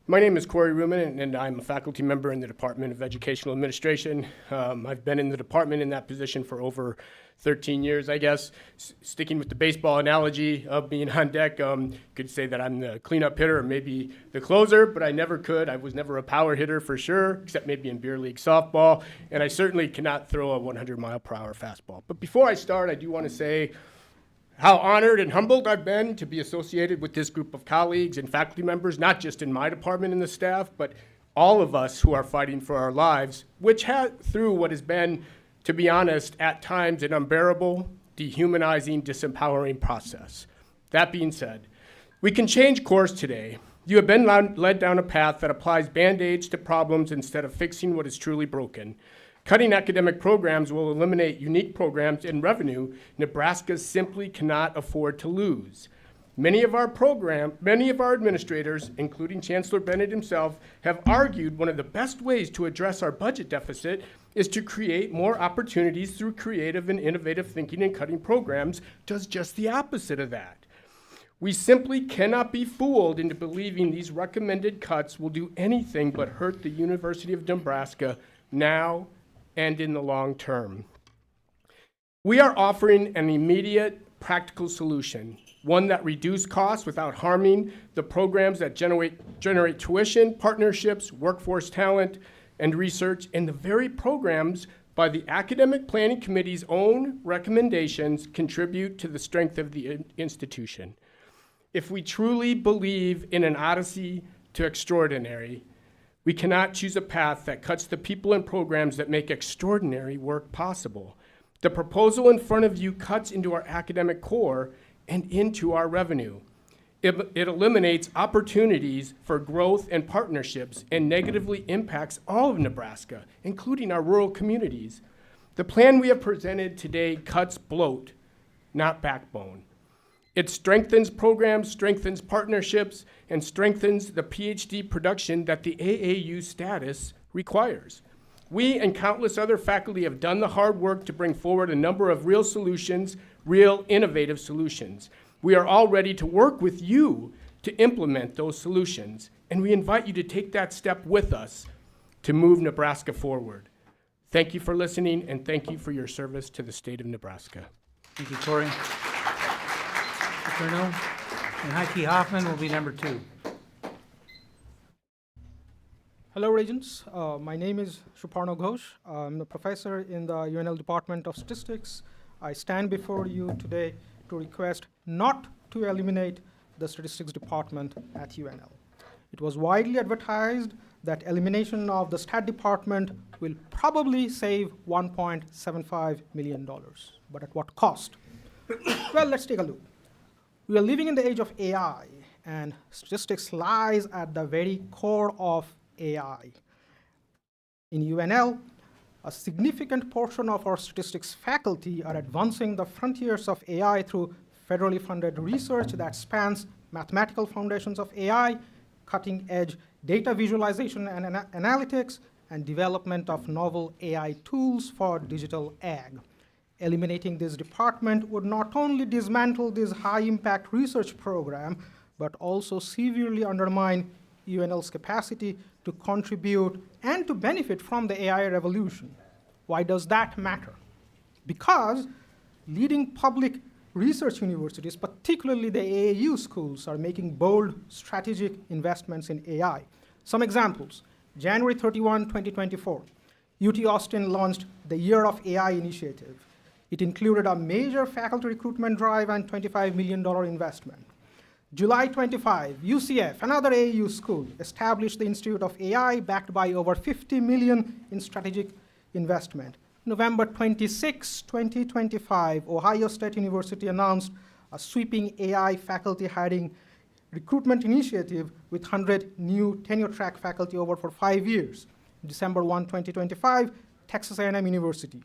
R: My name is Corey Ruman, and I'm a faculty member in the Department of Educational Administration. I've been in the department in that position for over 13 years, I guess. Sticking with the baseball analogy of being on deck, could say that I'm the cleanup hitter or maybe the closer, but I never could. I was never a power hitter for sure, except maybe in beer league softball, and I certainly cannot throw a 100-mile-per-hour fastball. But before I start, I do want to say how honored and humbled I've been to be associated with this group of colleagues and faculty members, not just in my department and the staff, but all of us who are fighting for our lives, which through what has been, to be honest, at times an unbearable, dehumanizing, disempowering process. That being said, we can change course today. You have been led down a path that applies Band-Aids to problems instead of fixing what is truly broken. Cutting academic programs will eliminate unique programs and revenue Nebraska simply cannot afford to lose. Many of our administrators, including Chancellor Bennett himself, have argued one of the best ways to address our budget deficit is to create more opportunities through creative and innovative thinking, and cutting programs does just the opposite of that. We simply cannot be fooled into believing these recommended cuts will do anything but hurt the University of Nebraska now and in the long term. We are offering an immediate, practical solution, one that reduces costs without harming the programs that generate tuition, partnerships, workforce talent, and research, and the very programs by the Academic Planning Committee's own recommendations contribute to the strength of the institution. If we truly believe in an odyssey to extraordinary, we cannot choose a path that cuts the people and programs that make extraordinary work possible. The proposal in front of you cuts into our academic core and into our revenue. It eliminates opportunities for growth and partnerships and negatively impacts all of Nebraska, including our rural communities. The plan we have presented today cuts bloat, not backbone. It strengthens programs, strengthens partnerships, and strengthens the PhD production that the AAU status requires. We and countless other faculty have done the hard work to bring forward a number of real solutions, real innovative solutions. We are all ready to work with you to implement those solutions, and we invite you to take that step with us to move Nebraska forward. Thank you for listening, and thank you for your service to the state of Nebraska.
B: Thank you, Corey. Turno. And Heike Hoffman will be number 2.
S: Hello, Regents. My name is Shuparno Ghosh. I'm a professor in the UNL Department of Statistics. I stand before you today to request not to eliminate the Statistics Department at UNL. It was widely advertised that elimination of the Stat Department will probably save $1.75 million. But at what cost? Well, let's take a look. We are living in the age of AI, and statistics lies at the very core of AI. In UNL, a significant portion of our statistics faculty are advancing the frontiers of AI through federally funded research that spans mathematical foundations of AI, cutting-edge data visualization and analytics, and development of novel AI tools for digital ag. Eliminating this department would not only dismantle this high-impact research program, but also severely undermine UNL's capacity to contribute and to benefit from the AI revolution. Why does that matter? Because leading public research universities, particularly the AAU schools, are making bold strategic investments in AI. Some examples. January 31, 2024, UT Austin launched the Year of AI initiative. It included a major faculty recruitment drive and $25 million investment. July 25, UCF, another AAU school, established the Institute of AI, backed by over $50 million in strategic investment. November 26, 2025, Ohio State University announced a sweeping AI faculty hiring recruitment initiative with 100 new tenure-track faculty over for 5 years. December 1, 2025, Texas A&M University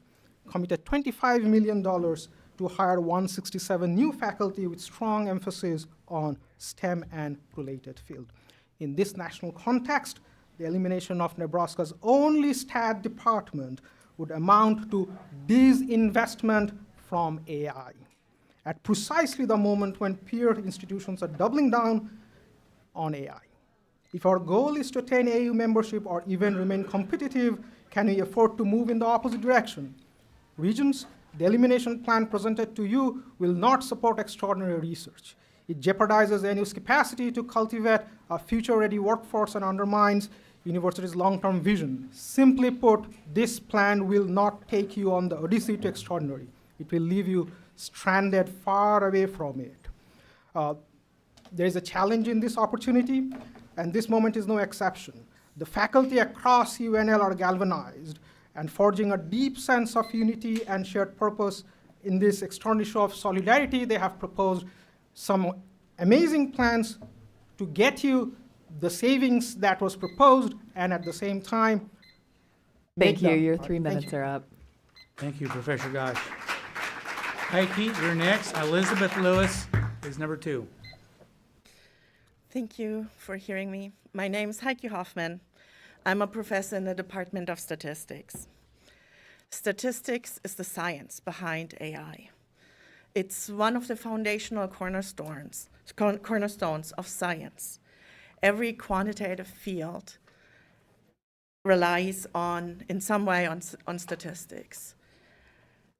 S: committed $25 million to hire 167 new faculty with strong emphasis on STEM and related field. In this national context, the elimination of Nebraska's only stat department would amount to disinvestment from AI. At precisely the moment when peer institutions are doubling down on AI. If our goal is to attain AU membership or even remain competitive, can we afford to move in the opposite direction? Regents, the elimination plan presented to you will not support extraordinary research. It jeopardizes NU's capacity to cultivate a future-ready workforce and undermines university's long-term vision. Simply put, this plan will not take you on the odyssey to extraordinary. It will leave you stranded far away from it. There is a challenge in this opportunity, and this moment is no exception. The faculty across UNL are galvanized and forging a deep sense of unity and shared purpose. In this extraordinary show of solidarity, they have proposed some amazing plans to get you the savings that was proposed, and at the same time,
A: Thank you. Your 3 minutes are up.
B: Thank you, Professor Gosh. Heike, you're next. Elizabeth Lewis is number 2.
T: Thank you for hearing me. My name is Heike Hoffman. I'm a professor in the Department of Statistics. Statistics is the science behind AI. It's one of the foundational cornerstones of science. Every quantitative field relies in some way on statistics.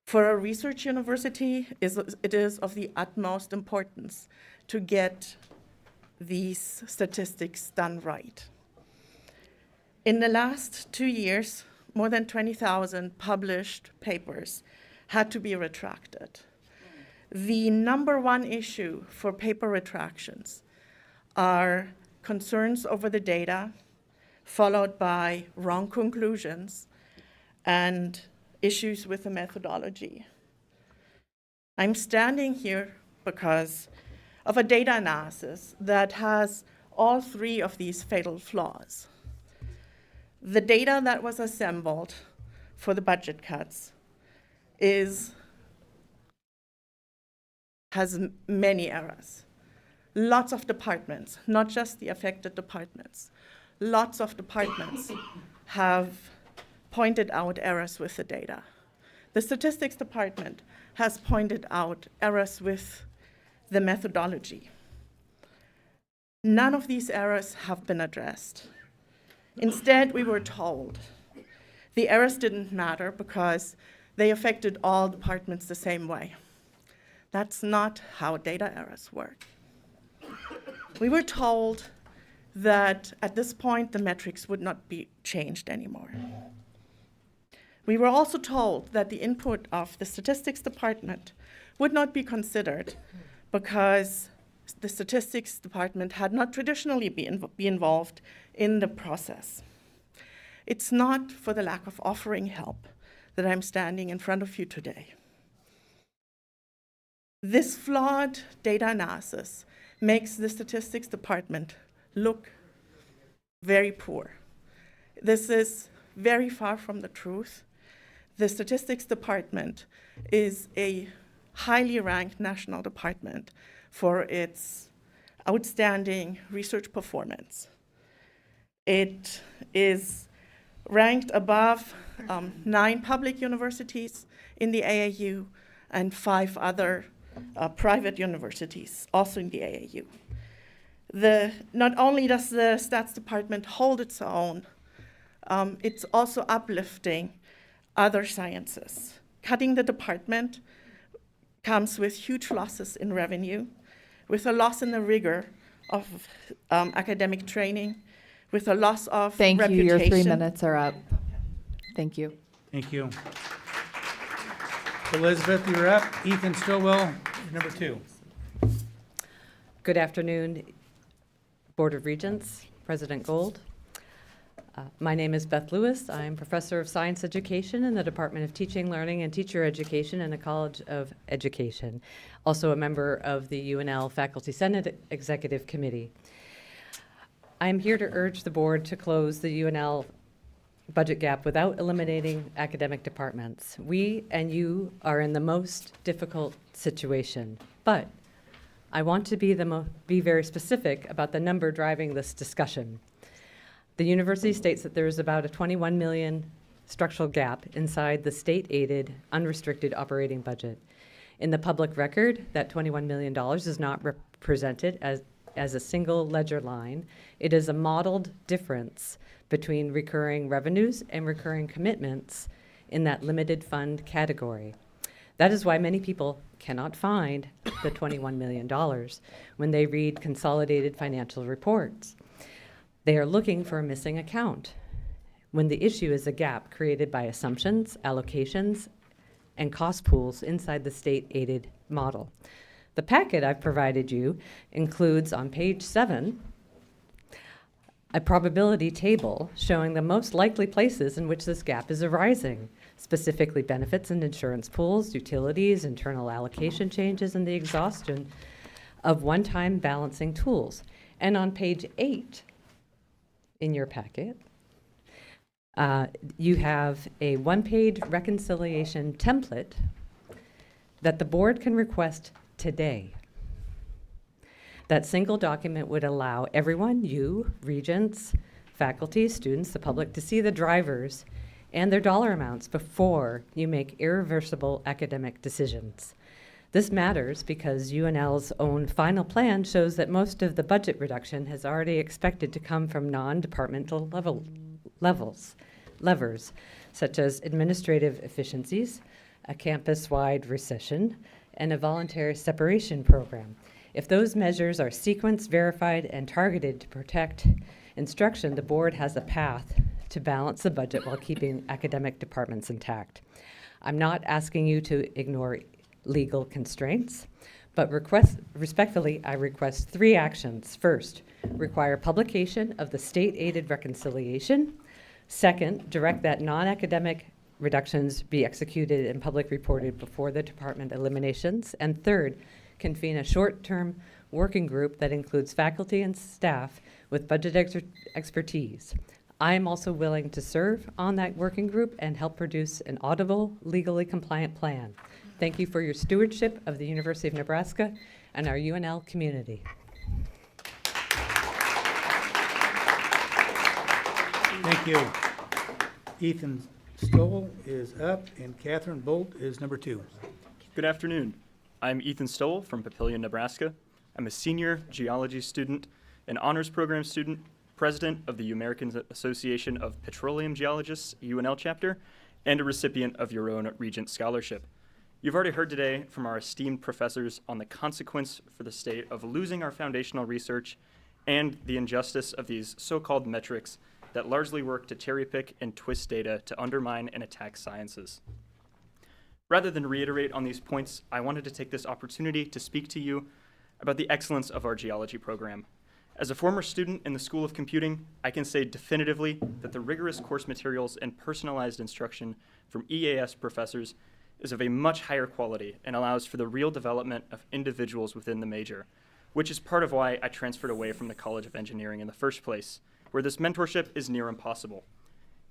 T: For a research university, it is of the utmost importance to get these statistics done right. In the last 2 years, more than 20,000 published papers had to be retracted. The number one issue for paper retractions are concerns over the data, followed by wrong conclusions and issues with the methodology. I'm standing here because of a data analysis that has all 3 of these fatal flaws. The data that was assembled for the budget cuts has many errors. Lots of departments, not just the affected departments, lots of departments have pointed out errors with the data. The statistics department has pointed out errors with the methodology. None of these errors have been addressed. Instead, we were told the errors didn't matter because they affected all departments the same way. That's not how data errors work. We were told that at this point, the metrics would not be changed anymore. We were also told that the input of the statistics department would not be considered because the statistics department had not traditionally been involved in the process. It's not for the lack of offering help that I'm standing in front of you today. This flawed data analysis makes the statistics department look very poor. This is very far from the truth. The statistics department is a highly ranked national department for its outstanding research performance. It is ranked above 9 public universities in the AAU and 5 other private universities, also in the AAU. Not only does the stats department hold its own, it's also uplifting other sciences. Cutting the department comes with huge losses in revenue, with a loss in the rigor of academic training, with a loss of
A: Thank
T: reputation.
A: you. Your 3 minutes are up. Thank you.
B: Thank you. Elizabeth, you're up. Ethan Stillwell, number 2.
D: Good afternoon, Board of Regents, President Gold. My name is Beth Lewis. I'm Professor of Science Education in the Department of Teaching, Learning, and Teacher Education in the College of Education. Also a member of the UNL Faculty Senate Executive Committee. I'm here to urge the board to close the UNL budget gap without eliminating academic departments. We and you are in the most difficult situation, but I want to be very specific about the number driving this discussion. The university states that there is about a 21 million structural gap inside the state-aided, unrestricted operating budget. In the public record, that $21 million is not represented as a single ledger line. It is a modeled difference between recurring revenues and recurring commitments in that limited fund category. That is why many people cannot find the $21 million when they read consolidated financial reports. They are looking for a missing account when the issue is a gap created by assumptions, allocations, and cost pools inside the state-aided model. The packet I've provided you includes on page 7 a probability table showing the most likely places in which this gap is arising, specifically benefits and insurance pools, utilities, internal allocation changes, and the exhaustion of one-time balancing tools. And on page 8 in your packet, you have a one-page reconciliation template that the board can request today. That single document would allow everyone, you, regents, faculty, students, the public, to see the drivers and their dollar amounts before you make irreversible academic decisions. This matters because UNL's own final plan shows that most of the budget reduction has already expected to come from non-departmental levers, such as administrative efficiencies, a campus-wide recession, and a voluntary separation program. If those measures are sequenced, verified, and targeted to protect instruction, the board has a path to balance the budget while keeping academic departments intact. I'm not asking you to ignore legal constraints, but respectfully, I request 3 actions. First, require publication of the state-aided reconciliation. Second, direct that non-academic reductions be executed and public reported before the department eliminations. And third, convene a short-term working group that includes faculty and staff with budget expertise. I am also willing to serve on that working group and help produce an audible, legally compliant plan. Thank you for your stewardship of the University of Nebraska and our UNL community.
B: Thank you. Ethan Stoll is up, and Catherine Bolt is number 2.
U: Good afternoon. I'm Ethan Stoll from Papillion, Nebraska. I'm a senior geology student, an honors program student, president of the American Association of Petroleum Geologists, UNL chapter, and a recipient of your own Regents Scholarship. You've already heard today from our esteemed professors on the consequence for the state of losing our foundational research and the injustice of these so-called metrics that largely work to cherry pick and twist data to undermine and attack sciences. Rather than reiterate on these points, I wanted to take this opportunity to speak to you about the excellence of our geology program. As a former student in the School of Computing, I can say definitively that the rigorous course materials and personalized instruction from EAS professors is of a much higher quality and allows for the real development of individuals within the major, which is part of why I transferred away from the College of Engineering in the first place, where this mentorship is near impossible.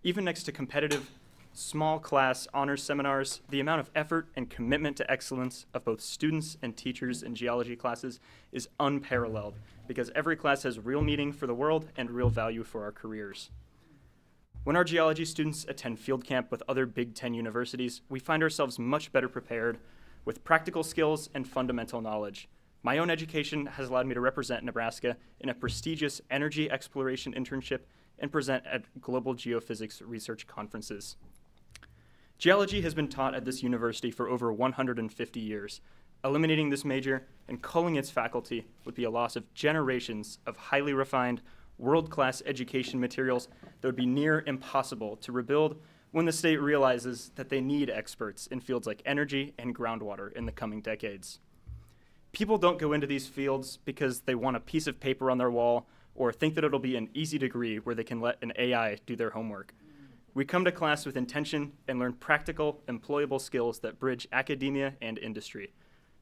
U: Even next to competitive, small class honors seminars, the amount of effort and commitment to excellence of both students and teachers in geology classes is unparalleled because every class has real meaning for the world and real value for our careers. When our geology students attend field camp with other Big Ten universities, we find ourselves much better prepared with practical skills and fundamental knowledge. My own education has allowed me to represent Nebraska in a prestigious energy exploration internship and present at global geophysics research conferences. Geology has been taught at this university for over 150 years. Eliminating this major and culling its faculty would be a loss of generations of highly refined, world-class education materials that would be near impossible to rebuild when the state realizes that they need experts in fields like energy and groundwater in the coming decades. People don't go into these fields because they want a piece of paper on their wall or think that it'll be an easy degree where they can let an AI do their homework. We come to class with intention and learn practical, employable skills that bridge academia and industry.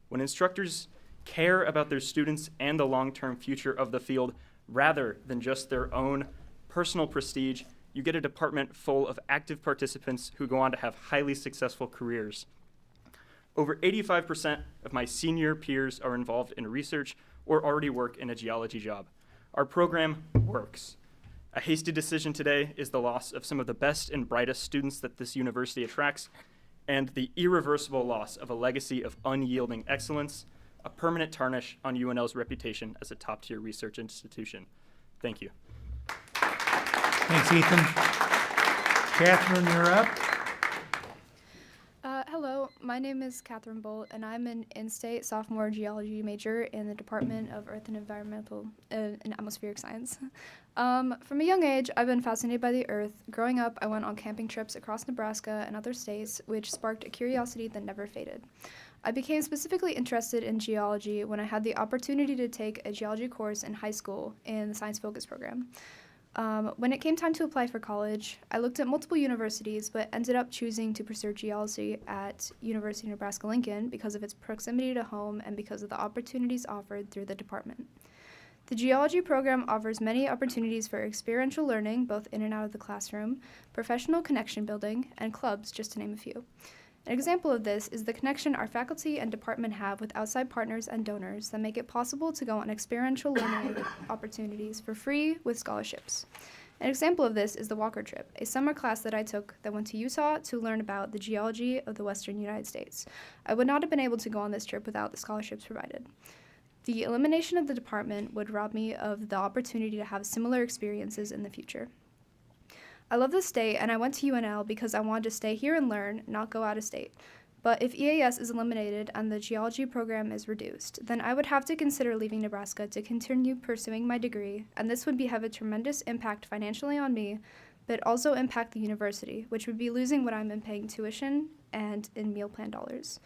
U: When instructors care about their students and the long-term future of the field rather than just their own personal prestige, you get a department full of active participants who go on to have highly successful careers. Over 85% of my senior peers are involved in research or already work in a geology job. Our program works. A hasty decision today is the loss of some of the best and brightest students that this university attracts, and the irreversible loss of a legacy of unyielding excellence, a permanent tarnish on UNL's reputation as a top-tier research institution. Thank you.
B: Thanks, Ethan. Catherine, you're up.
V: Hello, my name is Catherine Bolt, and I'm an in-state sophomore geology major in the Department of Earth and Environmental and Atmospheric Science. From a young age, I've been fascinated by the Earth. Growing up, I went on camping trips across Nebraska and other states, which sparked a curiosity that never faded. I became specifically interested in geology when I had the opportunity to take a geology course in high school in the Science Focus program. When it came time to apply for college, I looked at multiple universities, but ended up choosing to pursue geology at University of Nebraska-Lincoln because of its proximity to home and because of the opportunities offered through the department. The geology program offers many opportunities for experiential learning, both in and out of the classroom, professional connection building, and clubs, just to name a few. An example of this is the connection our faculty and department have with outside partners and donors that make it possible to go on experiential learning opportunities for free with scholarships. An example of this is the Walker Trip, a summer class that I took that went to Utah to learn about the geology of the western United States. I would not have been able to go on this trip without the scholarships provided. The elimination of the department would rob me of the opportunity to have similar experiences in the future. I love the state, and I went to UNL because I wanted to stay here and learn, not go out of state. But if EAS is eliminated and the geology program is reduced, then I would have to consider leaving Nebraska to continue pursuing my degree, and this would have a tremendous impact financially on me, but also impact the university, which would be losing what I'm in paying tuition and in meal plan dollars.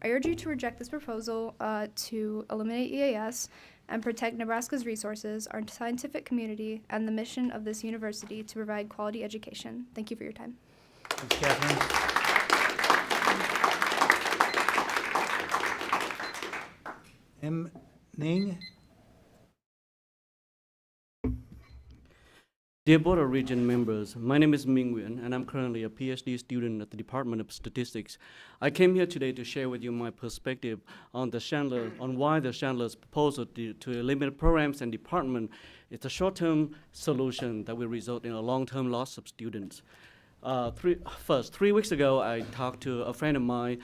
V: I urge you to reject this proposal to eliminate EAS and protect Nebraska's resources, our scientific community, and the mission of this university to provide quality education. Thank you for your time.
B: Thanks, Catherine. M. Ning.
E: Dear Board of Regents members, my name is Ming Nguyen, and I'm currently a PhD student at the Department of Statistics. I came here today to share with you my perspective on why the Chandler's proposal to eliminate programs and department is a short-term solution that will result in a long-term loss of students. 3 weeks ago, I talked to a friend of mine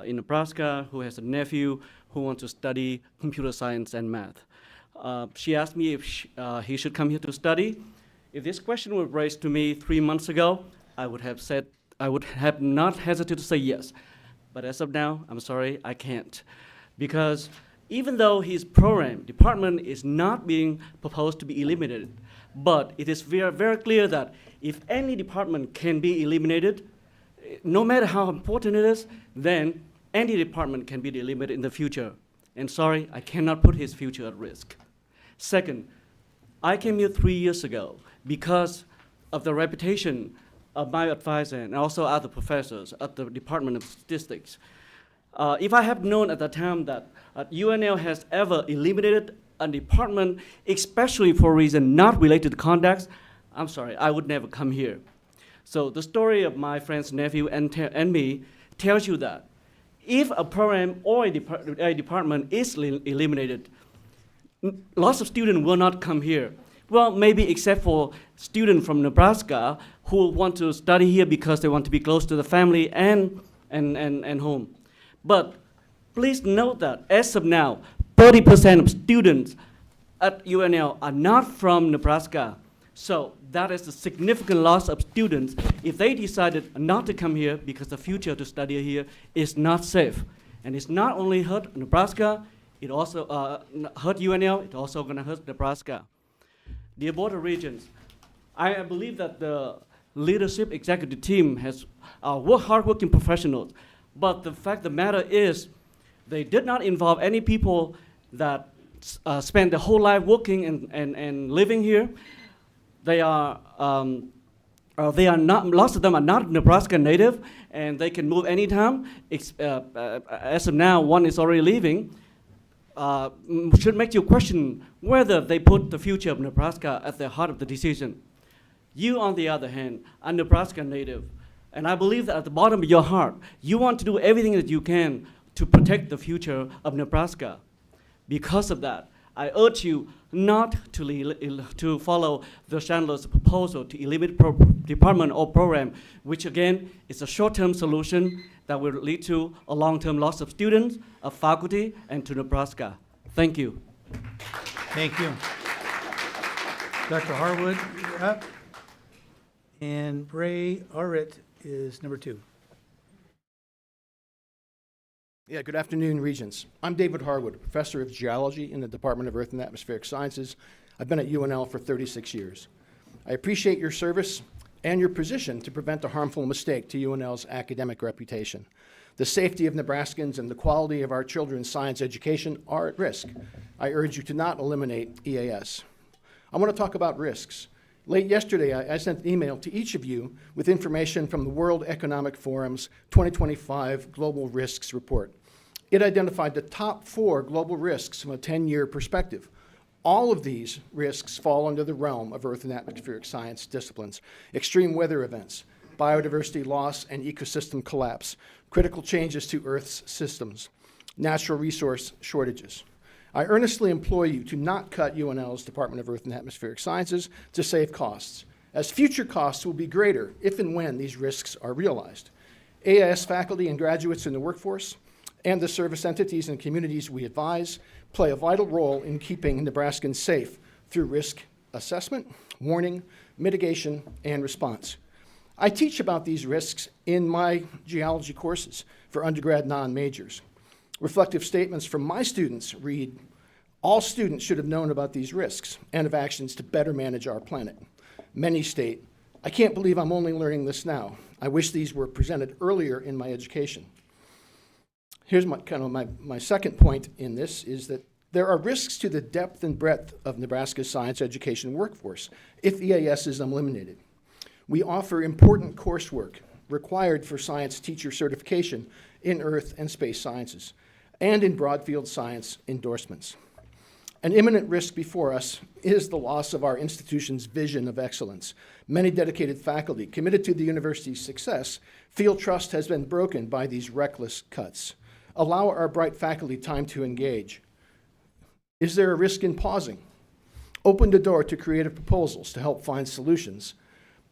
E: in Nebraska who has a nephew who wants to study computer science and math. She asked me if he should come here to study. If this question were raised to me 3 months ago, I would have not hesitated to say yes. But as of now, I'm sorry, I can't. Because even though his department is not being proposed to be eliminated, but it is very, very clear that if any department can be eliminated, no matter how important it is, then any department can be eliminated in the future. And sorry, I cannot put his future at risk. Second, I came here 3 years ago because of the reputation of my advisor and also other professors at the Department of Statistics. If I have known at the time that UNL has ever eliminated a department, especially for a reason not related to conduct, I'm sorry, I would never come here. So the story of my friend's nephew and me tells you that if a program or a department is eliminated, lots of students will not come here. Well, maybe except for students from Nebraska who want to study here because they want to be close to the family and home. But please note that as of now, 30% of students at UNL are not from Nebraska. So that is a significant loss of students if they decided not to come here because the future to study here is not safe. And it's not only hurt Nebraska, it also hurt UNL, it's also going to hurt Nebraska. Dear Board of Regents, I believe that the leadership executive team has hardworking professionals, but the fact of the matter is they did not involve any people that spend their whole life working and living here. They are not, lots of them are not Nebraska native, and they can move anytime. As of now, one is already leaving. Should make you question whether they put the future of Nebraska at the heart of the decision. You, on the other hand, are Nebraska native, and I believe that at the bottom of your heart, you want to do everything that you can to protect the future of Nebraska. Because of that, I urge you not to follow the Chandler's proposal to eliminate department or program, which again is a short-term solution that will lead to a long-term loss of students, of faculty, and to Nebraska. Thank you.
B: Thank you. Dr. Harwood, you're up. And Ray Arrett is number 2.
F: Yeah, good afternoon, Regents. I'm David Harwood, professor of geology in the Department of Earth and Atmospheric Sciences. I've been at UNL for 36 years. I appreciate your service and your position to prevent a harmful mistake to UNL's academic reputation. The safety of Nebraskans and the quality of our children's science education are at risk. I urge you to not eliminate EAS. I want to talk about risks. Late yesterday, I sent an email to each of you with information from the World Economic Forum's 2025 Global Risks Report. It identified the top 4 global risks from a 10-year perspective. All of these risks fall under the realm of Earth and Atmospheric Science disciplines: extreme weather events, biodiversity loss and ecosystem collapse, critical changes to Earth's systems, natural resource shortages. I earnestly implore you to not cut UNL's Department of Earth and Atmospheric Sciences to save costs, as future costs will be greater if and when these risks are realized. AIS faculty and graduates in the workforce and the service entities and communities we advise play a vital role in keeping Nebraskans safe through risk assessment, warning, mitigation, and response. I teach about these risks in my geology courses for undergrad non-majors. Reflective statements from my students read, all students should have known about these risks and of actions to better manage our planet. Many state, I can't believe I'm only learning this now. I wish these were presented earlier in my education. Here's my second point in this is that there are risks to the depth and breadth of Nebraska's science education workforce if EAS is eliminated. We offer important coursework required for science teacher certification in earth and space sciences and in broad field science endorsements. An imminent risk before us is the loss of our institution's vision of excellence. Many dedicated faculty committed to the university's success feel trust has been broken by these reckless cuts. Allow our bright faculty time to engage. Is there a risk in pausing? Open the door to creative proposals to help find solutions,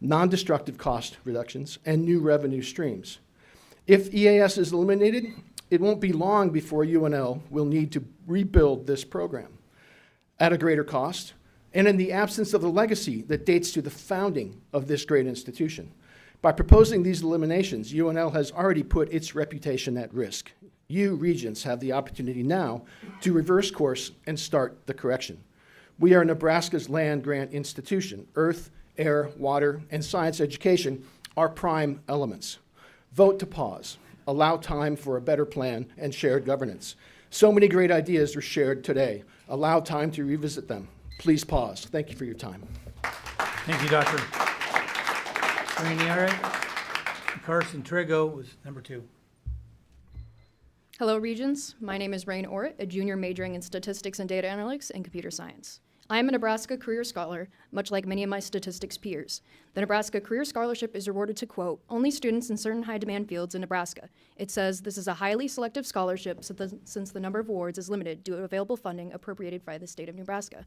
F: non-destructive cost reductions, and new revenue streams. If EAS is eliminated, it won't be long before UNL will need to rebuild this program at a greater cost, and in the absence of the legacy that dates to the founding of this great institution. By proposing these eliminations, UNL has already put its reputation at risk. You, Regents, have the opportunity now to reverse course and start the correction. We are Nebraska's land-grant institution. Earth, air, water, and science education are prime elements. Vote to pause. Allow time for a better plan and shared governance. So many great ideas were shared today. Allow time to revisit them. Please pause. Thank you for your time.
B: Thank you, Dr. Rainieri. Carson Trigo was number 2.
C: Hello, Regents. My name is Rain Orrit, a junior majoring in statistics and data analytics and computer science. I am a Nebraska Career Scholar, much like many of my statistics peers. The Nebraska Career Scholarship is awarded to, quote, only students in certain high-demand fields in Nebraska. It says this is a highly selective scholarship since the number of awards is limited due to available funding appropriated by the state of Nebraska.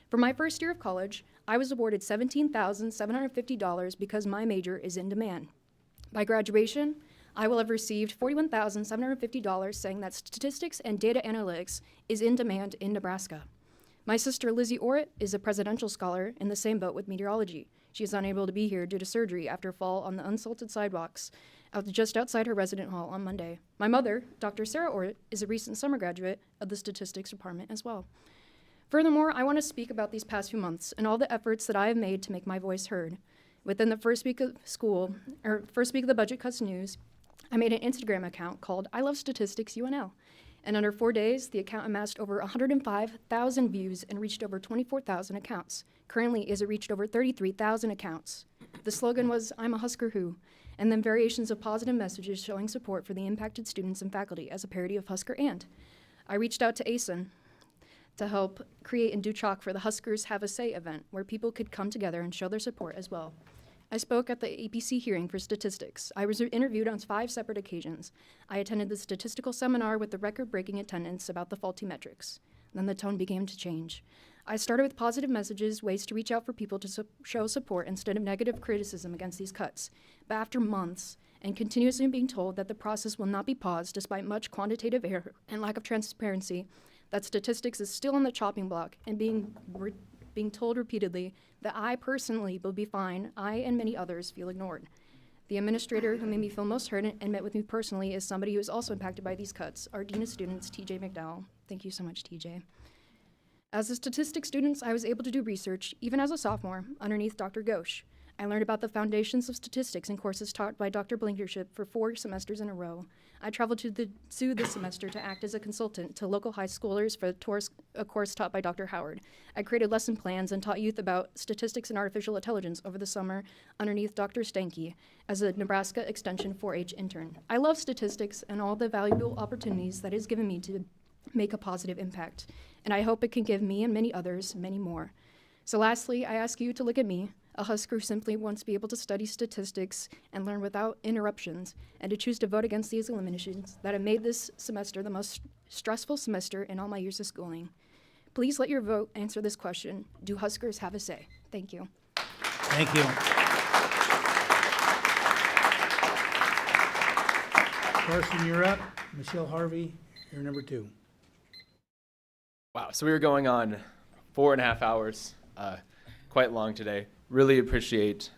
C: For my first year of college, I was awarded $17,750 because my major is in demand. By graduation, I will have received $41,750 saying that statistics and data analytics is in demand in Nebraska. My sister Lizzie Orrit is a presidential scholar in the same boat with meteorology. She is unable to be here due to surgery after a fall on the unsalted sidewalks just outside her resident hall on Monday. My mother, Dr. Sarah Orrit, is a recent summer graduate of the statistics department as well. Furthermore, I want to speak about these past few months and all the efforts that I have made to make my voice heard. Within the first week of the budget cuts news, I made an Instagram account called I Love Statistics UNL. And under 4 days, the account amassed over 105,000 views and reached over 24,000 accounts. Currently, it has reached over 33,000 accounts. The slogan was, I'm a Husker Who, and then variations of positive messages showing support for the impacted students and faculty as a parody of Husker and. I reached out to ASIN to help create and do chalk for the Huskers Have a Say event, where people could come together and show their support as well. I spoke at the APC hearing for statistics. I was interviewed on 5 separate occasions. I attended the statistical seminar with the record-breaking attendance about the faulty metrics. Then the tone began to change. I started with positive messages, ways to reach out for people to show support instead of negative criticism against these cuts. But after months, and continuously being told that the process will not be paused despite much quantitative error and lack of transparency, that statistics is still on the chopping block, and being told repeatedly that I personally will be fine, I and many others feel ignored. The administrator who made me feel most hurt and met with me personally is somebody who is also impacted by these cuts, our Dean of Students, TJ McDowell. Thank you so much, TJ. As a statistics student, I was able to do research, even as a sophomore, underneath Dr. Ghosh. I learned about the foundations of statistics in courses taught by Dr. Blankenship for 4 semesters in a row. I traveled to the zoo this semester to act as a consultant to local high schoolers for a course taught by Dr. Howard. I created lesson plans and taught youth about statistics and artificial intelligence over the summer underneath Dr. Stanky as a Nebraska Extension 4-H intern. I love statistics and all the valuable opportunities that it has given me to make a positive impact, and I hope it can give me and many others many more. So lastly, I ask you to look at me, a Husker who simply wants to be able to study statistics and learn without interruptions, and to choose to vote against these eliminations that have made this semester the most stressful semester in all my years of schooling. Please let your vote answer this question. Do Huskers have a say? Thank you.
B: Thank you. Carson, you're up. Michelle Harvey, you're number 2.
I: Wow, so we were going on 4.5 hours, quite long today. Really appreciate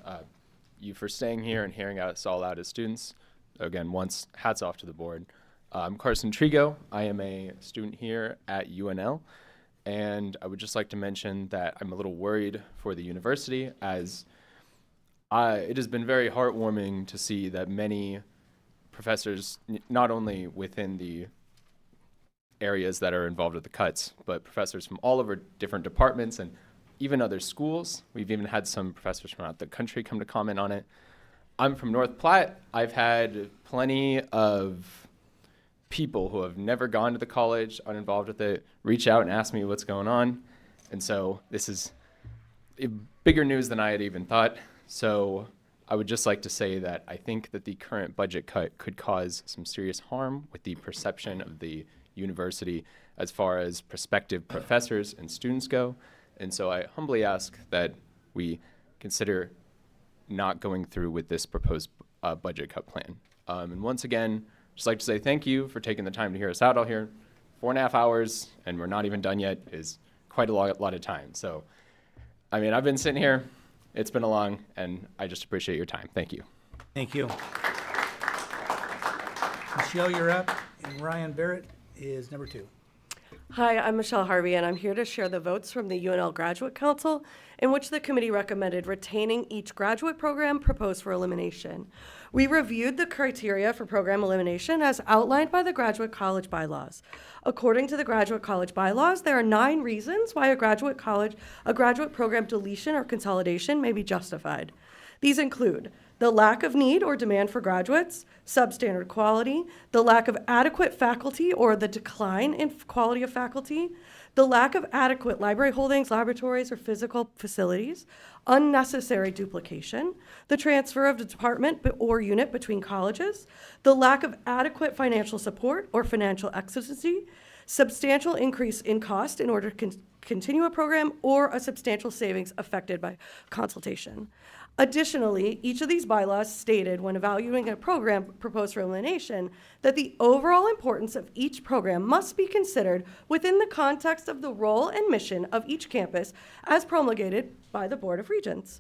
I: you for staying here and hearing us all out as students. Again, once hats off to the board. I'm Carson Trigo. I am a student here at UNL, and I would just like to mention that I'm a little worried for the university, as it has been very heartwarming to see that many professors, not only within the areas that are involved with the cuts, but professors from all over different departments and even other schools. We've even had some professors from out the country come to comment on it. I'm from North Platte. I've had plenty of people who have never gone to the college, uninvolved with it, reach out and ask me what's going on. And so this is bigger news than I had even thought. So I would just like to say that I think that the current budget cut could cause some serious harm with the perception of the university as far as prospective professors and students go. And so I humbly ask that we consider not going through with this proposed budget cut plan. And once again, just like to say thank you for taking the time to hear us out all here. 4.5 hours, and we're not even done yet, is quite a lot of time. So, I mean, I've been sitting here, it's been a long, and I just appreciate your time. Thank you.
B: Thank you. Michelle, you're up, and Ryan Barrett is number 2.
G: Hi, I'm Michelle Harvey, and I'm here to share the votes from the UNL Graduate Council, in which the committee recommended retaining each graduate program proposed for elimination. We reviewed the criteria for program elimination as outlined by the Graduate College bylaws. According to the Graduate College bylaws, there are 9 reasons why a graduate program deletion or consolidation may be justified. These include the lack of need or demand for graduates, substandard quality, the lack of adequate faculty or the decline in quality of faculty, the lack of adequate library holdings, laboratories, or physical facilities, unnecessary duplication, the transfer of the department or unit between colleges, the lack of adequate financial support or financial exigency, substantial increase in cost in order to continue a program, or a substantial savings affected by consultation. Additionally, each of these bylaws stated when evaluating a program proposed for elimination that the overall importance of each program must be considered within the context of the role and mission of each campus as promulgated by the Board of Regents.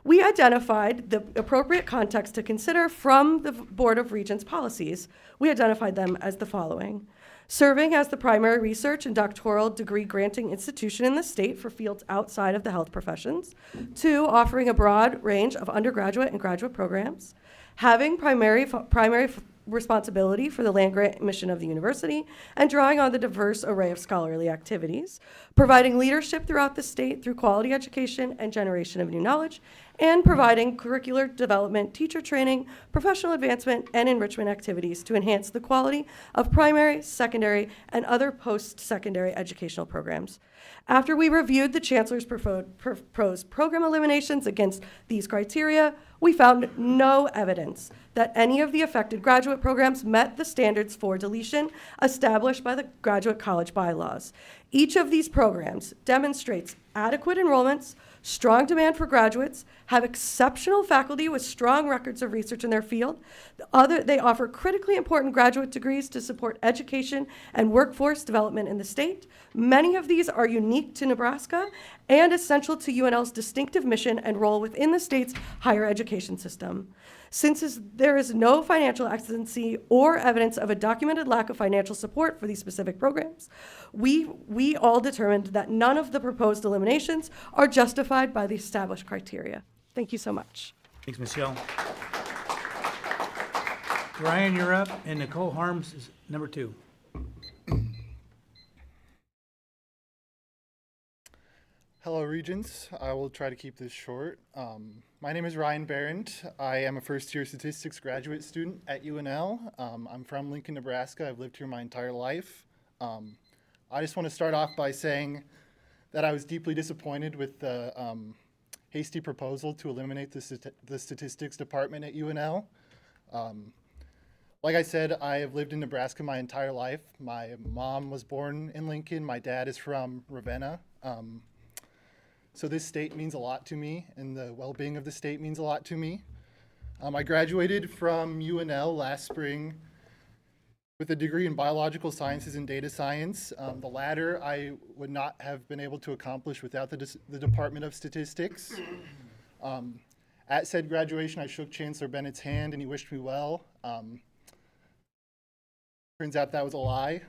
G: We identified the appropriate context to consider from the Board of Regents policies. We identified them as the following: serving as the primary research and doctoral degree granting institution in the state for fields outside of the health professions. 2, offering a broad range of undergraduate and graduate programs. Having primary responsibility for the land-grant mission of the university and drawing on the diverse array of scholarly activities. Providing leadership throughout the state through quality education and generation of new knowledge. And providing curricular development, teacher training, professional advancement, and enrichment activities to enhance the quality of primary, secondary, and other post-secondary educational programs. After we reviewed the Chancellor's proposed program eliminations against these criteria, we found no evidence that any of the affected graduate programs met the standards for deletion established by the Graduate College bylaws. Each of these programs demonstrates adequate enrollments, strong demand for graduates, have exceptional faculty with strong records of research in their field. They offer critically important graduate degrees to support education and workforce development in the state. Many of these are unique to Nebraska and essential to UNL's distinctive mission and role within the state's higher education system. Since there is no financial exigency or evidence of a documented lack of financial support for these specific programs, we all determined that none of the proposed eliminations are justified by the established criteria. Thank you so much.
B: Thanks, Michelle. Ryan, you're up, and Nicole Harms is number 2.
H: Hello, Regents. I will try to keep this short. My name is Ryan Barrett. I am a first-year statistics graduate student at UNL. I'm from Lincoln, Nebraska. I've lived here my entire life. I just want to start off by saying that I was deeply disappointed with the hasty proposal to eliminate the statistics department at UNL. Like I said, I have lived in Nebraska my entire life. My mom was born in Lincoln. My dad is from Ravenna. So this state means a lot to me, and the well-being of the state means a lot to me. I graduated from UNL last spring with a degree in biological sciences and data science. The latter I would not have been able to accomplish without the Department of Statistics. At said graduation, I shook Chancellor Bennett's hand and he wished me well. Turns out that was a lie.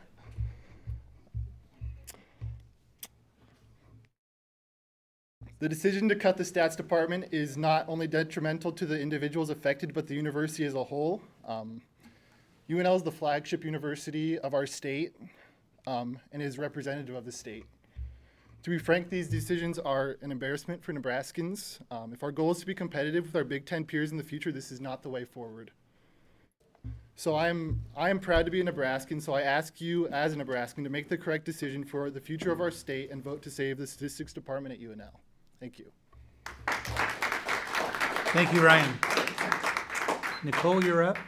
H: The decision to cut the stats department is not only detrimental to the individuals affected, but the university as a whole. UNL is the flagship university of our state and is representative of the state. To be frank, these decisions are an embarrassment for Nebraskans. If our goal is to be competitive with our Big Ten peers in the future, this is not the way forward. So I am proud to be a Nebraskan, so I ask you as a Nebraskan to make the correct decision for the future of our state and vote to save the statistics department at UNL. Thank you.
B: Thank you, Ryan. Nicole, you're up,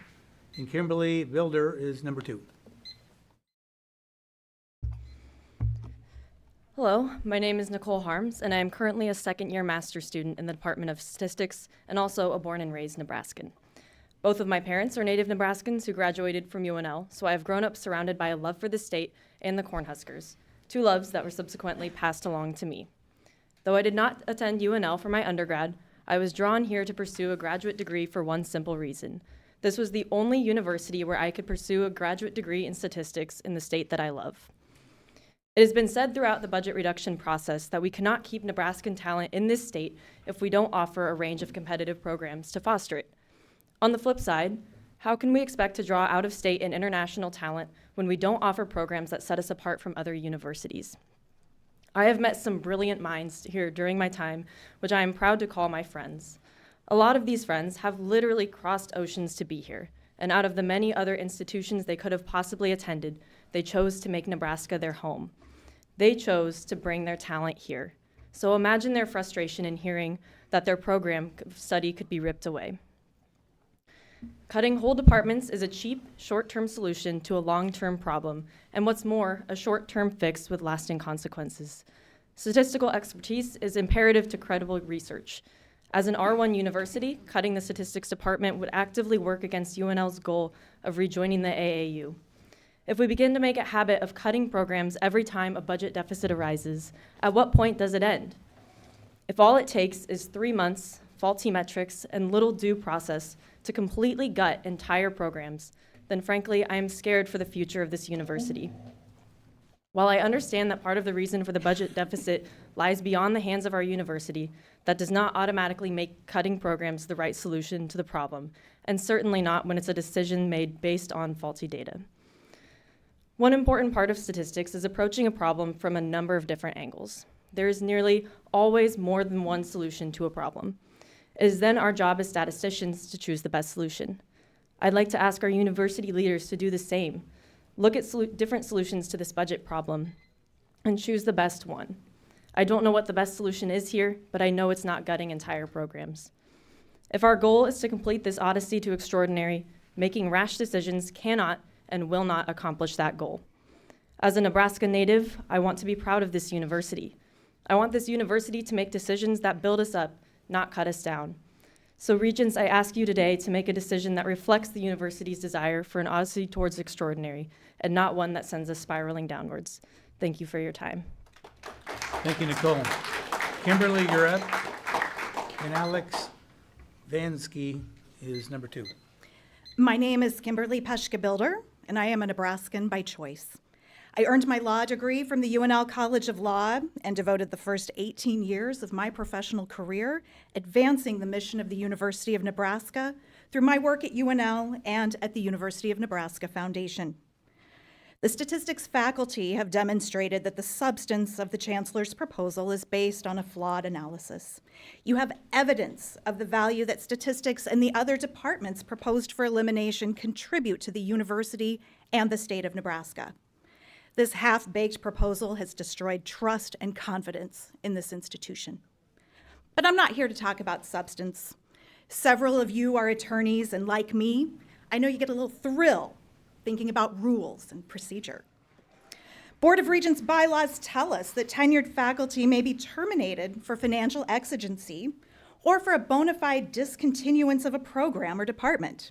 B: and Kimberly Bilder is number 2.
J: Hello, my name is Nicole Harms, and I am currently a second-year master's student in the Department of Statistics and also a born and raised Nebraskan. Both of my parents are native Nebraskans who graduated from UNL, so I have grown up surrounded by a love for the state and the Cornhuskers, 2 loves that were subsequently passed along to me. Though I did not attend UNL for my undergrad, I was drawn here to pursue a graduate degree for one simple reason. This was the only university where I could pursue a graduate degree in statistics in the state that I love. It has been said throughout the budget reduction process that we cannot keep Nebraskan talent in this state if we don't offer a range of competitive programs to foster it. On the flip side, how can we expect to draw out-of-state and international talent when we don't offer programs that set us apart from other universities? I have met some brilliant minds here during my time, which I am proud to call my friends. A lot of these friends have literally crossed oceans to be here, and out of the many other institutions they could have possibly attended, they chose to make Nebraska their home. They chose to bring their talent here. So imagine their frustration in hearing that their program of study could be ripped away. Cutting whole departments is a cheap, short-term solution to a long-term problem, and what's more, a short-term fix with lasting consequences. Statistical expertise is imperative to credible research. As an R1 university, cutting the statistics department would actively work against UNL's goal of rejoining the AAU. If we begin to make a habit of cutting programs every time a budget deficit arises, at what point does it end? If all it takes is 3 months, faulty metrics, and little due process to completely gut entire programs, then frankly, I am scared for the future of this university. While I understand that part of the reason for the budget deficit lies beyond the hands of our university, that does not automatically make cutting programs the right solution to the problem, and certainly not when it's a decision made based on faulty data. One important part of statistics is approaching a problem from a number of different angles. There is nearly always more than one solution to a problem. It is then our job as statisticians to choose the best solution. I'd like to ask our university leaders to do the same. Look at different solutions to this budget problem and choose the best one. I don't know what the best solution is here, but I know it's not gutting entire programs. If our goal is to complete this odyssey to extraordinary, making rash decisions cannot and will not accomplish that goal. As a Nebraska native, I want to be proud of this university. I want this university to make decisions that build us up, not cut us down. So Regents, I ask you today to make a decision that reflects the university's desire for an odyssey towards extraordinary, and not one that sends us spiraling downwards. Thank you for your time.
B: Thank you, Nicole. Kimberly, you're up, and Alex Vansky is number 2.
K: My name is Kimberly Peshka-Bilder, and I am a Nebraskan by choice. I earned my law degree from the UNL College of Law and devoted the first 18 years of my professional career advancing the mission of the University of Nebraska through my work at UNL and at the University of Nebraska Foundation. The statistics faculty have demonstrated that the substance of the chancellor's proposal is based on a flawed analysis. You have evidence of the value that statistics and the other departments proposed for elimination contribute to the university and the state of Nebraska. This half-baked proposal has destroyed trust and confidence in this institution. But I'm not here to talk about substance. Several of you are attorneys, and like me, I know you get a little thrill thinking about rules and procedure. Board of Regents bylaws tell us that tenured faculty may be terminated for financial exigency or for a bona fide discontinuance of a program or department.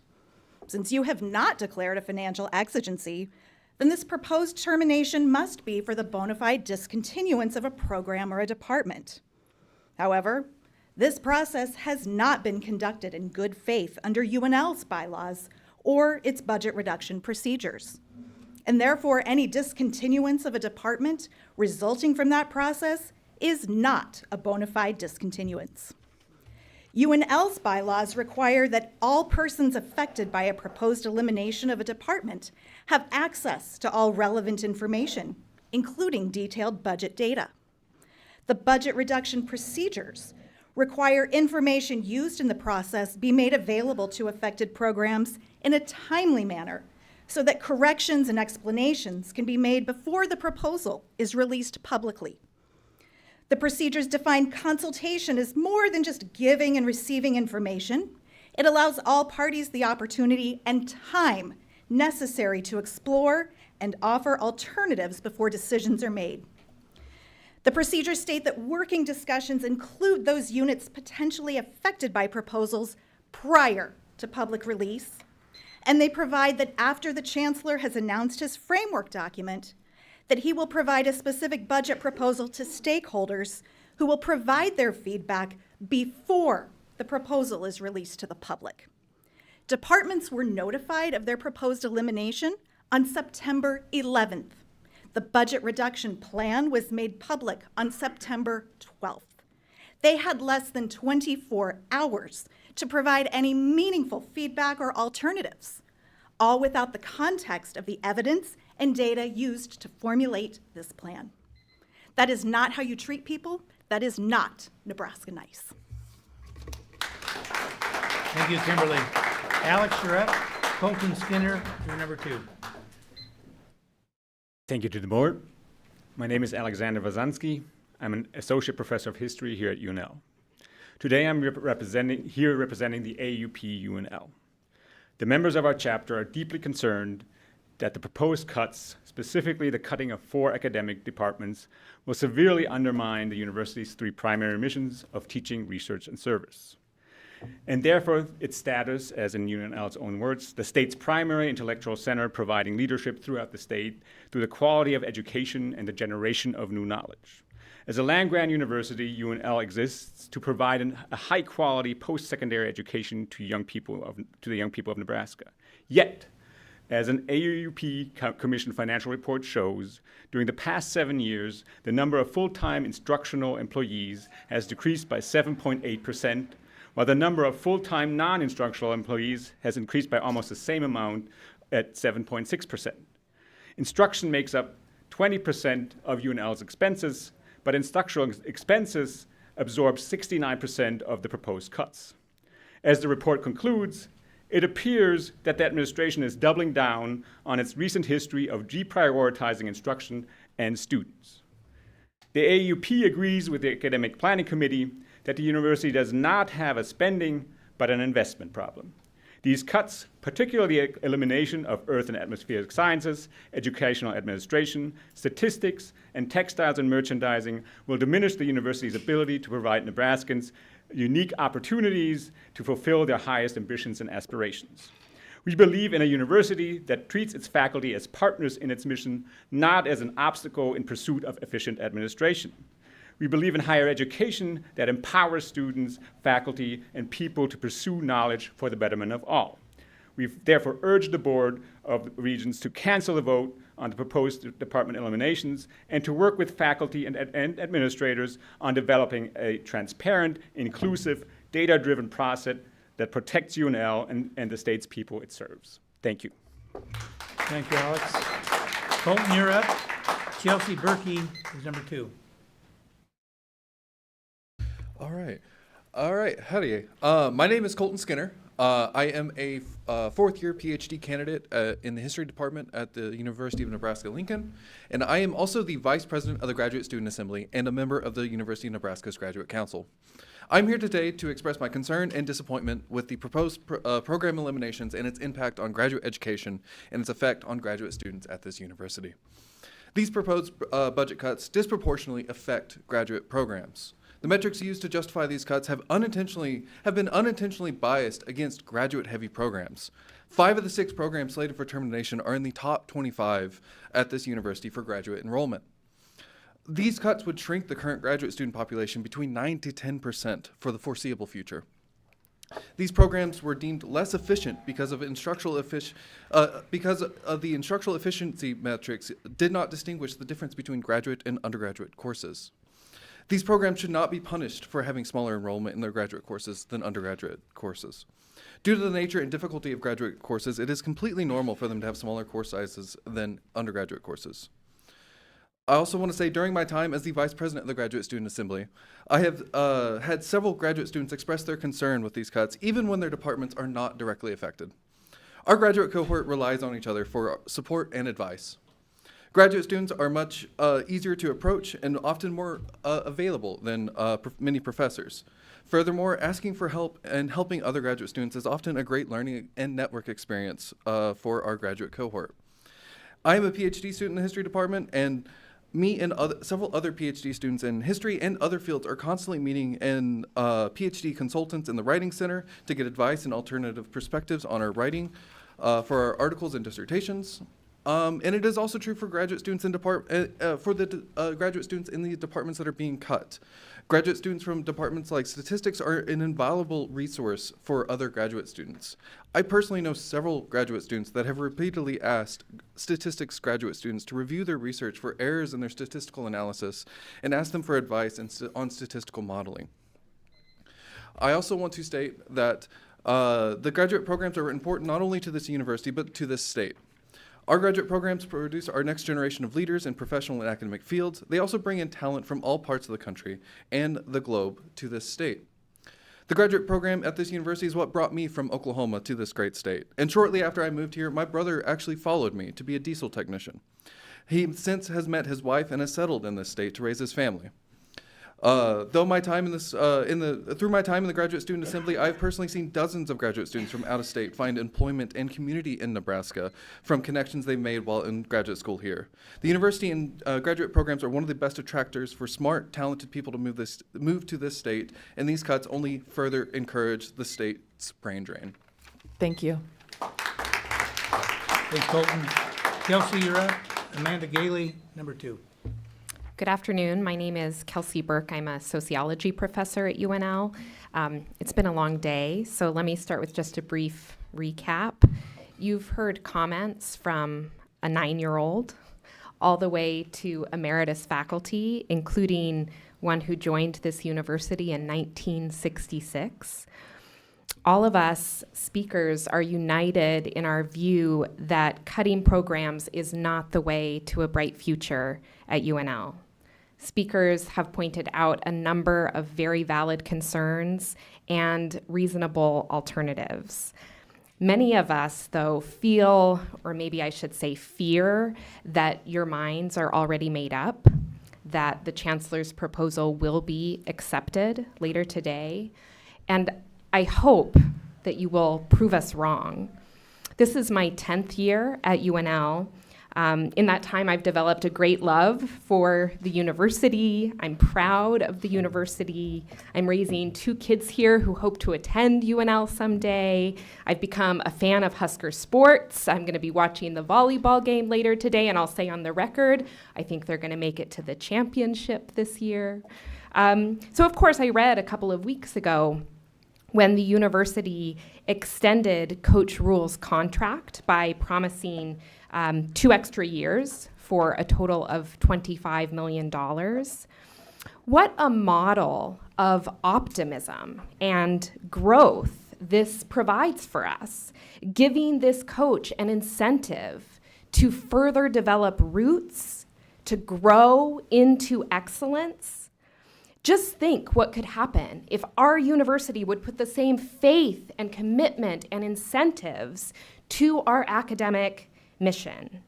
K: Since you have not declared a financial exigency, then this proposed termination must be for the bona fide discontinuance of a program or a department. However, this process has not been conducted in good faith under UNL's bylaws or its budget reduction procedures. And therefore, any discontinuance of a department resulting from that process is not a bona fide discontinuance. UNL's bylaws require that all persons affected by a proposed elimination of a department have access to all relevant information, including detailed budget data. The budget reduction procedures require information used in the process be made available to affected programs in a timely manner so that corrections and explanations can be made before the proposal is released publicly. The procedures define consultation as more than just giving and receiving information. It allows all parties the opportunity and time necessary to explore and offer alternatives before decisions are made. The procedures state that working discussions include those units potentially affected by proposals prior to public release, and they provide that after the Chancellor has announced his framework document, that he will provide a specific budget proposal to stakeholders who will provide their feedback before the proposal is released to the public. Departments were notified of their proposed elimination on September 11th. The budget reduction plan was made public on September 12th. They had less than 24 hours to provide any meaningful feedback or alternatives, all without the context of the evidence and data used to formulate this plan. That is not how you treat people. That is not Nebraska nice.
B: Thank you, Kimberly. Alex, you're up. Colton Skinner, you're number 2.
L: Thank you to the board. My name is Alexander Wazansky. I'm an associate professor of history here at UNL. Today I'm representing the AUP UNL. The members of our chapter are deeply concerned that the proposed cuts, specifically the cutting of 4 academic departments, will severely undermine the university's 3 primary missions of teaching, research, and service. And therefore, its status, as in UNL's own words, the state's primary intellectual center providing leadership throughout the state through the quality of education and the generation of new knowledge. As a land-grant university, UNL exists to provide a high-quality post-secondary education to the young people of Nebraska. Yet, as an AUP Commission financial report shows, during the past 7 years, the number of full-time instructional employees has decreased by 7.8%, while the number of full-time non-instructional employees has increased by almost the same amount at 7.6%. Instruction makes up 20% of UNL's expenses, but instructional expenses absorb 69% of the proposed cuts. As the report concludes, it appears that the administration is doubling down on its recent history of deprioritizing instruction and students. The AUP agrees with the Academic Planning Committee that the university does not have a spending but an investment problem. These cuts, particularly elimination of earth and atmospheric sciences, educational administration, statistics, and textiles and merchandising, will diminish the university's ability to provide Nebraskans unique opportunities to fulfill their highest ambitions and aspirations. We believe in a university that treats its faculty as partners in its mission, not as an obstacle in pursuit of efficient administration. We believe in higher education that empowers students, faculty, and people to pursue knowledge for the betterment of all. We've therefore urged the Board of Regents to cancel the vote on the proposed department eliminations and to work with faculty and administrators on developing a transparent, inclusive, data-driven process that protects UNL and the state's people it serves. Thank you.
B: Thank you, Alex. Colton, you're up. Chelsea Berkey is number 2.
M: All right, howdy. My name is Colton Skinner. I am a 4th-year PhD candidate in the history department at the University of Nebraska-Lincoln, and I am also the Vice President of the Graduate Student Assembly and a member of the University of Nebraska's Graduate Council. I'm here today to express my concern and disappointment with the proposed program eliminations and its impact on graduate education and its effect on graduate students at this university. These proposed budget cuts disproportionately affect graduate programs. The metrics used to justify these cuts have been unintentionally biased against graduate-heavy programs. 5 of the 6 programs slated for termination are in the top 25 at this university for graduate enrollment. These cuts would shrink the current graduate student population between 9 to 10% for the foreseeable future. These programs were deemed less efficient because of the instructional efficiency metrics did not distinguish the difference between graduate and undergraduate courses. These programs should not be punished for having smaller enrollment in their graduate courses than undergraduate courses. Due to the nature and difficulty of graduate courses, it is completely normal for them to have smaller course sizes than undergraduate courses. I also want to say during my time as the Vice President of the Graduate Student Assembly, I have had several graduate students express their concern with these cuts, even when their departments are not directly affected. Our graduate cohort relies on each other for support and advice. Graduate students are much easier to approach and often more available than many professors. Furthermore, asking for help and helping other graduate students is often a great learning and network experience for our graduate cohort. I am a PhD student in the history department, and me and several other PhD students in history and other fields are constantly meeting in PhD consultants in the Writing Center to get advice and alternative perspectives on our writing for our articles and dissertations. And it is also true for graduate students in graduate students in the departments that are being cut. Graduate students from departments like statistics are an invaluable resource for other graduate students. I personally know several graduate students that have repeatedly asked statistics graduate students to review their research for errors in their statistical analysis and ask them for advice on statistical modeling. I also want to state that the graduate programs are important not only to this university, but to this state. Our graduate programs produce our next generation of leaders in professional and academic fields. They also bring in talent from all parts of the country and the globe to this state. The graduate program at this university is what brought me from Oklahoma to this great state. And shortly after I moved here, my brother actually followed me to be a diesel technician. He since has met his wife and has settled in this state to raise his family. Through my time in the Graduate Student Assembly, I've personally seen dozens of graduate students from out of state find employment and community in Nebraska from connections they made while in graduate school here. The university and graduate programs are one of the best attractors for smart, talented people to move to this state, and these cuts only further encourage the state's brain drain.
A: Thank you.
B: Thanks, Colton. Kelsey, you're up. Amanda Gailey, number 2.
N: Good afternoon. My name is Kelsey Burke. I'm a sociology professor at UNL. It's been a long day, so let me start with just a brief recap. You've heard comments from a 9-year-old all the way to emeritus faculty, including one who joined this university in 1966. All of us speakers are united in our view that cutting programs is not the way to a bright future at UNL. Speakers have pointed out a number of very valid concerns and reasonable alternatives. Many of us, though, feel, or maybe I should say fear, that your minds are already made up, that the chancellor's proposal will be accepted later today, and I hope that you will prove us wrong. This is my 10th year at UNL. In that time, I've developed a great love for the university. I'm proud of the university. I'm raising 2 kids here who hope to attend UNL someday. I've become a fan of Husker sports. I'm going to be watching the volleyball game later today, and I'll say on the record, I think they're going to make it to the championship this year. So of course, I read a couple of weeks ago when the university extended Coach Rule's contract by promising 2 extra years for a total of $25 million. What a model of optimism and growth this provides for us, giving this coach an incentive to further develop roots, to grow into excellence. Just think what could happen if our university would put the same faith and commitment and incentives to our academic mission.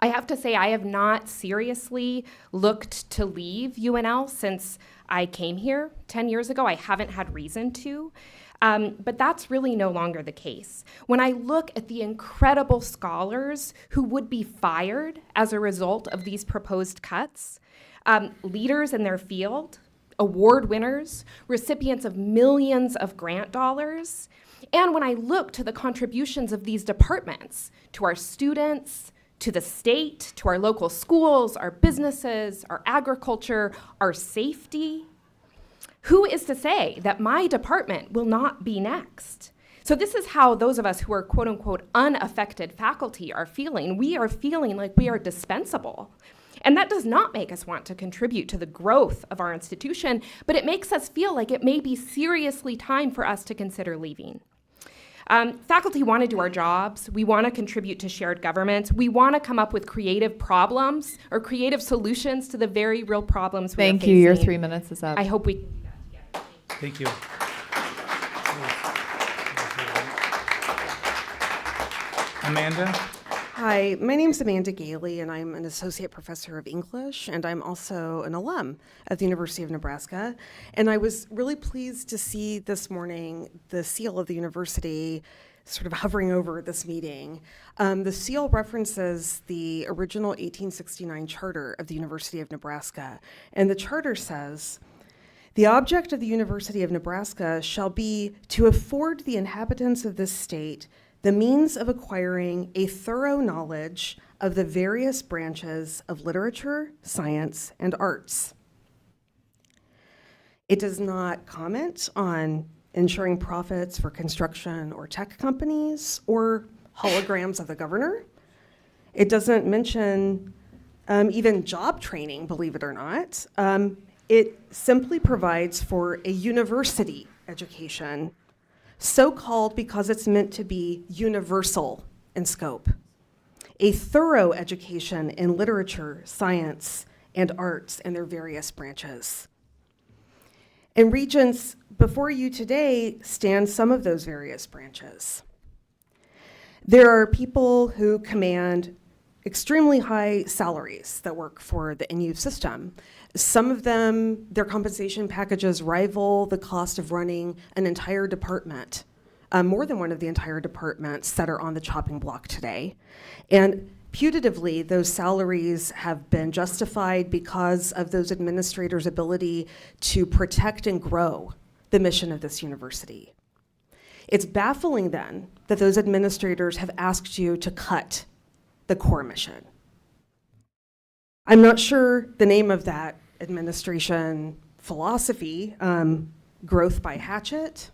N: I have to say, I have not seriously looked to leave UNL since I came here 10 years ago. I haven't had reason to, but that's really no longer the case. When I look at the incredible scholars who would be fired as a result of these proposed cuts, leaders in their field, award winners, recipients of millions of grant dollars, and when I look to the contributions of these departments to our students, to the state, to our local schools, our businesses, our agriculture, our safety, who is to say that my department will not be next? So this is how those of us who are quote unquote unaffected faculty are feeling. We are feeling like we are dispensable. And that does not make us want to contribute to the growth of our institution, but it makes us feel like it may be seriously time for us to consider leaving. Faculty want to do our jobs. We want to contribute to shared government. We want to come up with creative problems or creative solutions to the very real problems we are facing.
A: Thank you. Your 3 minutes is up.
N: I hope we can do that together.
B: Thank you. Amanda?
O: Hi, my name's Amanda Gailey, and I'm an associate professor of English, and I'm also an alum at the University of Nebraska. And I was really pleased to see this morning the seal of the university sort of hovering over this meeting. The seal references the original 1869 charter of the University of Nebraska, and the charter says, "The object of the University of Nebraska shall be to afford the inhabitants of this state the means of acquiring a thorough knowledge of the various branches of literature, science, and arts." It does not comment on ensuring profits for construction or tech companies or holograms of the governor. It doesn't mention even job training, believe it or not. It simply provides for a university education, so called because it's meant to be universal in scope. A thorough education in literature, science, and arts and their various branches. And Regents, before you today stand some of those various branches. There are people who command extremely high salaries that work for the NU system. Some of them, their compensation packages rival the cost of running an entire department, more than one of the entire departments that are on the chopping block today. And putatively, those salaries have been justified because of those administrators' ability to protect and grow the mission of this university. It's baffling then that those administrators have asked you to cut the core mission. I'm not sure the name of that administration philosophy, growth by hatchet,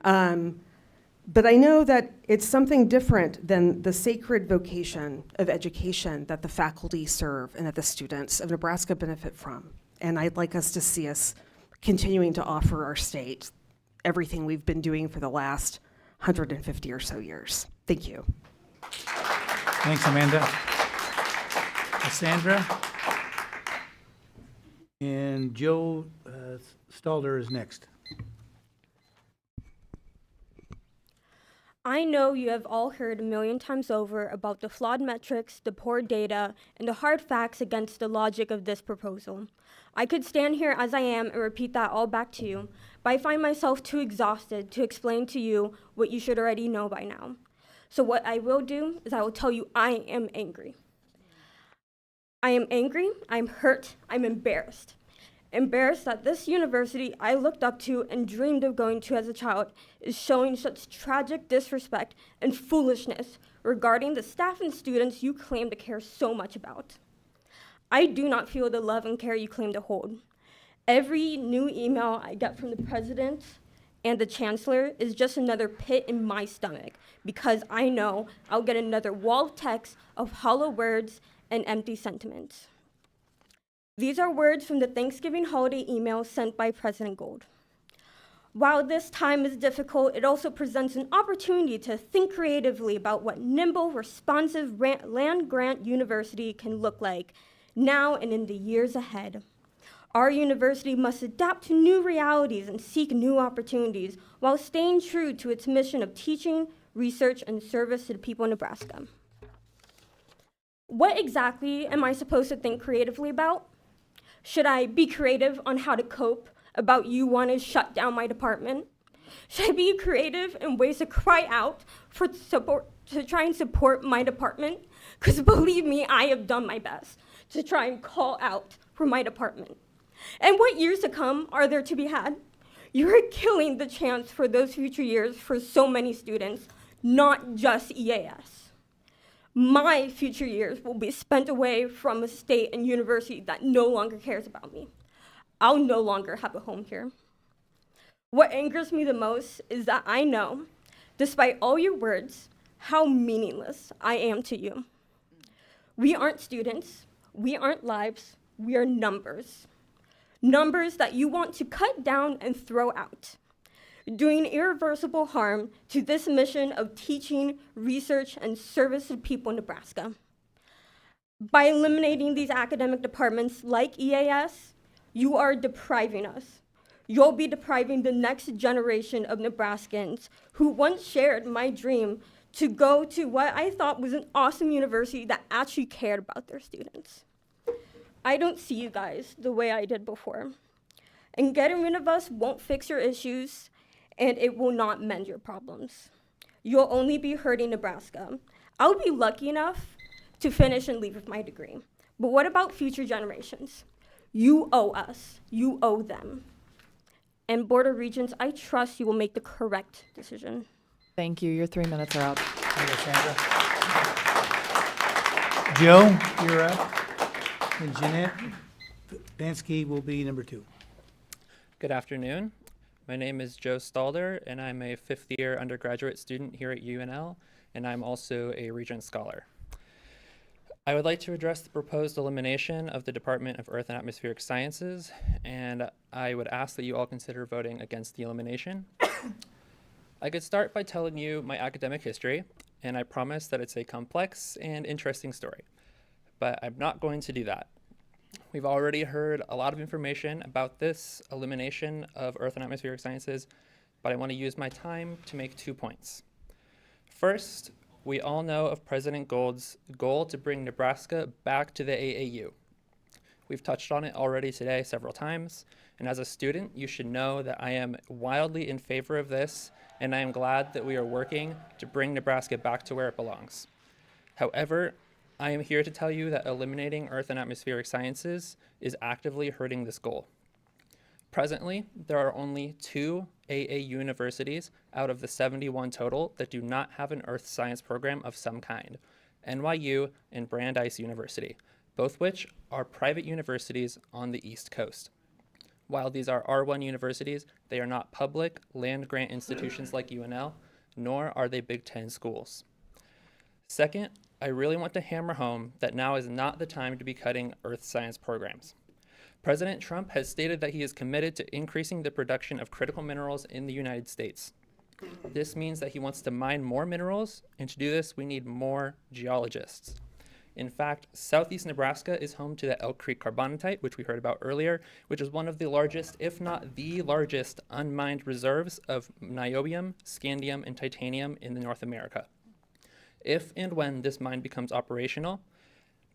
O: but I know that it's something different than the sacred vocation of education that the faculty serve and that the students of Nebraska benefit from. And I'd like us to see us continuing to offer our state everything we've been doing for the last 150 or so years. Thank you.
B: Thanks, Amanda. Cassandra? And Joe Stalder is next.
P: I know you have all heard a million times over about the flawed metrics, the poor data, and the hard facts against the logic of this proposal. I could stand here as I am and repeat that all back to you, but I find myself too exhausted to explain to you what you should already know by now. So what I will do is I will tell you I am angry. I am angry, I'm hurt, I'm embarrassed. Embarrassed that this university I looked up to and dreamed of going to as a child is showing such tragic disrespect and foolishness regarding the staff and students you claim to care so much about. I do not feel the love and care you claim to hold. Every new email I get from the president and the chancellor is just another pit in my stomach because I know I'll get another wall of text of hollow words and empty sentiments. These are words from the Thanksgiving holiday email sent by President Gold. While this time is difficult, it also presents an opportunity to think creatively about what nimble, responsive land-grant university can look like now and in the years ahead. Our university must adapt to new realities and seek new opportunities while staying true to its mission of teaching, research, and service to the people of Nebraska. What exactly am I supposed to think creatively about? Should I be creative on how to cope about you wanting to shut down my department? Should I be creative in ways to cry out for support, to try and support my department? Because believe me, I have done my best to try and call out for my department. And what years to come are there to be had? You're killing the chance for those future years for so many students, not just EAS. My future years will be spent away from a state and university that no longer cares about me. I'll no longer have a home here. What angers me the most is that I know, despite all your words, how meaningless I am to you. We aren't students, we aren't lives, we are numbers. Numbers that you want to cut down and throw out. doing irreversible harm to this mission of teaching, research, and service to people in Nebraska. By eliminating these academic departments like EAS, you are depriving us. You'll be depriving the next generation of Nebraskans who once shared my dream to go to what I thought was an awesome university that actually cared about their students. I don't see you guys the way I did before. And getting rid of us won't fix your issues, and it will not mend your problems. You'll only be hurting Nebraska. I'll be lucky enough to finish and leave with my degree. But what about future generations? You owe us. You owe them. And Board of Regents, I trust you will make the correct decision.
A: Thank you. Your 3 minutes are up.
B: Sandra. Joe, you're up. And Jeanette Bansky will be number 2.
Q: Good afternoon. My name is Joe Stalder, and I'm a 5th-year undergraduate student here at UNL, and I'm also a Regent Scholar. I would like to address the proposed elimination of the Department of Earth and Atmospheric Sciences, and I would ask that you all consider voting against the elimination. I could start by telling you my academic history, and I promise that it's a complex and interesting story, but I'm not going to do that. We've already heard a lot of information about this elimination of Earth and Atmospheric Sciences, but I want to use my time to make 2 points. First, we all know of President Gold's goal to bring Nebraska back to the AAU. We've touched on it already today several times, and as a student, you should know that I am wildly in favor of this, and I am glad that we are working to bring Nebraska back to where it belongs. However, I am here to tell you that eliminating Earth and Atmospheric Sciences is actively hurting this goal. Presently, there are only 2 AA universities out of the 71 total that do not have an earth science program of some kind, NYU and Brandeis University, both which are private universities on the East Coast. While these are R1 universities, they are not public land-grant institutions like UNL, nor are they Big Ten schools. Second, I really want to hammer home that now is not the time to be cutting earth science programs. President Trump has stated that he is committed to increasing the production of critical minerals in the United States. This means that he wants to mine more minerals, and to do this, we need more geologists. In fact, southeast Nebraska is home to the Elk Creek carbonatite, which we heard about earlier, which is one of the largest, if not the largest, unmined reserves of niobium, scandium, and titanium in North America. If and when this mine becomes operational,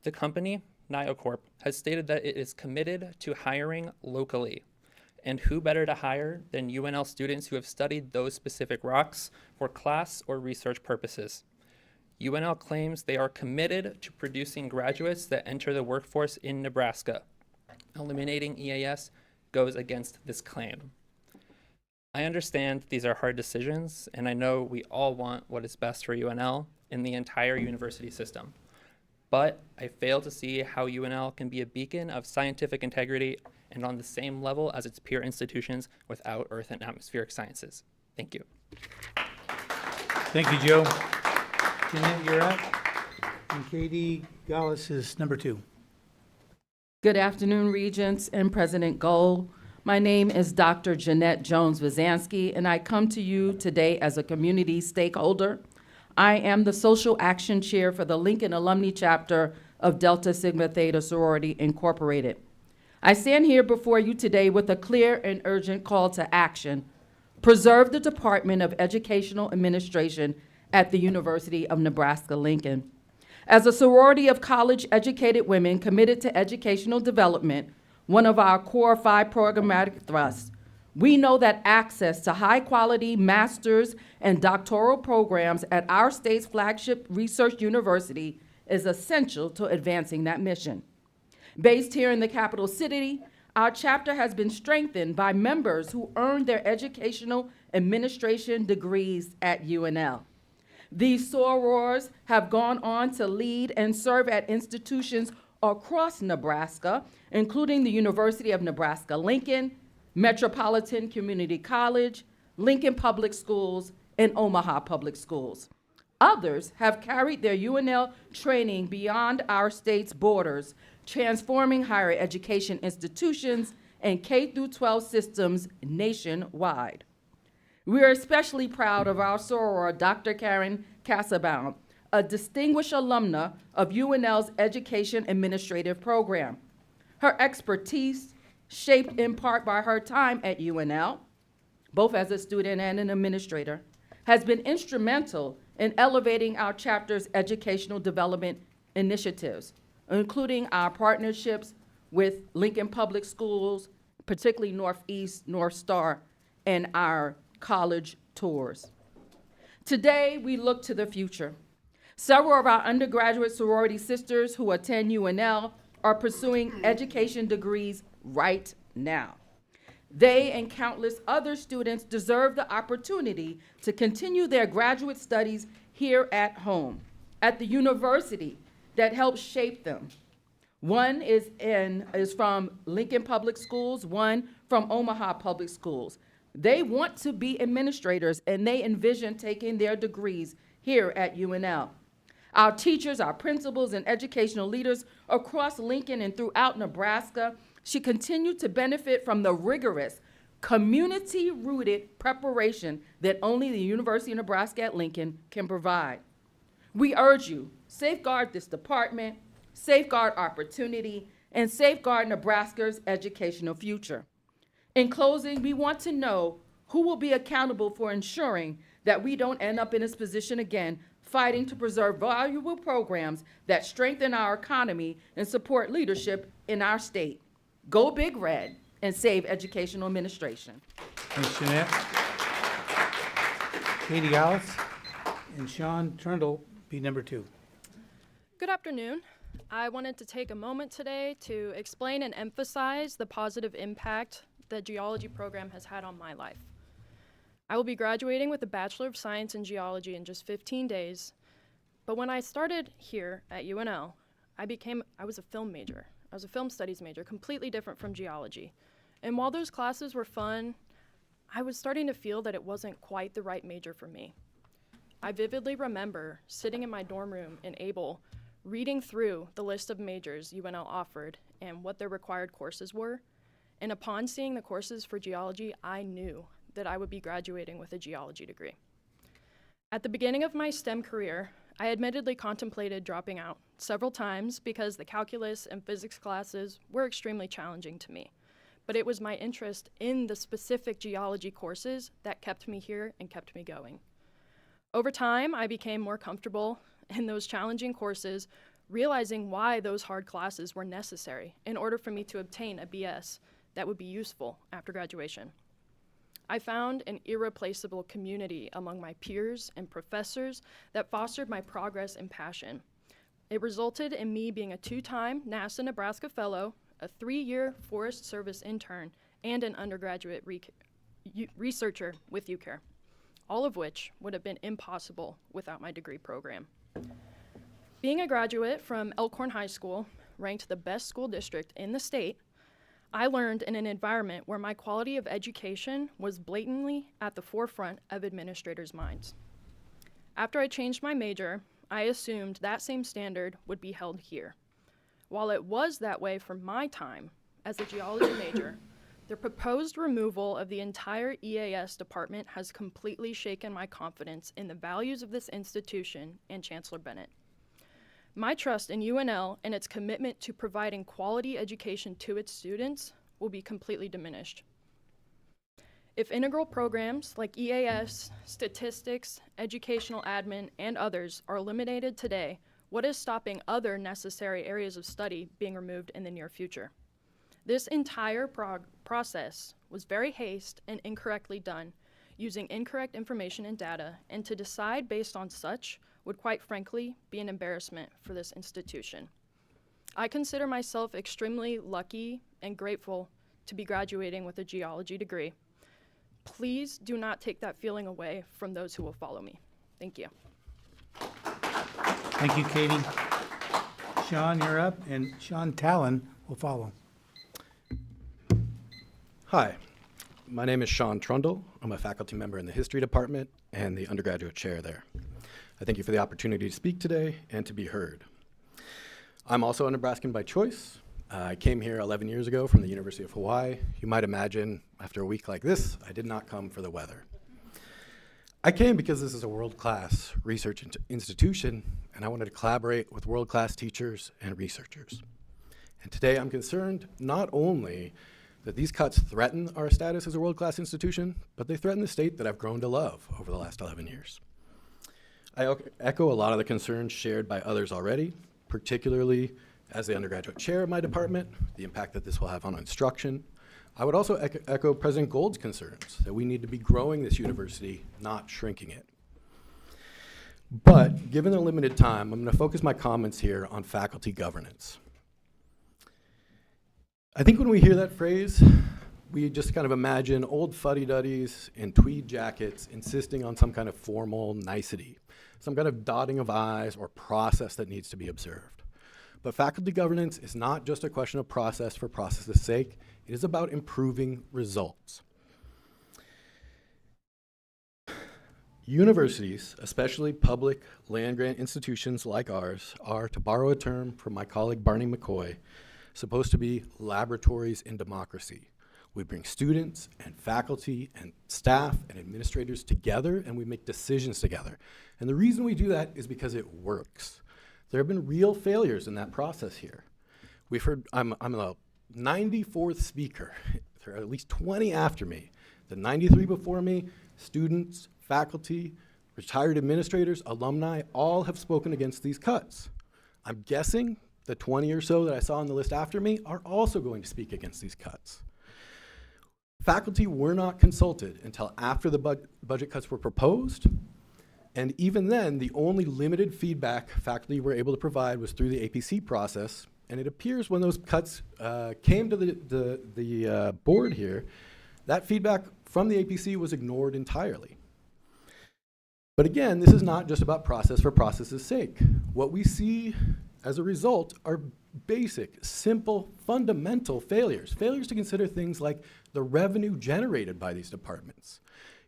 Q: the company, NioCorp, has stated that it is committed to hiring locally. And who better to hire than UNL students who have studied those specific rocks for class or research purposes? UNL claims they are committed to producing graduates that enter the workforce in Nebraska. Eliminating EAS goes against this claim. I understand these are hard decisions, and I know we all want what is best for UNL and the entire university system. But I fail to see how UNL can be a beacon of scientific integrity and on the same level as its peer institutions without earth and atmospheric sciences. Thank you.
B: Thank you, Joe. Jeanette, you're up. And Katie Gallus is number 2.
R: Good afternoon, Regents and President Gold. My name is Dr. Jeanette Jones-Vazansky, and I come to you today as a community stakeholder. I am the Social Action Chair for the Lincoln Alumni Chapter of Delta Sigma Theta Sorority Incorporated. I stand here before you today with a clear and urgent call to action. Preserve the Department of Educational Administration at the University of Nebraska-Lincoln. As a sorority of college-educated women committed to educational development, one of our core 5 programmatic thrusts, we know that access to high-quality master's and doctoral programs at our state's flagship research university is essential to advancing that mission. Based here in the capital city, our chapter has been strengthened by members who earned their educational administration degrees at UNL. These sorors have gone on to lead and serve at institutions across Nebraska, including the University of Nebraska-Lincoln, Metropolitan Community College, Lincoln Public Schools, and Omaha Public Schools. Others have carried their UNL training beyond our state's borders, transforming higher education institutions and K-12 systems nationwide. We are especially proud of our soror, Dr. Karen Cassabaum, a distinguished alumna of UNL's Education Administrative Program. Her expertise, shaped in part by her time at UNL, both as a student and an administrator, has been instrumental in elevating our chapter's educational development initiatives, including our partnerships with Lincoln Public Schools, particularly Northeast, North Star, and our college tours. Today, we look to the future. Several of our undergraduate sorority sisters who attend UNL are pursuing education degrees right now. They and countless other students deserve the opportunity to continue their graduate studies here at home, at the university that helped shape them. One is from Lincoln Public Schools, one from Omaha Public Schools. They want to be administrators, and they envision taking their degrees here at UNL. Our teachers, our principals, and educational leaders across Lincoln and throughout Nebraska should continue to benefit from the rigorous, community-rooted preparation that only the University of Nebraska at Lincoln can provide. We urge you, safeguard this department, safeguard opportunity, and safeguard Nebraska's educational future. In closing, we want to know who will be accountable for ensuring that we don't end up in this position again, fighting to preserve valuable programs that strengthen our economy and support leadership in our state. Go Big Red and save educational administration.
B: Thanks, Jeanette. Katie Alice and Sean Trundle be number 2.
C: Good afternoon. I wanted to take a moment today to explain and emphasize the positive impact the geology program has had on my life. I will be graduating with a Bachelor of Science in Geology in just 15 days, but when I started here at UNL, I was a film major. I was a film studies major, completely different from geology. And while those classes were fun, I was starting to feel that it wasn't quite the right major for me. I vividly remember sitting in my dorm room in Able, reading through the list of majors UNL offered and what their required courses were. And upon seeing the courses for geology, I knew that I would be graduating with a geology degree. At the beginning of my STEM career, I admittedly contemplated dropping out several times because the calculus and physics classes were extremely challenging to me. But it was my interest in the specific geology courses that kept me here and kept me going. Over time, I became more comfortable in those challenging courses, realizing why those hard classes were necessary in order for me to obtain a BS that would be useful after graduation. I found an irreplaceable community among my peers and professors that fostered my progress and passion. It resulted in me being a 2-time NASA Nebraska Fellow, a 3-year Forest Service intern, and an undergraduate researcher with UCARE, all of which would have been impossible without my degree program. Being a graduate from Elkhorn High School, ranked the best school district in the state, I learned in an environment where my quality of education was blatantly at the forefront of administrators' minds. After I changed my major, I assumed that same standard would be held here. While it was that way for my time as a geology major, the proposed removal of the entire EAS department has completely shaken my confidence in the values of this institution and Chancellor Bennett. My trust in UNL and its commitment to providing quality education to its students will be completely diminished. If integral programs like EAS, statistics, educational admin, and others are eliminated today, what is stopping other necessary areas of study being removed in the near future? This entire process was very hasty and incorrectly done, using incorrect information and data, and to decide based on such would quite frankly be an embarrassment for this institution. I consider myself extremely lucky and grateful to be graduating with a geology degree. Please do not take that feeling away from those who will follow me. Thank you.
B: Thank you, Katie. Sean, you're up, and Sean Talon will follow.
S: Hi, my name is Sean Trundle. I'm a faculty member in the history department and the undergraduate chair there. I thank you for the opportunity to speak today and to be heard. I'm also a Nebraskan by choice. I came here 11 years ago from the University of Hawaii. You might imagine, after a week like this, I did not come for the weather. I came because this is a world-class research institution, and I wanted to collaborate with world-class teachers and researchers. And today I'm concerned not only that these cuts threaten our status as a world-class institution, but they threaten the state that I've grown to love over the last 11 years. I echo a lot of the concerns shared by others already, particularly as the undergraduate chair of my department, the impact that this will have on instruction. I would also echo President Gold's concerns that we need to be growing this university, not shrinking it. But given the limited time, I'm going to focus my comments here on faculty governance. I think when we hear that phrase, we just kind of imagine old fuddy-duddies in tweed jackets insisting on some kind of formal nicety, some kind of dotting of I's or process that needs to be observed. But faculty governance is not just a question of process for process's sake. It is about improving results. Universities, especially public land-grant institutions like ours, are, to borrow a term from my colleague Barney McCoy, supposed to be laboratories in democracy. We bring students and faculty and staff and administrators together, and we make decisions together. And the reason we do that is because it works. There have been real failures in that process here. We've heard, I'm the 94th speaker. There are at least 20 after me. The 93 before me, students, faculty, retired administrators, alumni, all have spoken against these cuts. I'm guessing the 20 or so that I saw on the list after me are also going to speak against these cuts. Faculty were not consulted until after the budget cuts were proposed. And even then, the only limited feedback faculty were able to provide was through the APC process. And it appears when those cuts came to the board here, that feedback from the APC was ignored entirely. But again, this is not just about process for process's sake. What we see as a result are basic, simple, fundamental failures. Failures to consider things like the revenue generated by these departments.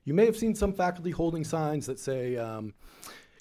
S: You may have seen some faculty holding signs that say,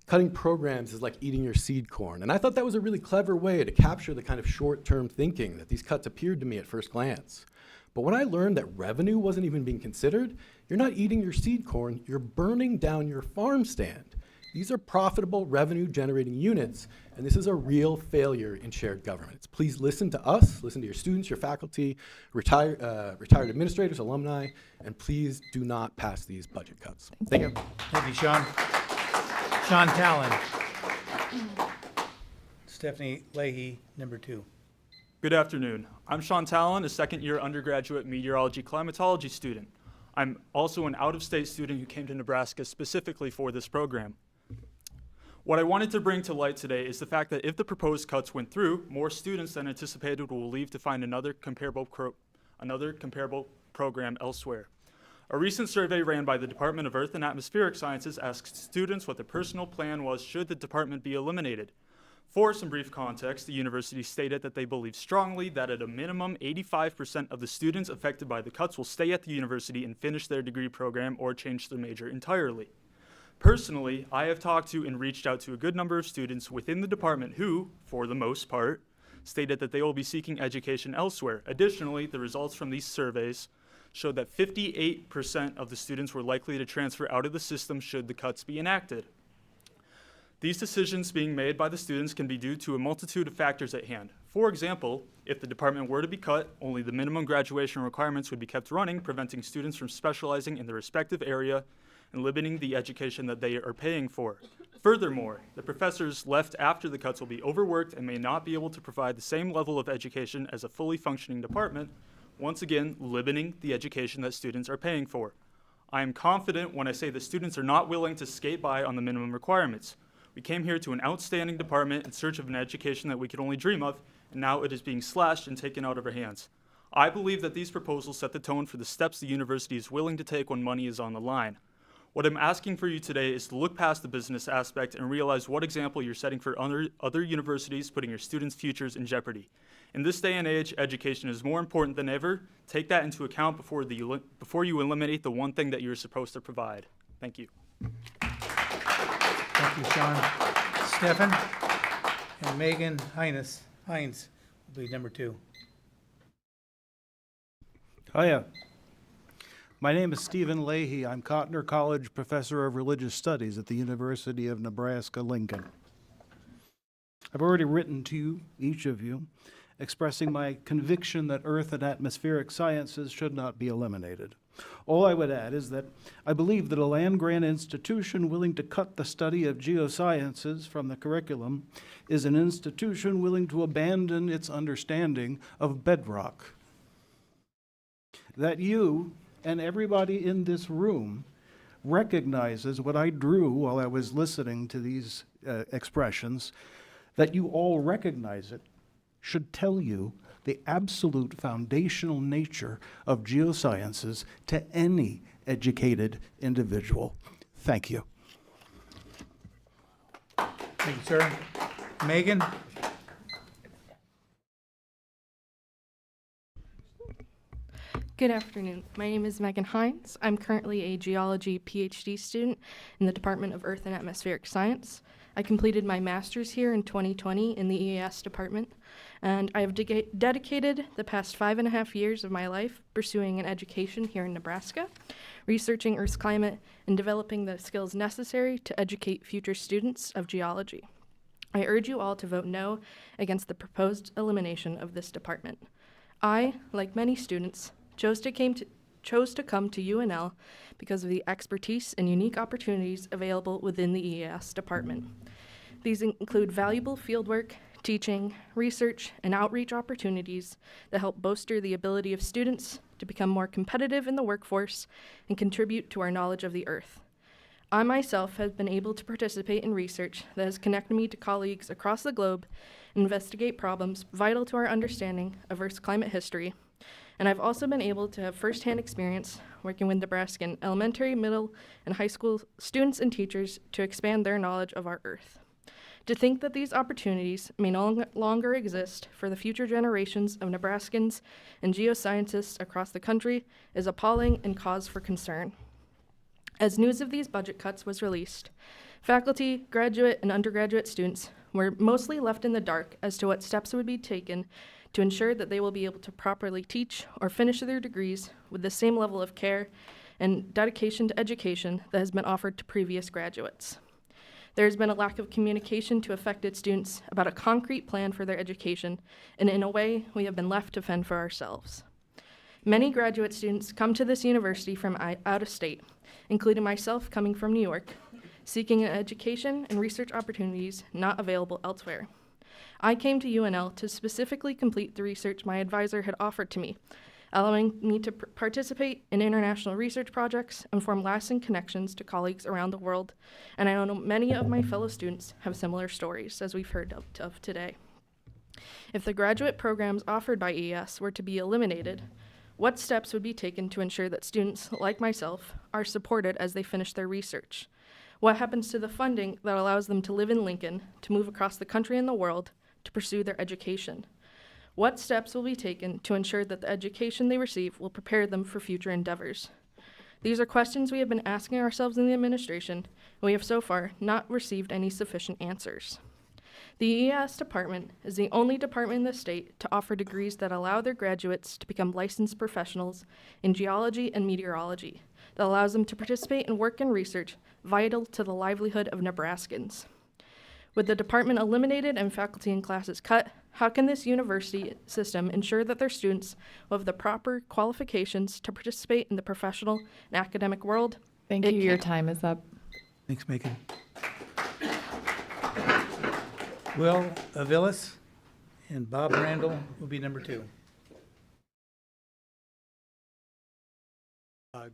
S: cutting programs is like eating your seed corn. And I thought that was a really clever way to capture the kind of short-term thinking that these cuts appeared to me at first glance. But when I learned that revenue wasn't even being considered, you're not eating your seed corn, you're burning down your farm stand. These are profitable revenue-generating units, and this is a real failure in shared governance. Please listen to us, listen to your students, your faculty, retired administrators, alumni, and please do not pass these budget cuts. Thank you.
B: Thank you, Sean. Sean Talon. Stephanie Leahy, number 2.
U: Good afternoon. I'm Sean Talon, a second-year undergraduate meteorology climatology student. I'm also an out-of-state student who came to Nebraska specifically for this program. What I wanted to bring to light today is the fact that if the proposed cuts went through, more students than anticipated will leave to find another comparable program elsewhere. A recent survey ran by the Department of Earth and Atmospheric Sciences asked students what their personal plan was should the department be eliminated. For some brief context, the university stated that they believe strongly that at a minimum 85% of the students affected by the cuts will stay at the university and finish their degree program or change their major entirely. Personally, I have talked to and reached out to a good number of students within the department who, for the most part, stated that they will be seeking education elsewhere. Additionally, the results from these surveys showed that 58% of the students were likely to transfer out of the system should the cuts be enacted. These decisions being made by the students can be due to a multitude of factors at hand. For example, if the department were to be cut, only the minimum graduation requirements would be kept running, preventing students from specializing in their respective area and limiting the education that they are paying for. Furthermore, the professors left after the cuts will be overworked and may not be able to provide the same level of education as a fully functioning department, once again limiting the education that students are paying for. I am confident when I say that students are not willing to skate by on the minimum requirements. We came here to an outstanding department in search of an education that we could only dream of, and now it is being slashed and taken out of our hands. I believe that these proposals set the tone for the steps the university is willing to take when money is on the line. What I'm asking for you today is to look past the business aspect and realize what example you're setting for other universities, putting your students' futures in jeopardy. In this day and age, education is more important than ever. Take that into account before you eliminate the one thing that you're supposed to provide. Thank you.
B: Thank you, Sean. Stefan and Megan Hines will be number 2.
D: Hiya. My name is Stephen Leahy. I'm Cotner College Professor of Religious Studies at the University of Nebraska-Lincoln. I've already written to you, each of you, expressing my conviction that earth and atmospheric sciences should not be eliminated. All I would add is that I believe that a land-grant institution willing to cut the study of geosciences from the curriculum is an institution willing to abandon its understanding of bedrock. That you and everybody in this room recognizes what I drew while I was listening to these expressions, that you all recognize it, should tell you the absolute foundational nature of geosciences to any educated individual. Thank you.
B: Thank you, sir. Megan?
T: Good afternoon. My name is Megan Hines. I'm currently a geology PhD student in the Department of Earth and Atmospheric Science. I completed my master's here in 2020 in the EAS department, and I have dedicated the past 5.5 years of my life pursuing an education here in Nebraska, researching Earth's climate, and developing the skills necessary to educate future students of geology. I urge you all to vote no against the proposed elimination of this department. I, like many students, chose to come to UNL because of the expertise and unique opportunities available within the EAS department. These include valuable fieldwork, teaching, research, and outreach opportunities that help bolster the ability of students to become more competitive in the workforce and contribute to our knowledge of the Earth. I myself have been able to participate in research that has connected me to colleagues across the globe and investigate problems vital to our understanding of Earth's climate history. And I've also been able to have firsthand experience working with Nebraskan elementary, middle, and high school students and teachers to expand their knowledge of our Earth. To think that these opportunities may no longer exist for the future generations of Nebraskans and geoscientists across the country is appalling and cause for concern. As news of these budget cuts was released, faculty, graduate, and undergraduate students were mostly left in the dark as to what steps would be taken to ensure that they will be able to properly teach or finish their degrees with the same level of care and dedication to education that has been offered to previous graduates. There has been a lack of communication to affected students about a concrete plan for their education, and in a way, we have been left to fend for ourselves. Many graduate students come to this university from out of state, including myself coming from New York, seeking an education and research opportunities not available elsewhere. I came to UNL to specifically complete the research my advisor had offered to me, allowing me to participate in international research projects and form lasting connections to colleagues around the world. And I know many of my fellow students have similar stories, as we've heard of today. If the graduate programs offered by ES were to be eliminated, what steps would be taken to ensure that students, like myself, are supported as they finish their research? What happens to the funding that allows them to live in Lincoln, to move across the country and the world, to pursue their education? What steps will be taken to ensure that the education they receive will prepare them for future endeavors? These are questions we have been asking ourselves in the administration, and we have so far not received any sufficient answers. The EAS department is the only department in the state to offer degrees that allow their graduates to become licensed professionals in geology and meteorology, that allows them to participate in work and research vital to the livelihood of Nebraskans. With the department eliminated and faculty and classes cut, how can this university system ensure that their students will have the proper qualifications to participate in the professional and academic world?
A: Thank you. Your time is up.
B: Thanks, Megan. Will Aviles and Bob Randall will be number 2.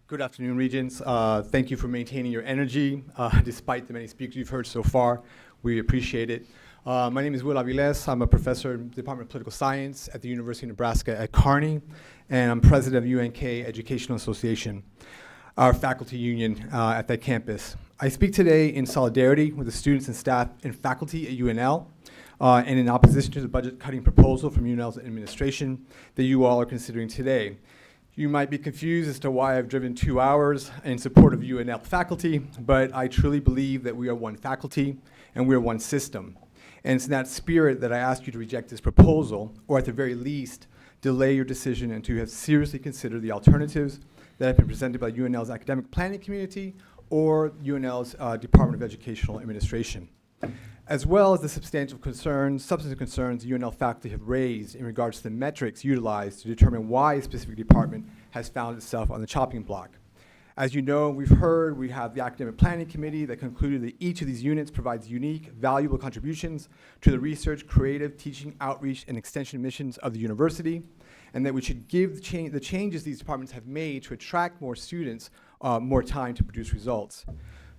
W: Good afternoon, Regents. Thank you for maintaining your energy despite the many speakers you've heard so far. We appreciate it. My name is Will Aviles. I'm a professor in the Department of Political Science at the University of Nebraska at Kearney, and I'm president of UNK Educational Association, our faculty union at that campus. I speak today in solidarity with the students and staff and faculty at UNL, and in opposition to the budget-cutting proposal from UNL's administration that you all are considering today. You might be confused as to why I've driven 2 hours in support of UNL faculty, but I truly believe that we are one faculty and we are one system. And it's in that spirit that I ask you to reject this proposal, or at the very least, delay your decision and to have seriously considered the alternatives that have been presented by UNL's academic planning community or UNL's Department of Educational Administration, as well as the substantive concerns, substantive concerns UNL faculty have raised in regards to the metrics utilized to determine why a specific department has found itself on the chopping block. As you know, we've heard, we have the Academic Planning Committee that concluded that each of these units provides unique, valuable contributions to the research, creative, teaching, outreach, and extension missions of the university, and that we should give the changes these departments have made to attract more students more time to produce results.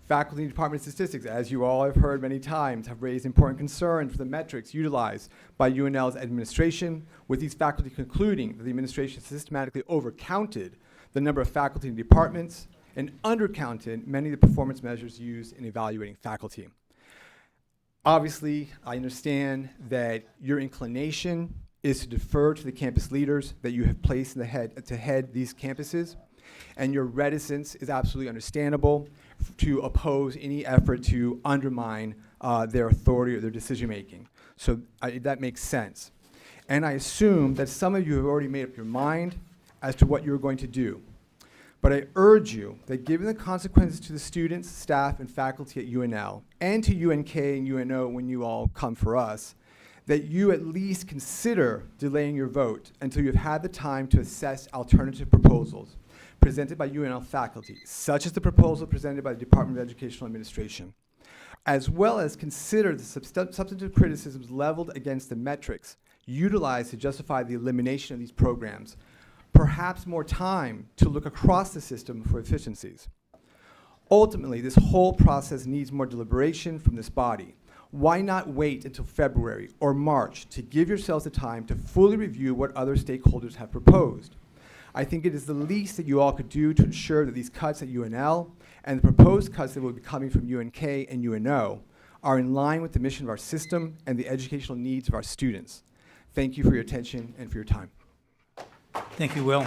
W: Faculty and Department of Statistics, as you all have heard many times, have raised important concerns for the metrics utilized by UNL's administration, with these faculty concluding that the administration systematically overcounted the number of faculty and departments and undercounted many of the performance measures used in evaluating faculty. Obviously, I understand that your inclination is to defer to the campus leaders that you have placed in the head to head these campuses, and your reticence is absolutely understandable to oppose any effort to undermine their authority or their decision making. So that makes sense. And I assume that some of you have already made up your mind as to what you're going to do. But I urge you that given the consequences to the students, staff, and faculty at UNL, and to UNK and UNO when you all come for us, that you at least consider delaying your vote until you've had the time to assess alternative proposals presented by UNL faculty, such as the proposal presented by the Department of Educational Administration, as well as consider the substantive criticisms leveled against the metrics utilized to justify the elimination of these programs, perhaps more time to look across the system for efficiencies. Ultimately, this whole process needs more deliberation from this body. Why not wait until February or March to give yourselves the time to fully review what other stakeholders have proposed? I think it is the least that you all could do to ensure that these cuts at UNL and the proposed cuts that will be coming from UNK and UNO are in line with the mission of our system and the educational needs of our students. Thank you for your attention and for your time.
B: Thank you, Will.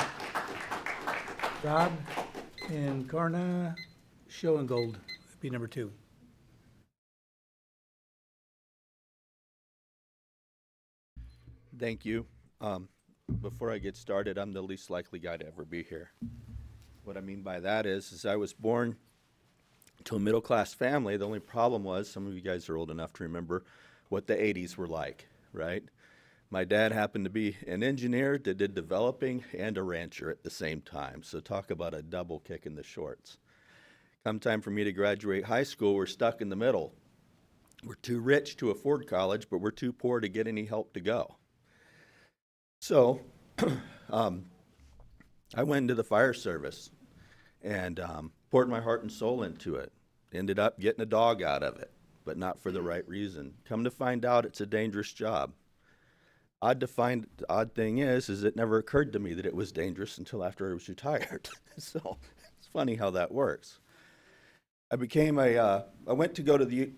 B: Rob and Garna, Show and Gold would be number 2.
E: Thank you. Before I get started, I'm the least likely guy to ever be here. What I mean by that is I was born to a middle-class family. The only problem was, some of you guys are old enough to remember what the 80s were like, right? My dad happened to be an engineer that did developing and a rancher at the same time. So talk about a double kick in the shorts. Come time for me to graduate high school, we're stuck in the middle. We're too rich to afford college, but we're too poor to get any help to go. So I went into the fire service and poured my heart and soul into it. Ended up getting a dog out of it, but not for the right reason. Come to find out, it's a dangerous job. The odd thing is it never occurred to me that it was dangerous until after I was retired. So it's funny how that works. I went to go to the,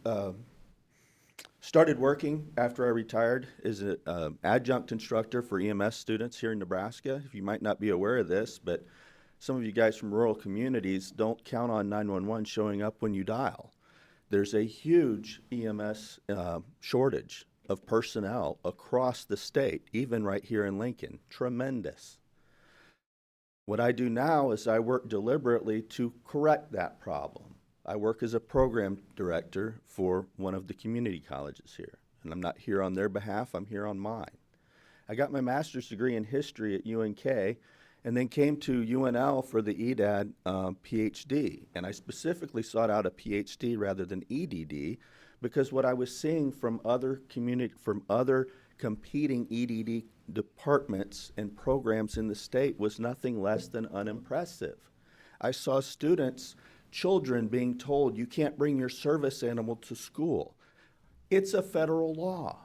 E: started working after I retired as an adjunct instructor for EMS students here in Nebraska. You might not be aware of this, but some of you guys from rural communities don't count on 911 showing up when you dial. There's a huge EMS shortage of personnel across the state, even right here in Lincoln. Tremendous. What I do now is I work deliberately to correct that problem. I work as a program director for one of the community colleges here, and I'm not here on their behalf, I'm here on mine. I got my master's degree in history at UNK, and then came to UNL for the EDAD PhD, and I specifically sought out a PhD rather than EDD, because what I was seeing from other competing EDD departments and programs in the state was nothing less than unimpressive. I saw children being told, you can't bring your service animal to school. It's a federal law.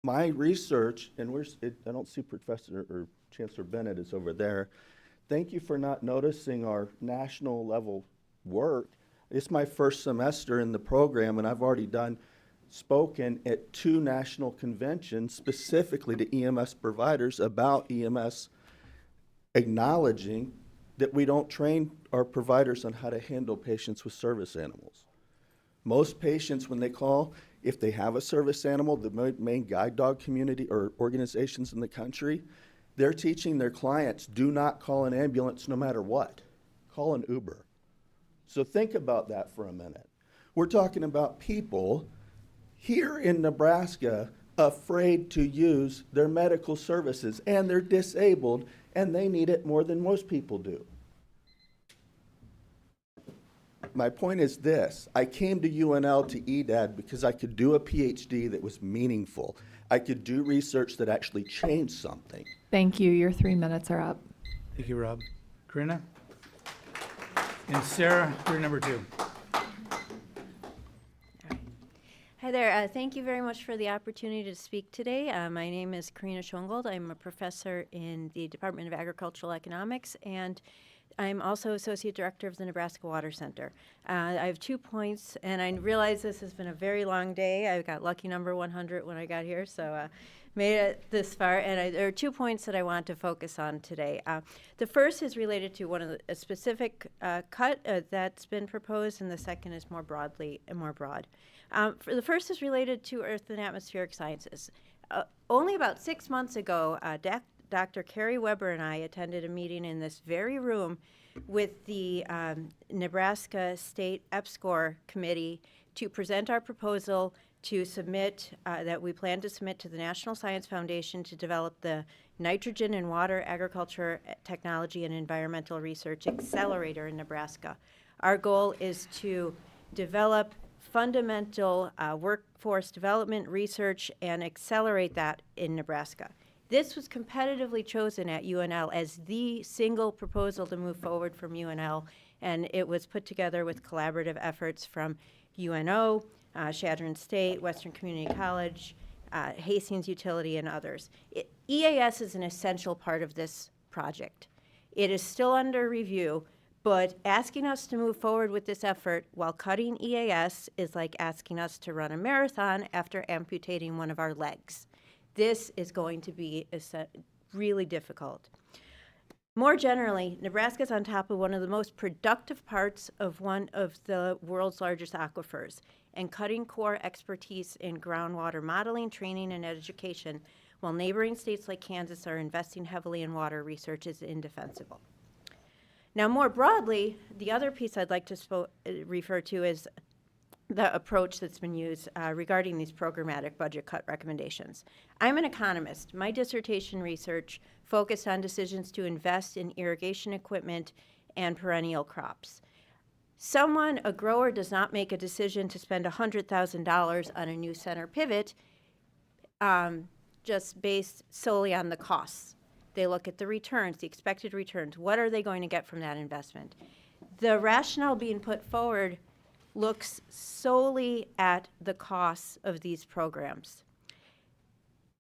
E: My research, and I don't see Professor or Chancellor Bennett is over there. Thank you for not noticing our national level work. It's my first semester in the program, and I've already spoken at 2 national conventions specifically to EMS providers about EMS acknowledging that we don't train our providers on how to handle patients with service animals. Most patients, when they call, if they have a service animal, the main guide dog community or organizations in the country They're teaching their clients, do not call an ambulance no matter what. Call an Uber. So think about that for a minute. We're talking about people here in Nebraska afraid to use their medical services, and they're disabled, and they need it more than most people do. My point is this: I came to UNL to EDAD because I could do a PhD that was meaningful. I could do research that actually changed something.
A: Thank you. Your 3 minutes are up.
B: Thank you, Rob. Karina? And Sarah, you're number 2.
F: Hi there. Thank you very much for the opportunity to speak today. My name is Karina Schongold. I'm a professor in the Department of Agricultural Economics, and I'm also Associate Director of the Nebraska Water Center. I have 2 points, and I realize this has been a very long day. I got lucky number 100 when I got here, so made it this far. And there are 2 points that I want to focus on today. The first is related to a specific cut that's been proposed, and the second is more broad. The first is related to Earth and Atmospheric Sciences. Only about 6 months ago, Dr. Carrie Weber and I attended a meeting in this very room with the Nebraska State EPSCoR Committee to present our proposal to submit, that we plan to submit to the National Science Foundation to develop the Nitrogen and Water Agriculture Technology and Environmental Research Accelerator in Nebraska. Our goal is to develop fundamental workforce development research and accelerate that in Nebraska. This was competitively chosen at UNL as the single proposal to move forward from UNL, and it was put together with collaborative efforts from UNO, Chadron State, Western Community College, Hastings Utility, and others. EAS is an essential part of this project. It is still under review, but asking us to move forward with this effort while cutting EAS is like asking us to run a marathon after amputating one of our legs. This is going to be really difficult. More generally, Nebraska is on top of one of the most productive parts of one of the world's largest aquifers, and cutting core expertise in groundwater modeling, training, and education, while neighboring states like Kansas are investing heavily in water research, is indefensible. Now, more broadly, the other piece I'd like to refer to is the approach that's been used regarding these programmatic budget cut recommendations. I'm an economist. My dissertation research focused on decisions to invest in irrigation equipment and perennial crops. A grower does not make a decision to spend $100,000 on a new center pivot just based solely on the costs. They look at the returns, the expected returns. What are they going to get from that investment? The rationale being put forward looks solely at the costs of these programs.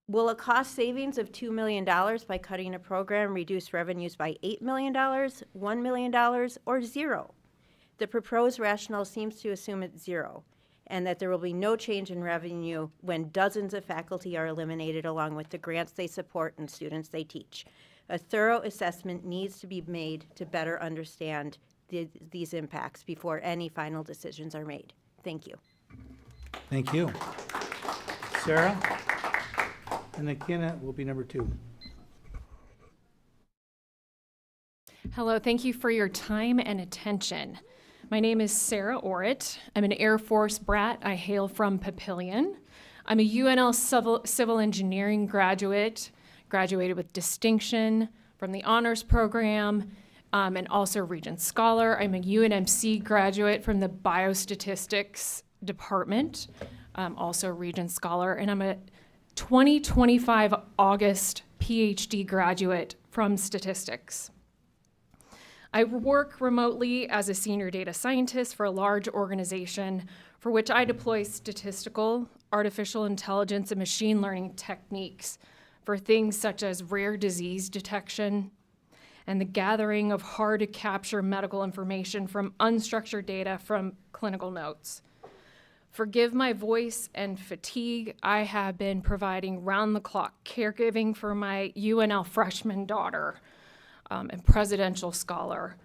F: Will a cost savings of $2 million by cutting a program reduce revenues by $8 million, $1 million, or zero? The proposed rationale seems to assume it's zero, and that there will be no change in revenue when dozens of faculty are eliminated along with the grants they support and students they teach. A thorough assessment needs to be made to better understand these impacts before any final decisions are made. Thank you.
B: Thank you. Sarah? And then Kenna will be number 2.
I: Hello, thank you for your time and attention. My name is Sarah Orritt. I'm an Air Force brat. I hail from Papillion. I'm a UNL civil engineering graduate, graduated with distinction from the honors program, and also Regents Scholar. I'm a UNMC graduate from the Biostatistics Department, also Regents Scholar, and I'm a 2025 August PhD graduate from statistics. I work remotely as a senior data scientist for a large organization for which I deploy statistical, artificial intelligence, and machine learning techniques for things such as rare disease detection and the gathering of hard-to-capture medical information from unstructured data from clinical notes. Forgive my voice and fatigue. I have been providing round-the-clock caregiving for my UNL freshman daughter, and presidential scholar,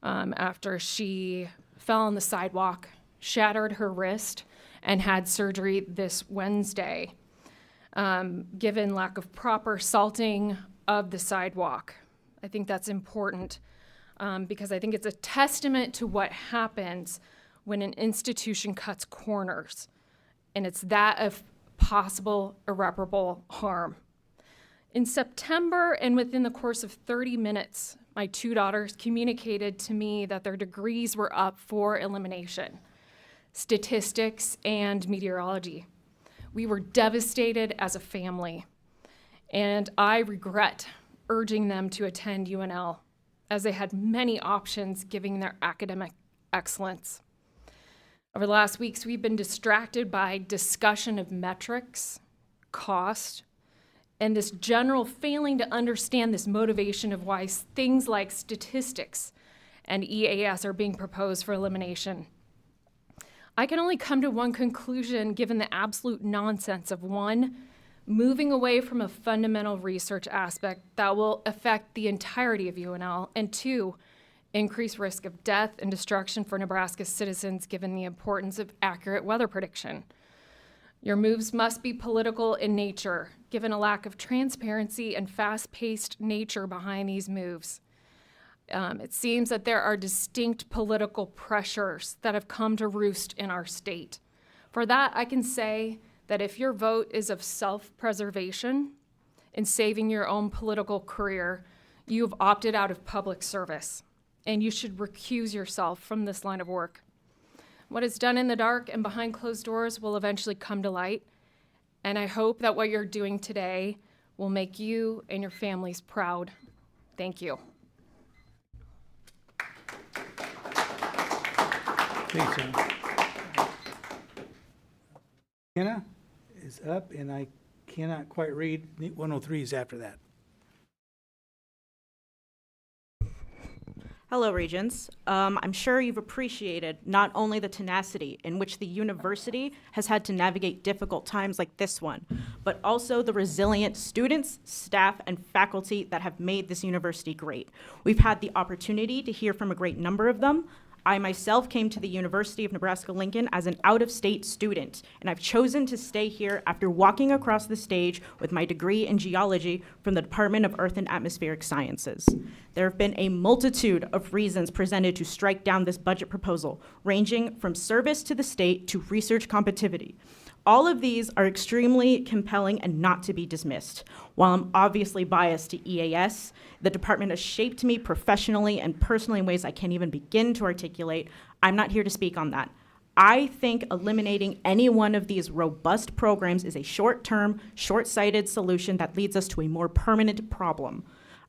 I: after she fell on the sidewalk, shattered her wrist, and had surgery this Wednesday. Given lack of proper salting of the sidewalk. I think that's important because I think it's a testament to what happens when an institution cuts corners, and it's that of possible irreparable harm. In September, and within the course of 30 minutes, my two daughters communicated to me that their degrees were up for elimination, statistics and meteorology. We were devastated as a family, and I regret urging them to attend UNL, as they had many options given their academic excellence. Over the last weeks, we've been distracted by discussion of metrics, cost, and this general failing to understand this motivation of why things like statistics and EAS are being proposed for elimination. I can only come to one conclusion given the absolute nonsense of one, moving away from a fundamental research aspect that will affect the entirety of UNL, and two, increased risk of death and destruction for Nebraska's citizens given the importance of accurate weather prediction. Your moves must be political in nature, given a lack of transparency and fast-paced nature behind these moves. It seems that there are distinct political pressures that have come to roost in our state. For that, I can say that if your vote is of self-preservation in saving your own political career, you've opted out of public service, and you should recuse yourself from this line of work. What is done in the dark and behind closed doors will eventually come to light, and I hope that what you're doing today will make you and your families proud. Thank you.
B: Thanks, Anna. Anna is up, and I cannot quite read. 103 is after that.
G: Hello, Regents. I'm sure you've appreciated not only the tenacity in which the university has had to navigate difficult times like this one, but also the resilient students, staff, and faculty that have made this university great. We've had the opportunity to hear from a great number of them. I myself came to the University of Nebraska-Lincoln as an out-of-state student, and I've chosen to stay here after walking across the stage with my degree in geology from the Department of Earth and Atmospheric Sciences. There have been a multitude of reasons presented to strike down this budget proposal, ranging from service to the state to research competitivity. All of these are extremely compelling and not to be dismissed. While I'm obviously biased to EAS, the department has shaped me professionally and personally in ways I can't even begin to articulate. I'm not here to speak on that. I think eliminating any one of these robust programs is a short-term, short-sighted solution that leads us to a more permanent problem.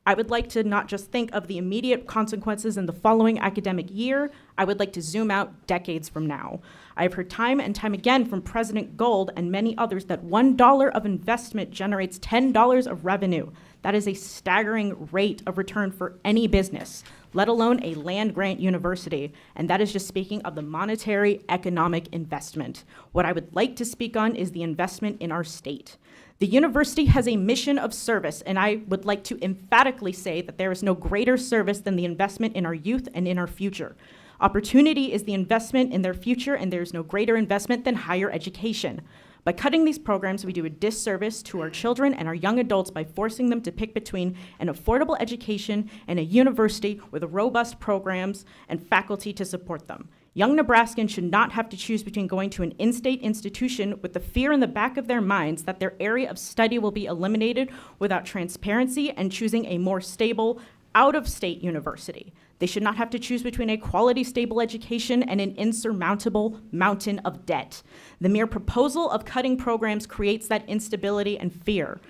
G: I would like to not just think of the immediate consequences in the following academic year, I would like to zoom out decades from now. I've heard time and time again from President Gold and many others that $1 of investment generates $10 of revenue. That is a staggering rate of return for any business, let alone a land-grant university. And that is just speaking of the monetary economic investment. What I would like to speak on is the investment in our state. The university has a mission of service, and I would like to emphatically say that there is no greater service than the investment in our youth and in our future. Opportunity is the investment in their future, and there is no greater investment than higher education. By cutting these programs, we do a disservice to our children and our young adults by forcing them to pick between an affordable education and a university with robust programs and faculty to support them. Young Nebraskans should not have to choose between going to an in-state institution with the fear in the back of their minds that their area of study will be eliminated without transparency and choosing a more stable, out-of-state university. They should not have to choose between a quality, stable education and an insurmountable mountain of debt. The mere proposal of cutting programs creates that instability and fear.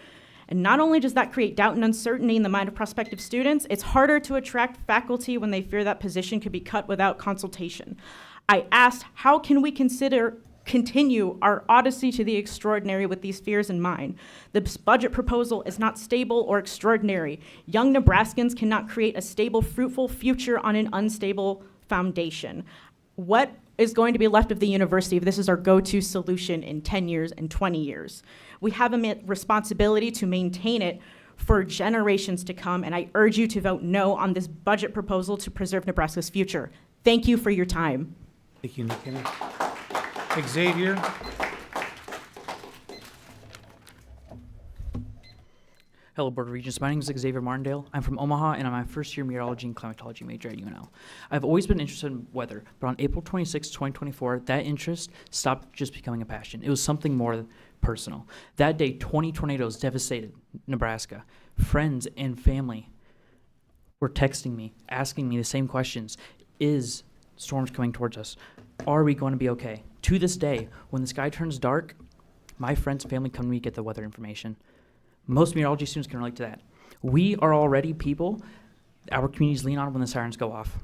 G: And not only does that create doubt and uncertainty in the mind of prospective students, it's harder to attract faculty when they fear that position could be cut without consultation. I asked, how can we continue our odyssey to the extraordinary with these fears in mind? This budget proposal is not stable or extraordinary. Young Nebraskans cannot create a stable, fruitful future on an unstable foundation. What is going to be left of the university if this is our go-to solution in 10 years and 20 years? We have a responsibility to maintain it for generations to come, and I urge you to vote no on this budget proposal to preserve Nebraska's future. Thank you for your time.
B: Thank you, McKenna. Xavier.
H: Hello, Board of Regents. My name is Xavier Martindale. I'm from Omaha, and I'm my first-year meteorology and climatology major at UNL. I've always been interested in weather, but on April 26, 2024, that interest stopped just becoming a passion. It was something more personal. That day, 20 tornadoes devastated Nebraska. Friends and family were texting me, asking me the same questions. Is storms coming towards us? Are we going to be okay? To this day, when the sky turns dark, my friends and family come to me to get the weather information. Most meteorology students can relate to that. We are already people our communities lean on when the sirens go off.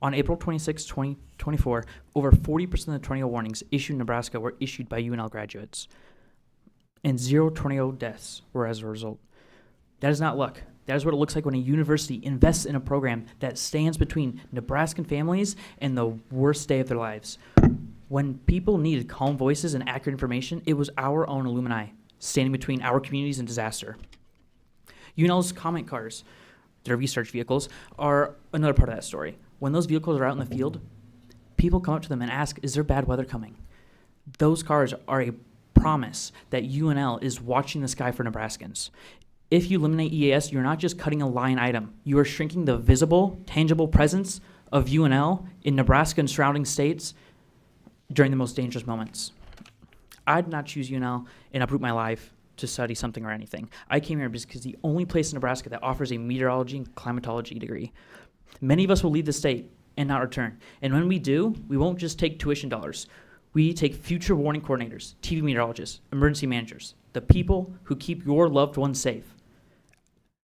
H: On April 26, 2024, over 40% of the tornado warnings issued in Nebraska were issued by UNL graduates, and 0 tornado deaths were as a result. That is not luck. That is what it looks like when a university invests in a program that stands between Nebraskan families and the worst day of their lives. When people needed calm voices and accurate information, it was our own alumni standing between our communities and disaster. UNL's comment cars, their research vehicles, are another part of that story. When those vehicles are out in the field, people come up to them and ask, is there bad weather coming? Those cars are a promise that UNL is watching the sky for Nebraskans. If you eliminate EAS, you're not just cutting a line item. You are shrinking the visible, tangible presence of UNL in Nebraska and surrounding states during the most dangerous moments. I did not choose UNL and uproot my life to study something or anything. I came here because it's the only place in Nebraska that offers a meteorology and climatology degree. Many of us will leave the state and not return. And when we do, we won't just take tuition dollars. We take future warning coordinators, TV meteorologists, emergency managers, the people who keep your loved ones safe.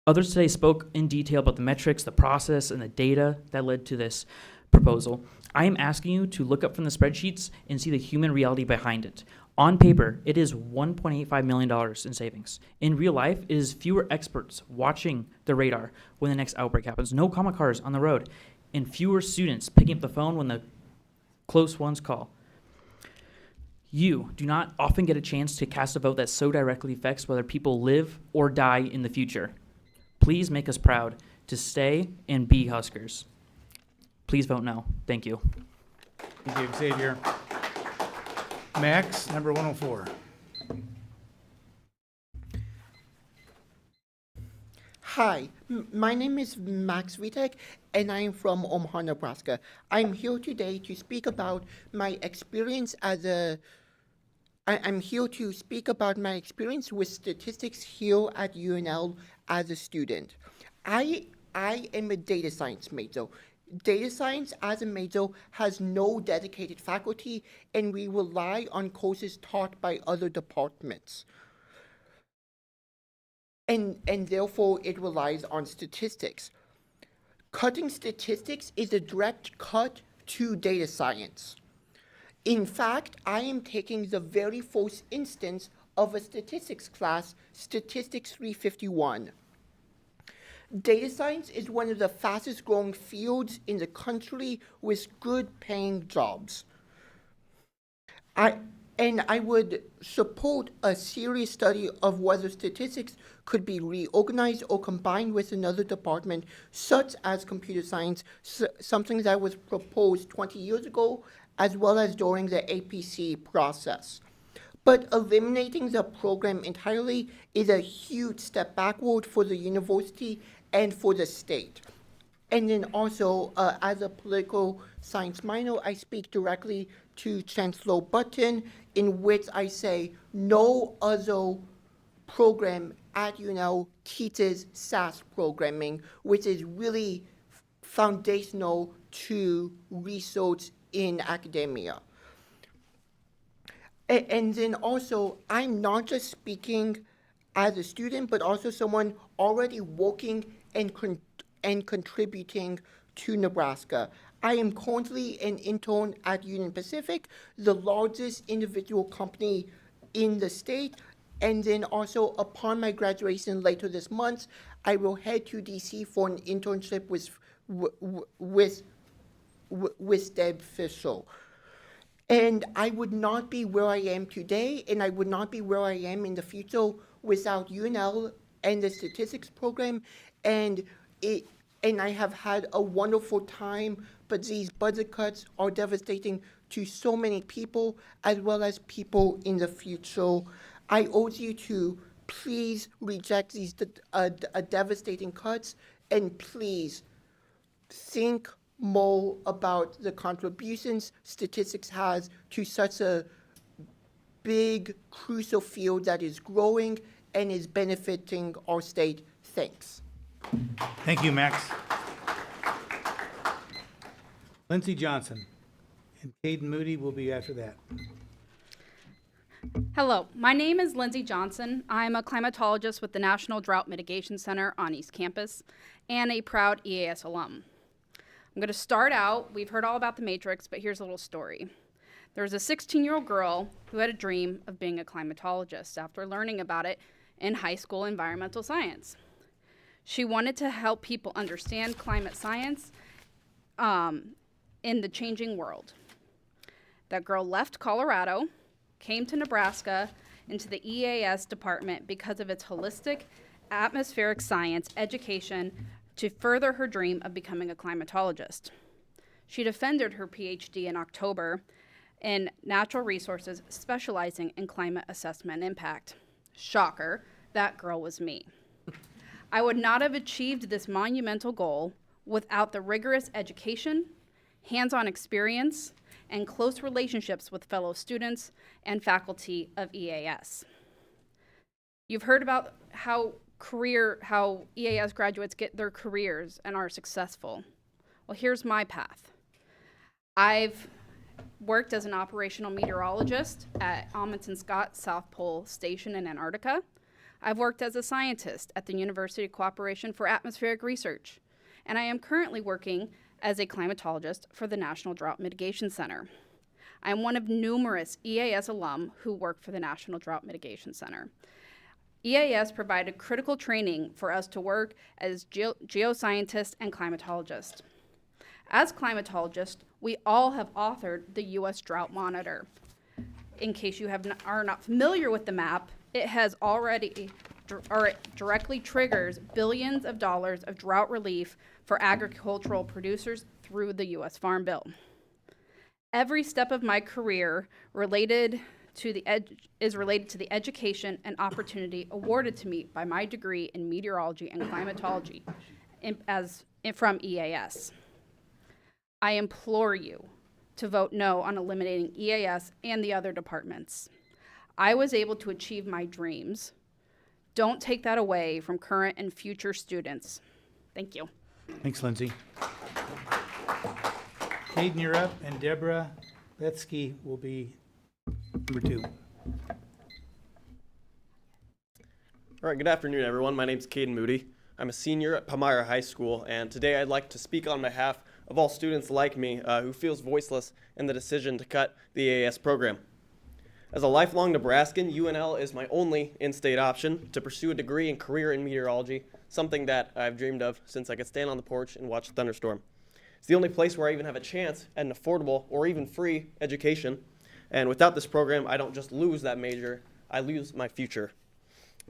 H: Others today spoke in detail about the metrics, the process, and the data that led to this proposal. I am asking you to look up from the spreadsheets and see the human reality behind it. On paper, it is $1.85 million in savings. In real life, it is fewer experts watching the radar when the next outbreak happens, no comic cars on the road, and fewer students picking up the phone when the close ones call. You do not often get a chance to cast a vote that so directly affects whether people live or die in the future. Please make us proud to stay and be Huskers. Please vote no. Thank you.
B: Thank you, Xavier. Max, number 104.
J: Hi, my name is Max Vitek, and I am from Omaha, Nebraska. I'm here today to speak about my experience I'm here to speak about my experience with statistics here at UNL as a student. I am a data science major. Data science as a major has no dedicated faculty, and we rely on courses taught by other departments. And therefore, it relies on statistics. Cutting statistics is a direct cut to data science. In fact, I am taking the very first instance of a statistics class, Statistics 351. Data science is one of the fastest growing fields in the country with good paying jobs. I would support a serious study of whether statistics could be reorganized or combined with another department, such as computer science, something that was proposed 20 years ago, as well as during the APC process. But eliminating the program entirely is a huge step backward for the university and for the state. And then also, as a political science minor, I speak directly to Chancellor Button, in which I say no other program at UNL teaches SAS programming, which is really foundational to research in academia. And then also, I'm not just speaking as a student, but also someone already working and contributing to Nebraska. I am currently an intern at Union Pacific, the largest individual company in the state. And then also, upon my graduation later this month, I will head to DC for an internship with Deb Fisher. And I would not be where I am today, and I would not be where I am in the future without UNL and the statistics program. And I have had a wonderful time, but these budget cuts are devastating to so many people, as well as people in the future. I urge you to please reject these devastating cuts, and please think more about the contributions statistics has to such a big, crucial field that is growing and is benefiting our state. Thanks.
B: Thank you, Max. Lindsey Johnson, and Caden Moody will be after that.
K: Hello, my name is Lindsey Johnson. I'm a climatologist with the National Drought Mitigation Center on East Campus and a proud EAS alum. I'm going to start out, we've heard all about the Matrix, but here's a little story. There was a 16-year-old girl who had a dream of being a climatologist after learning about it in high school environmental science. She wanted to help people understand climate science in the changing world. That girl left Colorado, came to Nebraska into the EAS department because of its holistic atmospheric science education to further her dream of becoming a climatologist. She defended her PhD in October in natural resources, specializing in climate assessment impact. Shocker, that girl was me. I would not have achieved this monumental goal without the rigorous education, hands-on experience, and close relationships with fellow students and faculty of EAS. You've heard about how EAS graduates get their careers and are successful. Well, here's my path. I've worked as an operational meteorologist at Amundsen Scott South Pole Station in Antarctica. I've worked as a scientist at the University Cooperation for Atmospheric Research, and I am currently working as a climatologist for the National Drought Mitigation Center. I am one of numerous EAS alum who work for the National Drought Mitigation Center. EAS provided critical training for us to work as geoscientists and climatologists. As climatologists, we all have authored the U.S. Drought Monitor. In case you are not familiar with the map, it has already, or it directly triggers billions of dollars of drought relief for agricultural producers through the U.S. Farm Bill. Every step of my career is related to the education and opportunity awarded to me by my degree in meteorology and climatology from EAS. I implore you to vote no on eliminating EAS and the other departments. I was able to achieve my dreams. Don't take that away from current and future students. Thank you.
B: Thanks, Lindsey. Caden, you're up, and Deborah Betsky will be number 2.
L: All right, good afternoon, everyone. My name's Caden Moody. I'm a senior at Palmyra High School, and today I'd like to speak on behalf of all students like me who feels voiceless in the decision to cut the EAS program. As a lifelong Nebraskan, UNL is my only in-state option to pursue a degree and career in meteorology, something that I've dreamed of since I could stand on the porch and watch a thunderstorm. It's the only place where I even have a chance at an affordable or even free education. And without this program, I don't just lose that major, I lose my future.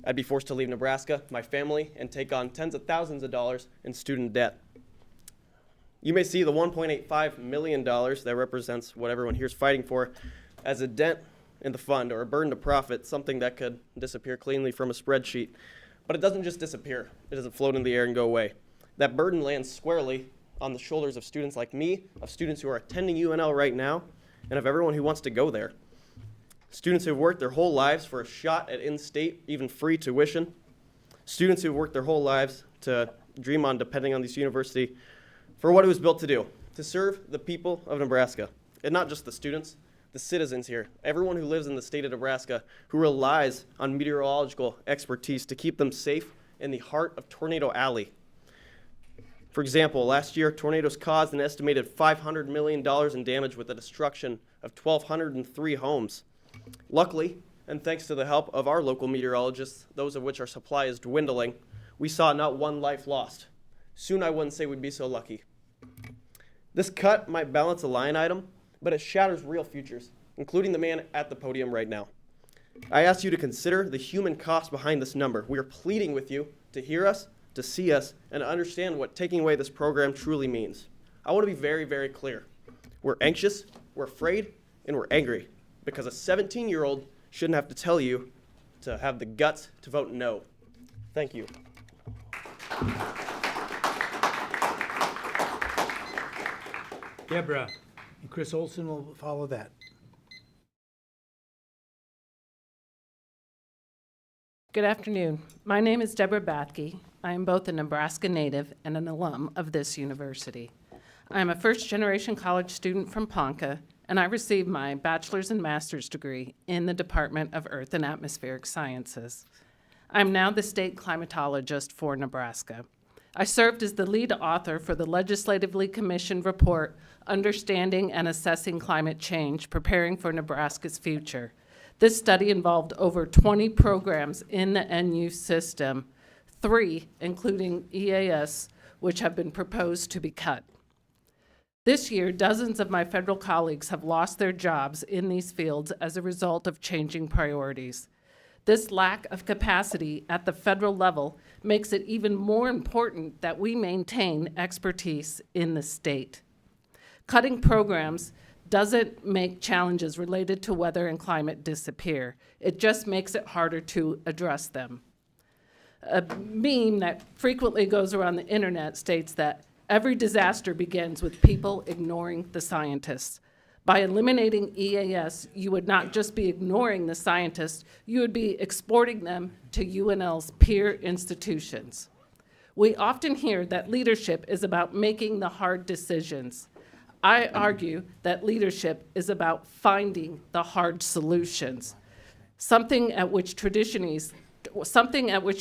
L: I'd be forced to leave Nebraska, my family, and take on tens of thousands of dollars in student debt. You may see the $1.85 million that represents what everyone here is fighting for as a dent in the fund or a burden to profit, something that could disappear cleanly from a spreadsheet. But it doesn't just disappear. It doesn't float in the air and go away. That burden lands squarely on the shoulders of students like me, of students who are attending UNL right now, and of everyone who wants to go there. Students who have worked their whole lives for a shot at in-state, even free tuition. Students who have worked their whole lives to dream on depending on this university for what it was built to do, to serve the people of Nebraska. And not just the students, the citizens here, everyone who lives in the state of Nebraska who relies on meteorological expertise to keep them safe in the heart of Tornado Alley. For example, last year, tornadoes caused an estimated $500 million in damage with the destruction of 1,203 homes. Luckily, and thanks to the help of our local meteorologists, those of which our supply is dwindling, we saw not one life lost. Soon I wouldn't say we'd be so lucky. This cut might balance a line item, but it shatters real futures, including the man at the podium right now. I ask you to consider the human cost behind this number. We are pleading with you to hear us, to see us, and to understand what taking away this program truly means. I want to be very, very clear. We're anxious, we're afraid, and we're angry, because a 17-year-old shouldn't have to tell you to have the guts to vote no. Thank you.
B: Deborah and Chris Olson will follow that.
R: Good afternoon. My name is Deborah Bathke. I am both a Nebraska native and an alum of this university. I am a first-generation college student from Ponca, and I received my bachelor's and master's degree in the Department of Earth and Atmospheric Sciences. I am now the state climatologist for Nebraska. I served as the lead author for the legislatively commissioned report, Understanding and Assessing Climate Change, Preparing for Nebraska's Future. This study involved over 20 programs in the NU system, 3, including EAS, which have been proposed to be cut. This year, dozens of my federal colleagues have lost their jobs in these fields as a result of changing priorities. This lack of capacity at the federal level makes it even more important that we maintain expertise in the state. Cutting programs doesn't make challenges related to weather and climate disappear. It just makes it harder to address them. A meme that frequently goes around the internet states that every disaster begins with people ignoring the scientists. By eliminating EAS, you would not just be ignoring the scientists, you would be exporting them to UNL's peer institutions. We often hear that leadership is about making the hard decisions. I argue that leadership is about finding the hard solutions, something at which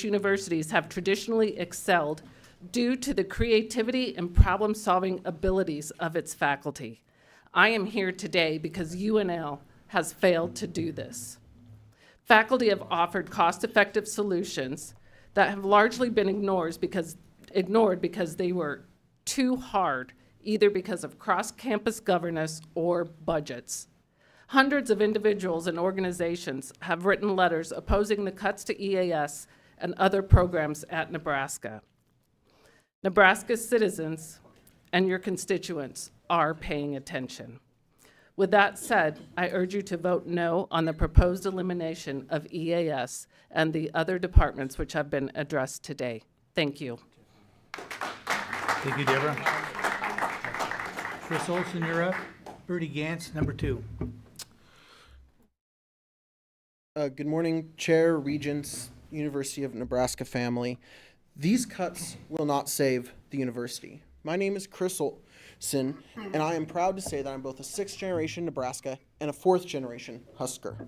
R: universities have traditionally excelled due to the creativity and problem-solving abilities of its faculty. I am here today because UNL has failed to do this. Faculty have offered cost-effective solutions that have largely been ignored because they were too hard, either because of cross-campus governance or budgets. Hundreds of individuals and organizations have written letters opposing the cuts to EAS and other programs at Nebraska. Nebraska's citizens and your constituents are paying attention. With that said, I urge you to vote no on the proposed elimination of EAS and the other departments which have been addressed today. Thank you.
B: Thank you, Deborah. Chris Olson, you're up. Bertie Gantz, number 2.
M: Good morning, Chair, Regents, University of Nebraska family. These cuts will not save the university. My name is Chris Olson, and I am proud to say that I'm both a 6th-generation Nebraska and a 4th-generation Husker.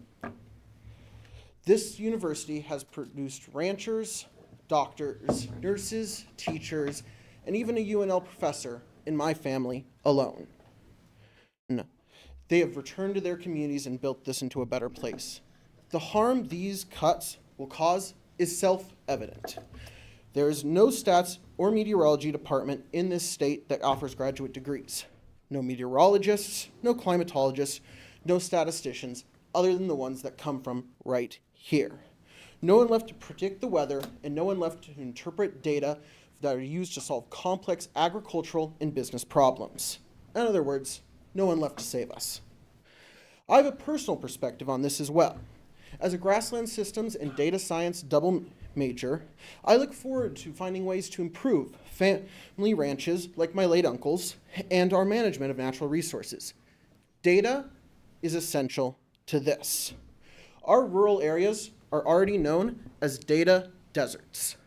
M: This university has produced ranchers, doctors, nurses, teachers, and even a UNL professor in my family alone. No. They have returned to their communities and built this into a better place. The harm these cuts will cause is self-evident. There is no stats or meteorology department in this state that offers graduate degrees. No meteorologists, no climatologists, no statisticians, other than the ones that come from right here. No one left to predict the weather, and no one left to interpret data that are used to solve complex agricultural and business problems. In other words, no one left to save us. I have a personal perspective on this as well. As a grassland systems and data science double major, I look forward to finding ways to improve family ranches like my late uncle's and our management of natural resources. Data is essential to this. Our rural areas are already known as data deserts,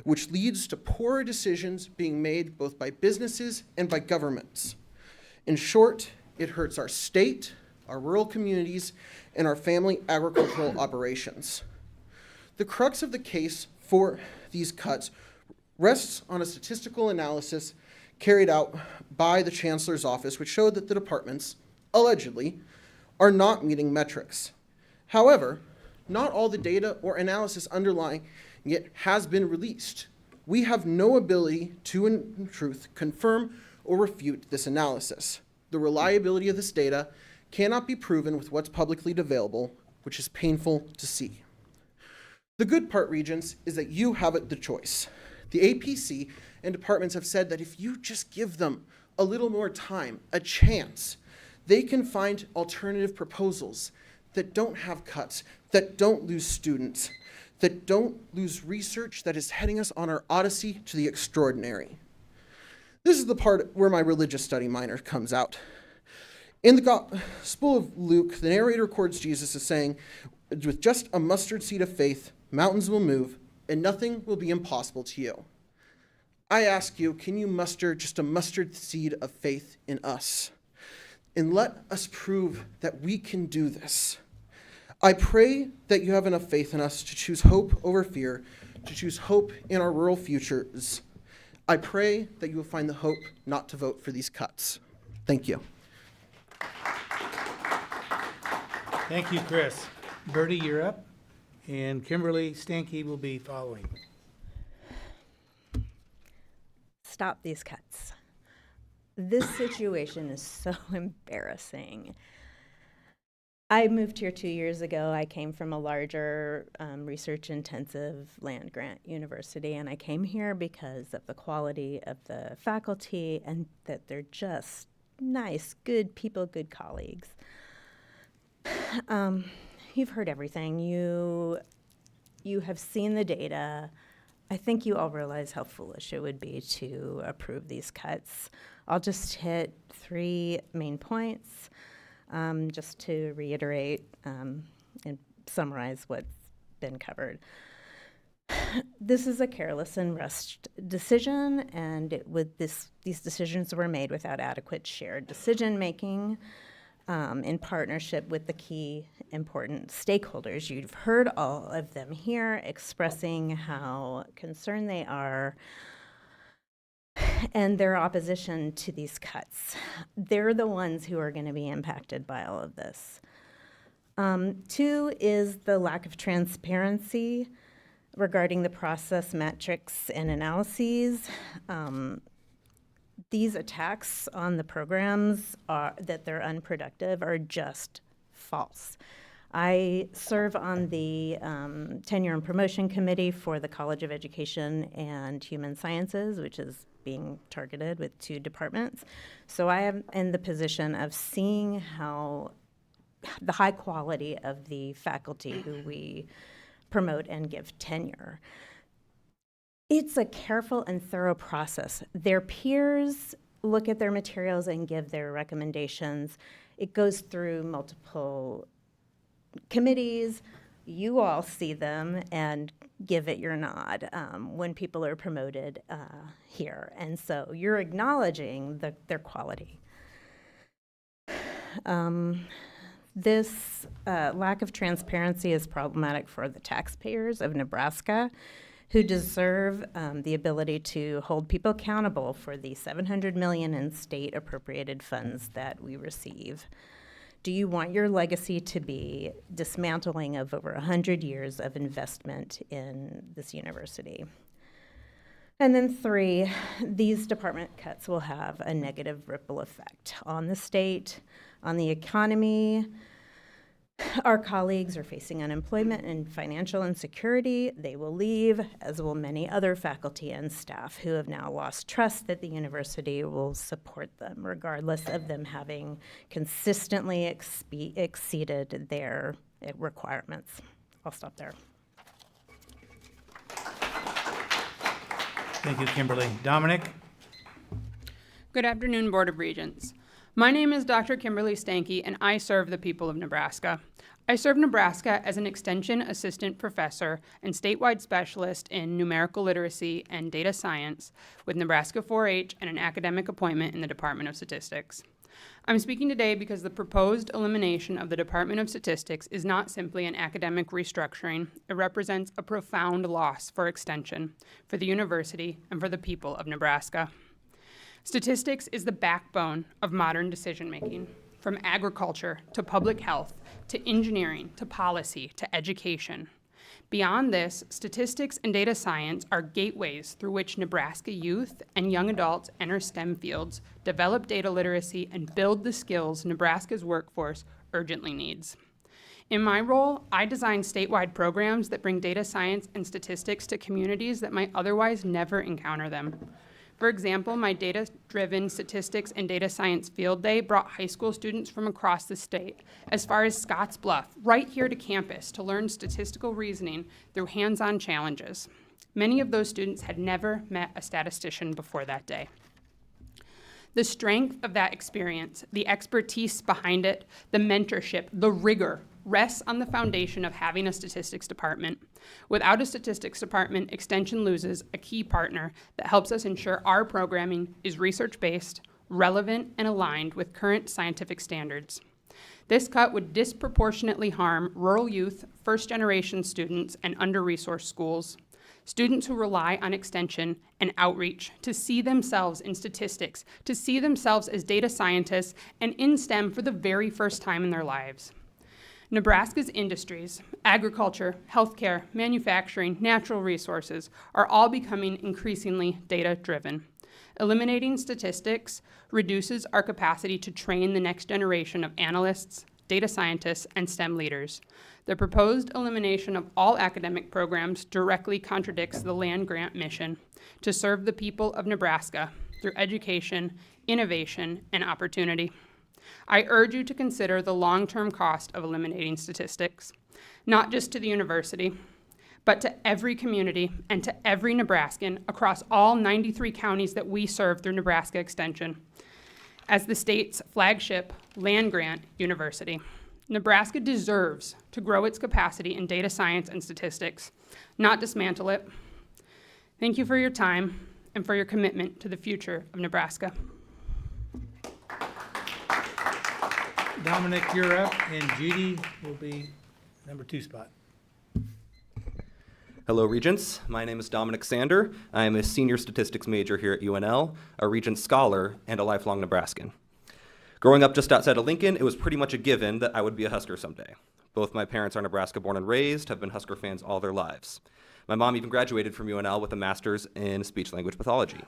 M: which leads to poorer decisions being made both by businesses and by governments. In short, it hurts our state, our rural communities, and our family agricultural operations. The crux of the case for these cuts rests on a statistical analysis carried out by the Chancellor's office, which showed that the departments, allegedly, are not meeting metrics. However, not all the data or analysis underlying it has been released. We have no ability to, in truth, confirm or refute this analysis. The reliability of this data cannot be proven with what's publicly available, which is painful to see. The good part, Regents, is that you have the choice. The APC and departments have said that if you just give them a little more time, a chance, they can find alternative proposals that don't have cuts, that don't lose students, that don't lose research that is heading us on our odyssey to the extraordinary. This is the part where my religious study minor comes out. In the Gospel of Luke, the narrator records Jesus as saying, with just a mustard seed of faith, mountains will move, and nothing will be impossible to you. I ask you, can you muster just a mustard seed of faith in us? And let us prove that we can do this. I pray that you have enough faith in us to choose hope over fear, to choose hope in our rural futures. I pray that you will find the hope not to vote for these cuts. Thank you.
B: Thank you, Chris. Bertie, you're up, and Kimberly Stanke will be following.
N: Stop these cuts. This situation is so embarrassing. I moved here 2 years ago. I came from a larger research-intensive land-grant university, and I came here because of the quality of the faculty and that they're just nice, good people, good colleagues. You've heard everything. You have seen the data. I think you all realize how foolish it would be to approve these cuts. I'll just hit 3 main points just to reiterate and summarize what's been covered. This is a careless and rushed decision, and these decisions were made without adequate shared decision-making in partnership with the key important stakeholders. You've heard all of them here expressing how concerned they are and their opposition to these cuts. They're the ones who are going to be impacted by all of this. 2 is the lack of transparency regarding the process, metrics, and analyses. These attacks on the programs that they're unproductive are just false. I serve on the Tenure and Promotion Committee for the College of Education and Human Sciences, which is being targeted with 2 departments. So I am in the position of seeing how the high quality of the faculty who we promote and give tenure. It's a careful and thorough process. Their peers look at their materials and give their recommendations. It goes through multiple committees. You all see them and give it your nod when people are promoted here. And so you're acknowledging their quality. This lack of transparency is problematic for the taxpayers of Nebraska, who deserve the ability to hold people accountable for the $700 million in state appropriated funds that we receive. Do you want your legacy to be dismantling of over 100 years of investment in this university? And then 3, these department cuts will have a negative ripple effect on the state, on the economy. Our colleagues are facing unemployment and financial insecurity. They will leave, as will many other faculty and staff who have now lost trust that the university will support them, regardless of them having consistently exceeded their requirements. I'll stop there.
B: Thank you, Kimberly. Dominic?
O: Good afternoon, Board of Regents. My name is Dr. Kimberly Stanke, and I serve the people of Nebraska. I serve Nebraska as an Extension Assistant Professor and statewide specialist in numerical literacy and data science with Nebraska 4-H and an academic appointment in the Department of Statistics. I'm speaking today because the proposed elimination of the Department of Statistics is not simply an academic restructuring. It represents a profound loss for Extension, for the university, and for the people of Nebraska. Statistics is the backbone of modern decision-making, from agriculture to public health, to engineering, to policy, to education. Beyond this, statistics and data science are gateways through which Nebraska youth and young adults enter STEM fields, develop data literacy, and build the skills Nebraska's workforce urgently needs. In my role, I design statewide programs that bring data science and statistics to communities that might otherwise never encounter them. For example, my data-driven statistics and data science field day brought high school students from across the state, as far as Scotts Bluff, right here to campus to learn statistical reasoning through hands-on challenges. Many of those students had never met a statistician before that day. The strength of that experience, the expertise behind it, the mentorship, the rigor rests on the foundation of having a statistics department. Without a statistics department, Extension loses a key partner that helps us ensure our programming is research-based, relevant, and aligned with current scientific standards. This cut would disproportionately harm rural youth, first-generation students, and under-resourced schools. Students who rely on Extension and outreach to see themselves in statistics, to see themselves as data scientists, and in STEM for the very first time in their lives. Nebraska's industries, agriculture, healthcare, manufacturing, natural resources, are all becoming increasingly data-driven. Eliminating statistics reduces our capacity to train the next generation of analysts, data scientists, and STEM leaders. The proposed elimination of all academic programs directly contradicts the land-grant mission to serve the people of Nebraska through education, innovation, and opportunity. I urge you to consider the long-term cost of eliminating statistics, not just to the university, but to every community and to every Nebraskan across all 93 counties that we serve through Nebraska Extension. As the state's flagship land-grant university, Nebraska deserves to grow its capacity in data science and statistics, not dismantle it. Thank you for your time and for your commitment to the future of Nebraska.
B: Dominic, you're up, and Judy will be number 2 spot.
P: Hello, Regents. My name is Dominic Sander. I am a senior statistics major here at UNL, a Regents scholar, and a lifelong Nebraskan. Growing up just outside of Lincoln, it was pretty much a given that I would be a Husker someday. Both my parents are Nebraska born and raised, have been Husker fans all their lives. My mom even graduated from UNL with a master's in speech-language pathology.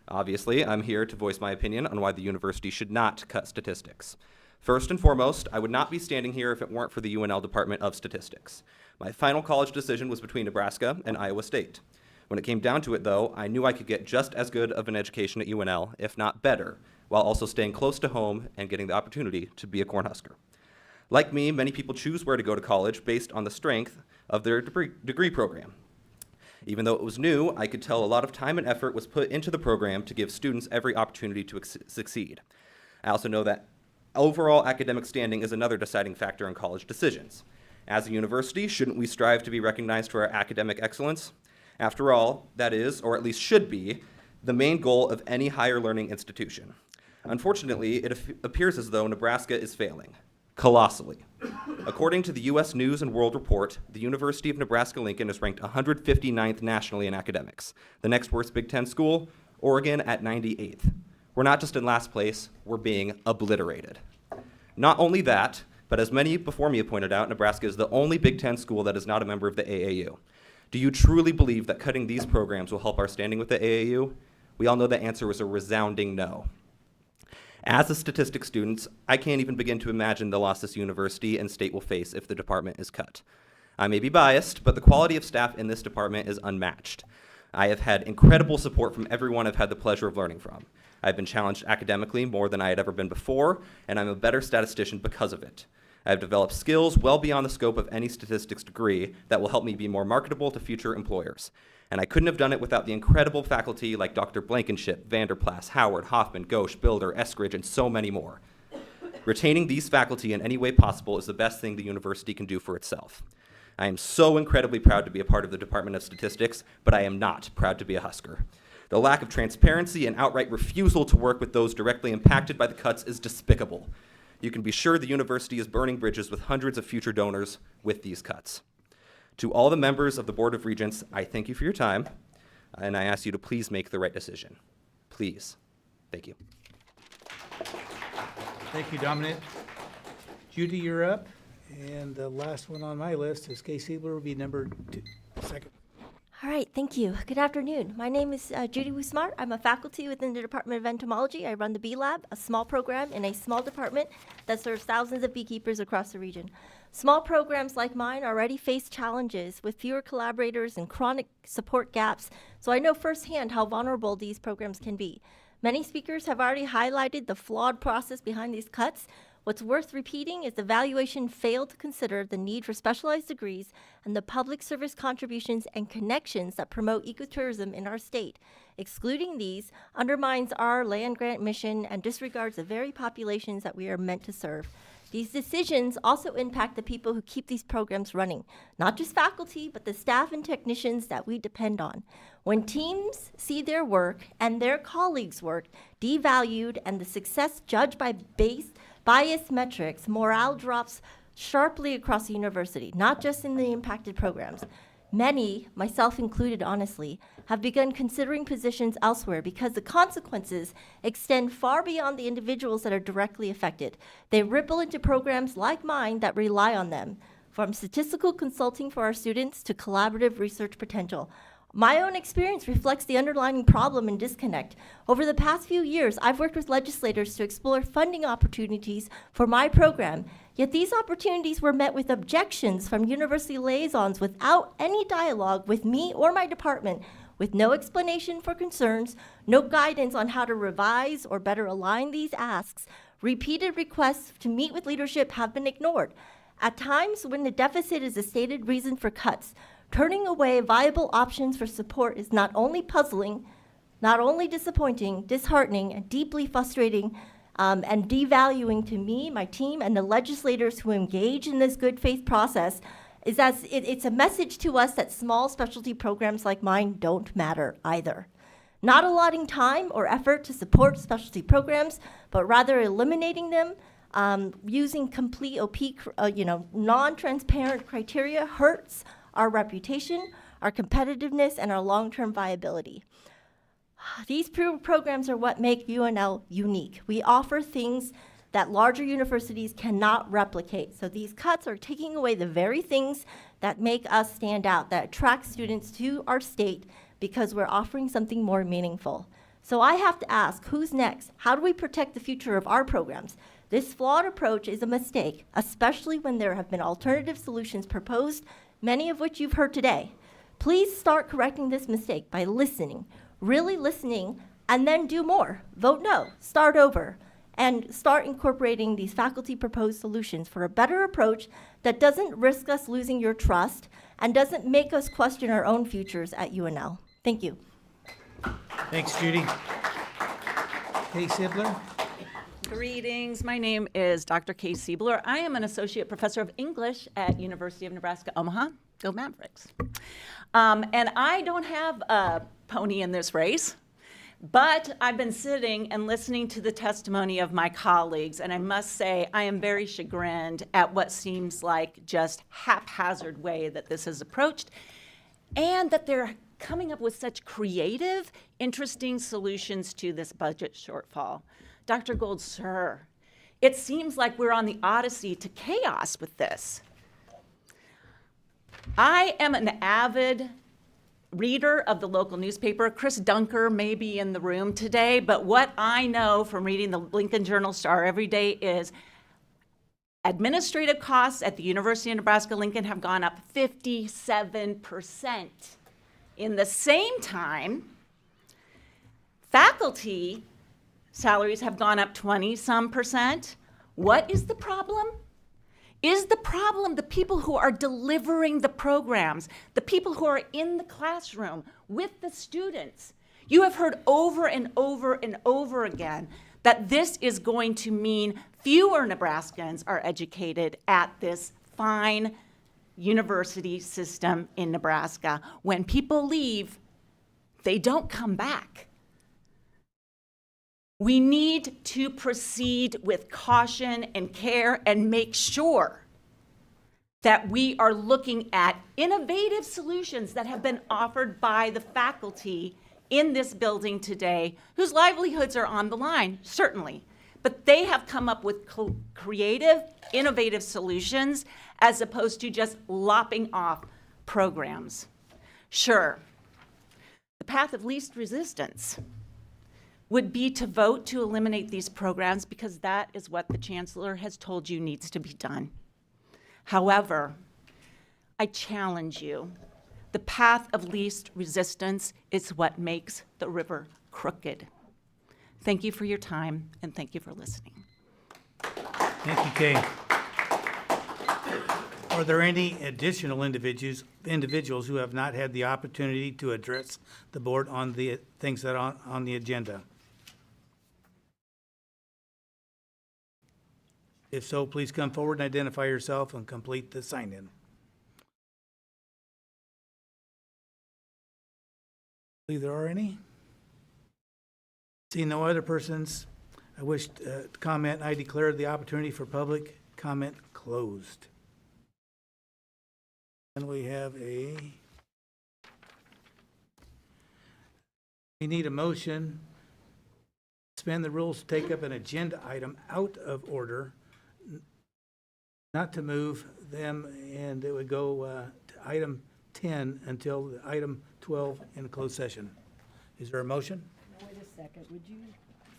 P: Obviously, I'm here to voice my opinion on why the university should not cut statistics. First and foremost, I would not be standing here if it weren't for the UNL Department of Statistics. My final college decision was between Nebraska and Iowa State. When it came down to it, though, I knew I could get just as good of an education at UNL, if not better, while also staying close to home and getting the opportunity to be a Cornhusker. Like me, many people choose where to go to college based on the strength of their degree program. Even though it was new, I could tell a lot of time and effort was put into the program to give students every opportunity to succeed. I also know that overall academic standing is another deciding factor in college decisions. As a university, shouldn't we strive to be recognized for our academic excellence? After all, that is, or at least should be, the main goal of any higher learning institution. Unfortunately, it appears as though Nebraska is failing, colossally. According to the U.S. News and World Report, the University of Nebraska-Lincoln is ranked 159th nationally in academics. The next worst Big Ten school, Oregon, at 98th. We're not just in last place, we're being obliterated. Not only that, but as many before me have pointed out, Nebraska is the only Big Ten school that is not a member of the AAU. Do you truly believe that cutting these programs will help our standing with the AAU? We all know the answer was a resounding no. As a statistics student, I can't even begin to imagine the loss this university and state will face if the department is cut. I may be biased, but the quality of staff in this department is unmatched. I have had incredible support from everyone I've had the pleasure of learning from. I've been challenged academically more than I had ever been before, and I'm a better statistician because of it. I've developed skills well beyond the scope of any statistics degree that will help me be more marketable to future employers. And I couldn't have done it without the incredible faculty like Dr. Blankenship, Vanderplas, Howard, Hoffman, Ghosh, Builder, Eskridge, and so many more. Retaining these faculty in any way possible is the best thing the university can do for itself. I am so incredibly proud to be a part of the Department of Statistics, but I am not proud to be a Husker. The lack of transparency and outright refusal to work with those directly impacted by the cuts is despicable. You can be sure the university is burning bridges with hundreds of future donors with these cuts. To all the members of the Board of Regents, I thank you for your time, and I ask you to please make the right decision. Please. Thank you.
B: Thank you, Dominic. Judy, you're up. And the last one on my list is Kay Siebler, will be number 2.
Q: All right, thank you. Good afternoon. My name is Judy Wismar. I'm a faculty within the Department of Entomology. I run the Bee Lab, a small program in a small department that serves thousands of beekeepers across the region. Small programs like mine already face challenges with fewer collaborators and chronic support gaps, so I know firsthand how vulnerable these programs can be. Many speakers have already highlighted the flawed process behind these cuts. What's worth repeating is the evaluation failed to consider the need for specialized degrees and the public service contributions and connections that promote ecotourism in our state. Excluding these undermines our land grant mission and disregards the very populations that we are meant to serve. These decisions also impact the people who keep these programs running, not just faculty, but the staff and technicians that we depend on. When teams see their work and their colleagues' work devalued and the success judged by biased metrics, morale drops sharply across the university, not just in the impacted programs. Many, myself included honestly, have begun considering positions elsewhere because the consequences extend far beyond the individuals that are directly affected. They ripple into programs like mine that rely on them, from statistical consulting for our students to collaborative research potential. My own experience reflects the underlying problem and disconnect. Over the past few years, I've worked with legislators to explore funding opportunities for my program, yet these opportunities were met with objections from university liaisons without any dialogue with me or my department, with no explanation for concerns, no guidance on how to revise or better align these asks. Repeated requests to meet with leadership have been ignored. At times, when the deficit is a stated reason for cuts, turning away viable options for support is not only puzzling, not only disappointing, disheartening, and deeply frustrating and devaluing to me, my team, and the legislators who engage in this good faith process, is that it's a message to us that small specialty programs like mine don't matter either. Not allotting time or effort to support specialty programs, but rather eliminating them, using complete opaque, non-transparent criteria hurts our reputation, our competitiveness, and our long-term viability. These programs are what make UNL unique. We offer things that larger universities cannot replicate. So these cuts are taking away the very things that make us stand out, that attract students to our state because we're offering something more meaningful. So I have to ask, who's next? How do we protect the future of our programs? This flawed approach is a mistake, especially when there have been alternative solutions proposed, many of which you've heard today. Please start correcting this mistake by listening, really listening, and then do more. Vote no, start over, and start incorporating these faculty proposed solutions for a better approach that doesn't risk us losing your trust and doesn't make us question our own futures at UNL. Thank you.
B: Thanks, Judy. Kay Sibler.
C: Greetings. My name is Dr. Kay Siebler. I am an associate professor of English at University of Nebraska, Omaha. Go Mavericks. And I don't have a pony in this race, but I've been sitting and listening to the testimony of my colleagues, and I must say I am very chagrined at what seems like just haphazard way that this is approached, and that they're coming up with such creative, interesting solutions to this budget shortfall. Dr. Gold, sir, it seems like we're on the odyssey to chaos with this. I am an avid reader of the local newspaper. Chris Dunker may be in the room today, but what I know from reading the Lincoln Journal-Star every day is administrative costs at the University of Nebraska-Lincoln have gone up 57%. In the same time, faculty salaries have gone up 20-some%. What is the problem? Is the problem the people who are delivering the programs, the people who are in the classroom with the students? You have heard over and over and over again that this is going to mean fewer Nebraskans are educated at this fine university system in Nebraska. When people leave, they don't come back. We need to proceed with caution and care and make sure that we are looking at innovative solutions that have been offered by the faculty in this building today, whose livelihoods are on the line, certainly. But they have come up with creative, innovative solutions as opposed to just lopping off programs. Sure, the path of least resistance would be to vote to eliminate these programs because that is what the chancellor has told you needs to be done. However, I challenge you. The path of least resistance is what makes the river crooked. Thank you for your time, and thank you for listening.
B: Thank you, Kay. Are there any additional individuals who have not had the opportunity to address the board on the things that are on the agenda? If so, please come forward and identify yourself and complete the sign-in. I believe there are any. Seeing no other persons, I wish to comment. I declare the opportunity for public comment closed. And we need a motion, suspend the rules to take up an agenda item out of order, not to move them, and it would go to item 10 until item 12 in closed session. Is there a motion?
S: Wait a second, would you,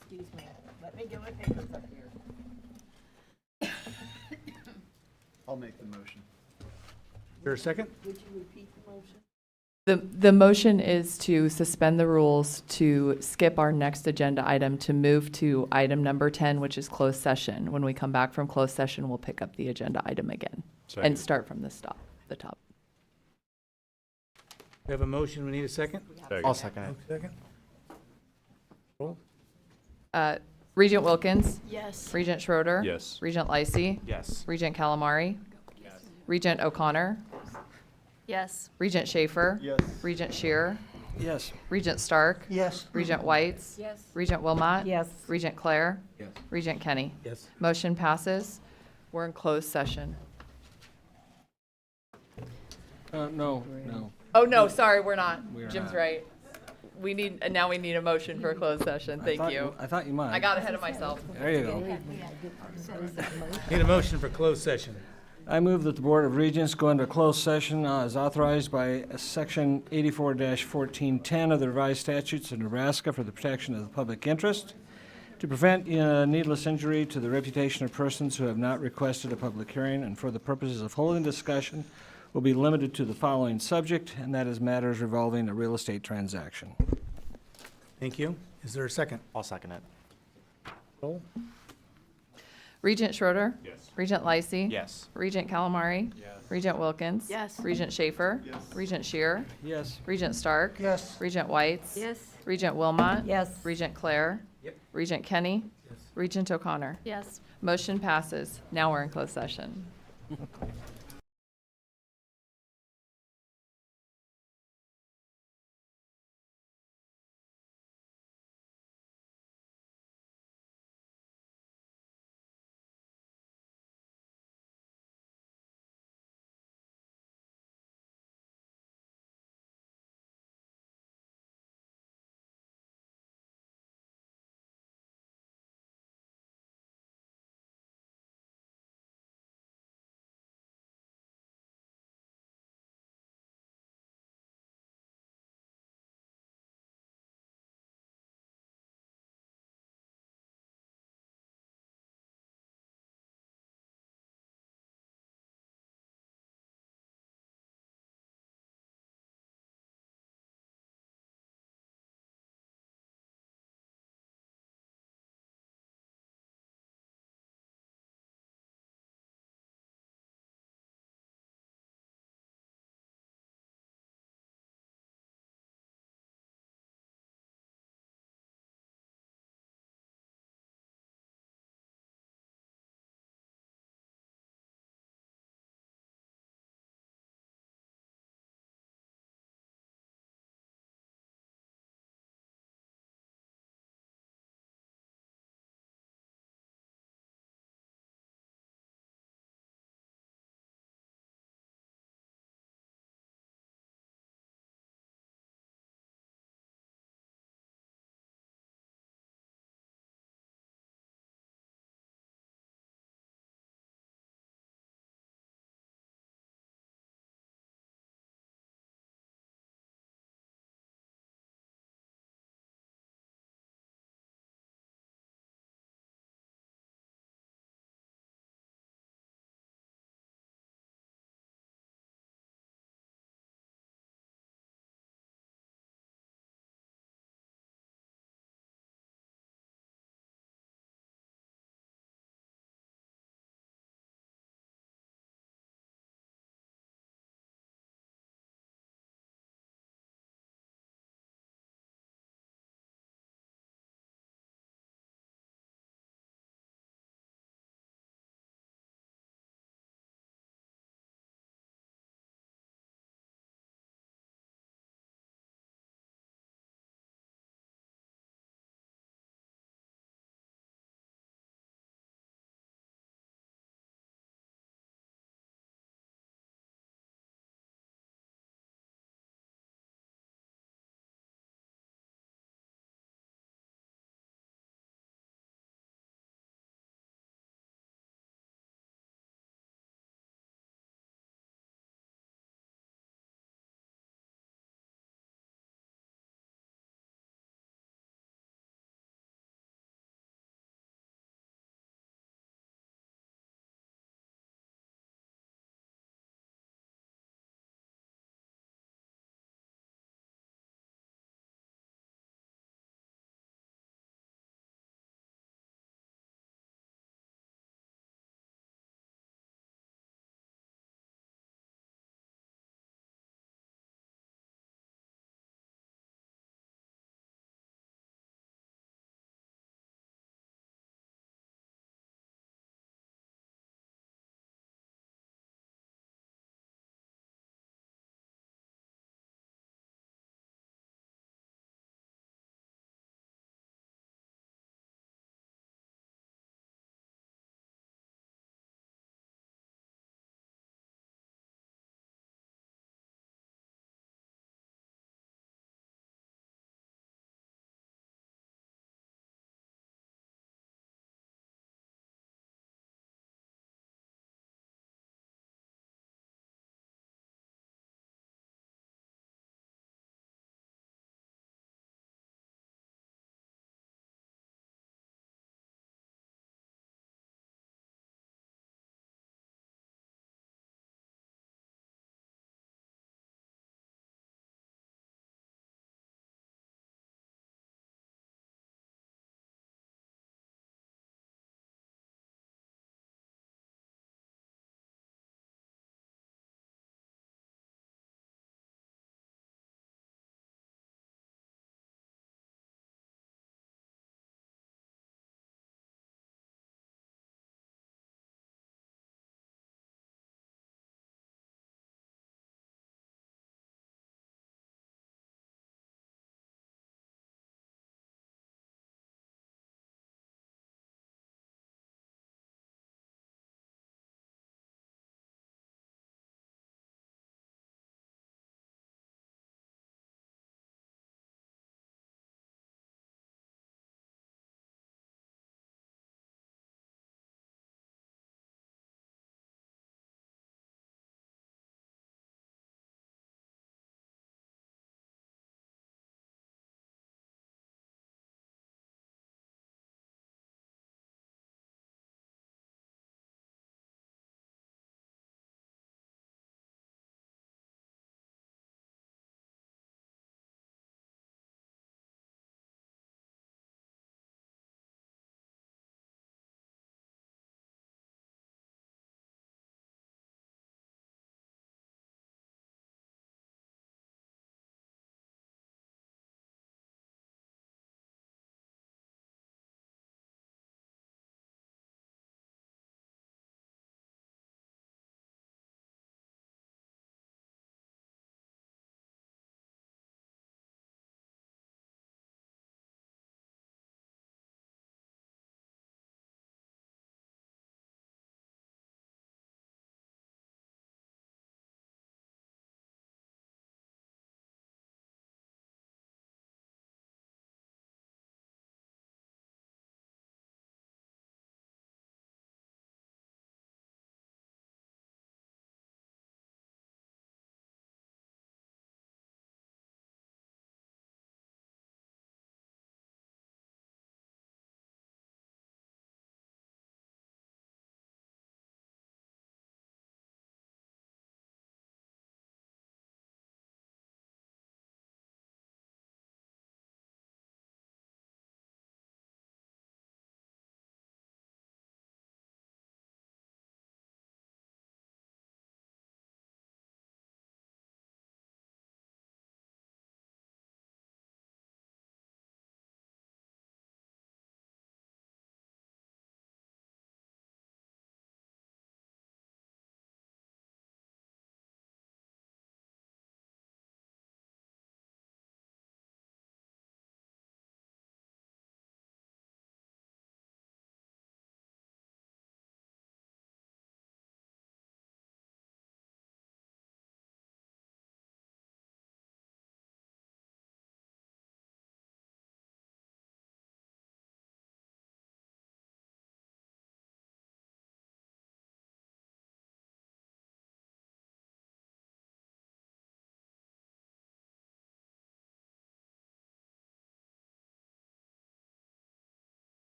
S: excuse me, let me get my papers up here.
U: I'll make the motion.
B: Is there a second?
S: Would you repeat the motion?
A: The motion is to suspend the rules to skip our next agenda item to move to item number 10, which is closed session. When we come back from closed session, we'll pick up the agenda item again and start from the top.
B: We have a motion. We need a second?
U: I'll second it.
B: Second. Roll.
A: Regent Wilkins?
S: Yes.
A: Regent Schroeder?
U: Yes.
A: Regent Lacey?
U: Yes.
A: Regent Calamari?
U: Yes.
A: Regent O'Connor?
S: Yes.
A: Regent Schaefer?
U: Yes.
A: Regent Shear?
M: Yes.
A: Regent Stark?
J: Yes.
A: Regent Whites?
S: Yes.
A: Regent Wilmot?
S: Yes.
A: Regent Claire?
U: Yes.
A: Regent Kenny?
B: Yes.
A: Motion passes. We're in closed session.
U: No.
A: Oh, no, sorry, we're not.
U: We are
A: Jim's
U: not.
A: right. Now we need a motion for a closed session. Thank you.
U: I thought you might.
A: I got ahead of myself.
U: There you go.
B: Need a motion for closed session.
U: I move that the Board of Regents go into closed session as authorized by Section 84-1410 of the revised statutes of Nebraska for the protection of the public interest, to prevent needless injury to the reputation of persons who have not requested a public hearing, and for the purposes of holding discussion will be limited to the following subject, and that is matters revolving a real estate transaction.
B: Thank you. Is there a second?
U: I'll second it.
B: Roll.
A: Regent Schroeder?
U: Yes.
A: Regent Lacey?
U: Yes.
A: Regent Calamari?
U: Yes.
A: Regent Wilkins?
S: Yes.
A: Regent Schaefer?
U: Yes.
A: Regent Shear?
U: Yes.
A: Regent Stark?
J: Yes.
A: Regent Whites?
S: Yes.
A: Regent Wilmot?
S: Yes.
A: Regent Claire?
B: Yep.
A: Regent Kenny?
B: Yes.
A: Regent O'Connor?
S: Yes.
A: Motion passes. Now we're in closed session.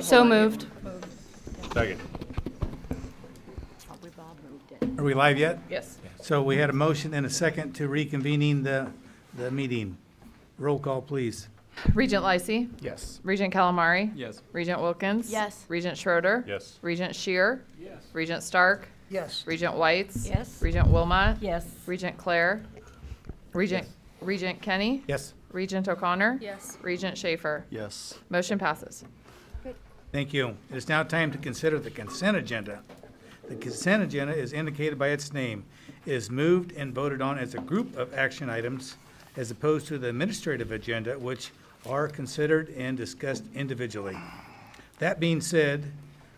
I: So moved.
B: Second. Are we live yet?
A: Yes.
B: So we had a motion and a second to reconvening the meeting. Roll call, please.
A: Regent Lysy.
B: Yes.
A: Regent Calamari.
B: Yes.
A: Regent Wilkins.
F: Yes.
A: Regent Schroeder.
B: Yes.
A: Regent Shear.
B: Yes.
A: Regent Stark.
J: Yes.
A: Regent Whites.
F: Yes.
A: Regent Wilmot.
F: Yes.
A: Regent Claire. Regent Kenny.
B: Yes.
A: Regent O'Connor.
F: Yes.
A: Regent Schaefer.
E: Yes.
A: Motion passes.
B: Thank you. It is now time to consider the consent agenda. The consent agenda is indicated by its name. It is moved and voted on as a group of action items as opposed to the administrative agenda, which are considered and discussed individually. That being said,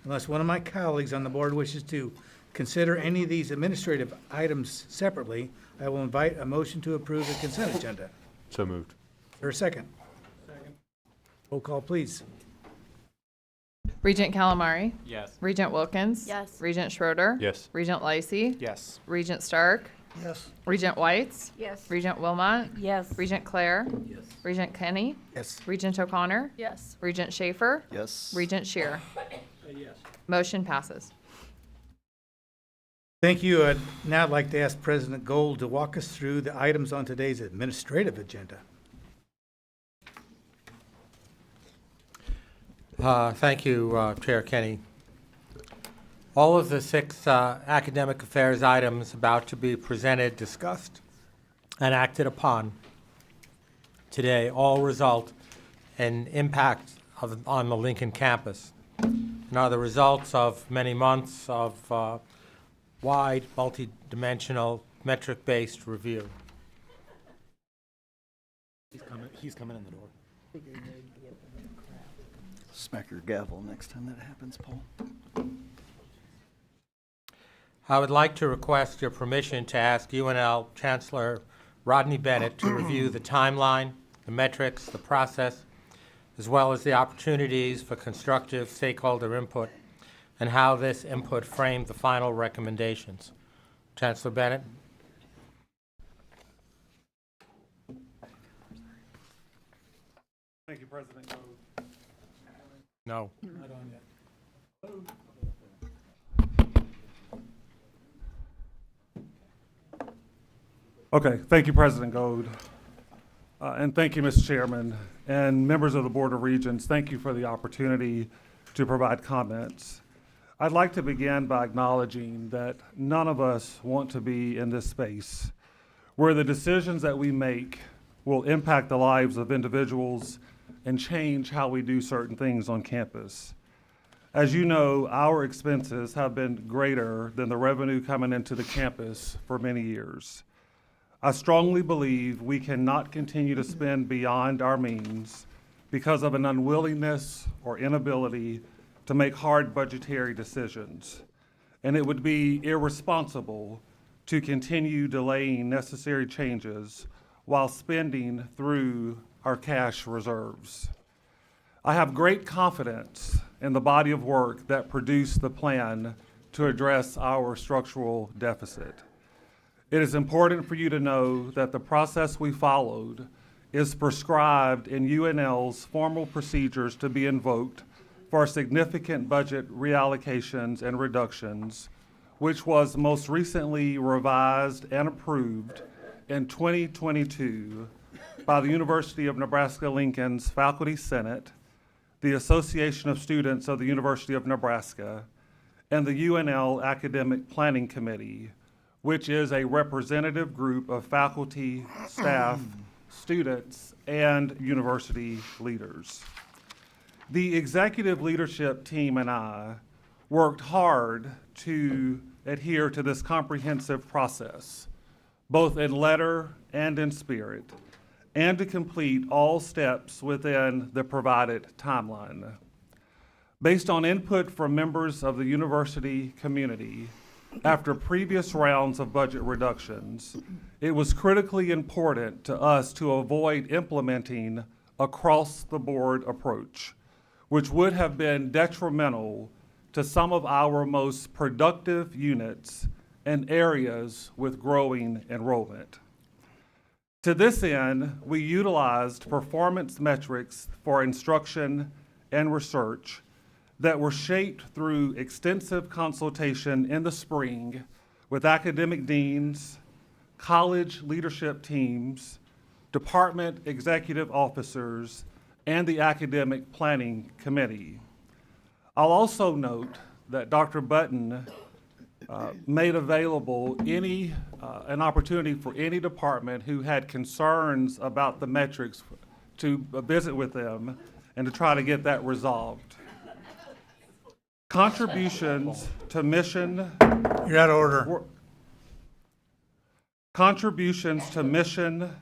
B: unless one of my colleagues on the board wishes to consider any of these administrative items separately, I will invite a motion to approve the consent agenda.
D: So moved.
B: Or a second? Second. Roll call, please.
A: Regent Calamari.
D: Yes.
A: Regent Wilkins.
F: Yes.
A: Regent Schroeder.
D: Yes.
A: Regent Lysy.
D: Yes.
A: Regent Stark.
J: Yes.
A: Regent Whites.
F: Yes.
A: Regent Wilmot.
F: Yes.
A: Regent Claire.
B: Yes.
A: Regent Kenny.
B: Yes.
A: Regent O'Connor.
F: Yes.
A: Regent Schaefer.
E: Yes.
A: Regent Shear.
B: Yes.
A: Motion passes.
B: Thank you. I'd now like to ask President Gold to walk us through the items on today's administrative agenda.
T: Thank you, Chair Kenny. All of the 6 academic affairs items about to be presented, discussed, and acted upon today all result in impact on the Lincoln campus and are the results of many months of wide, multi-dimensional, metric-based review.
D: He's coming in the door.
E: Smack your gavel next time that happens, Paul.
T: I would like to request your permission to ask UNL Chancellor Rodney Bennett to review the timeline, the metrics, the process, as well as the opportunities for constructive stakeholder input and how this input framed the final recommendations. Chancellor Bennett.
U: Thank you, President Gold.
T: No.
U: Not on yet. Okay, thank you, President Gold. And thank you, Mr. Chairman, and members of the Board of Regents. Thank you for the opportunity to provide comments. I'd like to begin by acknowledging that none of us want to be in this space where the decisions that we make will impact the lives of individuals and change how we do certain things on campus. As you know, our expenses have been greater than the revenue coming into the campus for many years. I strongly believe we cannot continue to spend beyond our means because of an unwillingness or inability to make hard budgetary decisions. And it would be irresponsible to continue delaying necessary changes while spending through our cash reserves. I have great confidence in the body of work that produced the plan to address our structural deficit. It is important for you to know that the process we followed is prescribed in UNL's formal procedures to be invoked for significant budget reallocations and reductions, which was most recently revised and approved in 2022 by the University of Nebraska-Lincoln's Faculty Senate, the Association of Students of the University of Nebraska, and the UNL Academic Planning Committee, which is a representative group of faculty, staff, students, and university leaders. The executive leadership team and I worked hard to adhere to this comprehensive process, both in letter and in spirit, and to complete all steps within the provided timeline. Based on input from members of the university community, after previous rounds of budget reductions, it was critically important to us to avoid implementing a cross-the-board approach, which would have been detrimental to some of our most productive units and areas with growing enrollment. To this end, we utilized performance metrics for instruction and research
G: that were shaped through extensive consultation in the spring with academic deans, college leadership teams, department executive officers, and the Academic Planning Committee. I'll also note that Dr. Button made available an opportunity for any department who had concerns about the metrics to visit with them and to try to get that resolved. Contributions to mission.
B: You're out of order.
G: Contributions to mission,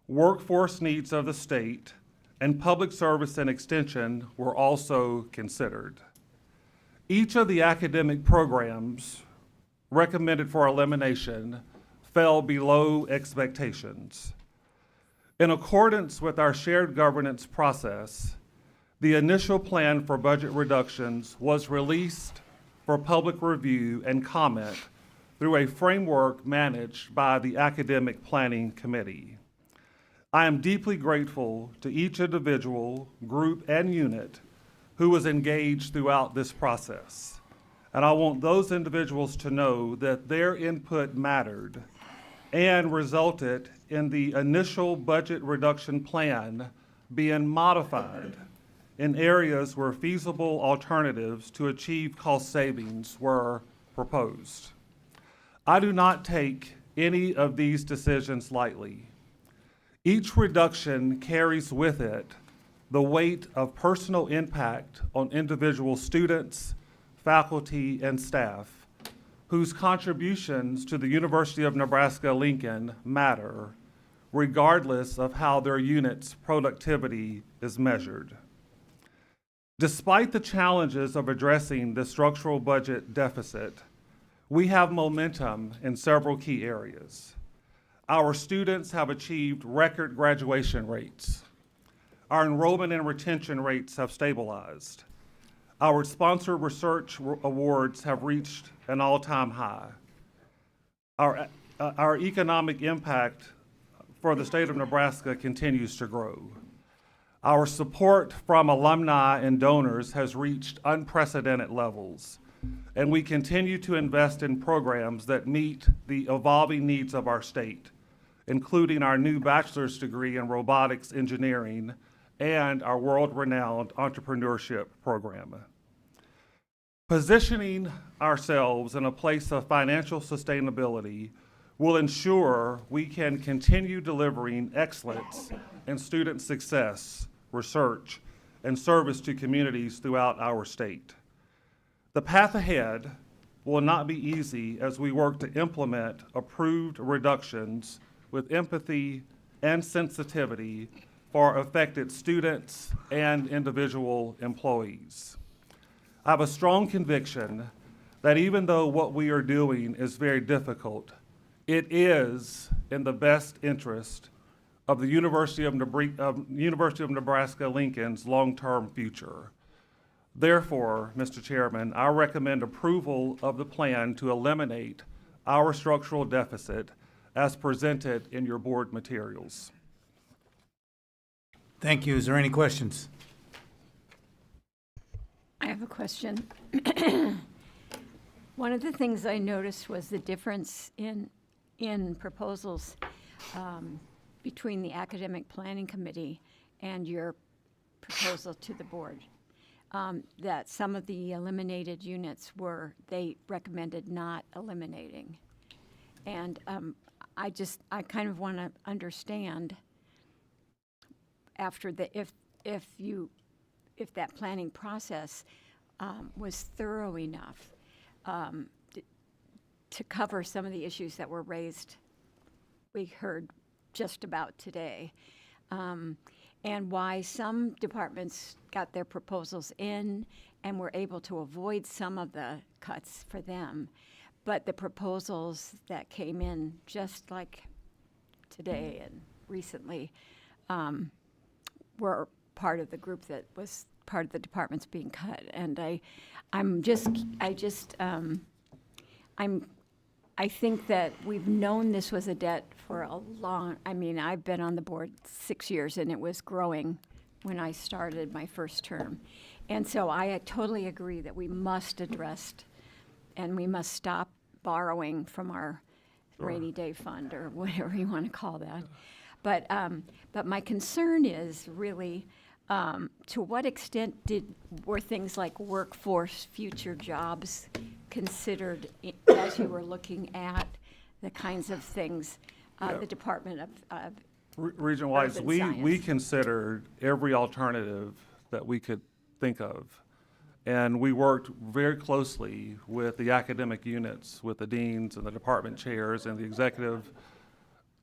G: workforce needs of the state, and public service and extension were also considered. Each of the academic programs recommended for elimination fell below expectations. In accordance with our shared governance process, the initial plan for budget reductions was released for public review and comment through a framework managed by the Academic Planning Committee. I am deeply grateful to each individual, group, and unit who was engaged throughout this process. And I want those individuals to know that their input mattered and resulted in the initial budget reduction plan being modified in areas where feasible alternatives to achieve cost savings were proposed. I do not take any of these decisions lightly. Each reduction carries with it the weight of personal impact on individual students, faculty, and staff, whose contributions to the University of Nebraska-Lincoln matter, regardless of how their unit's productivity is measured. Despite the challenges of addressing the structural budget deficit, we have momentum in several key areas. Our students have achieved record graduation rates. Our enrollment and retention rates have stabilized. Our sponsored research awards have reached an all-time high. Our economic impact for the state of Nebraska continues to grow. Our support from alumni and donors has reached unprecedented levels, and we continue to invest in programs that meet the evolving needs of our state, including our new bachelor's degree in robotics engineering and our world-renowned entrepreneurship program. Positioning ourselves in a place of financial sustainability will ensure we can continue delivering excellence in student success, research, and service to communities throughout our state. The path ahead will not be easy as we work to implement approved reductions with empathy and sensitivity for affected students and individual employees. I have a strong conviction that even though what we are doing is very difficult, it is in the best interest of the University of Nebraska-Lincoln's long-term future. Therefore, Mr. Chairman, I recommend approval of the plan to eliminate our structural deficit as presented in your board materials.
B: Thank you. Is there any questions?
V: I have a question. One of the things I noticed was the difference in proposals between the Academic Planning Committee and your proposal to the board. That some of the eliminated units they recommended not eliminating. And I kind of want to understand after if that planning process was thorough enough to cover some of the issues that were raised, we heard just about today, and why some departments got their proposals in and were able to avoid some of the cuts for them, but the proposals that came in just like today and recently were part of the group that was part of the departments being cut. And I think that we've known this was a debt for a long, I've been on the board 6 years and it was growing when I started my first term. And so I totally agree that we must address, and we must stop borrowing from our rainy day fund or whatever you want to call that. But my concern is really, to what extent were things like workforce, future jobs considered as you were looking at the kinds of things the Department of
G: Region-wise,
V: Urban
G: we
V: Science.
G: considered every alternative that we could think of. And we worked very closely with the academic units, with the deans and the department chairs and the executive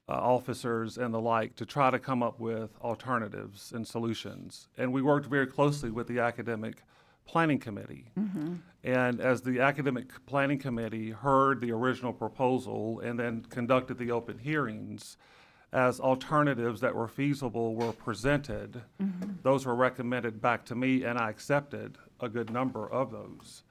G: officers and the like to try to come up with alternatives and solutions. And we worked very closely with the academic planning committee. And as the academic planning committee heard the original proposal and then conducted the open hearings, as alternatives that were feasible were presented, those were recommended back to me, and I accepted a good number of those.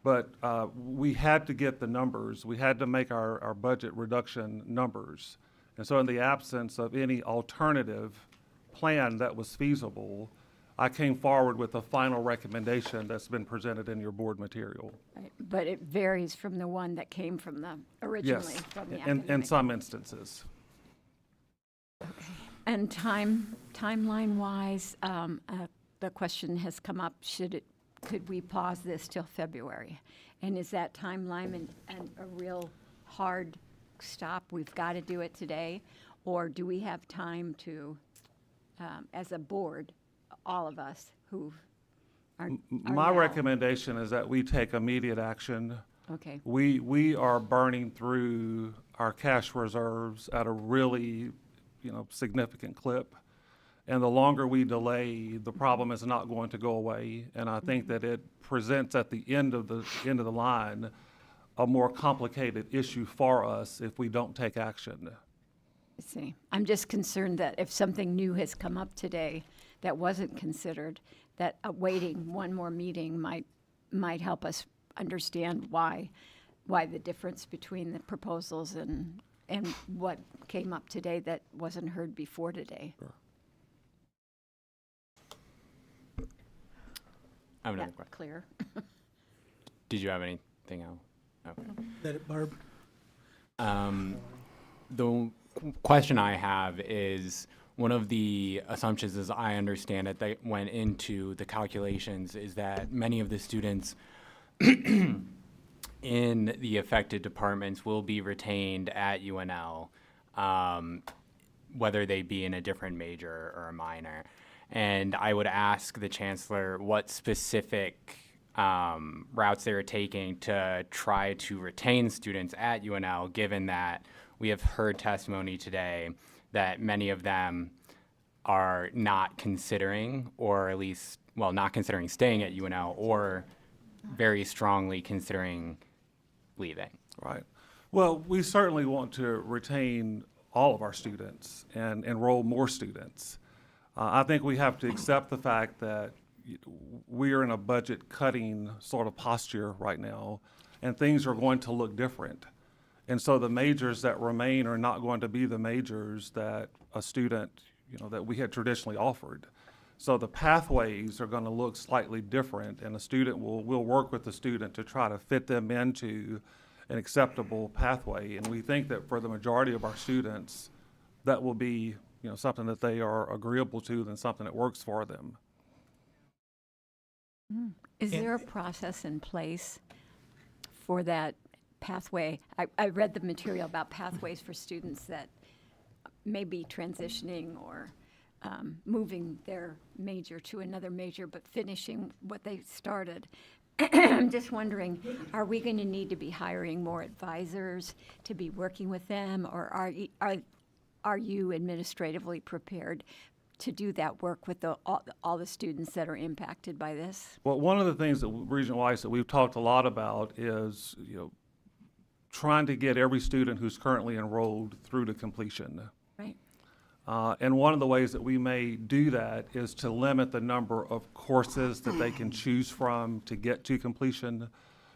G: But we had to get the numbers. We had to make our budget reduction numbers. And so in the absence of any alternative plan that was feasible, I came forward with a final recommendation that's been presented in your board material.
V: Right. But it varies from the one that came from the originally
G: Yes,
V: from the
G: in
V: academic.
G: some instances.
V: And timeline-wise, the question has come up: could we pause this till February? And is that timeline and a real hard stop? We've got to do it today, or do we have time to, as a board, all of us who are
G: My
V: now-
G: recommendation is that we take immediate action.
V: Okay.
G: We are burning through our cash reserves at a really, significant clip. And the longer we delay, the problem is not going to go away. And I think that it presents at the end of the line a more complicated issue for us if we don't take action.
V: I see. I'm just concerned that if something new has come up today that wasn't considered, that waiting one more meeting might help us understand why the difference between the proposals and what came up today that wasn't heard before today.
G: Sure.
H: I have another
V: That
H: question.
V: clear?
H: Did you have anything else? Okay.
B: Let it, Barb.
H: The question I have is, one of the assumptions, as I understand it, that went into the calculations is that many of the students in the affected departments will be retained at UNL, whether they be in a different major or a minor. And I would ask the chancellor what specific routes they were taking to try to retain students at UNL, given that we have heard testimony today that many of them are not considering, or at least, well, not considering staying at UNL, or very strongly considering leaving.
G: Right. Well, we certainly want to retain all of our students and enroll more students. I think we have to accept the fact that we are in a budget cutting sort of posture right now, and things are going to look different. And so the majors that remain are not going to be the majors that a student, that we had traditionally offered. So the pathways are going to look slightly different, and a student we'll work with the student to try to fit them into an acceptable pathway. And we think that for the majority of our students, that will be, something that they are agreeable to and something that works for them.
V: Is there a process in place for that pathway? I read the material about pathways for students that may be transitioning or moving their major to another major, but finishing what they started. I'm just wondering, are we going to need to be hiring more advisors to be working with them, or are you administratively prepared to do that work with all the students that are impacted by this?
G: Well, one of the things that region-wise that we've talked a lot about is, trying to get every student who's currently enrolled through to completion.
V: Right.
G: And one of the ways that we may do that is to limit the number of courses that they can choose from to get to completion.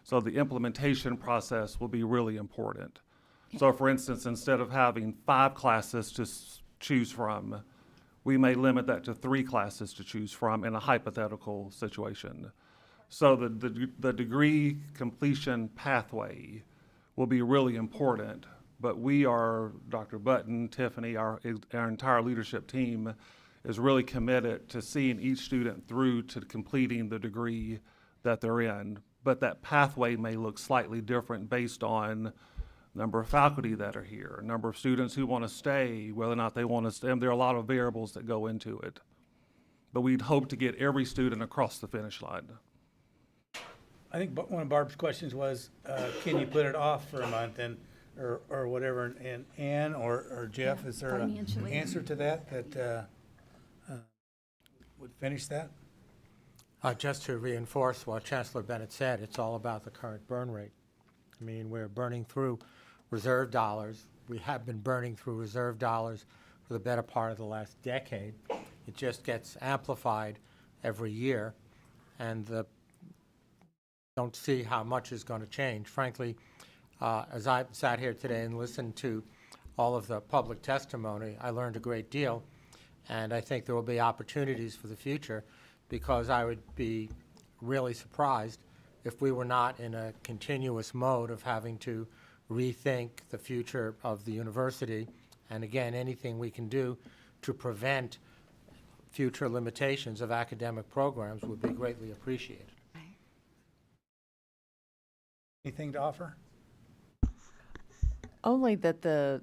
G: So the implementation process will be really important. So for instance, instead of having 5 classes to choose from, we may limit that to 3 classes to choose from in a hypothetical situation. So the degree completion pathway will be really important, but we are, Dr. Button, Tiffany, our entire leadership team is really committed to seeing each student through to completing the degree that they're in. But that pathway may look slightly different based on number of faculty that are here, number of students who want to stay, whether or not they want to stay. There are a lot of variables that go into it. But we'd hope to get every student across the finish line.
B: I think one of Barb's questions was, can you put it off for a month or whatever? And Ann or Jeff, is there an
V: financially.
B: answer to that would finish that?
T: Just to reinforce what Chancellor Bennett said, it's all about the current burn rate. I mean, we're burning through reserve dollars. We have been burning through reserve dollars for the better part of the last decade. It just gets amplified every year, and don't see how much is going to change. Frankly, as I sat here today and listened to all of the public testimony, I learned a great deal, and I think there will be opportunities for the future, because I would be really surprised if we were not in a continuous mode of having to rethink the future of the university. And again, anything we can do to prevent future limitations of academic programs would be greatly appreciated.
B: Anything to offer?
K: Only that the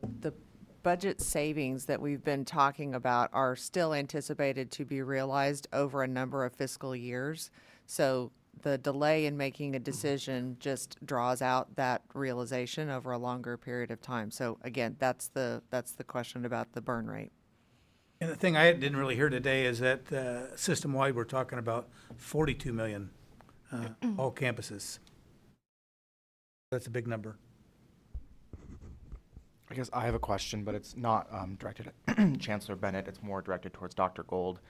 K: budget savings that we've been talking about are still anticipated to be realized over a number of fiscal years. So the delay in making a decision just draws out that realization over a longer period of time. So again, that's the question about the burn rate.
B: And the thing I didn't really hear today is that system-wide, we're talking about 42 million, all campuses. That's a big number.
L: I guess I have a question, but it's not directed at Chancellor Bennett. It's more directed towards Dr. Gold.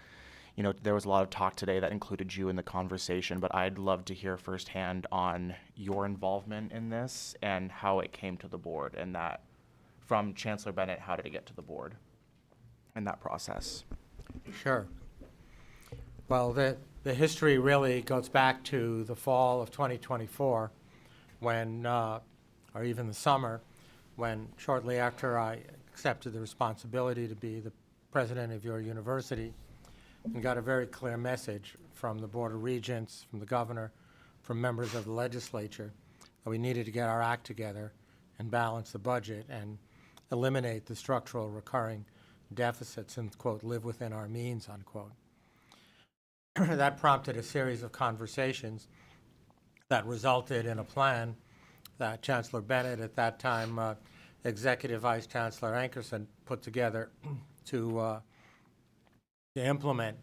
L: You know, there was a lot of talk today that included you in the conversation, but I'd love to hear firsthand on your involvement in this and how it came to the board, and that from Chancellor Bennett, how did it get to the board in that process?
T: Sure. Well, the history really goes back to the fall of 2024 when, or even the summer, when shortly after I accepted the responsibility to be the president of your university, and got a very clear message from the Board of Regents, from the governor, from members of the legislature, that we needed to get our act together and balance the budget and eliminate the structural recurring deficits and, quote, live within our means, unquote. That prompted a series of conversations that resulted in a plan that Chancellor Bennett, at that time Executive Vice Chancellor Ankerson, put together to implement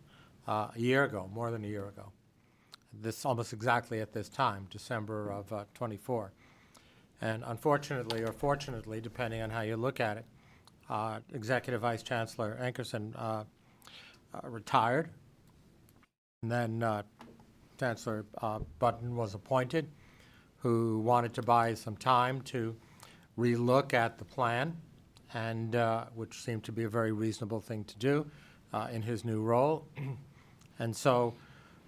T: a year ago, more than a year ago. This almost exactly at this time, December of 24. And unfortunately, or fortunately, depending on how you look at it, Executive Vice Chancellor Ankerson retired, and then Chancellor Button was appointed, who wanted to buy some time to relook at the plan, and which seemed to be a very reasonable thing to do in his new role. And so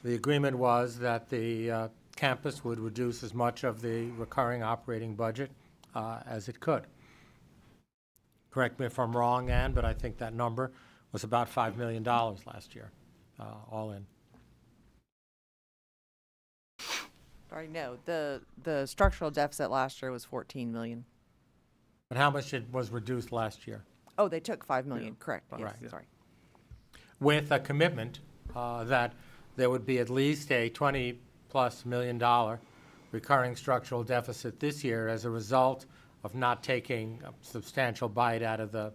T: the agreement was that the campus would reduce as much of the recurring operating budget as it could. Correct me if I'm wrong, Ann, but I think that number was about $5 million last year, all in.
K: Sorry, no, the structural deficit last year was 14 million.
T: But how much it was reduced last year?
K: Oh, they took 5 million, correct, yes,
T: Right.
K: sorry.
T: With a commitment that there would be at least a $20+ million recurring structural deficit this year as a result of not taking a substantial bite out of the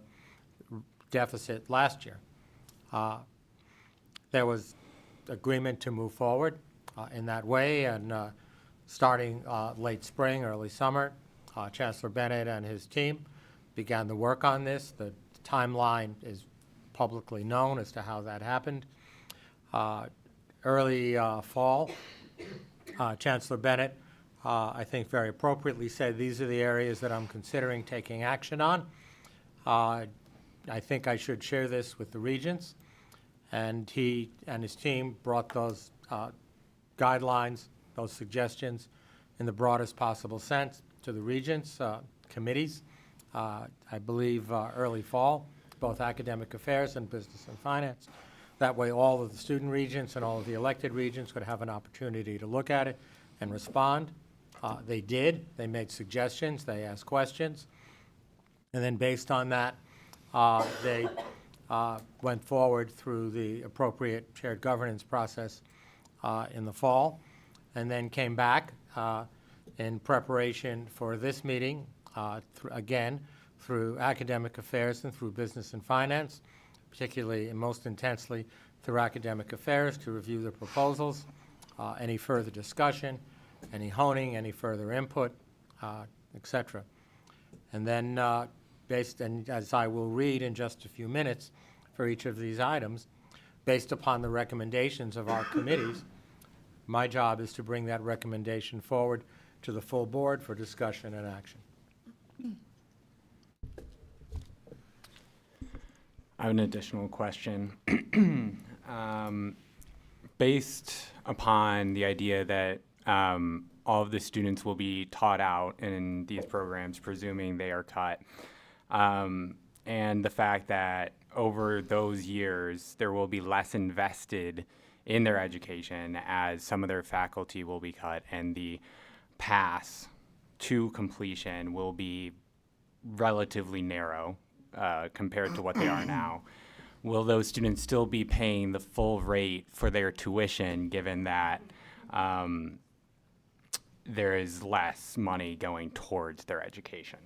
T: deficit last year. There was agreement to move forward in that way, and starting late spring, early summer, Chancellor Bennett and his team began the work on this. The timeline is publicly known as to how that happened. Early fall, Chancellor Bennett, I think very appropriately said, these are the areas that I'm considering taking action on. I think I should share this with the regents. And he and his team brought those guidelines, those suggestions, in the broadest possible sense to the regents, committees, I believe early fall, both academic affairs and business and finance. That way all of the student regents and all of the elected regents could have an opportunity to look at it and respond. They did. They made suggestions. They asked questions. And then based on that, they went forward through the appropriate shared governance process in the fall, and then came back in preparation for this meeting, again, through academic affairs and through business and finance, particularly and most intensely through academic affairs to review the proposals, any further discussion, any honing, any further input, et cetera. And then and as I will read in just a few minutes for each of these items, based upon the recommendations of our committees, my job is to bring that recommendation forward to the full board for discussion and action.
H: I have an additional question. Based upon the idea that all of the students will be taught out in these programs, presuming they are cut, and the fact that over those years there will be less invested in their education as some of their faculty will be cut and the path to completion will be relatively narrow compared to what they are now. Will those students still be paying the full rate for their tuition given that there is less money going towards their education?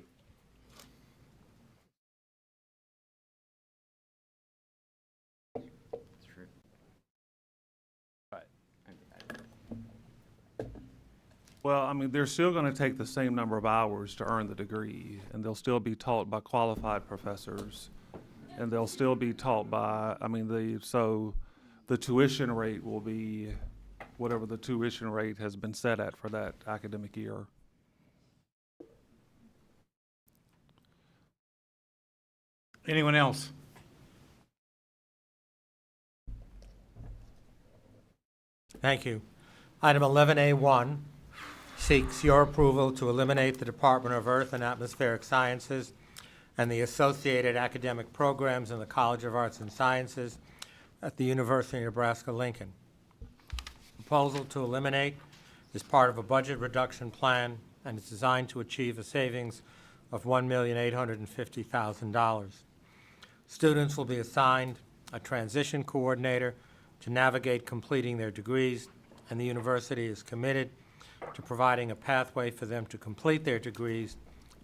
G: Well, I mean, they're still going to take the same number of hours to earn the degree, and they'll still be taught by qualified professors, and they'll still be taught by, so the tuition rate will be whatever the tuition rate has been set at for that academic year.
B: Anyone else?
T: Thank you. Item 11A1 seeks your approval to eliminate the Department of Earth and Atmospheric Sciences and the associated academic programs in the College of Arts and Sciences at the University of Nebraska-Lincoln. Proposal to eliminate is part of a budget reduction plan and is designed to achieve a savings of $1,850,000. Students will be assigned a transition coordinator to navigate completing their degrees, and the university is committed to providing a pathway for them to complete their degrees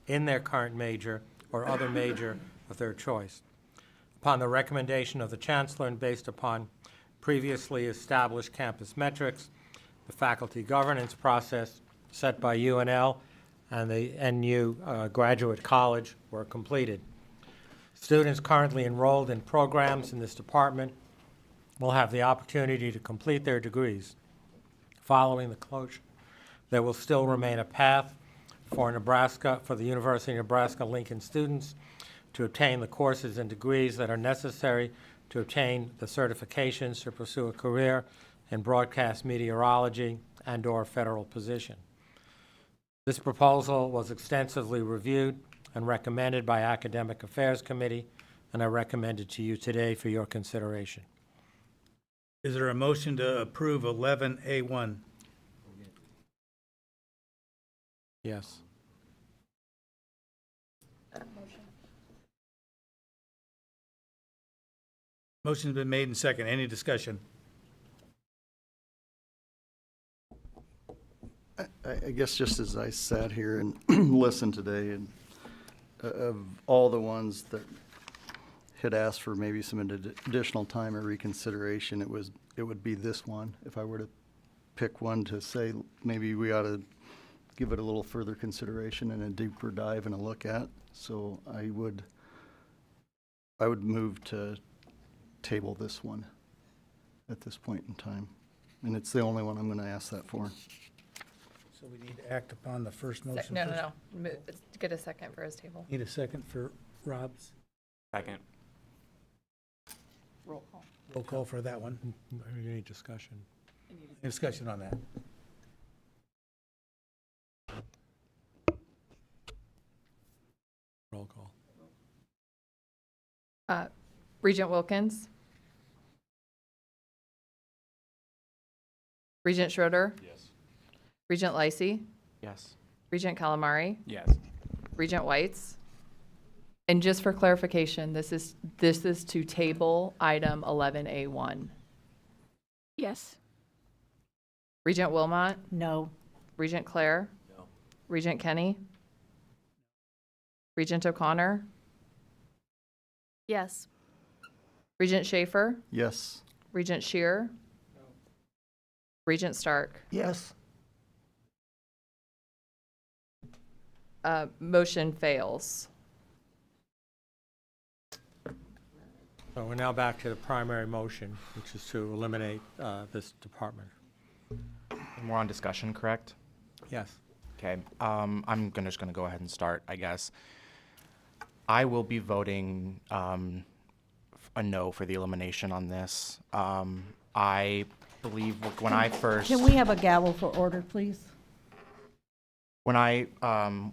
T: in their current major or other major of their choice. Upon the recommendation of the Chancellor and based upon previously established campus metrics, the faculty governance process set by UNL and the NU Graduate College were completed. Students currently enrolled in programs in this department will have the opportunity to complete their degrees. Following the closure, there will still remain a path for the University of Nebraska-Lincoln students to obtain the courses and degrees that are necessary to obtain the certifications to pursue a career in broadcast meteorology and/or federal position. This proposal was extensively reviewed and recommended by Academic Affairs Committee, and I recommend it to you today for your consideration.
B: Is there a motion to approve 11A1?
T: Yes.
B: Motion's been made and second. Any discussion?
N: I guess just as I sat here and listened today, and of all the ones that had asked for maybe some additional time or reconsideration, it would be this one. If I were to pick one to say maybe we ought to give it a little further consideration and a deeper dive and a look at. So I would move to table this one at this point in time. And it's the only one I'm going to ask that for.
B: So we need to act upon the first motion
A: No,
B: first?
A: no. Let's get a second for his table.
B: Need a second for Rob's?
H: Second.
B: Roll call. Roll call for that one.
T: Any discussion?
B: Any discussion on that?
T: Roll call.
A: Regent Wilkins? Regent Schroeder?
D: Yes.
A: Regent Lacey?
L: Yes.
A: Regent Calamari?
H: Yes.
A: Regent Whites? And just for clarification, this is to table item 11A1.
V: Yes.
A: Regent Wilmot?
S: No.
A: Regent Clare?
P: No.
A: Regent Kenny? Regent O'Connor?
Q: Yes.
A: Regent Schaefer?
N: Yes.
A: Regent Shear? Regent Stark?
J: Yes.
A: Motion fails.
T: So we're now back to the primary motion, which is to eliminate this department.
L: And we're on discussion, correct?
T: Yes.
L: Okay, I'm just gonna go ahead and start, I guess. I will be voting a no for the elimination on this. I believe when I first...
S: Can we have a gavel for order, please?
L: When I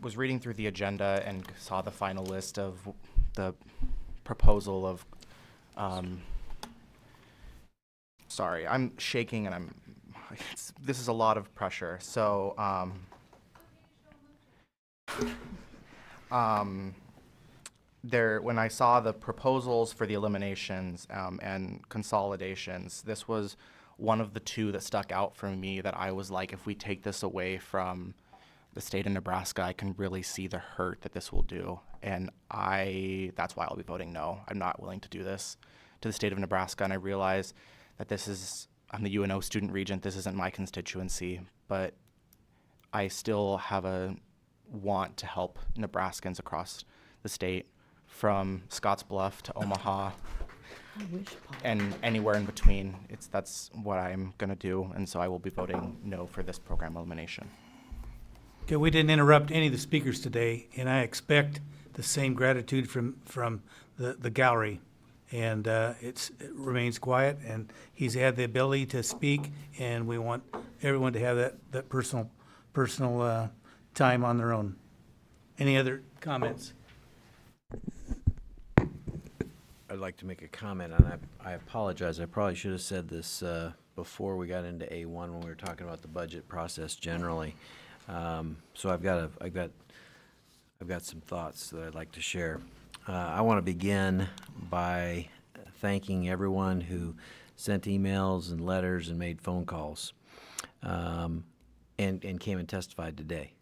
L: was reading through the agenda and saw the final list of the proposal of, sorry, I'm shaking and this is a lot of pressure. So, when I saw the proposals for the eliminations and consolidations, this was one of the two that stuck out for me that I was like, if we take this away from the state of Nebraska, I can really see the hurt that this will do. And that's why I'll be voting no. I'm not willing to do this to the state of Nebraska. And I realize that I'm the UNO student regent. This isn't my constituency, but I still have a want to help Nebraskans across the state, from Scottsbluff to Omaha and anywhere in between. That's what I'm gonna do. And so I will be voting no for this program elimination.
B: Okay, we didn't interrupt any of the speakers today, and I expect the same gratitude from the gallery. And it remains quiet, and he's had the ability to speak, and we want everyone to have that personal time on their own. Any other comments?
O: I'd like to make a comment, and I apologize. I probably should have said this before we got into A1 when we were talking about the budget process generally. So I've got some thoughts that I'd like to share. I want to begin by thanking everyone who sent emails and letters and made phone calls, and came and testified today.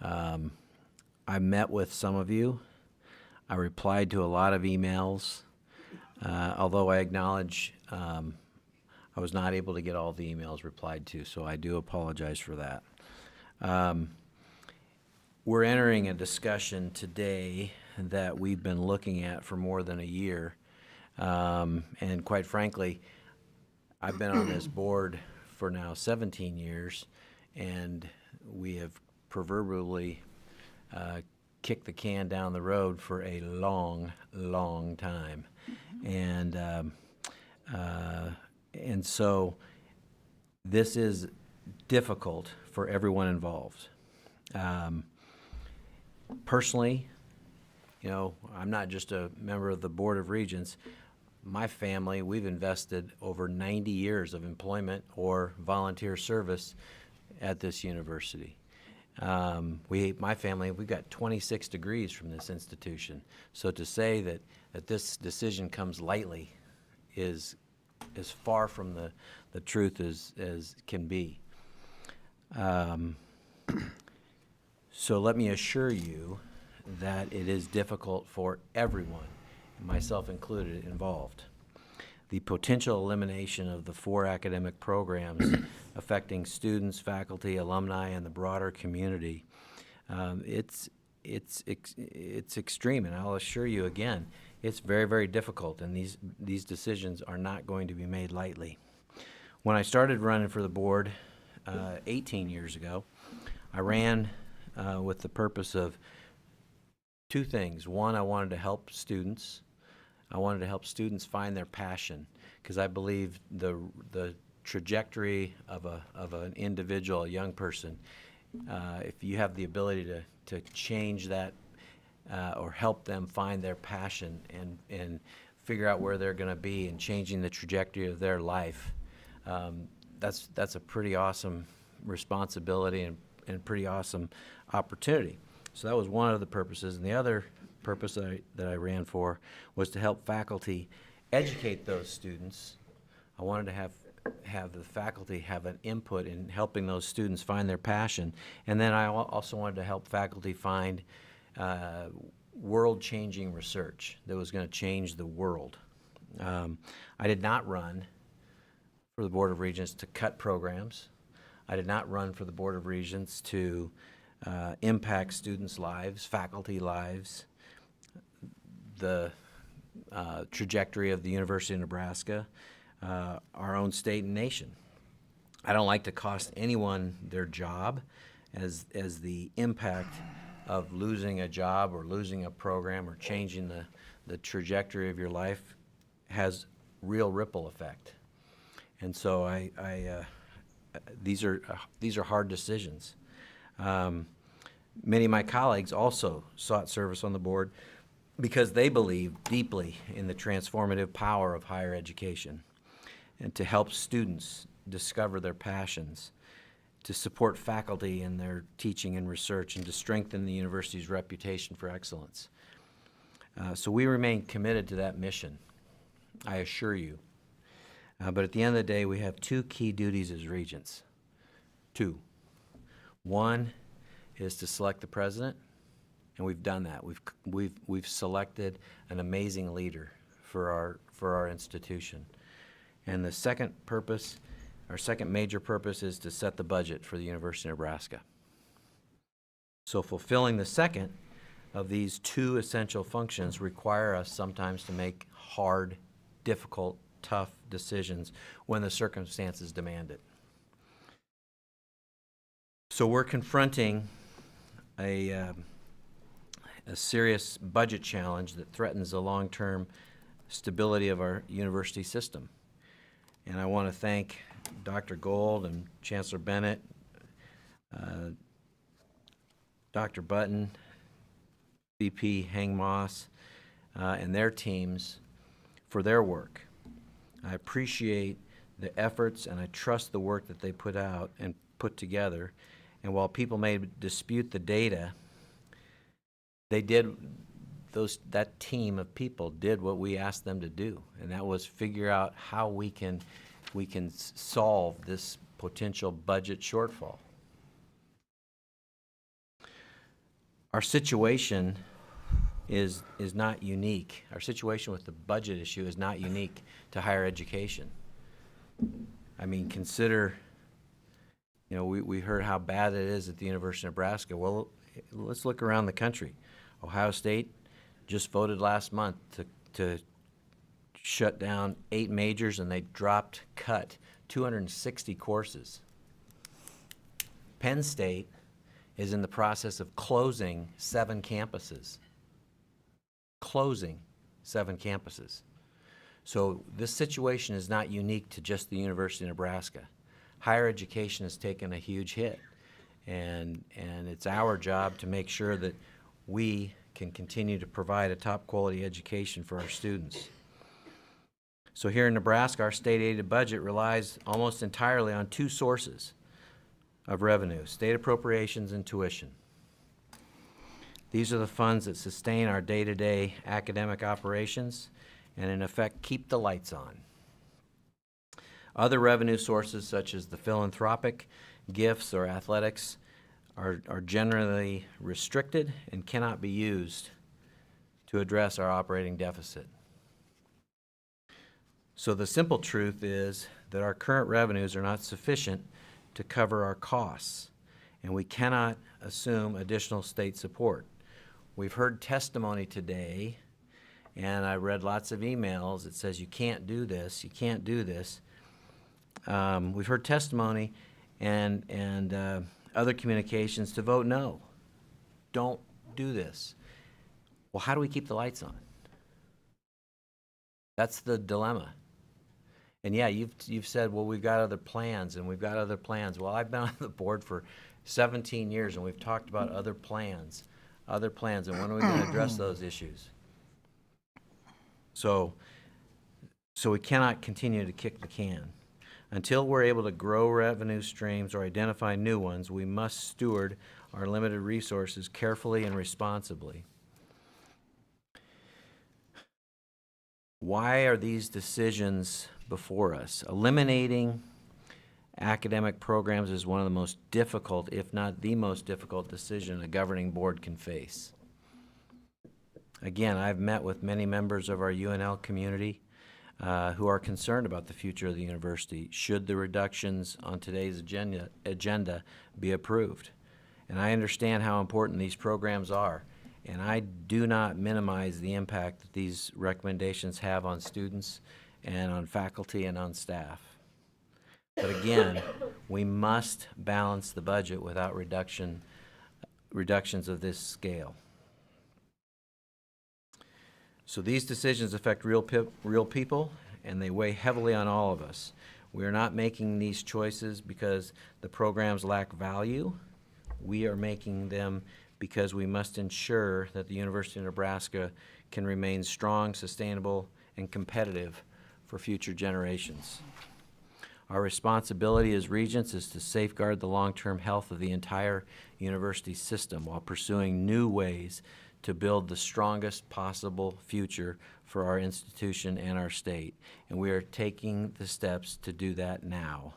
O: I met with some of you. I replied to a lot of emails, although I acknowledge I was not able to get all the emails replied to, so I do apologize for that. We're entering a discussion today that we've been looking at for more than a year. And quite frankly, I've been on this board for now 17 years, and we have proverbially kicked the can down the road for a long, long time. And so this is difficult for everyone involved. Personally, I'm not just a member of the Board of Regents. My family, we've invested over 90 years of employment or volunteer service at this university. My family, we've got 26 degrees from this institution. So to say that this decision comes lightly is as far from the truth as can be. So let me assure you that it is difficult for everyone, myself included, involved. The potential elimination of the 4 academic programs affecting students, faculty, alumni, and the broader community, it's extreme, and I'll assure you again, it's very, very difficult, and these decisions are not going to be made lightly. When I started running for the board 18 years ago, I ran with the purpose of 2 things. One, I wanted to help students I wanted to help students find their passion, because I believe the trajectory of an individual, a young person, if you have the ability to change that or help them find their passion and figure out where they're going to be and changing the trajectory of their life, that's a pretty awesome responsibility and pretty awesome opportunity. So that was one of the purposes. And the other purpose that I ran for was to help faculty educate those students. I wanted to have the faculty have an input in helping those students find their passion. And then I also wanted to help faculty find world-changing research that was going to change the world. I did not run for the Board of Regents to cut programs. I did not run for the Board of Regents to impact students' lives, faculty lives, the trajectory of the University of Nebraska, our own state and nation. I don't like to cost anyone their job, as the impact of losing a job or losing a program or changing the trajectory of your life has real ripple effect. And so these are hard decisions. Many of my colleagues also sought service on the board because they believe deeply in the transformative power of higher education and to help students discover their passions, to support faculty in their teaching and research, and to strengthen the university's reputation for excellence. So we remain committed to that mission, I assure you. But at the end of the day, we have two key duties as regents. Two. One is to select the president, and we've done that. We've selected an amazing leader for our institution. And the second purpose, our second major purpose, is to set the budget for the University of Nebraska. So fulfilling the second of these two essential functions require us sometimes to make hard, difficult, tough decisions when the circumstances demand it. So we're confronting a serious budget challenge that threatens the long-term stability of our university system. And I want to thank Dr. Gold and Chancellor Bennett, Dr. Button, VP Hang Moss, and their teams for their work. I appreciate the efforts, and I trust the work that they put out and put together. And while people may dispute the data, that team of people did what we asked them to do, and that was figure out how we can solve this potential budget shortfall. Our situation is not unique. Our situation with the budget issue is not unique to higher education. I mean, consider, we heard how bad it is at the University of Nebraska. Well, let's look around the country. Ohio State just voted last month to shut down 8 majors, and they cut 260 courses. Penn State is in the process of closing 7 campuses. So this situation is not unique to just the University of Nebraska. Higher education has taken a huge hit, and it's our job to make sure that we can continue to provide a top quality education for our students. So here in Nebraska, our state-aided budget relies almost entirely on 2 sources of revenue: state appropriations and tuition. These are the funds that sustain our day-to-day academic operations and, in effect, keep the lights on. Other revenue sources, such as the philanthropic gifts or athletics, are generally restricted and cannot be used to address our operating deficit. So the simple truth is that our current revenues are not sufficient to cover our costs, and we cannot assume additional state support. We've heard testimony today, and I read lots of emails that says you can't do this, you can't do this. We've heard testimony and other communications to vote no. Don't do this. Well, how do we keep the lights on? That's the dilemma. And yeah, you've said, well, we've got other plans and we've got other plans. Well, I've been on the board for 17 years and we've talked about other plans, and when are we going to address those issues? So we cannot continue to kick the can. Until we're able to grow revenue streams or identify new ones, we must steward our limited resources carefully and responsibly. Why are these decisions before us? Eliminating academic programs is one of the most difficult, if not the most difficult decision a governing board can face. Again, I've met with many members of our UNL community who are concerned about the future of the university should the reductions on today's agenda be approved. And I understand how important these programs are, and I do not minimize the impact that these recommendations have on students and on faculty and on staff. But again, we must balance the budget without reductions of this scale. So these decisions affect real people, and they weigh heavily on all of us. We are not making these choices because the programs lack value. We are making them because we must ensure that the University of Nebraska can remain strong, sustainable, and competitive for future generations. Our responsibility as regents is to safeguard the long-term health of the entire university system while pursuing new ways to build the strongest possible future for our institution and our state. And we are taking the steps to do that now.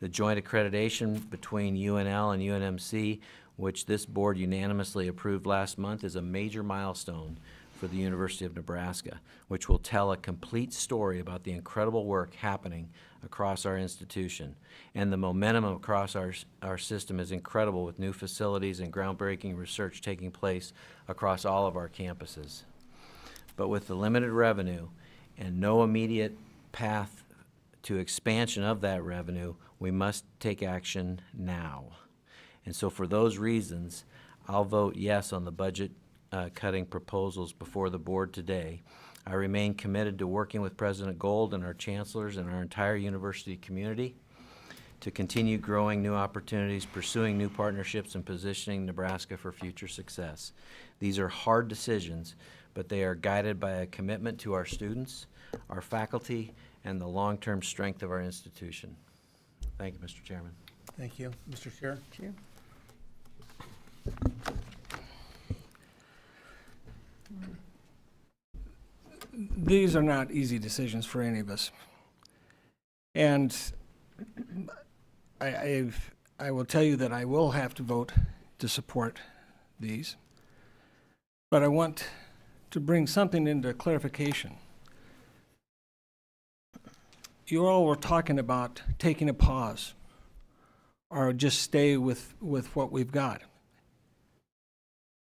O: The joint accreditation between UNL and UNMC, which this board unanimously approved last month, is a major milestone for the University of Nebraska, which will tell a complete story about the incredible work happening across our institution. And the momentum across our system is incredible, with new facilities and groundbreaking research taking place across all of our campuses. But with the limited revenue and no immediate path to expansion of that revenue, we must take action now. And so for those reasons, I'll vote yes on the budget cutting proposals before the board today. I remain committed to working with President Gold and our chancellors and our entire university community to continue growing new opportunities, pursuing new partnerships, and positioning Nebraska for future success. These are hard decisions, but they are guided by a commitment to our students, our faculty, and the long-term strength of our institution. Thank you, Mr. Chairman.
B: Thank you. Mr. Chair?
K: Chair.
U: These are not easy decisions for any of us. And I will tell you that I will have to vote to support these. But I want to bring something into clarification. You all were talking about taking a pause or just stay with what we've got.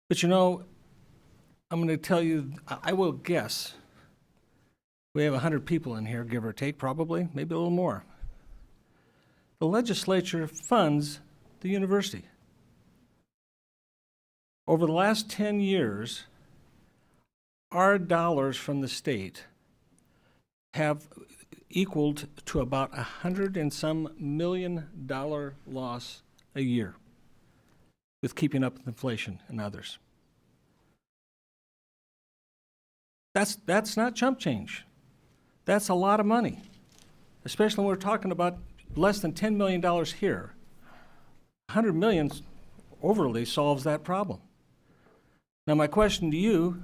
U: But you know, I'm going to tell you, I will guess we have 100 people in here, give or take, probably, maybe a little more. The legislature funds the university. Over the last 10 years, our dollars from the state have equaled to about $100 and some million loss a year with keeping up with inflation and others. That's not chump change. That's a lot of money, especially when we're talking about less than $10 million here. $100 million overly solves that problem. Now my question to you,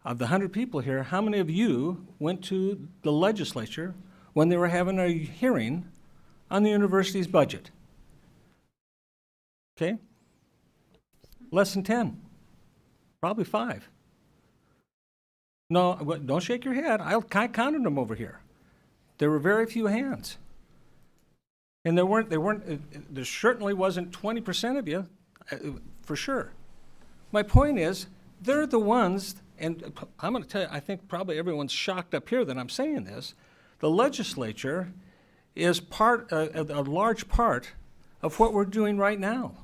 U: of the 100 people here, how many of you went to the legislature when they were having a hearing on the university's budget? Okay? Less than 10, probably 5. No, don't shake your head. I counted them over here. There were very few hands. And there certainly wasn't 20% of you, for sure. My point is, they're the ones, and I'm going to tell you, I think probably everyone's shocked up here that I'm saying this. The legislature is a large part of what we're doing right now.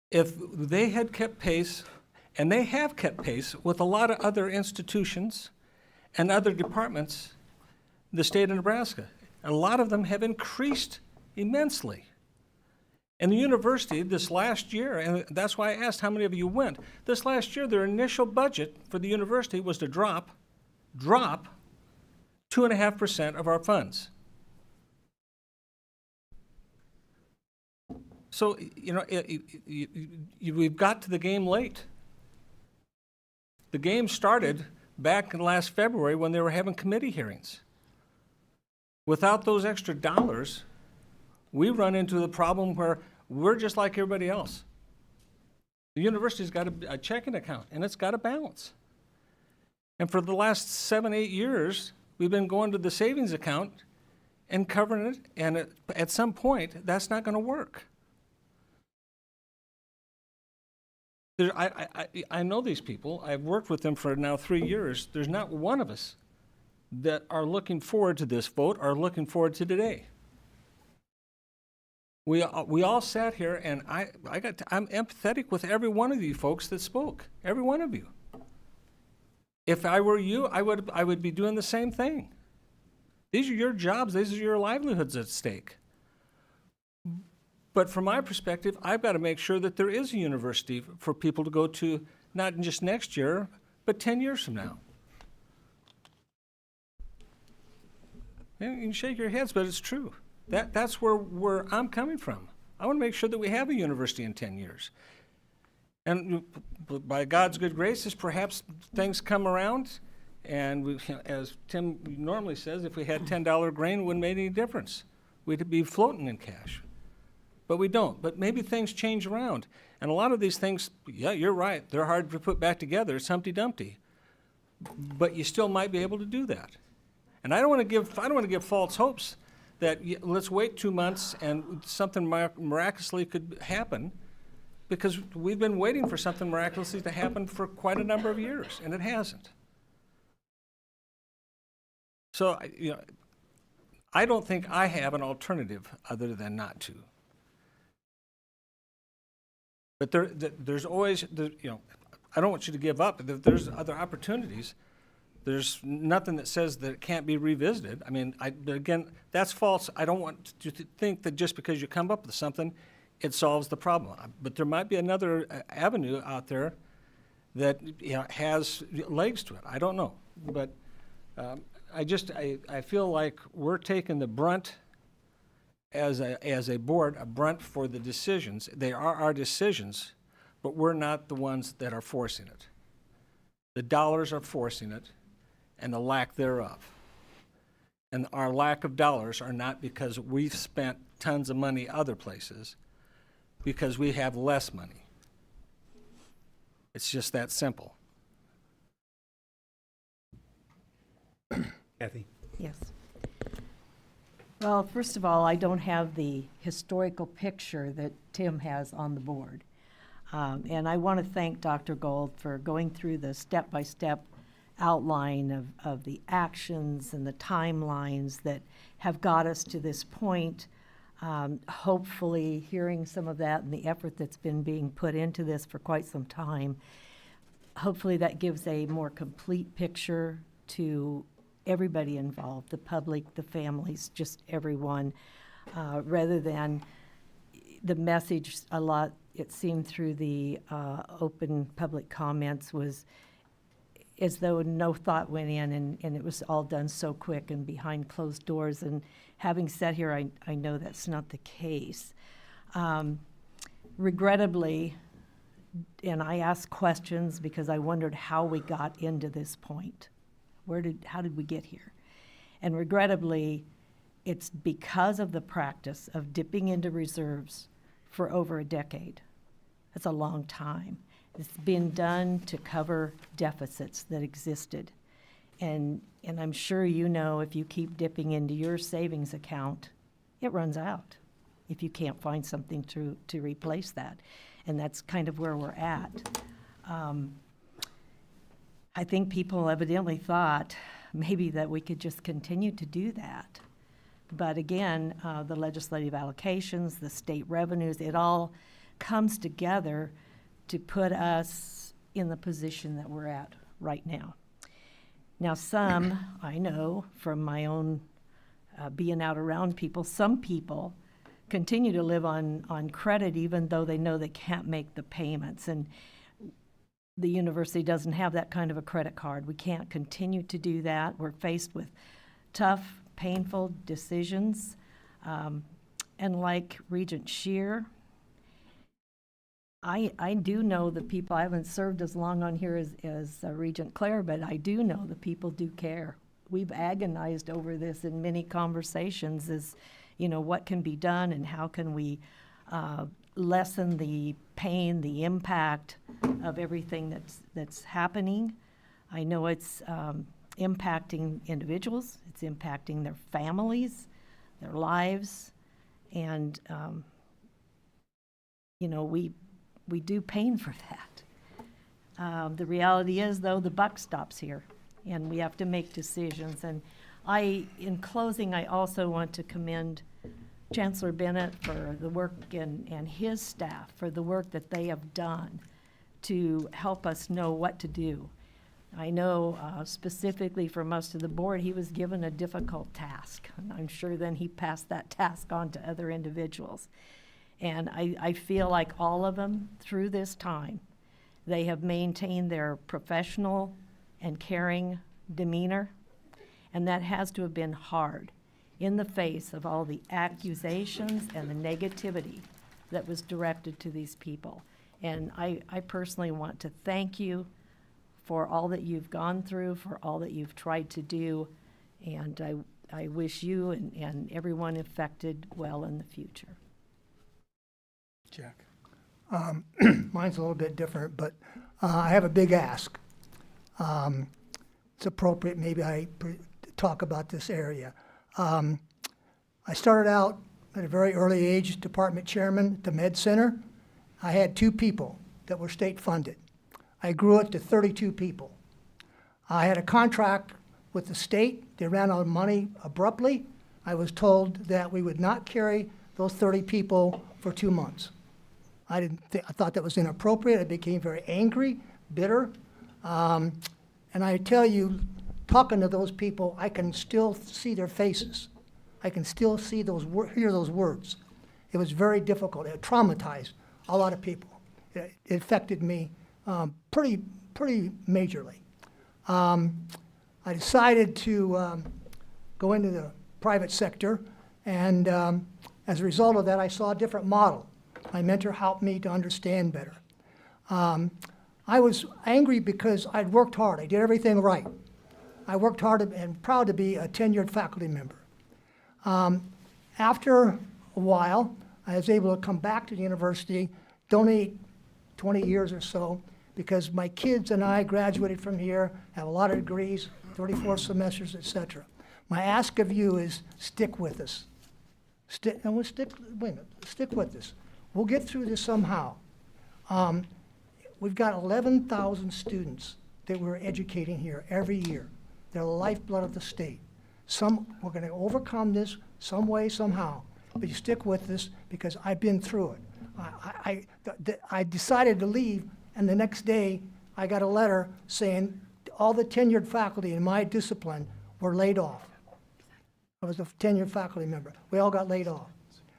U: If they had kept pace, and they have kept pace with a lot of other institutions and other departments in the state of Nebraska. A lot of them have increased immensely. And the university this last year, and that's why I asked how many of you went, this last year their initial budget for the university was to drop 2.5% of our funds. So, you know, we've got to the game late. The game started back in last February when they were having committee hearings. Without those extra dollars, we run into the problem where we're just like everybody else. The university's got a checking account, and it's got a balance. And for the last 7, 8 years, we've been going to the savings account and covering it, and at some point, that's not going to work. I know these people. I've worked with them for now 3 years. There's not one of us that are looking forward to this vote or looking forward to today. We all sat here, and I'm empathetic with every one of you folks that spoke. Every one of you. If I were you, I would be doing the same thing. These are your jobs. These are your livelihoods at stake. But from my perspective, I've got to make sure that there is a university for people to go to, not just next year, but 10 years from now. You can shake your heads, but it's true. That's where I'm coming from. I want to make sure that we have a university in 10 years. And by God's good graces, perhaps things come around, and as Tim normally says, if we had $10 grain, it wouldn't make any difference. We'd be floating in cash. But we don't. But maybe things change around. And a lot of these things, yeah, you're right, they're hard to put back together. It's Humpty Dumpty. But you still might be able to do that. And I don't want to give false hopes that let's wait 2 months and something miraculously could happen, because we've been waiting for something miraculously to happen for quite a number of years, and it hasn't. So, I don't think I have an alternative other than not to. But there's always, I don't want you to give up. If there's other opportunities, there's nothing that says that it can't be revisited. I mean, again, that's false. I don't want you to think that just because you come up with something, it solves the problem. But there might be another avenue out there that has legs to it. I don't know. But I feel like we're taking the brunt as a board, a brunt for the decisions. They are our decisions, but we're not the ones that are forcing it. The dollars are forcing it, and the lack thereof. And our lack of dollars are not because we've spent tons of money other places, because we have less money. It's just that simple.
B: Kathy?
S: Yes. Well, first of all, I don't have the historical picture that Tim has on the board. And I want to thank Dr. Gold for going through the step-by-step outline of the actions and the timelines that have got us to this point. Hopefully, hearing some of that and the effort that's been being put into this for quite some time, hopefully that gives a more complete picture to everybody involved, the public, the families, just everyone, rather than the message a lot, it seemed through the open public comments, was as though no thought went in, and it was all done so quick and behind closed doors. And having sat here, I know that's not the case. Regrettably, and I asked questions because I wondered how we got into this point. How did we get here? And regrettably, it's because of the practice of dipping into reserves for over a decade. That's a long time. It's been done to cover deficits that existed. And I'm sure you know, if you keep dipping into your savings account, it runs out if you can't find something to replace that. And that's kind of where we're at. I think people evidently thought maybe that we could just continue to do that. But again, the legislative allocations, the state revenues, it all comes together to put us in the position that we're at right now. Now, some, I know from my own being out around people, some people continue to live on credit even though they know they can't make the payments. And the university doesn't have that kind of a credit card. We can't continue to do that. We're faced with tough, painful decisions. And like Regent Shear, I do know the people. I haven't served as long on here as Regent Claire, but I do know the people do care. We've agonized over this in many conversations as, you know, what can be done and how can we lessen the pain, the impact of everything that's happening. I know it's impacting individuals, it's impacting their families, their lives, and you know, we do pain for that. The reality is, though, the buck stops here, and we have to make decisions. And in closing, I also want to commend Chancellor Bennett for the work and his staff for the work that they have done to help us know what to do. I know specifically for most of the board, he was given a difficult task, and I'm sure then he passed that task on to other individuals. And I feel like all of them, through this time, they have maintained their professional and caring demeanor, and that has to have been hard in the face of all the accusations and the negativity that was directed to these people. And I personally want to thank you for all that you've gone through, for all that you've tried to do, and I wish you and everyone affected well in the future.
C: Jack. Mine's a little bit different, but I have a big ask. It's appropriate maybe I talk about this area. I started out at a very early age department chairman at the Med Center. I had 2 people that were state funded. I grew it to 32 people. I had a contract with the state. They ran out of money abruptly. I was told that we would not carry those 30 people for 2 months. I thought that was inappropriate. I became very angry, bitter. And I tell you, talking to those people, I can still see their faces. I can still see hear those words. It was very difficult. It traumatized a lot of people. It affected me pretty majorly. I decided to go into the private sector, and as a result of that, I saw a different model. My mentor helped me to understand better. I was angry because I'd worked hard. I did everything right. I worked hard and proud to be a tenured faculty member. After a while, I was able to come back to the university, donate 20 years or so, because my kids and I graduated from here, have a lot of degrees, 34 semesters, etc. My ask of you is stick with us. Stick with us. We'll get through this somehow. We've got 11,000 students that we're educating here every year. They're the lifeblood of the state. We're going to overcome this some way, somehow. But you stick with this because I've been through it. I decided to leave, and the next day I got a letter saying all the tenured faculty in my discipline were laid off. I was a tenured faculty member. We all got laid off.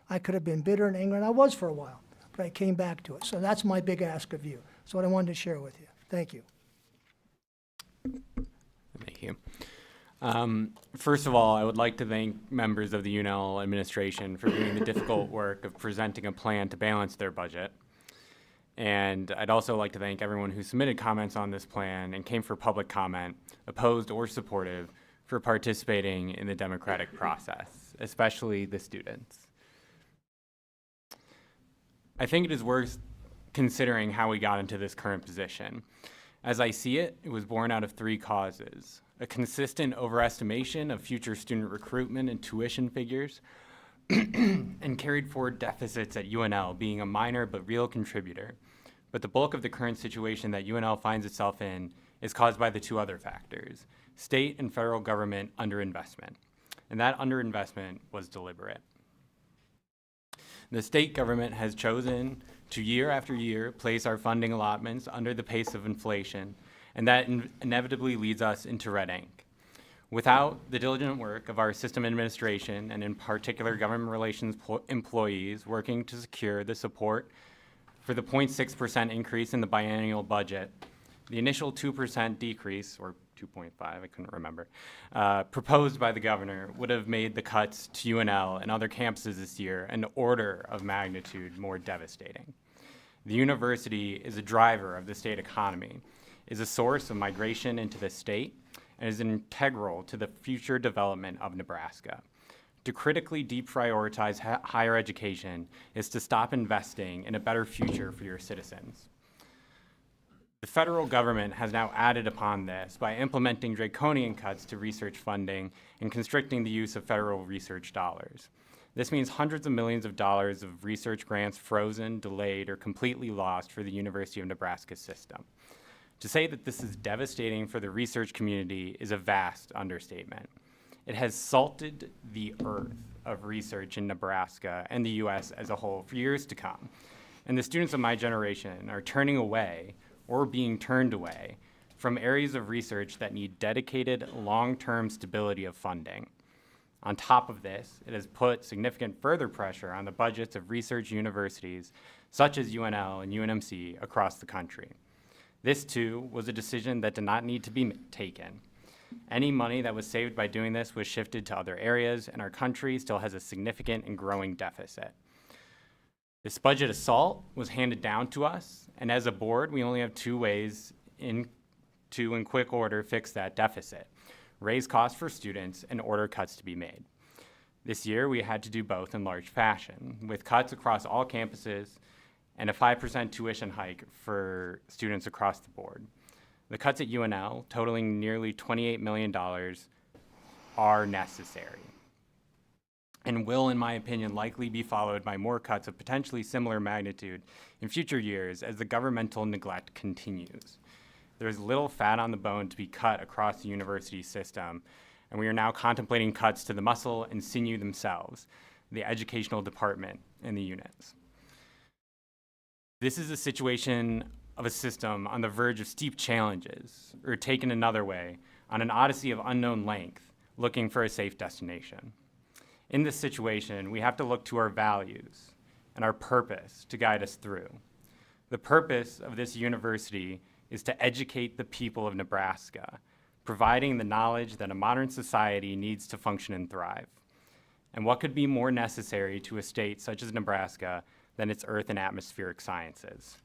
C: I could have been bitter and angry, and I was for a while, but I came back to it. So that's my big ask of you. That's what I wanted to share with you. Thank you.
H: Thank you. First of all, I would like to thank members of the UNL administration for doing the difficult work of presenting a plan to balance their budget. And I'd also like to thank everyone who submitted comments on this plan and came for public comment, opposed or supportive, for participating in the democratic process, especially the students. I think it is worth considering how we got into this current position. As I see it, it was born out of 3 causes: a consistent overestimation of future student recruitment and tuition figures, and carried forward deficits at UNL being a minor but real contributor. But the bulk of the current situation that UNL finds itself in is caused by the 2 other factors: state and federal government underinvestment. And that underinvestment was deliberate. The state government has chosen to year after year place our funding allotments under the pace of inflation and that inevitably leads us into red ink. Without the diligent work of our system administration, and in particular government relations employees working to secure the support for the 0.6% increase in the biennial budget, the initial 2% decrease, or 2.5, I couldn't remember, proposed by the governor would have made the cuts to UNL and other campuses this year an order of magnitude more devastating. The university is a driver of the state economy, is a source of migration into the state, and is integral to the future development of Nebraska. To critically deprioritize higher education is to stop investing in a better future for your citizens. The federal government has now added upon this by implementing draconian cuts to research funding and constricting the use of federal research dollars. This means hundreds of millions of dollars of research grants frozen, delayed, or completely lost for the University of Nebraska system. To say that this is devastating for the research community is a vast understatement. It has salted the earth of research in Nebraska and the U.S. as a whole for years to come. And the students of my generation are turning away or being turned away from areas of research that need dedicated long-term stability of funding. On top of this, it has put significant further pressure on the budgets of research universities such as UNL and UNMC across the country. This, too, was a decision that did not need to be taken. Any money that was saved by doing this was shifted to other areas, and our country still has a significant and growing deficit. This budget assault was handed down to us, and as a board, we only have two ways to, in quick order, fix that deficit: raise costs for students and order cuts to be made. This year, we had to do both in large fashion, with cuts across all campuses and a 5% tuition hike for students across the board. The cuts at UNL, totaling nearly $28 million, are necessary and will, in my opinion, likely be followed by more cuts of potentially similar magnitude in future years as the governmental neglect continues. There is little fat on the bone to be cut across the university system, and we are now contemplating cuts to the muscle and sinew themselves, the educational department and the units. This is a situation of a system on the verge of steep challenges, or taken another way, on an odyssey of unknown length, looking for a safe destination. In this situation, we have to look to our values and our purpose to guide us through. The purpose of this university is to educate the people of Nebraska, providing the knowledge that a modern society needs to function and thrive. And what could be more necessary to a state such as Nebraska than its earth and atmospheric sciences?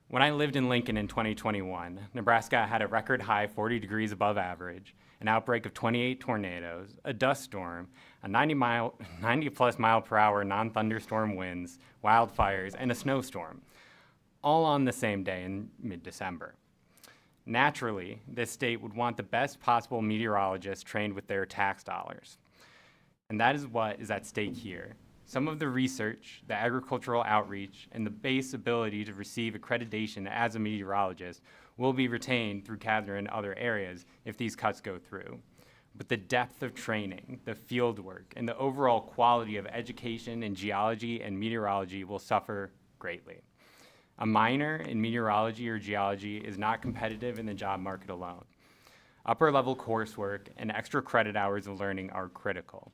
H: When I lived in Lincoln in 2021, Nebraska had a record high 40 degrees above average, an outbreak of 28 tornadoes, a dust storm, a 90-plus mile per hour non-thunderstorm winds, wildfires, and a snowstorm, all on the same day in mid-December. Naturally, this state would want the best possible meteorologists trained with their tax dollars. And that is what is at stake here. Some of the research, the agricultural outreach, and the base ability to receive accreditation as a meteorologist will be retained through CADNR and other areas if these cuts go through. But the depth of training, the field work, and the overall quality of education in geology and meteorology will suffer greatly. A minor in meteorology or geology is not competitive in the job market alone. Upper-level coursework and extra credit hours of learning are critical.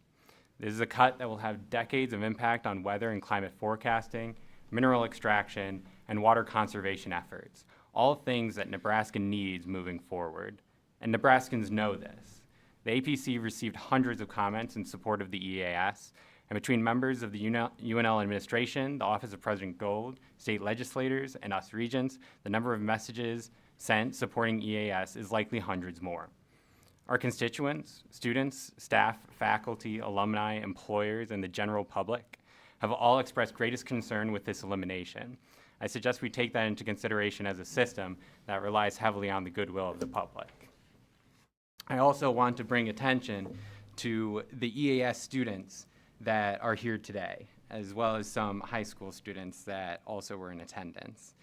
H: This is a cut that will have decades of impact on weather and climate forecasting, mineral extraction, and water conservation efforts, all things that Nebraska needs moving forward. And Nebraskans know this. The APC received hundreds of comments in support of the EAS, and between members of the UNL administration, the Office of President Gold, state legislators, and us regents, the number of messages sent supporting EAS is likely hundreds more. Our constituents, students, staff, faculty, alumni, employers, and the general public have all expressed greatest concern with this elimination. I suggest we take that into consideration as a system that relies heavily on the goodwill of the public. I also want to bring attention to the EAS students that are here today, as well as some high school students that also were in attendance.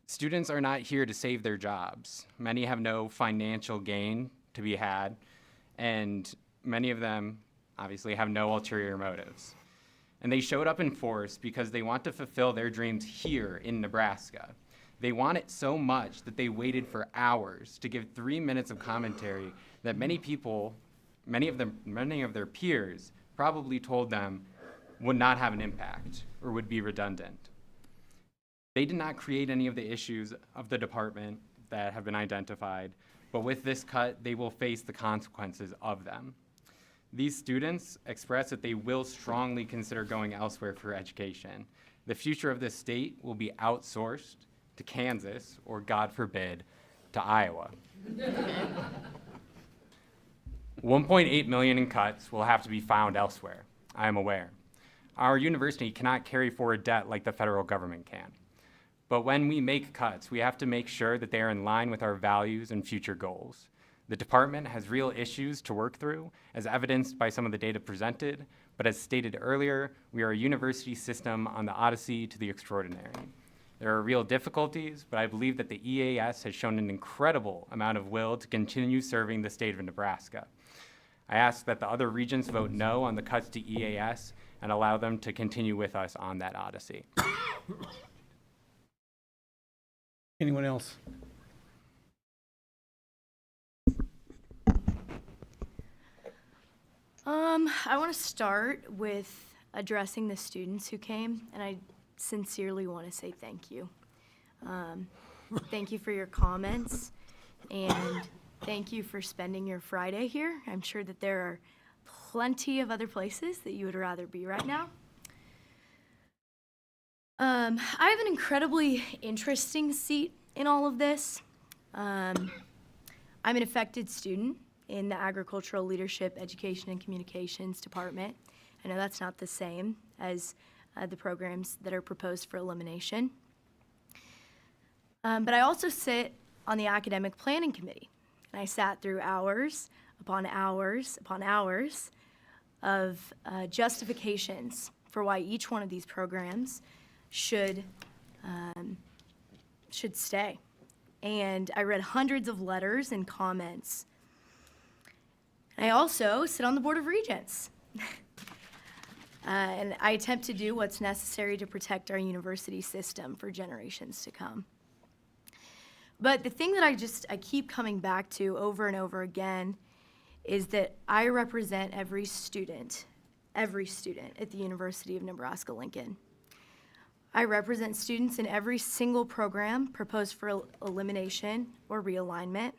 H: Students are not here to save their jobs. Many have no financial gain to be had, and many of them obviously have no ulterior motives. And they showed up in force because they want to fulfill their dreams here in Nebraska. They want it so much that they waited for hours to give 3 minutes of commentary that many of their peers probably told them would not have an impact or would be redundant. They did not create any of the issues of the department that have been identified, but with this cut, they will face the consequences of them. These students express that they will strongly consider going elsewhere for education. The future of this state will be outsourced to Kansas, or God forbid, to Iowa. 1.8 million in cuts will have to be found elsewhere, I am aware. Our university cannot carry forward debt like the federal government can. But when we make cuts, we have to make sure that they are in line with our values and future goals. The department has real issues to work through, as evidenced by some of the data presented, but as stated earlier, we are a university system on the odyssey to the extraordinary. There are real difficulties, but I believe that the EAS has shown an incredible amount of will to continue serving the state of Nebraska. I ask that the other regents vote no on the cuts to EAS and allow them to continue with us on that odyssey.
B: Anyone else?
M: I want to start with addressing the students who came, and I sincerely want to say thank you. Thank you for your comments, and thank you for spending your Friday here. I'm sure that there are plenty of other places that you would rather be right now. I have an incredibly interesting seat in all of this. I'm an affected student in the Agricultural Leadership, Education, and Communications Department. I know that's not the same as the programs that are proposed for elimination. But I also sit on the Academic Planning Committee, and I sat through hours upon hours upon hours of justifications for why each one of these programs should stay. And I read hundreds of letters and comments. I also sit on the Board of Regents. And I attempt to do what's necessary to protect our university system for generations to come. But the thing that I keep coming back to over and over again is that I represent every student at the University of Nebraska-Lincoln. I represent students in every single program proposed for elimination or realignment.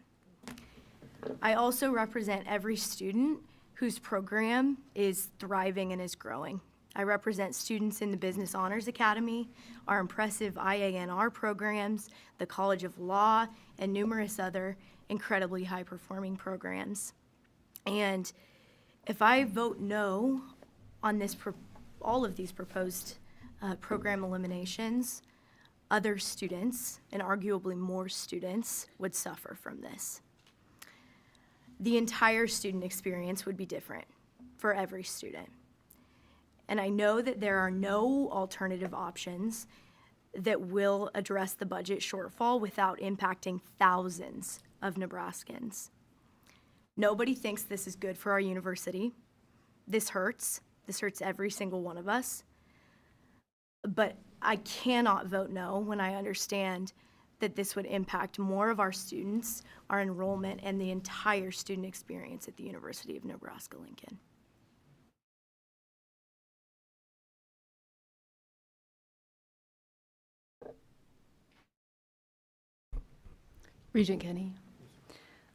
M: I also represent every student whose program is thriving and is growing. I represent students in the Business Honors Academy, our impressive IANR programs, the College of Law, and numerous other incredibly high-performing programs. And if I vote no on all of these proposed program eliminations, other students, and arguably more students, would suffer from this. The entire student experience would be different for every student. And I know that there are no alternative options that will address the budget shortfall without impacting thousands of Nebraskans. Nobody thinks this is good for our university. This hurts. This hurts every single one of us. But I cannot vote no when I understand that this would impact more of our students, our enrollment, and the entire student experience at the University of Nebraska-Lincoln.
R: Regent Kenny.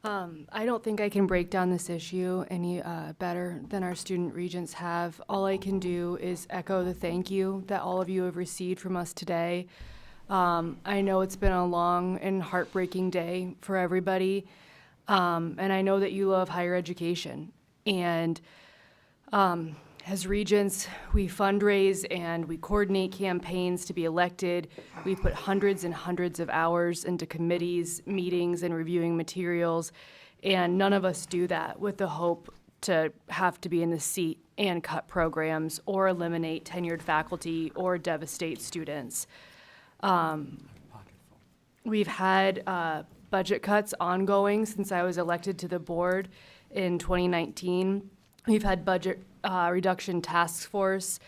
R: I don't think I can break down this issue any better than our student regents have. All I can do is echo the thank you that all of you have received from us today. I know it's been a long and heartbreaking day for everybody, and I know that you love higher education. And as regents, we fundraise and we coordinate campaigns to be elected. We put hundreds and hundreds of hours into committees, meetings, and reviewing materials, and none of us do that with the hope to have to be in the seat and cut programs or eliminate tenured faculty or devastate students. We've had budget cuts ongoing since I was elected to the board in 2019. We've had budget reduction task force.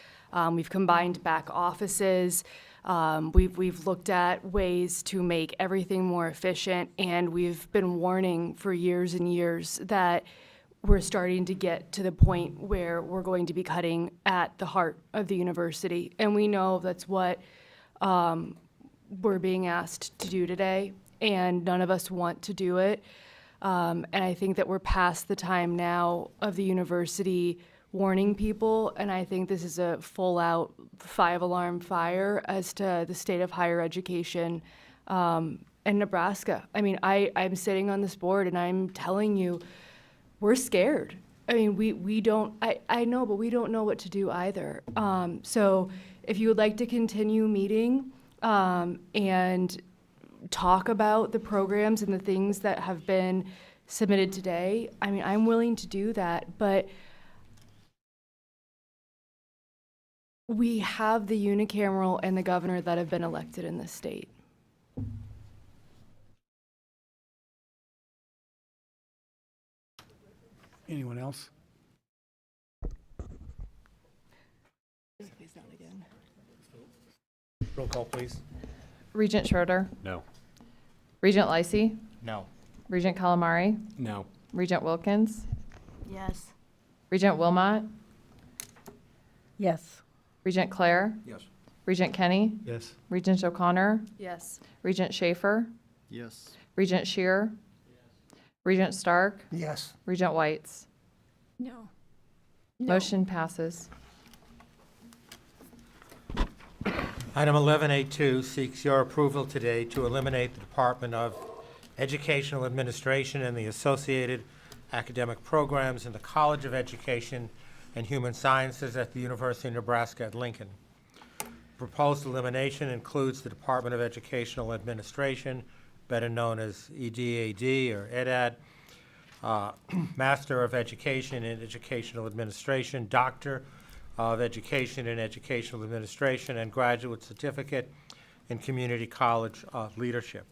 R: We've combined back offices. We've looked at ways to make everything more efficient, and we've been warning for years and years that we're starting to get to the point where we're going to be cutting at the heart of the university. And we know that's what we're being asked to do today, and none of us want to do it. And I think that we're past the time now of the university warning people, and I think this is a full-out 5-alarm fire as to the state of higher education in Nebraska. I mean, I'm sitting on this board, and I'm telling you, we're scared. I mean, we don't, I know, but we don't know what to do either. So if you would like to continue meeting and talk about the programs and the things that have been submitted today, I mean, I'm willing to do that, but we have the unicameral and the governor that have been elected in this state.
B: Anyone else? Roll call, please.
A: Regent Schroeder,
D: No.
A: Regent Lysy,
L: No.
A: Regent Calamari,
H: No.
A: Regent Wilkins,
M: Yes.
A: Regent Wilmot,
S: Yes.
A: Regent Clare,
D: Yes.
A: Regent Kenny,
B: Yes.
A: Regent O'Connor,
R: Yes.
A: Regent Schaefer,
N: Yes.
A: Regent Shear, Regent Stark,
C: Yes.
A: Regent Whites.
V: No.
A: Motion passes.
T: Item 11A2 seeks your approval today to eliminate the Department of Educational Administration and the associated academic programs in the College of Education and Human Sciences at the University of Nebraska at Lincoln. Proposed elimination includes the Department of Educational Administration, better known as EDAD or EDAD, Master of Education in Educational Administration, Doctor of Education in Educational Administration, and Graduate Certificate in Community College Leadership.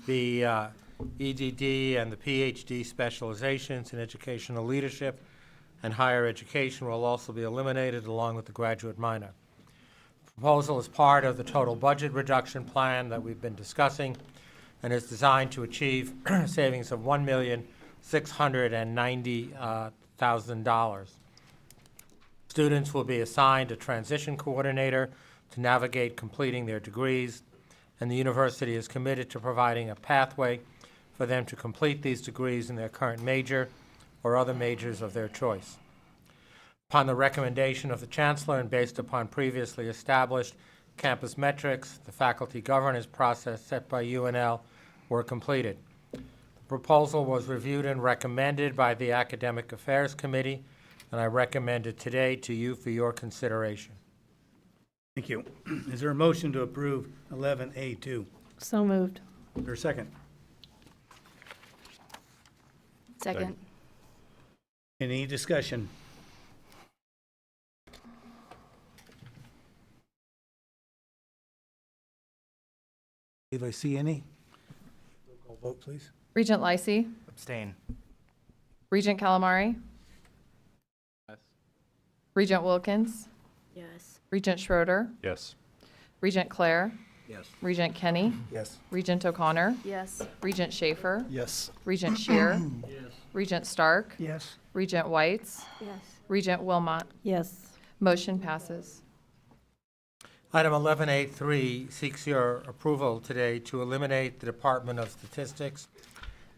T: The EDD and the PhD specializations in educational leadership and higher education will also be eliminated along with the graduate minor. Proposal is part of the total budget reduction plan that we've been discussing and is designed to achieve savings of $1,690,000. Students will be assigned a transition coordinator to navigate completing their degrees, and the university is committed to providing a pathway for them to complete these degrees in their current major or other majors of their choice. Upon the recommendation of the chancellor and based upon previously established campus metrics, the faculty governance process set by UNL were completed. The proposal was reviewed and recommended by the Academic Affairs Committee, and I recommend it today to you for your consideration.
B: Thank you. Is there a motion to approve 11A2?
S: So moved.
B: Is there a second?
R: Second.
B: Any discussion? If I see any, roll call vote, please.
A: Regent Lysy,
L: Abstain.
A: Regent Calamari,
D: Yes.
A: Regent Wilkins,
M: Yes.
A: Regent Schroeder,
D: Yes.
A: Regent Clare,
O: Yes.
A: Regent Kenny,
B: Yes.
A: Regent O'Connor,
M: Yes.
A: Regent Schaefer,
N: Yes.
A: Regent Shear, Regent Stark,
C: Yes.
A: Regent Whites,
M: Yes.
A: Regent Wilmot.
S: Yes.
A: Motion passes.
T: Item 11A3 seeks your approval today to eliminate the Department of Statistics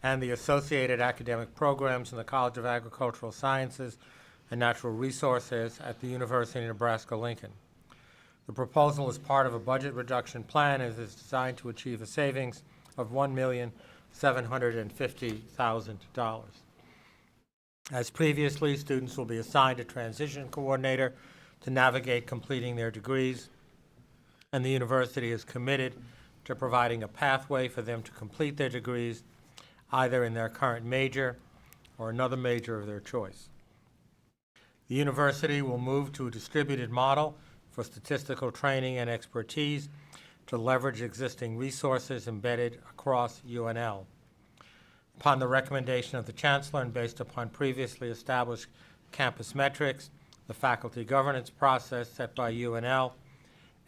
T: and the associated academic programs in the College of Agricultural Sciences and Natural Resources at the University of Nebraska-Lincoln. The proposal is part of a budget reduction plan and is designed to achieve a savings of $1,750,000. As previously, students will be assigned a transition coordinator to navigate completing their degrees, and the university is committed to providing a pathway for them to complete their degrees either in their current major or another major of their choice. The university will move to a distributed model for statistical training and expertise to leverage existing resources embedded across UNL. Upon the recommendation of the chancellor and based upon previously established campus metrics, the faculty governance process set by UNL,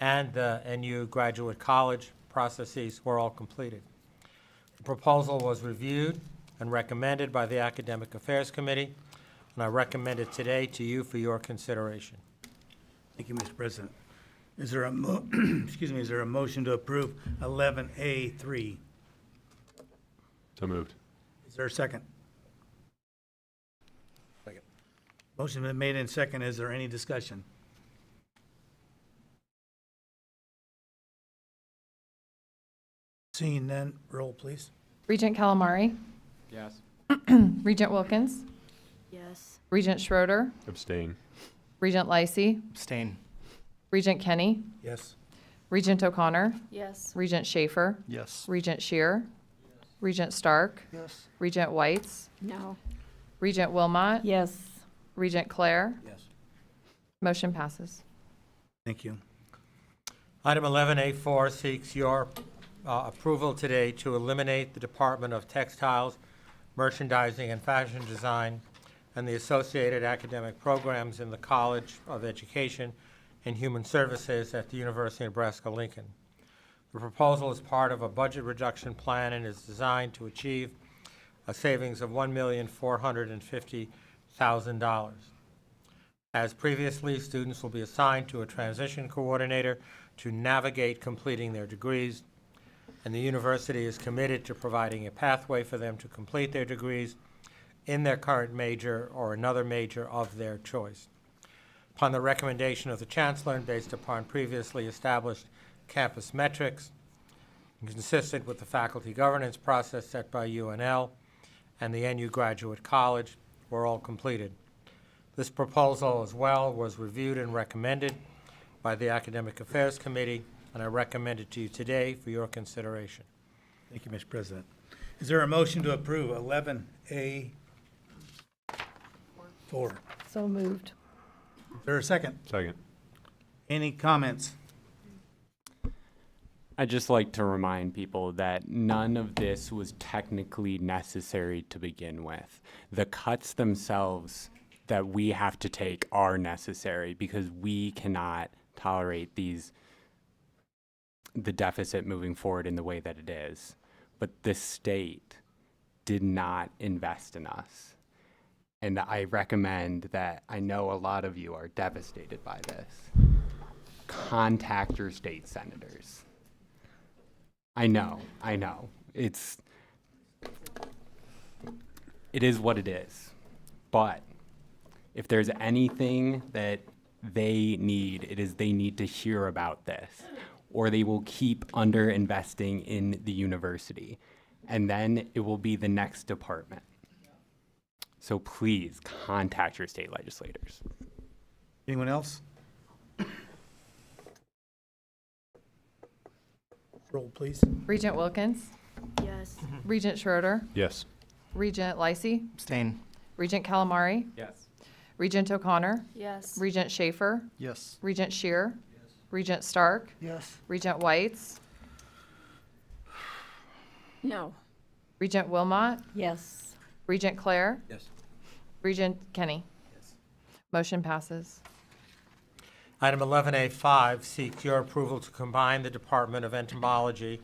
T: and the NU Graduate College processes were all completed. The proposal was reviewed and recommended by the Academic Affairs Committee, and I recommend it today to you for your consideration.
B: Thank you, Mr. President. Is there a excuse me, is there a motion to approve 11A3?
D: So moved.
B: Is there a second? Second. Motion been made in second. Is there any discussion? Seeing none, roll please.
A: Regent Calamari.
D: Yes.
A: Regent Wilkins.
M: Yes.
A: Regent Schroeder.
D: Abstain.
A: Regent Lysy.
L: Abstain.
A: Regent Kenny.
B: Yes.
A: Regent O'Connor.
M: Yes.
A: Regent Schaefer.
N: Yes.
A: Regent Shear. Regent Stark.
C: Yes.
A: Regent Whites.
V: No.
A: Regent Wilmot.
S: Yes.
A: Regent Clare.
B: Yes.
A: Motion passes.
B: Thank you.
T: Item 11A4 seeks your approval today to eliminate the Department of Textiles, Merchandising, and Fashion Design and the associated academic programs in the College of Education and Human Services at the University of Nebraska-Lincoln. The proposal is part of a budget reduction plan and is designed to achieve a savings of $1,450,000. As previously, students will be assigned to a transition coordinator to navigate completing their degrees, and the university is committed to providing a pathway for them to complete their degrees in their current major or another major of their choice. Upon the recommendation of the chancellor and based upon previously established campus metrics, consistent with the faculty governance process set by UNL and the NU Graduate College, were all completed. This proposal as well was reviewed and recommended by the Academic Affairs Committee, and I recommend it to you today for your consideration.
B: Thank you, Mr. President. Is there a motion to approve 11A4?
S: So moved.
B: Is there a second?
D: Second.
B: Any comments?
H: I'd just like to remind people that none of this was technically necessary to begin with. The cuts themselves that we have to take are necessary because we cannot tolerate the deficit moving forward in the way that it is. But this state did not invest in us. And I recommend that, I know a lot of you are devastated by this. Contact your state senators. I know. It is what it is. But if there's anything that they need, they need to hear about this, or they will keep underinvesting in the university. And then it will be the next department. So please contact your state legislators.
B: Anyone else? Roll, please.
A: Regent Wilkins.
M: Yes.
A: Regent Schroeder.
D: Yes.
A: Regent Lysy.
L: Abstain.
A: Regent Calamari.
H: Yes.
A: Regent O'Connor.
M: Yes.
A: Regent Schaefer.
N: Yes.
A: Regent Shear. Regent Stark.
C: Yes.
A: Regent Whites.
V: No.
A: Regent Wilmot.
S: Yes.
A: Regent Clare.
D: Yes.
A: Regent Kenny. Motion passes.
T: Item 11A5 seeks your approval to combine the Department of Entomology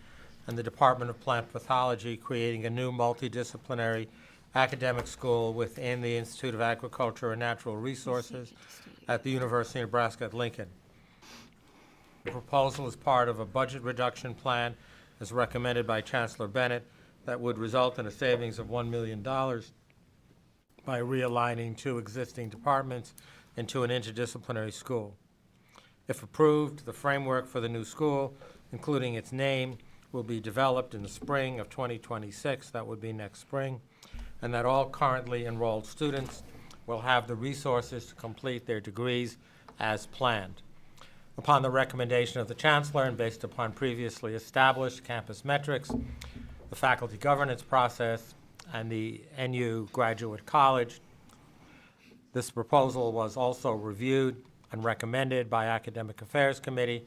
T: and the Department of Plant Pathology, creating a new multidisciplinary academic school within the Institute of Agriculture and Natural Resources at the University of Nebraska at Lincoln. The proposal is part of a budget reduction plan as recommended by Chancellor Bennett that would result in a savings of $1 million by realigning two existing departments into an interdisciplinary school. If approved, the framework for the new school, including its name, will be developed in the spring of 2026, that would be next spring, and that all currently enrolled students will have the resources to complete their degrees as planned. Upon the recommendation of the Chancellor and based upon previously established campus metrics, the faculty governance process, and the NU Graduate College, this proposal was also reviewed and recommended by Academic Affairs Committee,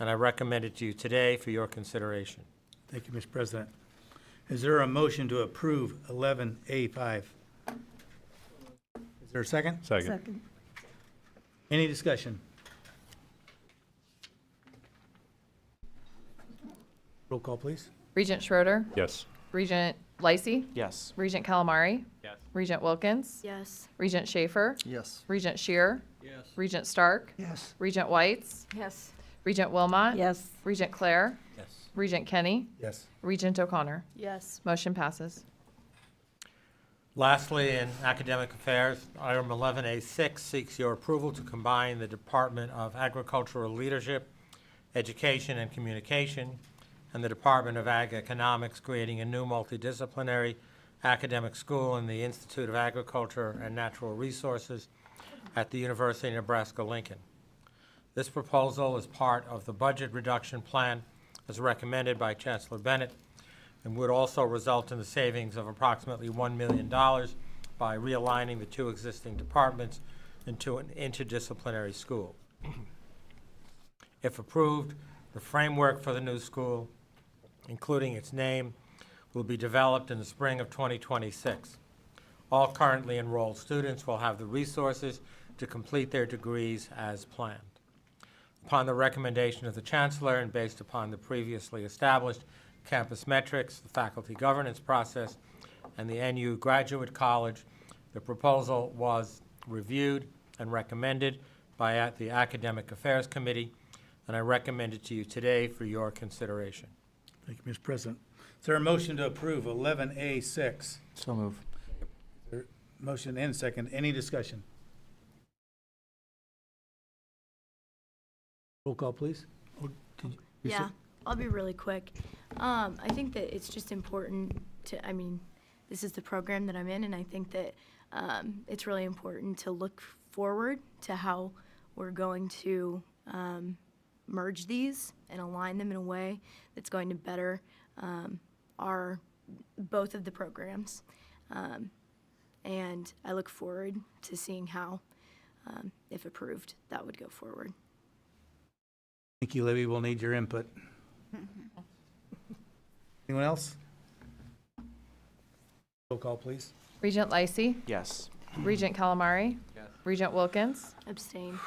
T: and I recommend it to you today for your consideration.
B: Thank you, Mr. President. Is there a motion to approve 11A5? Is there a second?
D: Second.
B: Any discussion? Roll call, please.
A: Regent Schroeder,
D: Yes.
A: Regent Lacey,
L: Yes.
A: Regent Calamari,
D: Yes.
A: Regent Wilkins,
M: Yes.
A: Regent Schaefer,
N: Yes.
A: Regent Shear,
U: Yes.
A: Regent Stark,
C: Yes.
A: Regent Whites,
V: Yes.
A: Regent Wilmot,
S: Yes.
A: Regent Claire,
O: Yes.
A: Regent Kenny,
B: Yes.
A: Regent O'Connor.
M: Yes.
A: Motion passes.
T: Lastly, in academic affairs, item 11A6 seeks your approval to combine the Department of Agricultural Leadership, Education and Communication, and the Department of Ag Economics, creating a new multidisciplinary academic school in the Institute of Agriculture and Natural Resources at the University of Nebraska-Lincoln. This proposal is part of the budget reduction plan as recommended by Chancellor Bennett, and would also result in the savings of approximately $1 million by realigning the two existing departments into an interdisciplinary school. If approved, the framework for the new school, including its name, will be developed in the spring of 2026. All currently enrolled students will have the resources to complete their degrees as planned. Upon the recommendation of the Chancellor and based upon the previously established campus metrics, the faculty governance process, and the NU Graduate College, the proposal was reviewed and recommended by the Academic Affairs Committee, and I recommend it to you today for your consideration.
B: Thank you, Mr. President. Is there a motion to approve 11A6?
L: So move.
B: Motion and second. Any discussion? Roll call, please. Oh, did you say-
M: Yeah, I'll be really quick. I think that it's just important to, I mean, this is the program that I'm in, and I think that it's really important to look forward to how we're going to merge these and align them in a way that's going to better both of the programs. And I look forward to seeing how, if approved, that would go forward.
B: Thank you, Libby. We'll need your input. Anyone else? Roll call, please.
A: Regent Lacey,
L: Yes.
A: Regent Calamari,
D: Yes.
A: Regent Wilkins,
M: Abstain.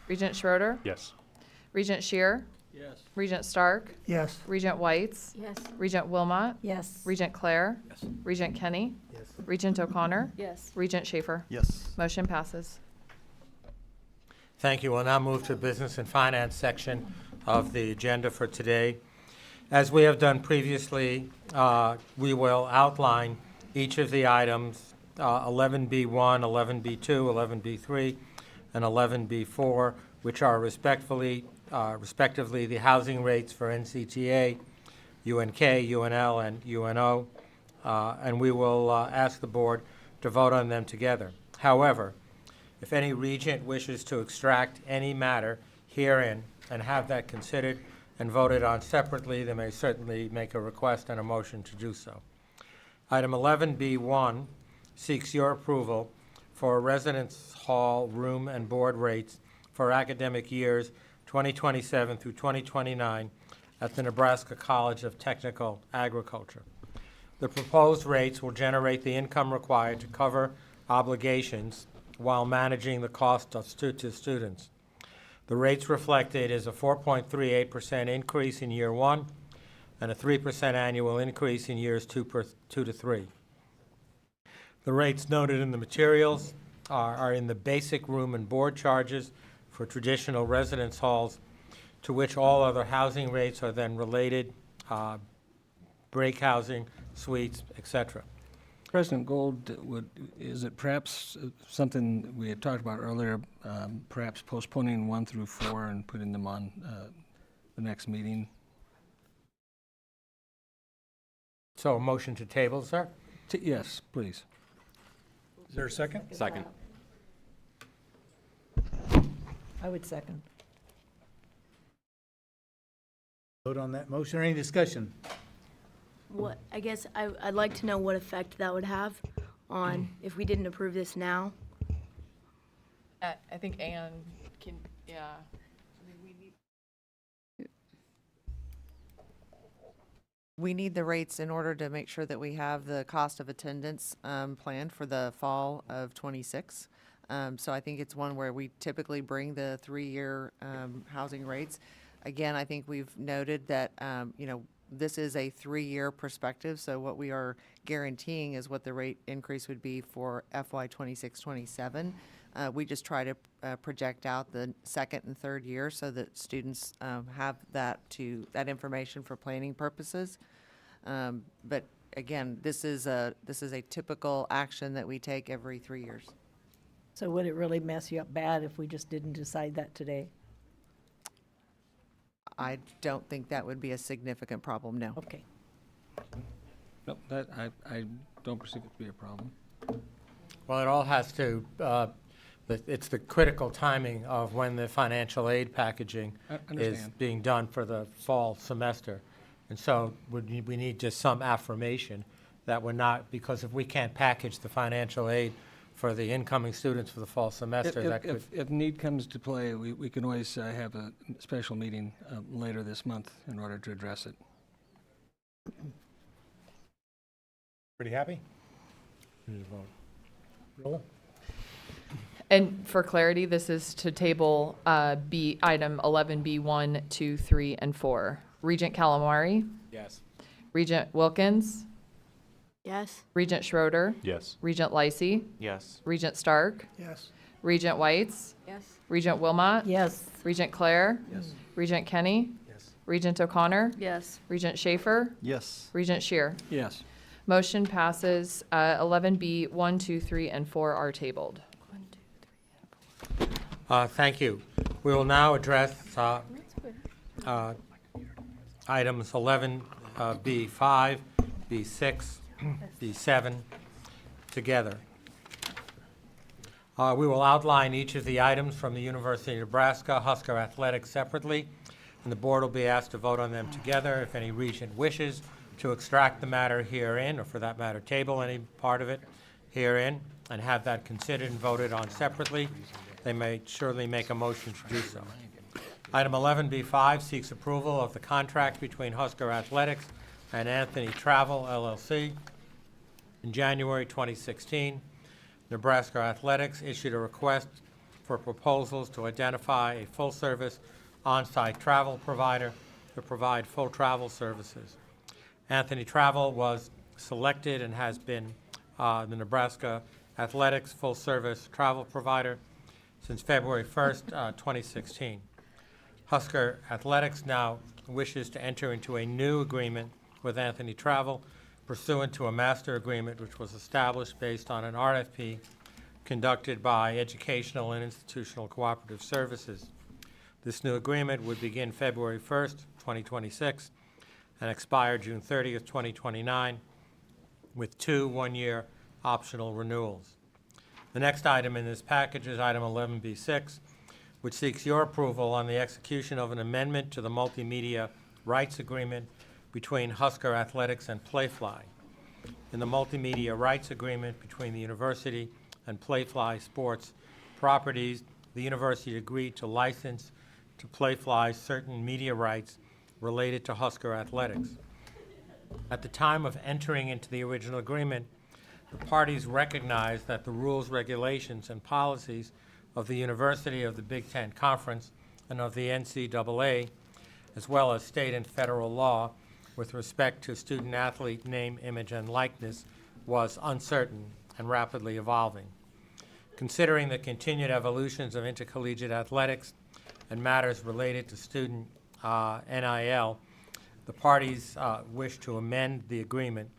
A: Regent Schroeder,
D: Yes.
A: Regent Shear,
U: Yes.
A: Regent Stark,
C: Yes.
A: Regent Whites,
M: Yes.
A: Regent Wilmot,
S: Yes.
A: Regent Claire,
O: Yes.
A: Regent Kenny,
B: Yes.
A: Regent O'Connor,
M: Yes.
A: Regent Schaefer.
N: Yes.
A: Motion passes.
T: Thank you. We'll now move to the Business and Finance section of the agenda for today. As we have done previously, we will outline each of the items, 11B1, 11B2, 11B3, and 11B4, which are respectively the housing rates for NCTA, UNK, UNL, and UNO, and we will ask the board to vote on them together. However, if any regent wishes to extract any matter herein and have that considered and voted on separately, they may certainly make a request and a motion to do so. Item 11B1 seeks your approval for residence hall room and board rates for academic years 2027 through 2029 at the Nebraska College of Technical Agriculture. The proposed rates will generate the income required to cover obligations while managing the cost of to students. The rates reflected is a 4.38% increase in year one and a 3% annual increase in years two to three. The rates noted in the materials are in the basic room and board charges for traditional residence halls, to which all other housing rates are then related, break housing, suites, etc.
U: President Gold, is it perhaps something we had talked about earlier, perhaps postponing 1 through 4 and putting them on the next meeting?
T: So a motion to table, sir?
U: Yes, please.
B: Is there a second?
D: Second.
S: I would second.
B: Vote on that motion or any discussion?
M: What, I guess I'd like to know what effect that would have on if we didn't approve this now.
A: I think Ann can, yeah.
K: We need the rates in order to make sure that we have the cost of attendance planned for the fall of '26. So I think it's one where we typically bring the 3-year housing rates. Again, I think we've noted that, this is a 3-year perspective, so what we are guaranteeing is what the rate increase would be for FY 26-27. We just try to project out the second and third year so that students have that information for planning purposes. But again, this is a typical action that we take every 3 years.
S: So would it really mess you up bad if we just didn't decide that today?
K: I don't think that would be a significant problem, no.
S: Okay.
U: Nope, that, I don't perceive it to be a problem.
T: Well, it all has to, it's the critical timing of when the financial aid packaging
U: I
T: is
U: understand.
T: being done for the fall semester. And so we need just some affirmation that we're not, because if we can't package the financial aid for the incoming students for the fall semester, that could.
U: If need comes to play, we can always have a special meeting later this month in order to address it.
B: Pretty happy?
T: Roll.
A: And for clarity, this is to table item 11B 1, 2, 3, and 4. Regent Calamari,
D: Yes.
A: Regent Wilkins,
M: Yes.
A: Regent Schroeder,
D: Yes.
A: Regent Lysy,
L: Yes.
A: Regent Stark,
C: Yes.
A: Regent Whites,
M: Yes.
A: Regent Wilmot,
S: Yes.
A: Regent Clare,
B: Yes.
A: Regent Kenny,
B: Yes.
A: Regent O'Connor,
M: Yes.
A: Regent Schaefer,
N: Yes.
A: Regent Shear.
U: Yes.
A: Motion passes. 11B 1, 2, 3, and 4 are tabled.
T: Thank you. We will now address items 11B5, B6, B7 together. We will outline each of the items from the University of Nebraska Husker Athletics separately, and the board will be asked to vote on them together. If any regent wishes to extract the matter herein, or for that matter, table any part of it herein, and have that considered and voted on separately, they may surely make a motion to do so. Item 11B5 seeks approval of the contract between Husker Athletics and Anthony Travel, LLC. In January 2016, Nebraska Athletics issued a request for proposals to identify a full-service on-site travel provider to provide full travel services. Anthony Travel was selected and has been the Nebraska Athletics full-service travel provider since February 1st, 2016. Husker Athletics now wishes to enter into a new agreement with Anthony Travel pursuant to a master agreement which was established based on an RFP conducted by Educational and Institutional Cooperative Services. This new agreement would begin February 1st, 2026, and expire June 30th, 2029, with 2 one-year optional renewals. The next item in this package is item 11B6, which seeks your approval on the execution of an amendment to the multimedia rights agreement between Husker Athletics and Playfly. In the multimedia rights agreement between the university and Playfly Sports Properties, the university agreed to license to Playfly certain media rights related to Husker Athletics. At the time of entering into the original agreement, the parties recognized that the rules, regulations, and policies of the University, of the Big Ten Conference, and of the NCAA, as well as state and federal law with respect to student-athlete name, image, and likeness, was uncertain and rapidly evolving. Considering the continued evolutions of intercollegiate athletics and matters related to student NIL, the parties wish to amend the agreement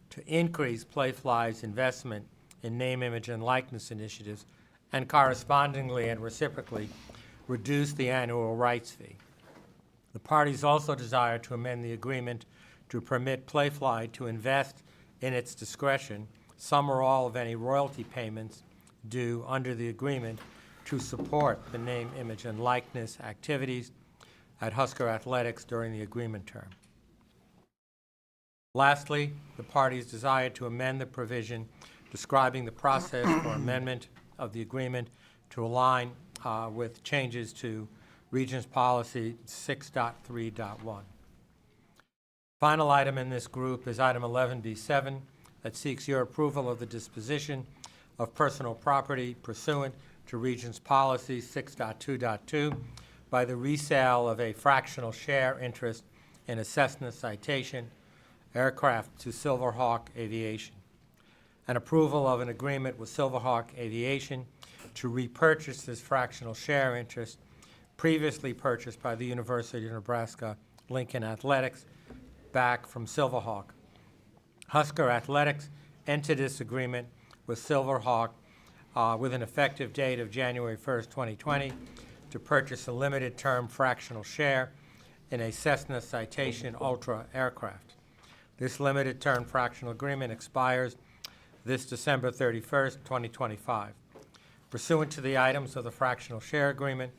T: to increase Playfly's investment in name, image, and likeness initiatives, and correspondingly and reciprocally reduce the annual rights fee. The parties also desire to amend the agreement to permit Playfly to invest in its discretion some or all of any royalty payments due under the agreement to support the name, image, and likeness activities at Husker Athletics during the agreement term. Lastly, the parties desire to amend the provision describing the process for amendment of the agreement to align with changes to Regents Policy 6.3.1. Final item in this group is item 11B7 that seeks your approval of the disposition of personal property pursuant to Regents Policy 6.2.2 by the resale of a fractional share interest in a Cessna Citation aircraft to Silverhawk Aviation. An approval of an agreement with Silverhawk Aviation to repurchase this fractional share interest previously purchased by the University of Nebraska Lincoln Athletics back from Silverhawk. Husker Athletics entered this agreement with Silverhawk with an effective date of January 1st, 2020, to purchase a limited-term fractional share in a Cessna Citation Ultra aircraft. This limited-term fractional agreement expires this December 31st, 2025. Pursuant to the items of the fractional share agreement,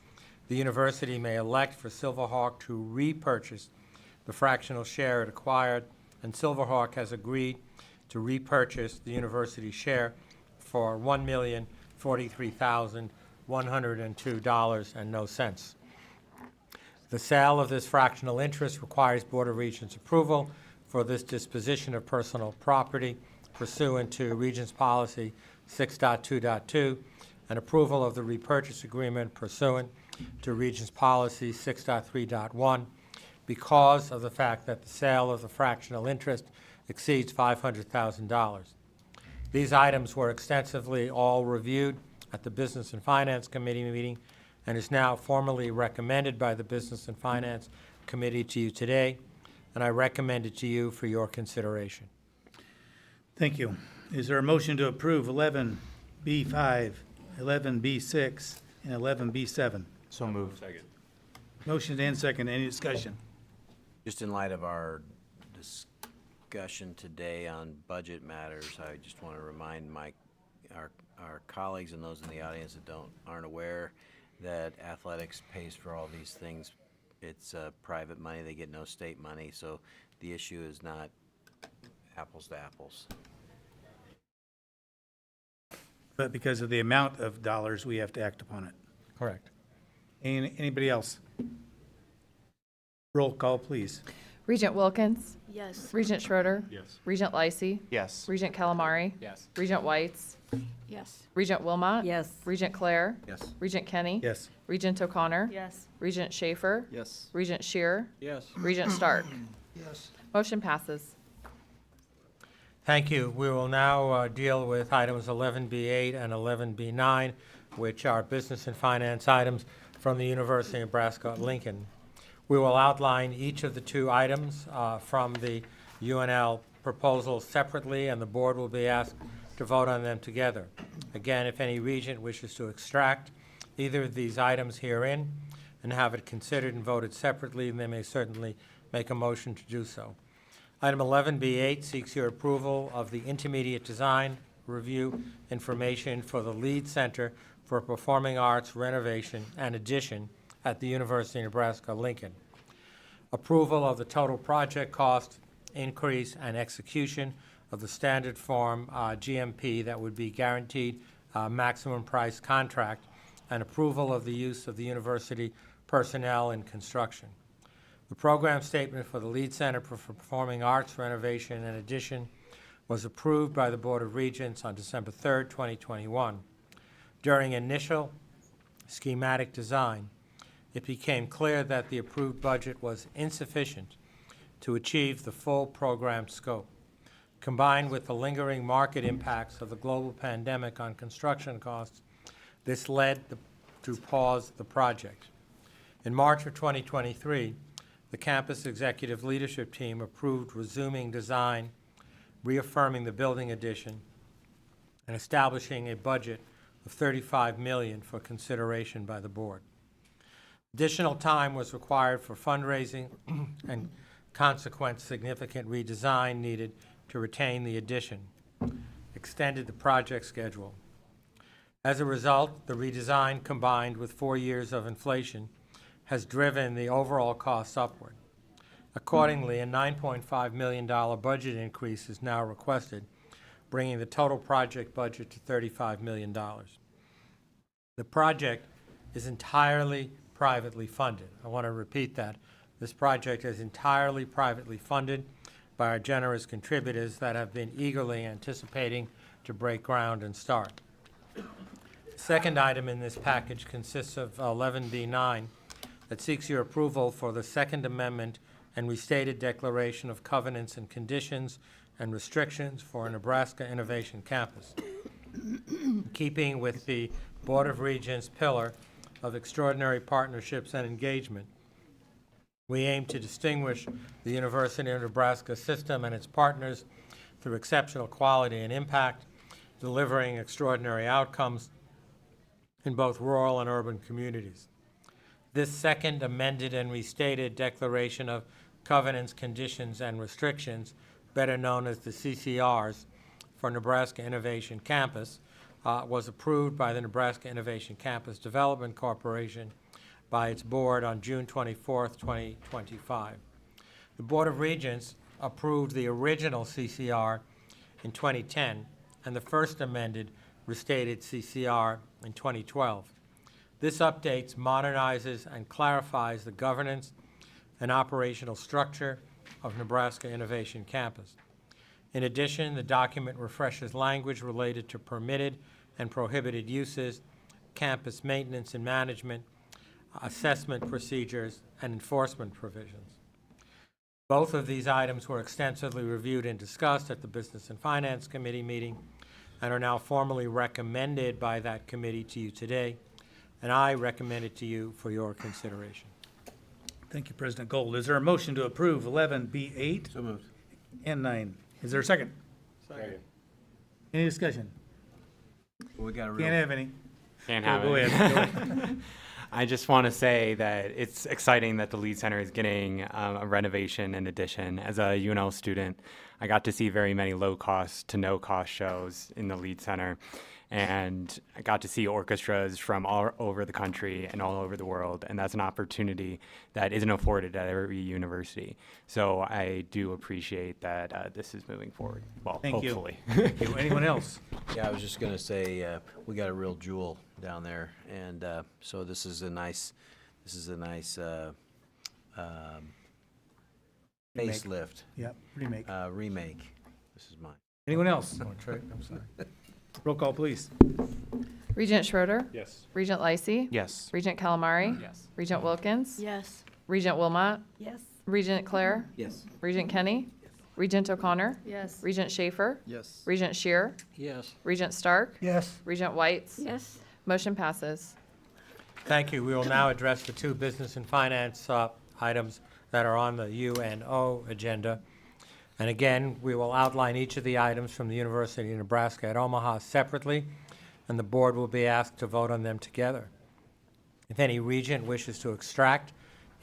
T: the university may elect for Silverhawk to repurchase the fractional share it acquired, and Silverhawk has agreed to repurchase the university share for $1,043,102.00. The sale of this fractional interest requires Board of Regents approval for this disposition of personal property pursuant to Regents Policy 6.2.2 and approval of the repurchase agreement pursuant to Regents Policy 6.3.1 because of the fact that the sale of the fractional interest exceeds $500,000. These items were extensively all reviewed at the Business and Finance Committee meeting and is now formally recommended by the Business and Finance Committee to you today, and I recommend it to you for your consideration.
B: Thank you. Is there a motion to approve 11B5, 11B6, and 11B7?
L: So moved.
D: Second.
B: Motion and second. Any discussion?
O: Just in light of our discussion today on budget matters, I just want to remind our colleagues and those in the audience that aren't aware that athletics pays for all these things. It's private money. They get no state money, so the issue is not apples to apples.
B: But because of the amount of dollars, we have to act upon it.
T: Correct.
B: Anybody else? Roll call, please.
A: Regent Wilkins?
M: Yes.
A: Regent Schroeder?
D: Yes.
A: Regent Lysy?
L: Yes.
A: Regent Calamari?
D: Yes.
A: Regent Whites?
V: Yes.
A: Regent Wilmot?
S: Yes.
A: Regent Clare?
E: Yes.
A: Regent Kenny?
B: Yes.
A: Regent O'Connor?
M: Yes.
A: Regent Schaefer?
E: Yes.
A: Regent Shear?
U: Yes.
A: Regent Stark?
C: Yes.
A: Motion passes.
T: Thank you. We will now deal with items 11B8 and 11B9, which are business and finance items from the University of Nebraska Lincoln. We will outline each of the two items from the UNL proposal separately, and the board will be asked to vote on them together. Again, if any regent wishes to extract either of these items herein and have it considered and voted separately, they may certainly make a motion to do so. Item 11B8 seeks your approval of the intermediate design review information for the Lead Center for Performing Arts renovation and addition at the University of Nebraska Lincoln. Approval of the total project cost, increase, and execution of the standard form GMP that would be guaranteed maximum price contract, and approval of the use of the university personnel in construction. The program statement for the Lead Center for Performing Arts renovation and addition was approved by the Board of Regents on December 3rd, 2021. During initial schematic design, it became clear that the approved budget was insufficient to achieve the full program scope. Combined with the lingering market impacts of the global pandemic on construction costs, this led to pause the project. In March of 2023, the campus executive leadership team approved resuming design, reaffirming the building addition, and establishing a budget of $35 million for consideration by the board. Additional time was required for fundraising and consequent significant redesign needed to retain the addition, extended the project schedule. As a result, the redesign combined with 4 years of inflation has driven the overall costs upward. Accordingly, a $9.5 million budget increase is now requested, bringing the total project budget to $35 million. The project is entirely privately funded. I want to repeat that. This project is entirely privately funded by our generous contributors that have been eagerly anticipating to break ground and start. The second item in this package consists of 11B9 that seeks your approval for the Second Amendment and restated declaration of covenants and conditions and restrictions for a Nebraska Innovation Campus. In keeping with the Board of Regents pillar of extraordinary partnerships and engagement, we aim to distinguish the University of Nebraska system and its partners through exceptional quality and impact, delivering extraordinary outcomes in both rural and urban communities. This second amended and restated declaration of covenants, conditions, and restrictions, better known as the CCRs, for Nebraska Innovation Campus, was approved by the Nebraska Innovation Campus Development Corporation by its board on June 24th, 2025. The Board of Regents approved the original CCR in 2010 and the first amended restated CCR in 2012. This updates, modernizes, and clarifies the governance and operational structure of Nebraska Innovation Campus. In addition, the document refreshes language related to permitted and prohibited uses, campus maintenance and management, assessment procedures, and enforcement provisions. Both of these items were extensively reviewed and discussed at the Business and Finance Committee meeting and are now formally recommended by that committee to you today, and I recommend it to you for your consideration.
B: Thank you, President Gold. Is there a motion to approve 11B8?
D: So moved.
B: And 9? Is there a second?
D: Second.
B: Any discussion?
O: We got a real.
B: Can't have any.
H: Can't
B: Go-
H: have
B: go
H: it.
B: ahead, go ahead.
H: I just want to say that it's exciting that the Lead Center is getting a renovation and addition. As a UNL student, I got to see very many low-cost to no-cost shows in the Lead Center, and I got to see orchestras from all over the country and all over the world, and that's an opportunity that isn't afforded at every university. So I do appreciate that this is moving forward. Well,
B: Thank you.
H: hopefully.
B: Thank you. Anyone else?
O: Yeah, I was just gonna say, we got a real jewel down there, and so this is a nice
B: Remake.
O: facelift.
B: Yep, remake.
O: Remake. This is mine.
B: Anyone else?
T: Oh, Trey, I'm sorry.
B: Roll call, please.
A: Regent Schroeder?
D: Yes.
A: Regent Lysy?
L: Yes.
A: Regent Calamari?
H: Yes.
A: Regent Wilkins?
M: Yes.
A: Regent Wilmot?
Q: Yes.
A: Regent Clare?
O: Yes.
A: Regent Kenny? Regent O'Connor?
M: Yes.
A: Regent Schaefer?
N: Yes.
A: Regent Shear?
D: Yes.
A: Regent Stark?
C: Yes.
A: Regent Whites?
V: Yes.
A: Motion passes.
T: Thank you. We will now address the two business and finance items that are on the UNO agenda. And again, we will outline each of the items from the University of Nebraska at Omaha separately, and the board will be asked to vote on them together. If any regent wishes to extract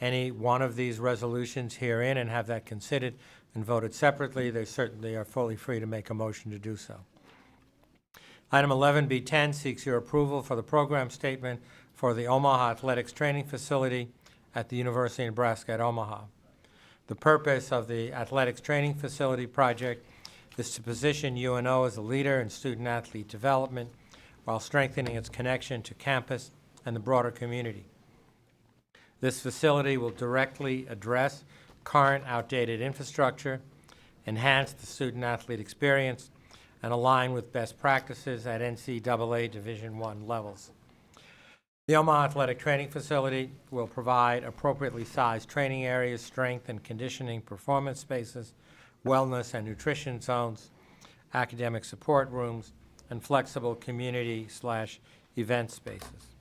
T: any one of these resolutions herein and have that considered and voted separately, they certainly are fully free to make a motion to do so. Item 11B10 seeks your approval for the program statement for the Omaha Athletics Training Facility at the University of Nebraska at Omaha. The purpose of the Athletics Training Facility project is to position UNO as a leader in student-athlete development while strengthening its connection to campus and the broader community. This facility will directly address current outdated infrastructure, enhance the student-athlete experience, and align with best practices at NCAA Division I levels. The Omaha Athletic Training Facility will provide appropriately sized training areas, strength and conditioning performance spaces, wellness and nutrition zones, academic support rooms, and flexible community/event spaces.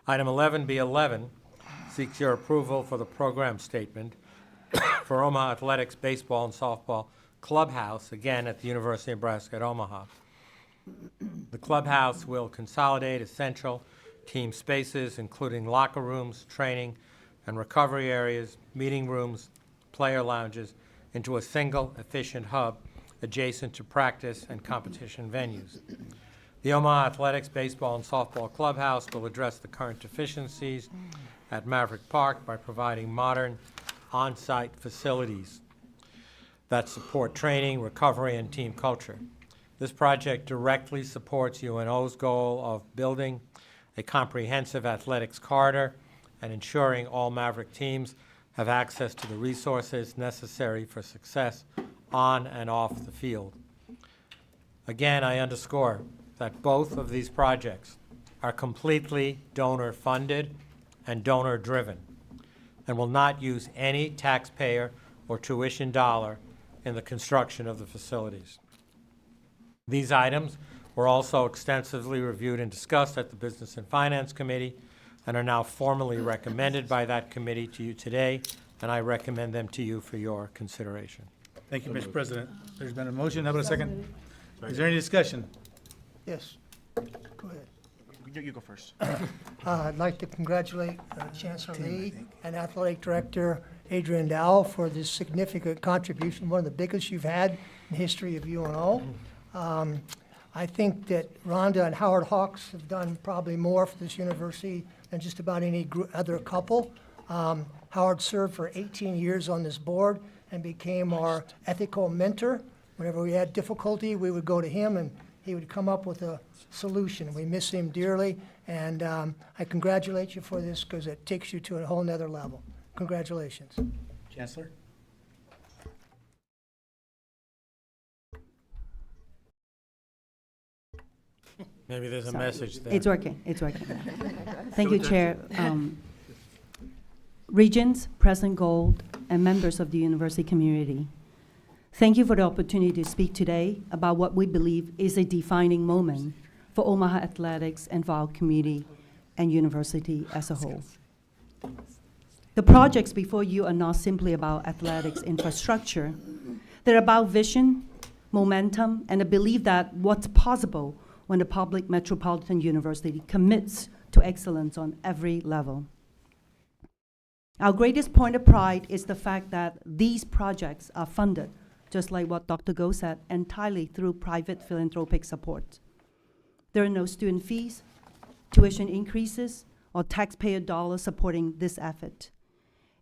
T: Item 11B11 seeks your approval for the program statement for Omaha Athletics Baseball and Softball Clubhouse, again at the University of Nebraska at Omaha. The clubhouse will consolidate essential team spaces, including locker rooms, training and recovery areas, meeting rooms, player lounges, into a single efficient hub adjacent to practice and competition venues. The Omaha Athletics Baseball and Softball Clubhouse will address the current deficiencies at Maverick Park by providing modern on-site facilities that support training, recovery, and team culture. This project directly supports UNO's goal of building a comprehensive athletics corridor and ensuring all Maverick teams have access to the resources necessary for success on and off the field. Again, I underscore that both of these projects are completely donor-funded and donor-driven. and will not use any taxpayer or tuition dollar in the construction of the facilities. These items were also extensively reviewed and discussed at the Business and Finance Committee and are now formally recommended by that committee to you today, and I recommend them to you for your consideration.
B: Thank you, Mr. President. There's been a motion. How about a second? Is there any discussion?
C: Yes, go ahead.
L: You go first.
C: I'd like to congratulate Chancellor Lee and Athletic Director Adrian Dow for this significant contribution, one of the biggest you've had in the history of UNO. I think that Rhonda and Howard Hawks have done probably more for this university than just about any other couple. Howard served for 18 years on this board and became our ethical mentor. Whenever we had difficulty, we would go to him and he would come up with a solution. We miss him dearly, and I congratulate you for this because it takes you to a whole nother level. Congratulations.
B: Chancellor?
T: Maybe there's a message there.
F: It's working. Thank you, Chair. Regents, President Gold, and members of the university community, thank you for the opportunity to speak today about what we believe is a defining moment for Omaha athletics and for our community and university as a whole. The projects before you are not simply about athletics infrastructure. They're about vision, momentum, and a belief that what's possible when the public metropolitan university commits to excellence on every level. Our greatest point of pride is the fact that these projects are funded, just like what Dr. Goh said, entirely through private philanthropic support. There are no student fees, tuition increases, or taxpayer dollars supporting this effort.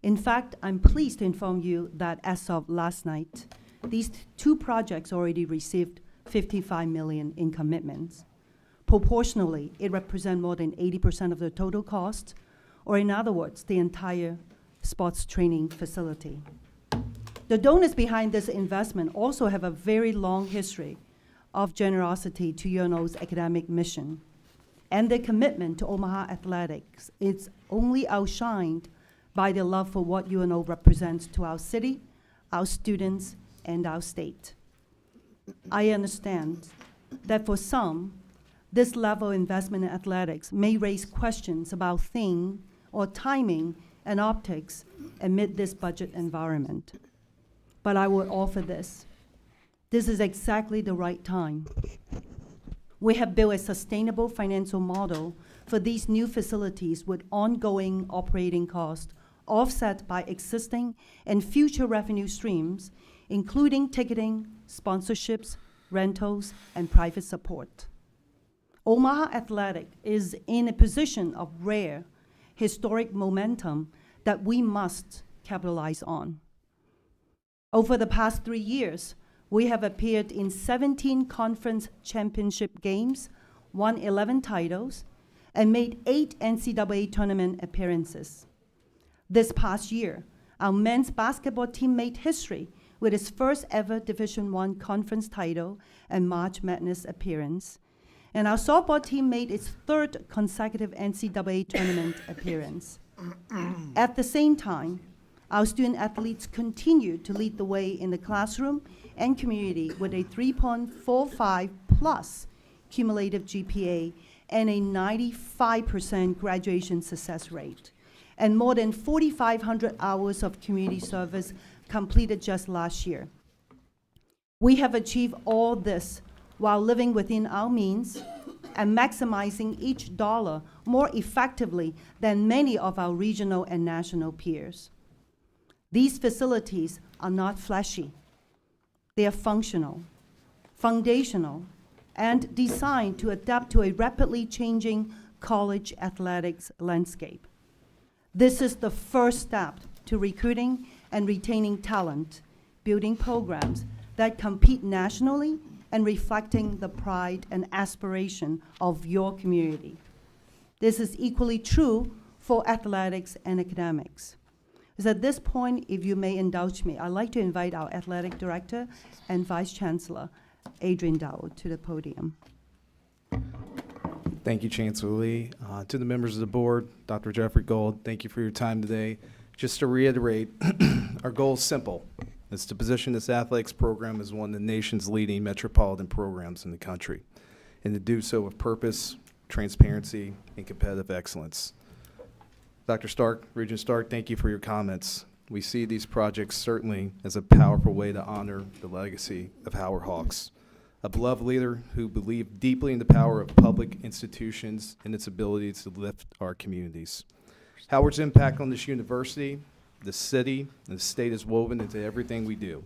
F: In fact, I'm pleased to inform you that as of last night, these two projects already received $55 million in commitments. Proportionally, it represents more than 80% of the total cost, or in other words, the entire sports training facility. The donors behind this investment also have a very long history of generosity to UNO's academic mission, and their commitment to Omaha athletics is only outshined by their love for what UNO represents to our city, our students, and our state. I understand that for some, this level of investment in athletics may raise questions about theme or timing and optics amid this budget environment. But I would offer this. This is exactly the right time. We have built a sustainable financial model for these new facilities with ongoing operating costs offset by existing and future revenue streams, including ticketing, sponsorships, rentals, and private support. Omaha Athletic is in a position of rare, historic momentum that we must capitalize on. Over the past 3 years, we have appeared in 17 conference championship games, won 11 titles, and made 8 NCAA tournament appearances. This past year, our men's basketball team made history with its first ever Division I conference title and March Madness appearance. And our softball team made its 3rd consecutive NCAA tournament appearance. At the same time, our student athletes continue to lead the way in the classroom and community with a 3.45 plus cumulative GPA and a 95% graduation success rate, and more than 4,500 hours of community service completed just last year. We have achieved all this while living within our means and maximizing each dollar more effectively than many of our regional and national peers. These facilities are not flashy. They are functional, foundational, and designed to adapt to a rapidly changing college athletics landscape. This is the first step to recruiting and retaining talent, building programs that compete nationally and reflecting the pride and aspiration of your community. This is equally true for athletics and academics. So at this point, if you may indulge me, I'd like to invite our athletic director and vice chancellor, Adrian Dow, to the podium.
I: Thank you, Chancellor Lee. To the members of the board, Dr. Jeffrey Gold, thank you for your time today
G: Just to reiterate, our goal is simple. It's to position this athletics program as one of the nation's leading metropolitan programs in the country, and to do so with purpose, transparency, and competitive excellence. Dr. Stark, Regent Stark, thank you for your comments. We see these projects certainly as a powerful way to honor the legacy of Howard Hawks, a beloved leader who believed deeply in the power of public institutions and its ability to lift our communities. Howard's impact on this university, the city, and the state is woven into everything we do.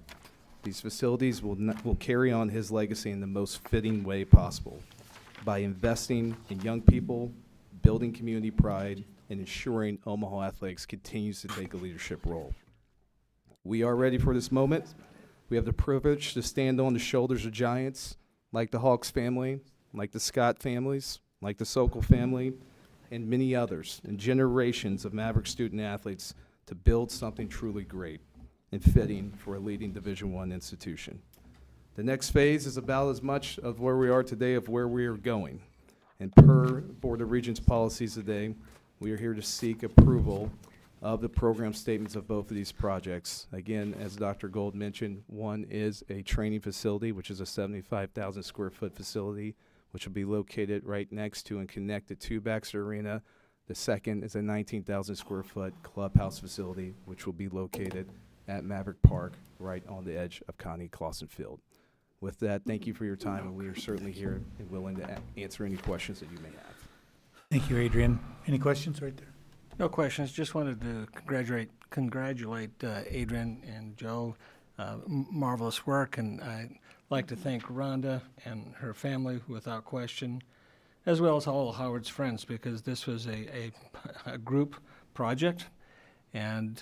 G: These facilities will carry on his legacy in the most fitting way possible by investing in young people, building community pride, and ensuring Omaha athletics continues to take a leadership role. We are ready for this moment. We have the privilege to stand on the shoulders of giants like the Hawks family, like the Scott families, like the Sokol family, and many others, and generations of Maverick student athletes to build something truly great and fitting for a leading Division I institution. The next phase is about as much of where we are today of where we are going. And per Board of Regents policies today, we are here to seek approval of the program statements of both of these projects. Again, as Dr. Gold mentioned, one is a training facility, which is a 75,000 square foot facility, which will be located right next to and connected to Baxter Arena. The second is a 19,000 square foot clubhouse facility, which will be located at Maverick Park, right on the edge of Connie Clausen Field. With that, thank you for your time, and we are certainly here and willing to answer any questions that you may have.
B: Thank you, Adrian. Any questions right there?
U: No questions. Just wanted to congratulate Adrian and Joe. Marvelous work, and I'd like to thank Rhonda and her family without question, as well as all Howard's friends, because this was a group project, and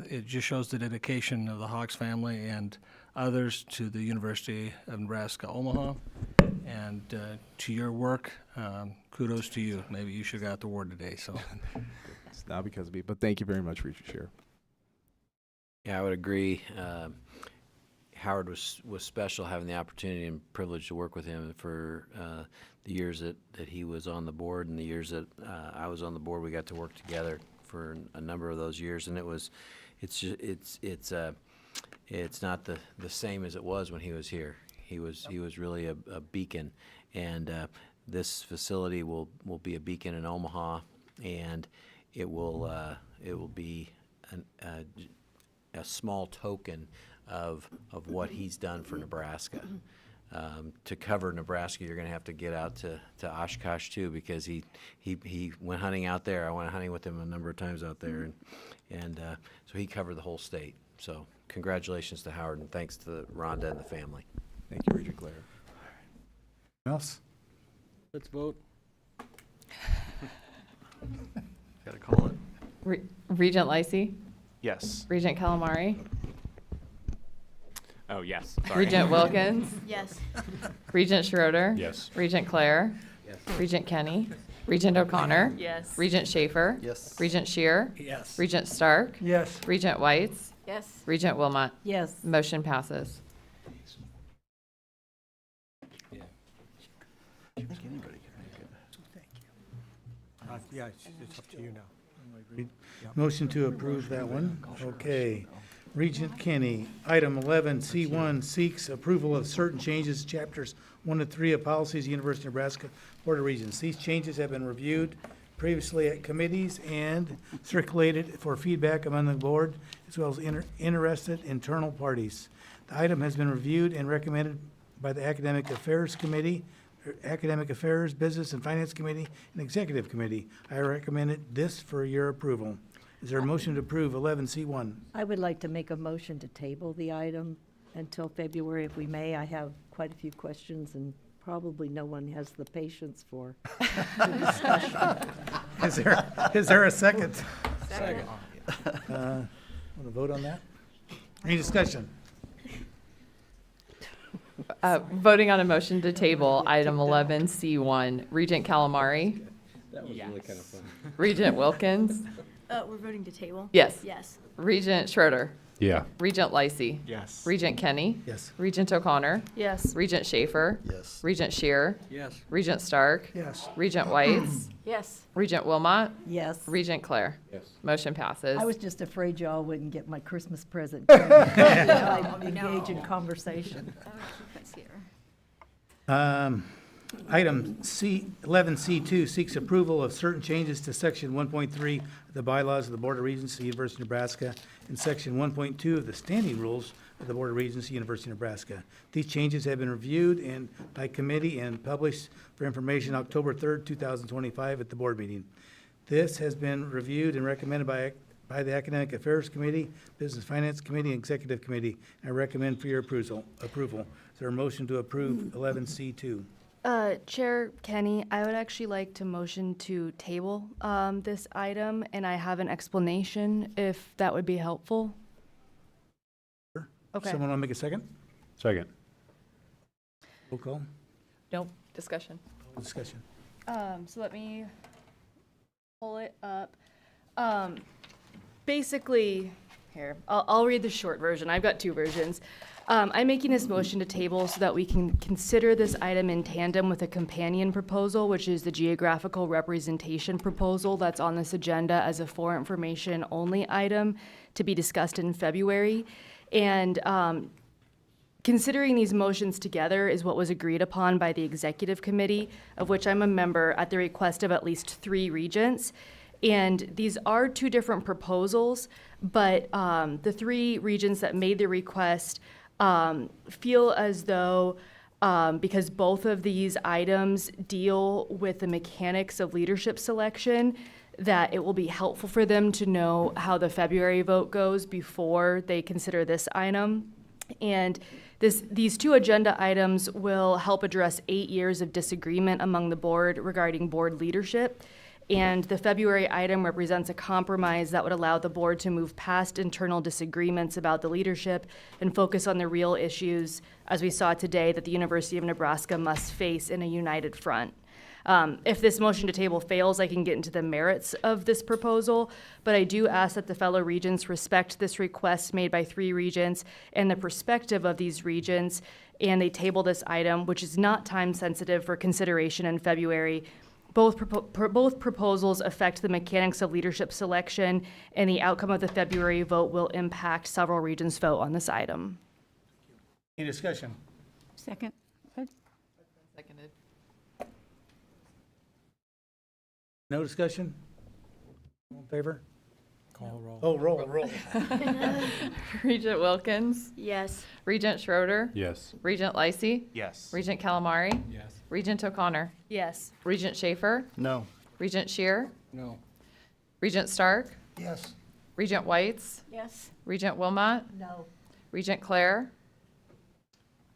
U: it just shows the dedication of the Hawks family and others to the University of Nebraska, Omaha, and to your work. Kudos to you. Maybe you should have got the award today. So
G: It's not because of me, but thank you very much, Regent Chair.
O: Yeah, I would agree. Howard was special, having the opportunity and privilege to work with him for the years that he was on the board and the years that I was on the board. We got to work together for a number of those years, and it's not the same as it was when he was here. He was really a beacon, and this facility will be a beacon in Omaha, and it will be a small token of what he's done for Nebraska. To cover Nebraska, you're going to have to get out to Oshkosh too, because he went hunting out there. I went hunting with him a number of times out there, and so he covered the whole state. So congratulations to Howard, and thanks to Rhonda and the family.
G: Thank you, Regent Claire.
B: Anyone else?
U: let's vote.
N: Gotta call it.
A: Regent Lacey?
L: Yes.
A: Regent Calamari?
H: Oh, yes. Sorry.
A: Regent Wilkins?
M: Yes.
A: Regent Schroeder?
D: Yes.
A: Regent Claire?
O: Yes.
A: Regent Kenny? Regent O'Connor?
M: Yes.
A: Regent Schaefer?
N: Yes.
A: Regent Shear?
U: Yes.
A: Regent Stark?
C: Yes.
A: Regent Whites?
M: Yes.
A: Regent Wilmot?
S: Yes.
A: Motion passes.
T: Yeah, it's up to you now.
B: Motion to approve that one. Okay. Regent Kenny, item 11C1 seeks approval of certain changes, chapters 1 to 3 of policies, University of Nebraska Board of Regents. These changes have been reviewed previously at committees and circulated for feedback among the board, as well as interested internal parties. The item has been reviewed and recommended by the Academic Affairs Committee, Academic Affairs, Business and Finance Committee, and Executive Committee. I recommend this for your approval. Is there a motion to approve 11C1?
S: I would like to make a motion to table the item until February, if we may. I have quite a few questions, and probably no one has the patience for the discussion.
B: Is there a second?
U: Second.
B: Want to vote on that? Any discussion?
A: Voting on a motion to table item 11C1. Regent Calamari?
O: That was really kind of fun.
A: Regent Wilkins?
M: We're voting to table?
A: Yes.
M: Yes.
A: Regent Schroeder?
D: Yeah.
A: Regent Lysy.
U: Yes.
A: Regent Kenny.
B: Yes.
A: Regent O'Connor.
R: Yes.
A: Regent Schaefer.
N: Yes.
A: Regent Shear.
U: Yes.
A: Regent Stark.
C: Yes.
A: Regent Whites.
S: Yes.
A: Regent Wilmot.
S: Yes.
A: Regent Claire.
D: Yes.
A: Motion passes.
S: I was just afraid y'all wouldn't get my Christmas present. I engage in conversation.
B: Item C, 11C2 seeks approval of certain changes to Section 1.3 of the bylaws of the Board of Regents of the University of Nebraska and Section 1.2 of the standing rules of the Board of Regents of the University of Nebraska. These changes have been reviewed by committee and published for information October 3rd, 2025 at the board meeting. This has been reviewed and recommended by the Academic Affairs Committee, Business Finance Committee, and Executive Committee. I recommend for your approval. Is there a motion to approve 11C2?
R: Chair Kenny, I would actually like to motion to table this item, and I have an explanation if that would be helpful.
B: Sure.
R: Okay.
B: Someone want to make a second?
D: Second.
B: Roll call.
A: Nope. Discussion.
B: Discussion.
R: So let me pull it up. Basically, here, I'll read the short version. I've got two versions. I'm making this motion to table so that we can consider this item in tandem with a companion proposal, which is the geographical representation proposal that's on this agenda as a for information only item to be discussed in February. And considering these motions together is what was agreed upon by the executive committee, of which I'm a member at the request of at least 3 regents. And these are 2 different proposals, but the 3 regents that made the request feel as though, because both of these items deal with the mechanics of leadership selection, that it will be helpful for them to know how the February vote goes before they consider this item. And these 2 agenda items will help address 8 years of disagreement among the board regarding board leadership. And the February item represents a compromise that would allow the board to move past internal disagreements about the leadership and focus on the real issues, as we saw today, that the University of Nebraska must face in a united front. If this motion to table fails, I can get into the merits of this proposal, but I do ask that the fellow regents respect this request made by 3 regents and the perspective of these regents, and they table this item, which is not time sensitive, for consideration in February. Both proposals affect the mechanics of leadership selection, and the outcome of the February vote will impact several regents' vote on this item.
B: Any discussion?
V: Second. Good.
A: Seconded.
B: No discussion? All in favor?
U: Call roll.
B: Oh, roll.
A: Regent Wilkins.
M: Yes.
A: Regent Schroeder.
D: Yes.
A: Regent Lysy.
U: Yes.
A: Regent Calamari.
U: Yes.
A: Regent O'Connor.
R: Yes.
A: Regent Schaefer.
N: No.
A: Regent Shear.
U: No.
A: Regent Stark.
C: Yes.
A: Regent Whites.
V: Yes.
A: Regent Wilmot.
S: No.
A: Regent Claire.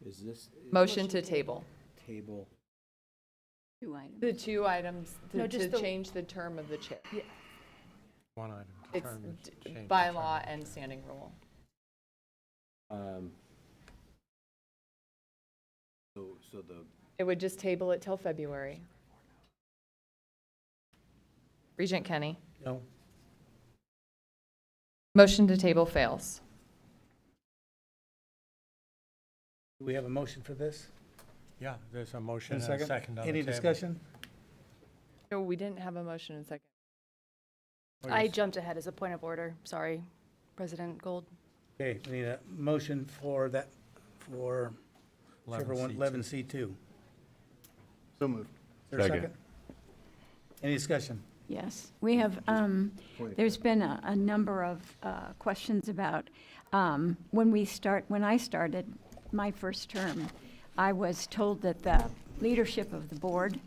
O: Is this
A: Motion to table.
O: table?
V: 2 items.
A: The 2 items
R: No,
A: to
R: just the-
A: change the term of the chair.
T: One item.
A: It's
T: Determine- change the
A: by
T: term.
A: law and standing rule.
O: So the
A: It would just table it till February. Regent Kenny.
B: No.
A: Motion to table fails.
B: Do we have a motion for this?
T: Yeah, there's a motion
B: And
T: and a second on the
B: Any
T: table.
B: discussion?
A: No, we didn't have a motion in second.
T: Oh,
R: I
T: yes.
R: jumped ahead as a point of order. Sorry, President Gold.
B: Okay, we need a motion for that, for whichever one, 11C2.
N: So moved.
B: Is there a
D: Second.
B: second? Any discussion?
V: Yes, we have, there's been a number of questions about, when I started my first term, I was told that the leadership of the board,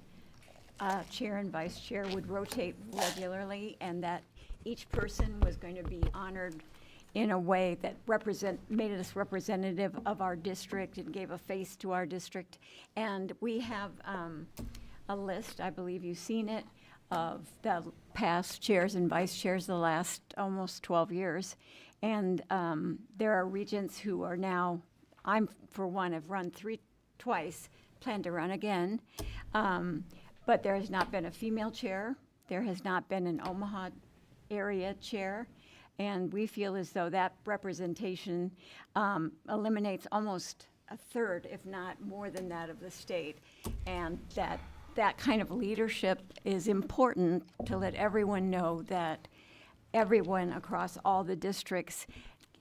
V: chair and vice chair, would rotate regularly, and that each person was going to be honored in a way that made us representative of our district and gave a face to our district. And we have a list, I believe you've seen it, of the past chairs and vice chairs the last almost 12 years. And there are regents who are now, I'm for one, have run twice, plan to run again. But there has not been a female chair. There has not been an Omaha area chair. And we feel as though that representation eliminates almost a third, if not more than that, of the state. And that kind of leadership is important to let everyone know that everyone across all the districts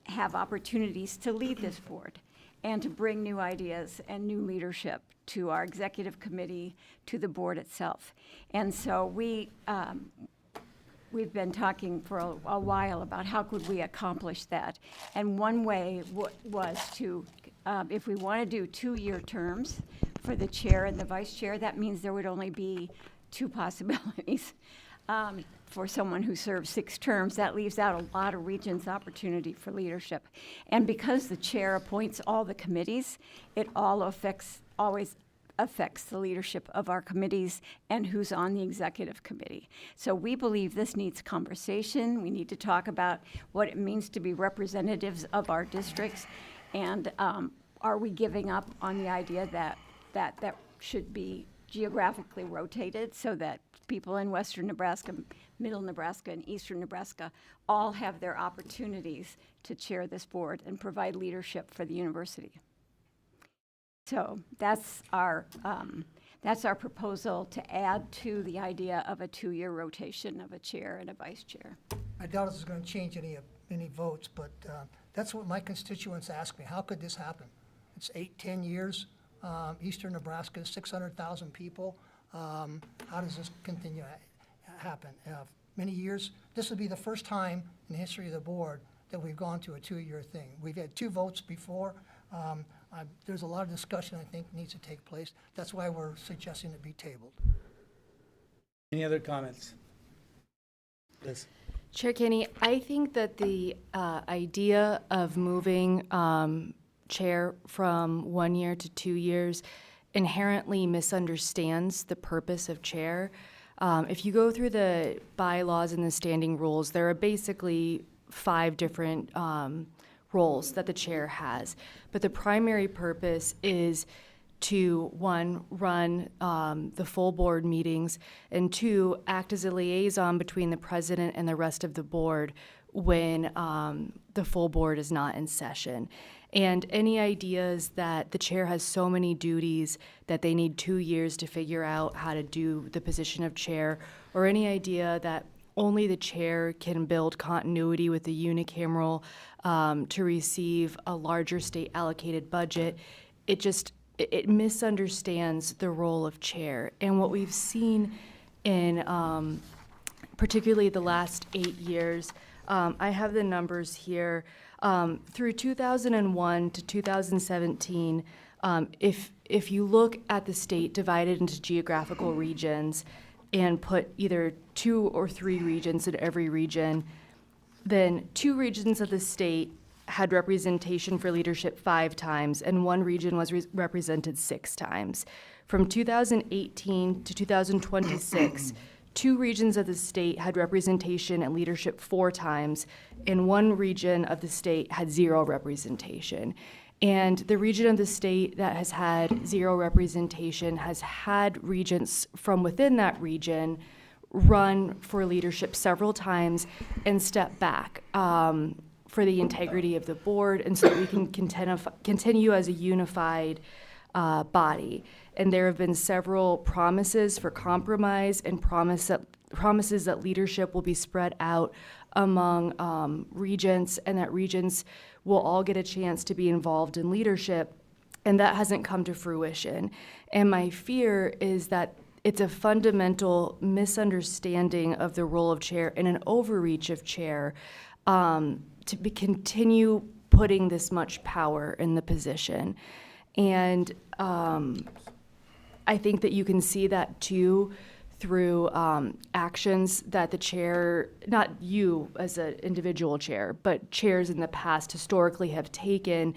V: have opportunities to lead this board and to bring new ideas and new leadership to our executive committee, to the board itself. And so we've been talking for a while about how could we accomplish that. And one way was to, if we want to do 2-year terms for the chair and the vice chair, that means there would only be 2 possibilities. For someone who serves 6 terms, that leaves out a lot of regents' opportunity for leadership. And because the chair appoints all the committees, it always affects the leadership of our committees and who's on the executive committee. So we believe this needs conversation. We need to talk about what it means to be representatives of our districts. And are we giving up on the idea that should be geographically rotated so that people in western Nebraska, middle Nebraska, and eastern Nebraska all have their opportunities to chair this board and provide leadership for the university. So that's our proposal to add to the idea of a 2-year rotation of a chair and a vice chair.
C: I doubt this is going to change any votes, but that's what my constituents ask me. How could this happen? It's 8-10 years. Eastern Nebraska is 600,000 people. How does this continue to happen? Many years, this would be the first time in the history of the board that we've gone to a 2-year thing. We've had 2 votes before. There's a lot of discussion I think needs to take place. That's why we're suggesting it be tabled.
B: Any other comments? Liz?
R: Chair Kenny, I think that the idea of moving chair from 1 year to 2 years inherently misunderstands the purpose of chair. If you go through the bylaws and the standing rules, there are basically 5 different roles that the chair has. But the primary purpose is to, 1, run the full board meetings, and 2, act as a liaison between the president and the rest of the board when the full board is not in session. And any ideas that the chair has so many duties that they need 2 years to figure out how to do the position of chair, or any idea that only the chair can build continuity with the unicameral to receive a larger state allocated budget, it misunderstands the role of chair. And what we've seen in particularly the last 8 years, I have the numbers here. Through 2001 to 2017, if you look at the state divided into geographical regions and put either 2 or 3 regions in every region, then 2 regions of the state had representation for leadership 5 times, and 1 region was represented 6 times. From 2018 to 2026, 2 regions of the state had representation and leadership 4 times, and 1 region of the state had 0 representation. And the region of the state that has had 0 representation has had regents from within that region run for leadership several times and step back for the integrity of the board, and so that we can continue as a unified body. And there have been several promises for compromise and promises that leadership will be spread out among regents, and that regents will all get a chance to be involved in leadership, and that hasn't come to fruition. And my fear is that it's a fundamental misunderstanding of the role of chair and an overreach of chair to continue putting this much power in the position. And I think that you can see that too through actions that the chair, not you as an individual chair, but chairs in the past historically have taken,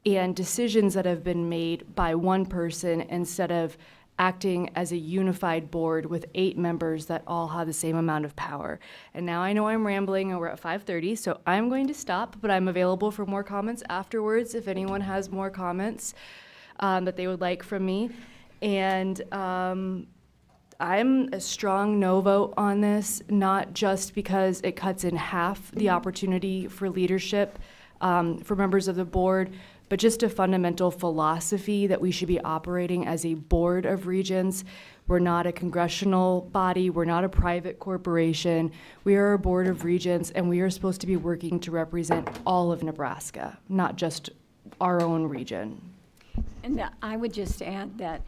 R: and decisions that have been made by one person instead of acting as a unified board with 8 members that all have the same amount of power. And now I know I'm rambling and we're at 5:30, so I'm going to stop, but I'm available for more comments afterwards if anyone has more comments that they would like from me. And I'm a strong no vote on this, not just because it cuts in half the opportunity for leadership for members of the board, but just a fundamental philosophy that we should be operating as a Board of Regents. We're not a congressional body. We're not a private corporation. We are a Board of Regents, and we are supposed to be working to represent all of Nebraska, not just our own region.
V: And I would just add that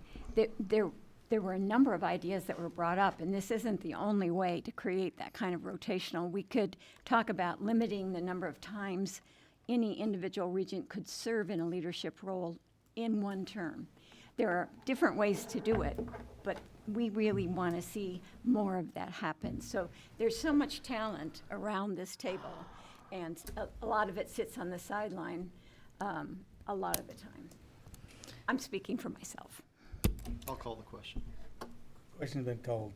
V: there were a number of ideas that were brought up, and this isn't the only way to create that kind of rotational. We could talk about limiting the number of times any individual regent could serve in a leadership role in one term. There are different ways to do it, but we really want to see more of that happen. So there's so much talent around this table, and a lot of it sits on the sideline a lot of the time. I'm speaking for myself.
N: I'll call the question.
B: Question's been called.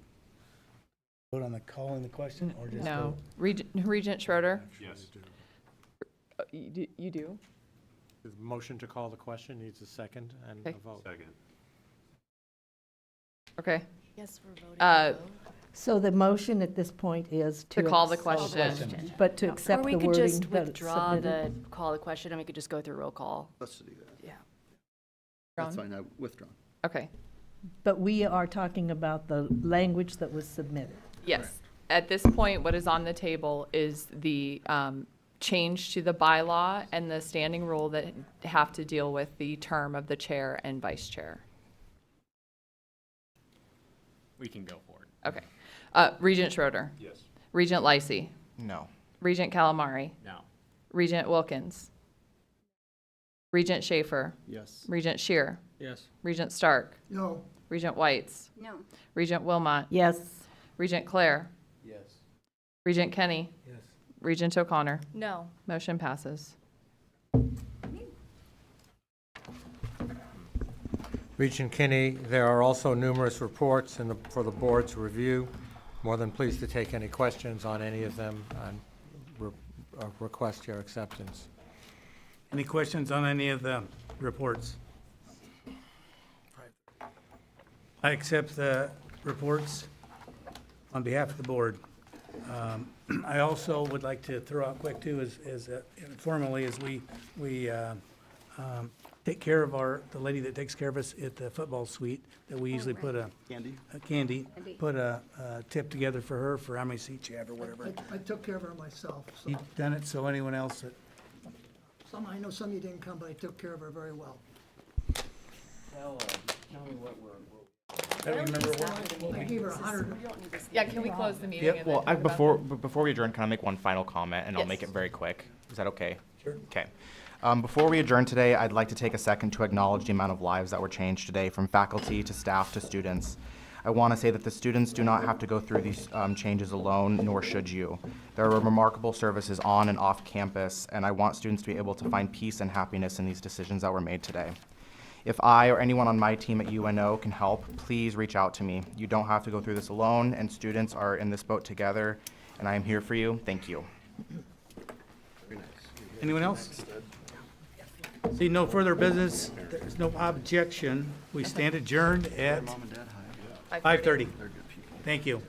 B: Vote on the calling the question or just
A: No.
B: vote?
A: Regent Schroeder?
D: Yes.
A: You do?
T: The motion to call the question needs a second and a
A: Okay.
T: vote.
D: Second.
M: I
A: Okay.
M: guess we're voting.
A: Uh,
S: So the motion at this point is
A: To call the
S: ex-
A: question.
S: But to accept
R: Or
S: the
R: we
S: wording
R: could just
S: that's
R: withdraw the
S: submitted.
R: call the question, and we could just go through roll call.
N: Let's do that.
R: Yeah.
N: That's
A: Withdrawn?
N: fine, I withdraw.
A: Okay.
S: But we are talking about the language that was submitted.
A: Yes. At this point, what is on the table is the change to the bylaw and the standing rule that have to deal with the term of the chair and vice chair.
H: We can go forward.
A: Okay. Regent Schroeder?
D: Yes.
A: Regent Lysy?
L: No.
A: Regent Calamari?
H: No.
A: Regent Wilkins? Regent Schaefer?
N: Yes.
A: Regent Shear?
U: Yes.
A: Regent Stark?
C: No.
A: Regent Whites?
V: No.
A: Regent Wilmot?
S: Yes.
A: Regent Claire?
N: Yes.
A: Regent Kenny?
N: Yes.
A: Regent O'Connor?
R: No.
A: Motion passes.
T: Regent Kinney, there are also numerous reports for the board's review. More than pleased to take any questions on any of them and request your acceptance.
B: Any questions on any of the reports? I accept the reports on behalf of the board. I also would like to throw out quick too, as informally, as we take care of the lady that takes care of us at the football suite, that we usually put Candy, put a tip together for her for how many seats you have or whatever.
C: I took care of her myself, so
B: You've done it, so anyone else that,
C: I know some of you didn't come, but I took care of her very well.
N: Tell me what we're.
B: I don't remember what.
C: I gave her 100.
A: Yeah, can we close the meeting?
L: Yep,
A: and then
L: well,
A: talk about
L: before we adjourn, can I make one final comment, and I'll make it
A: Yes.
L: very quick? Is that okay?
B: Sure.
L: Okay. Before we adjourn today, I'd like to take a second to acknowledge the amount of lives that were changed today, from faculty to staff to students. I want to say that the students do not have to go through these changes alone, nor should you. There are remarkable services on and off campus, and I want students to be able to find peace and happiness in these decisions that were made today. If I or anyone on my team at UNO can help, please reach out to me. You don't have to go through this alone, and students are in this boat together, and I am here for you. Thank you.
B: Anyone else? See no further business, there's no objection. We stand adjourned at 5:30. Thank you.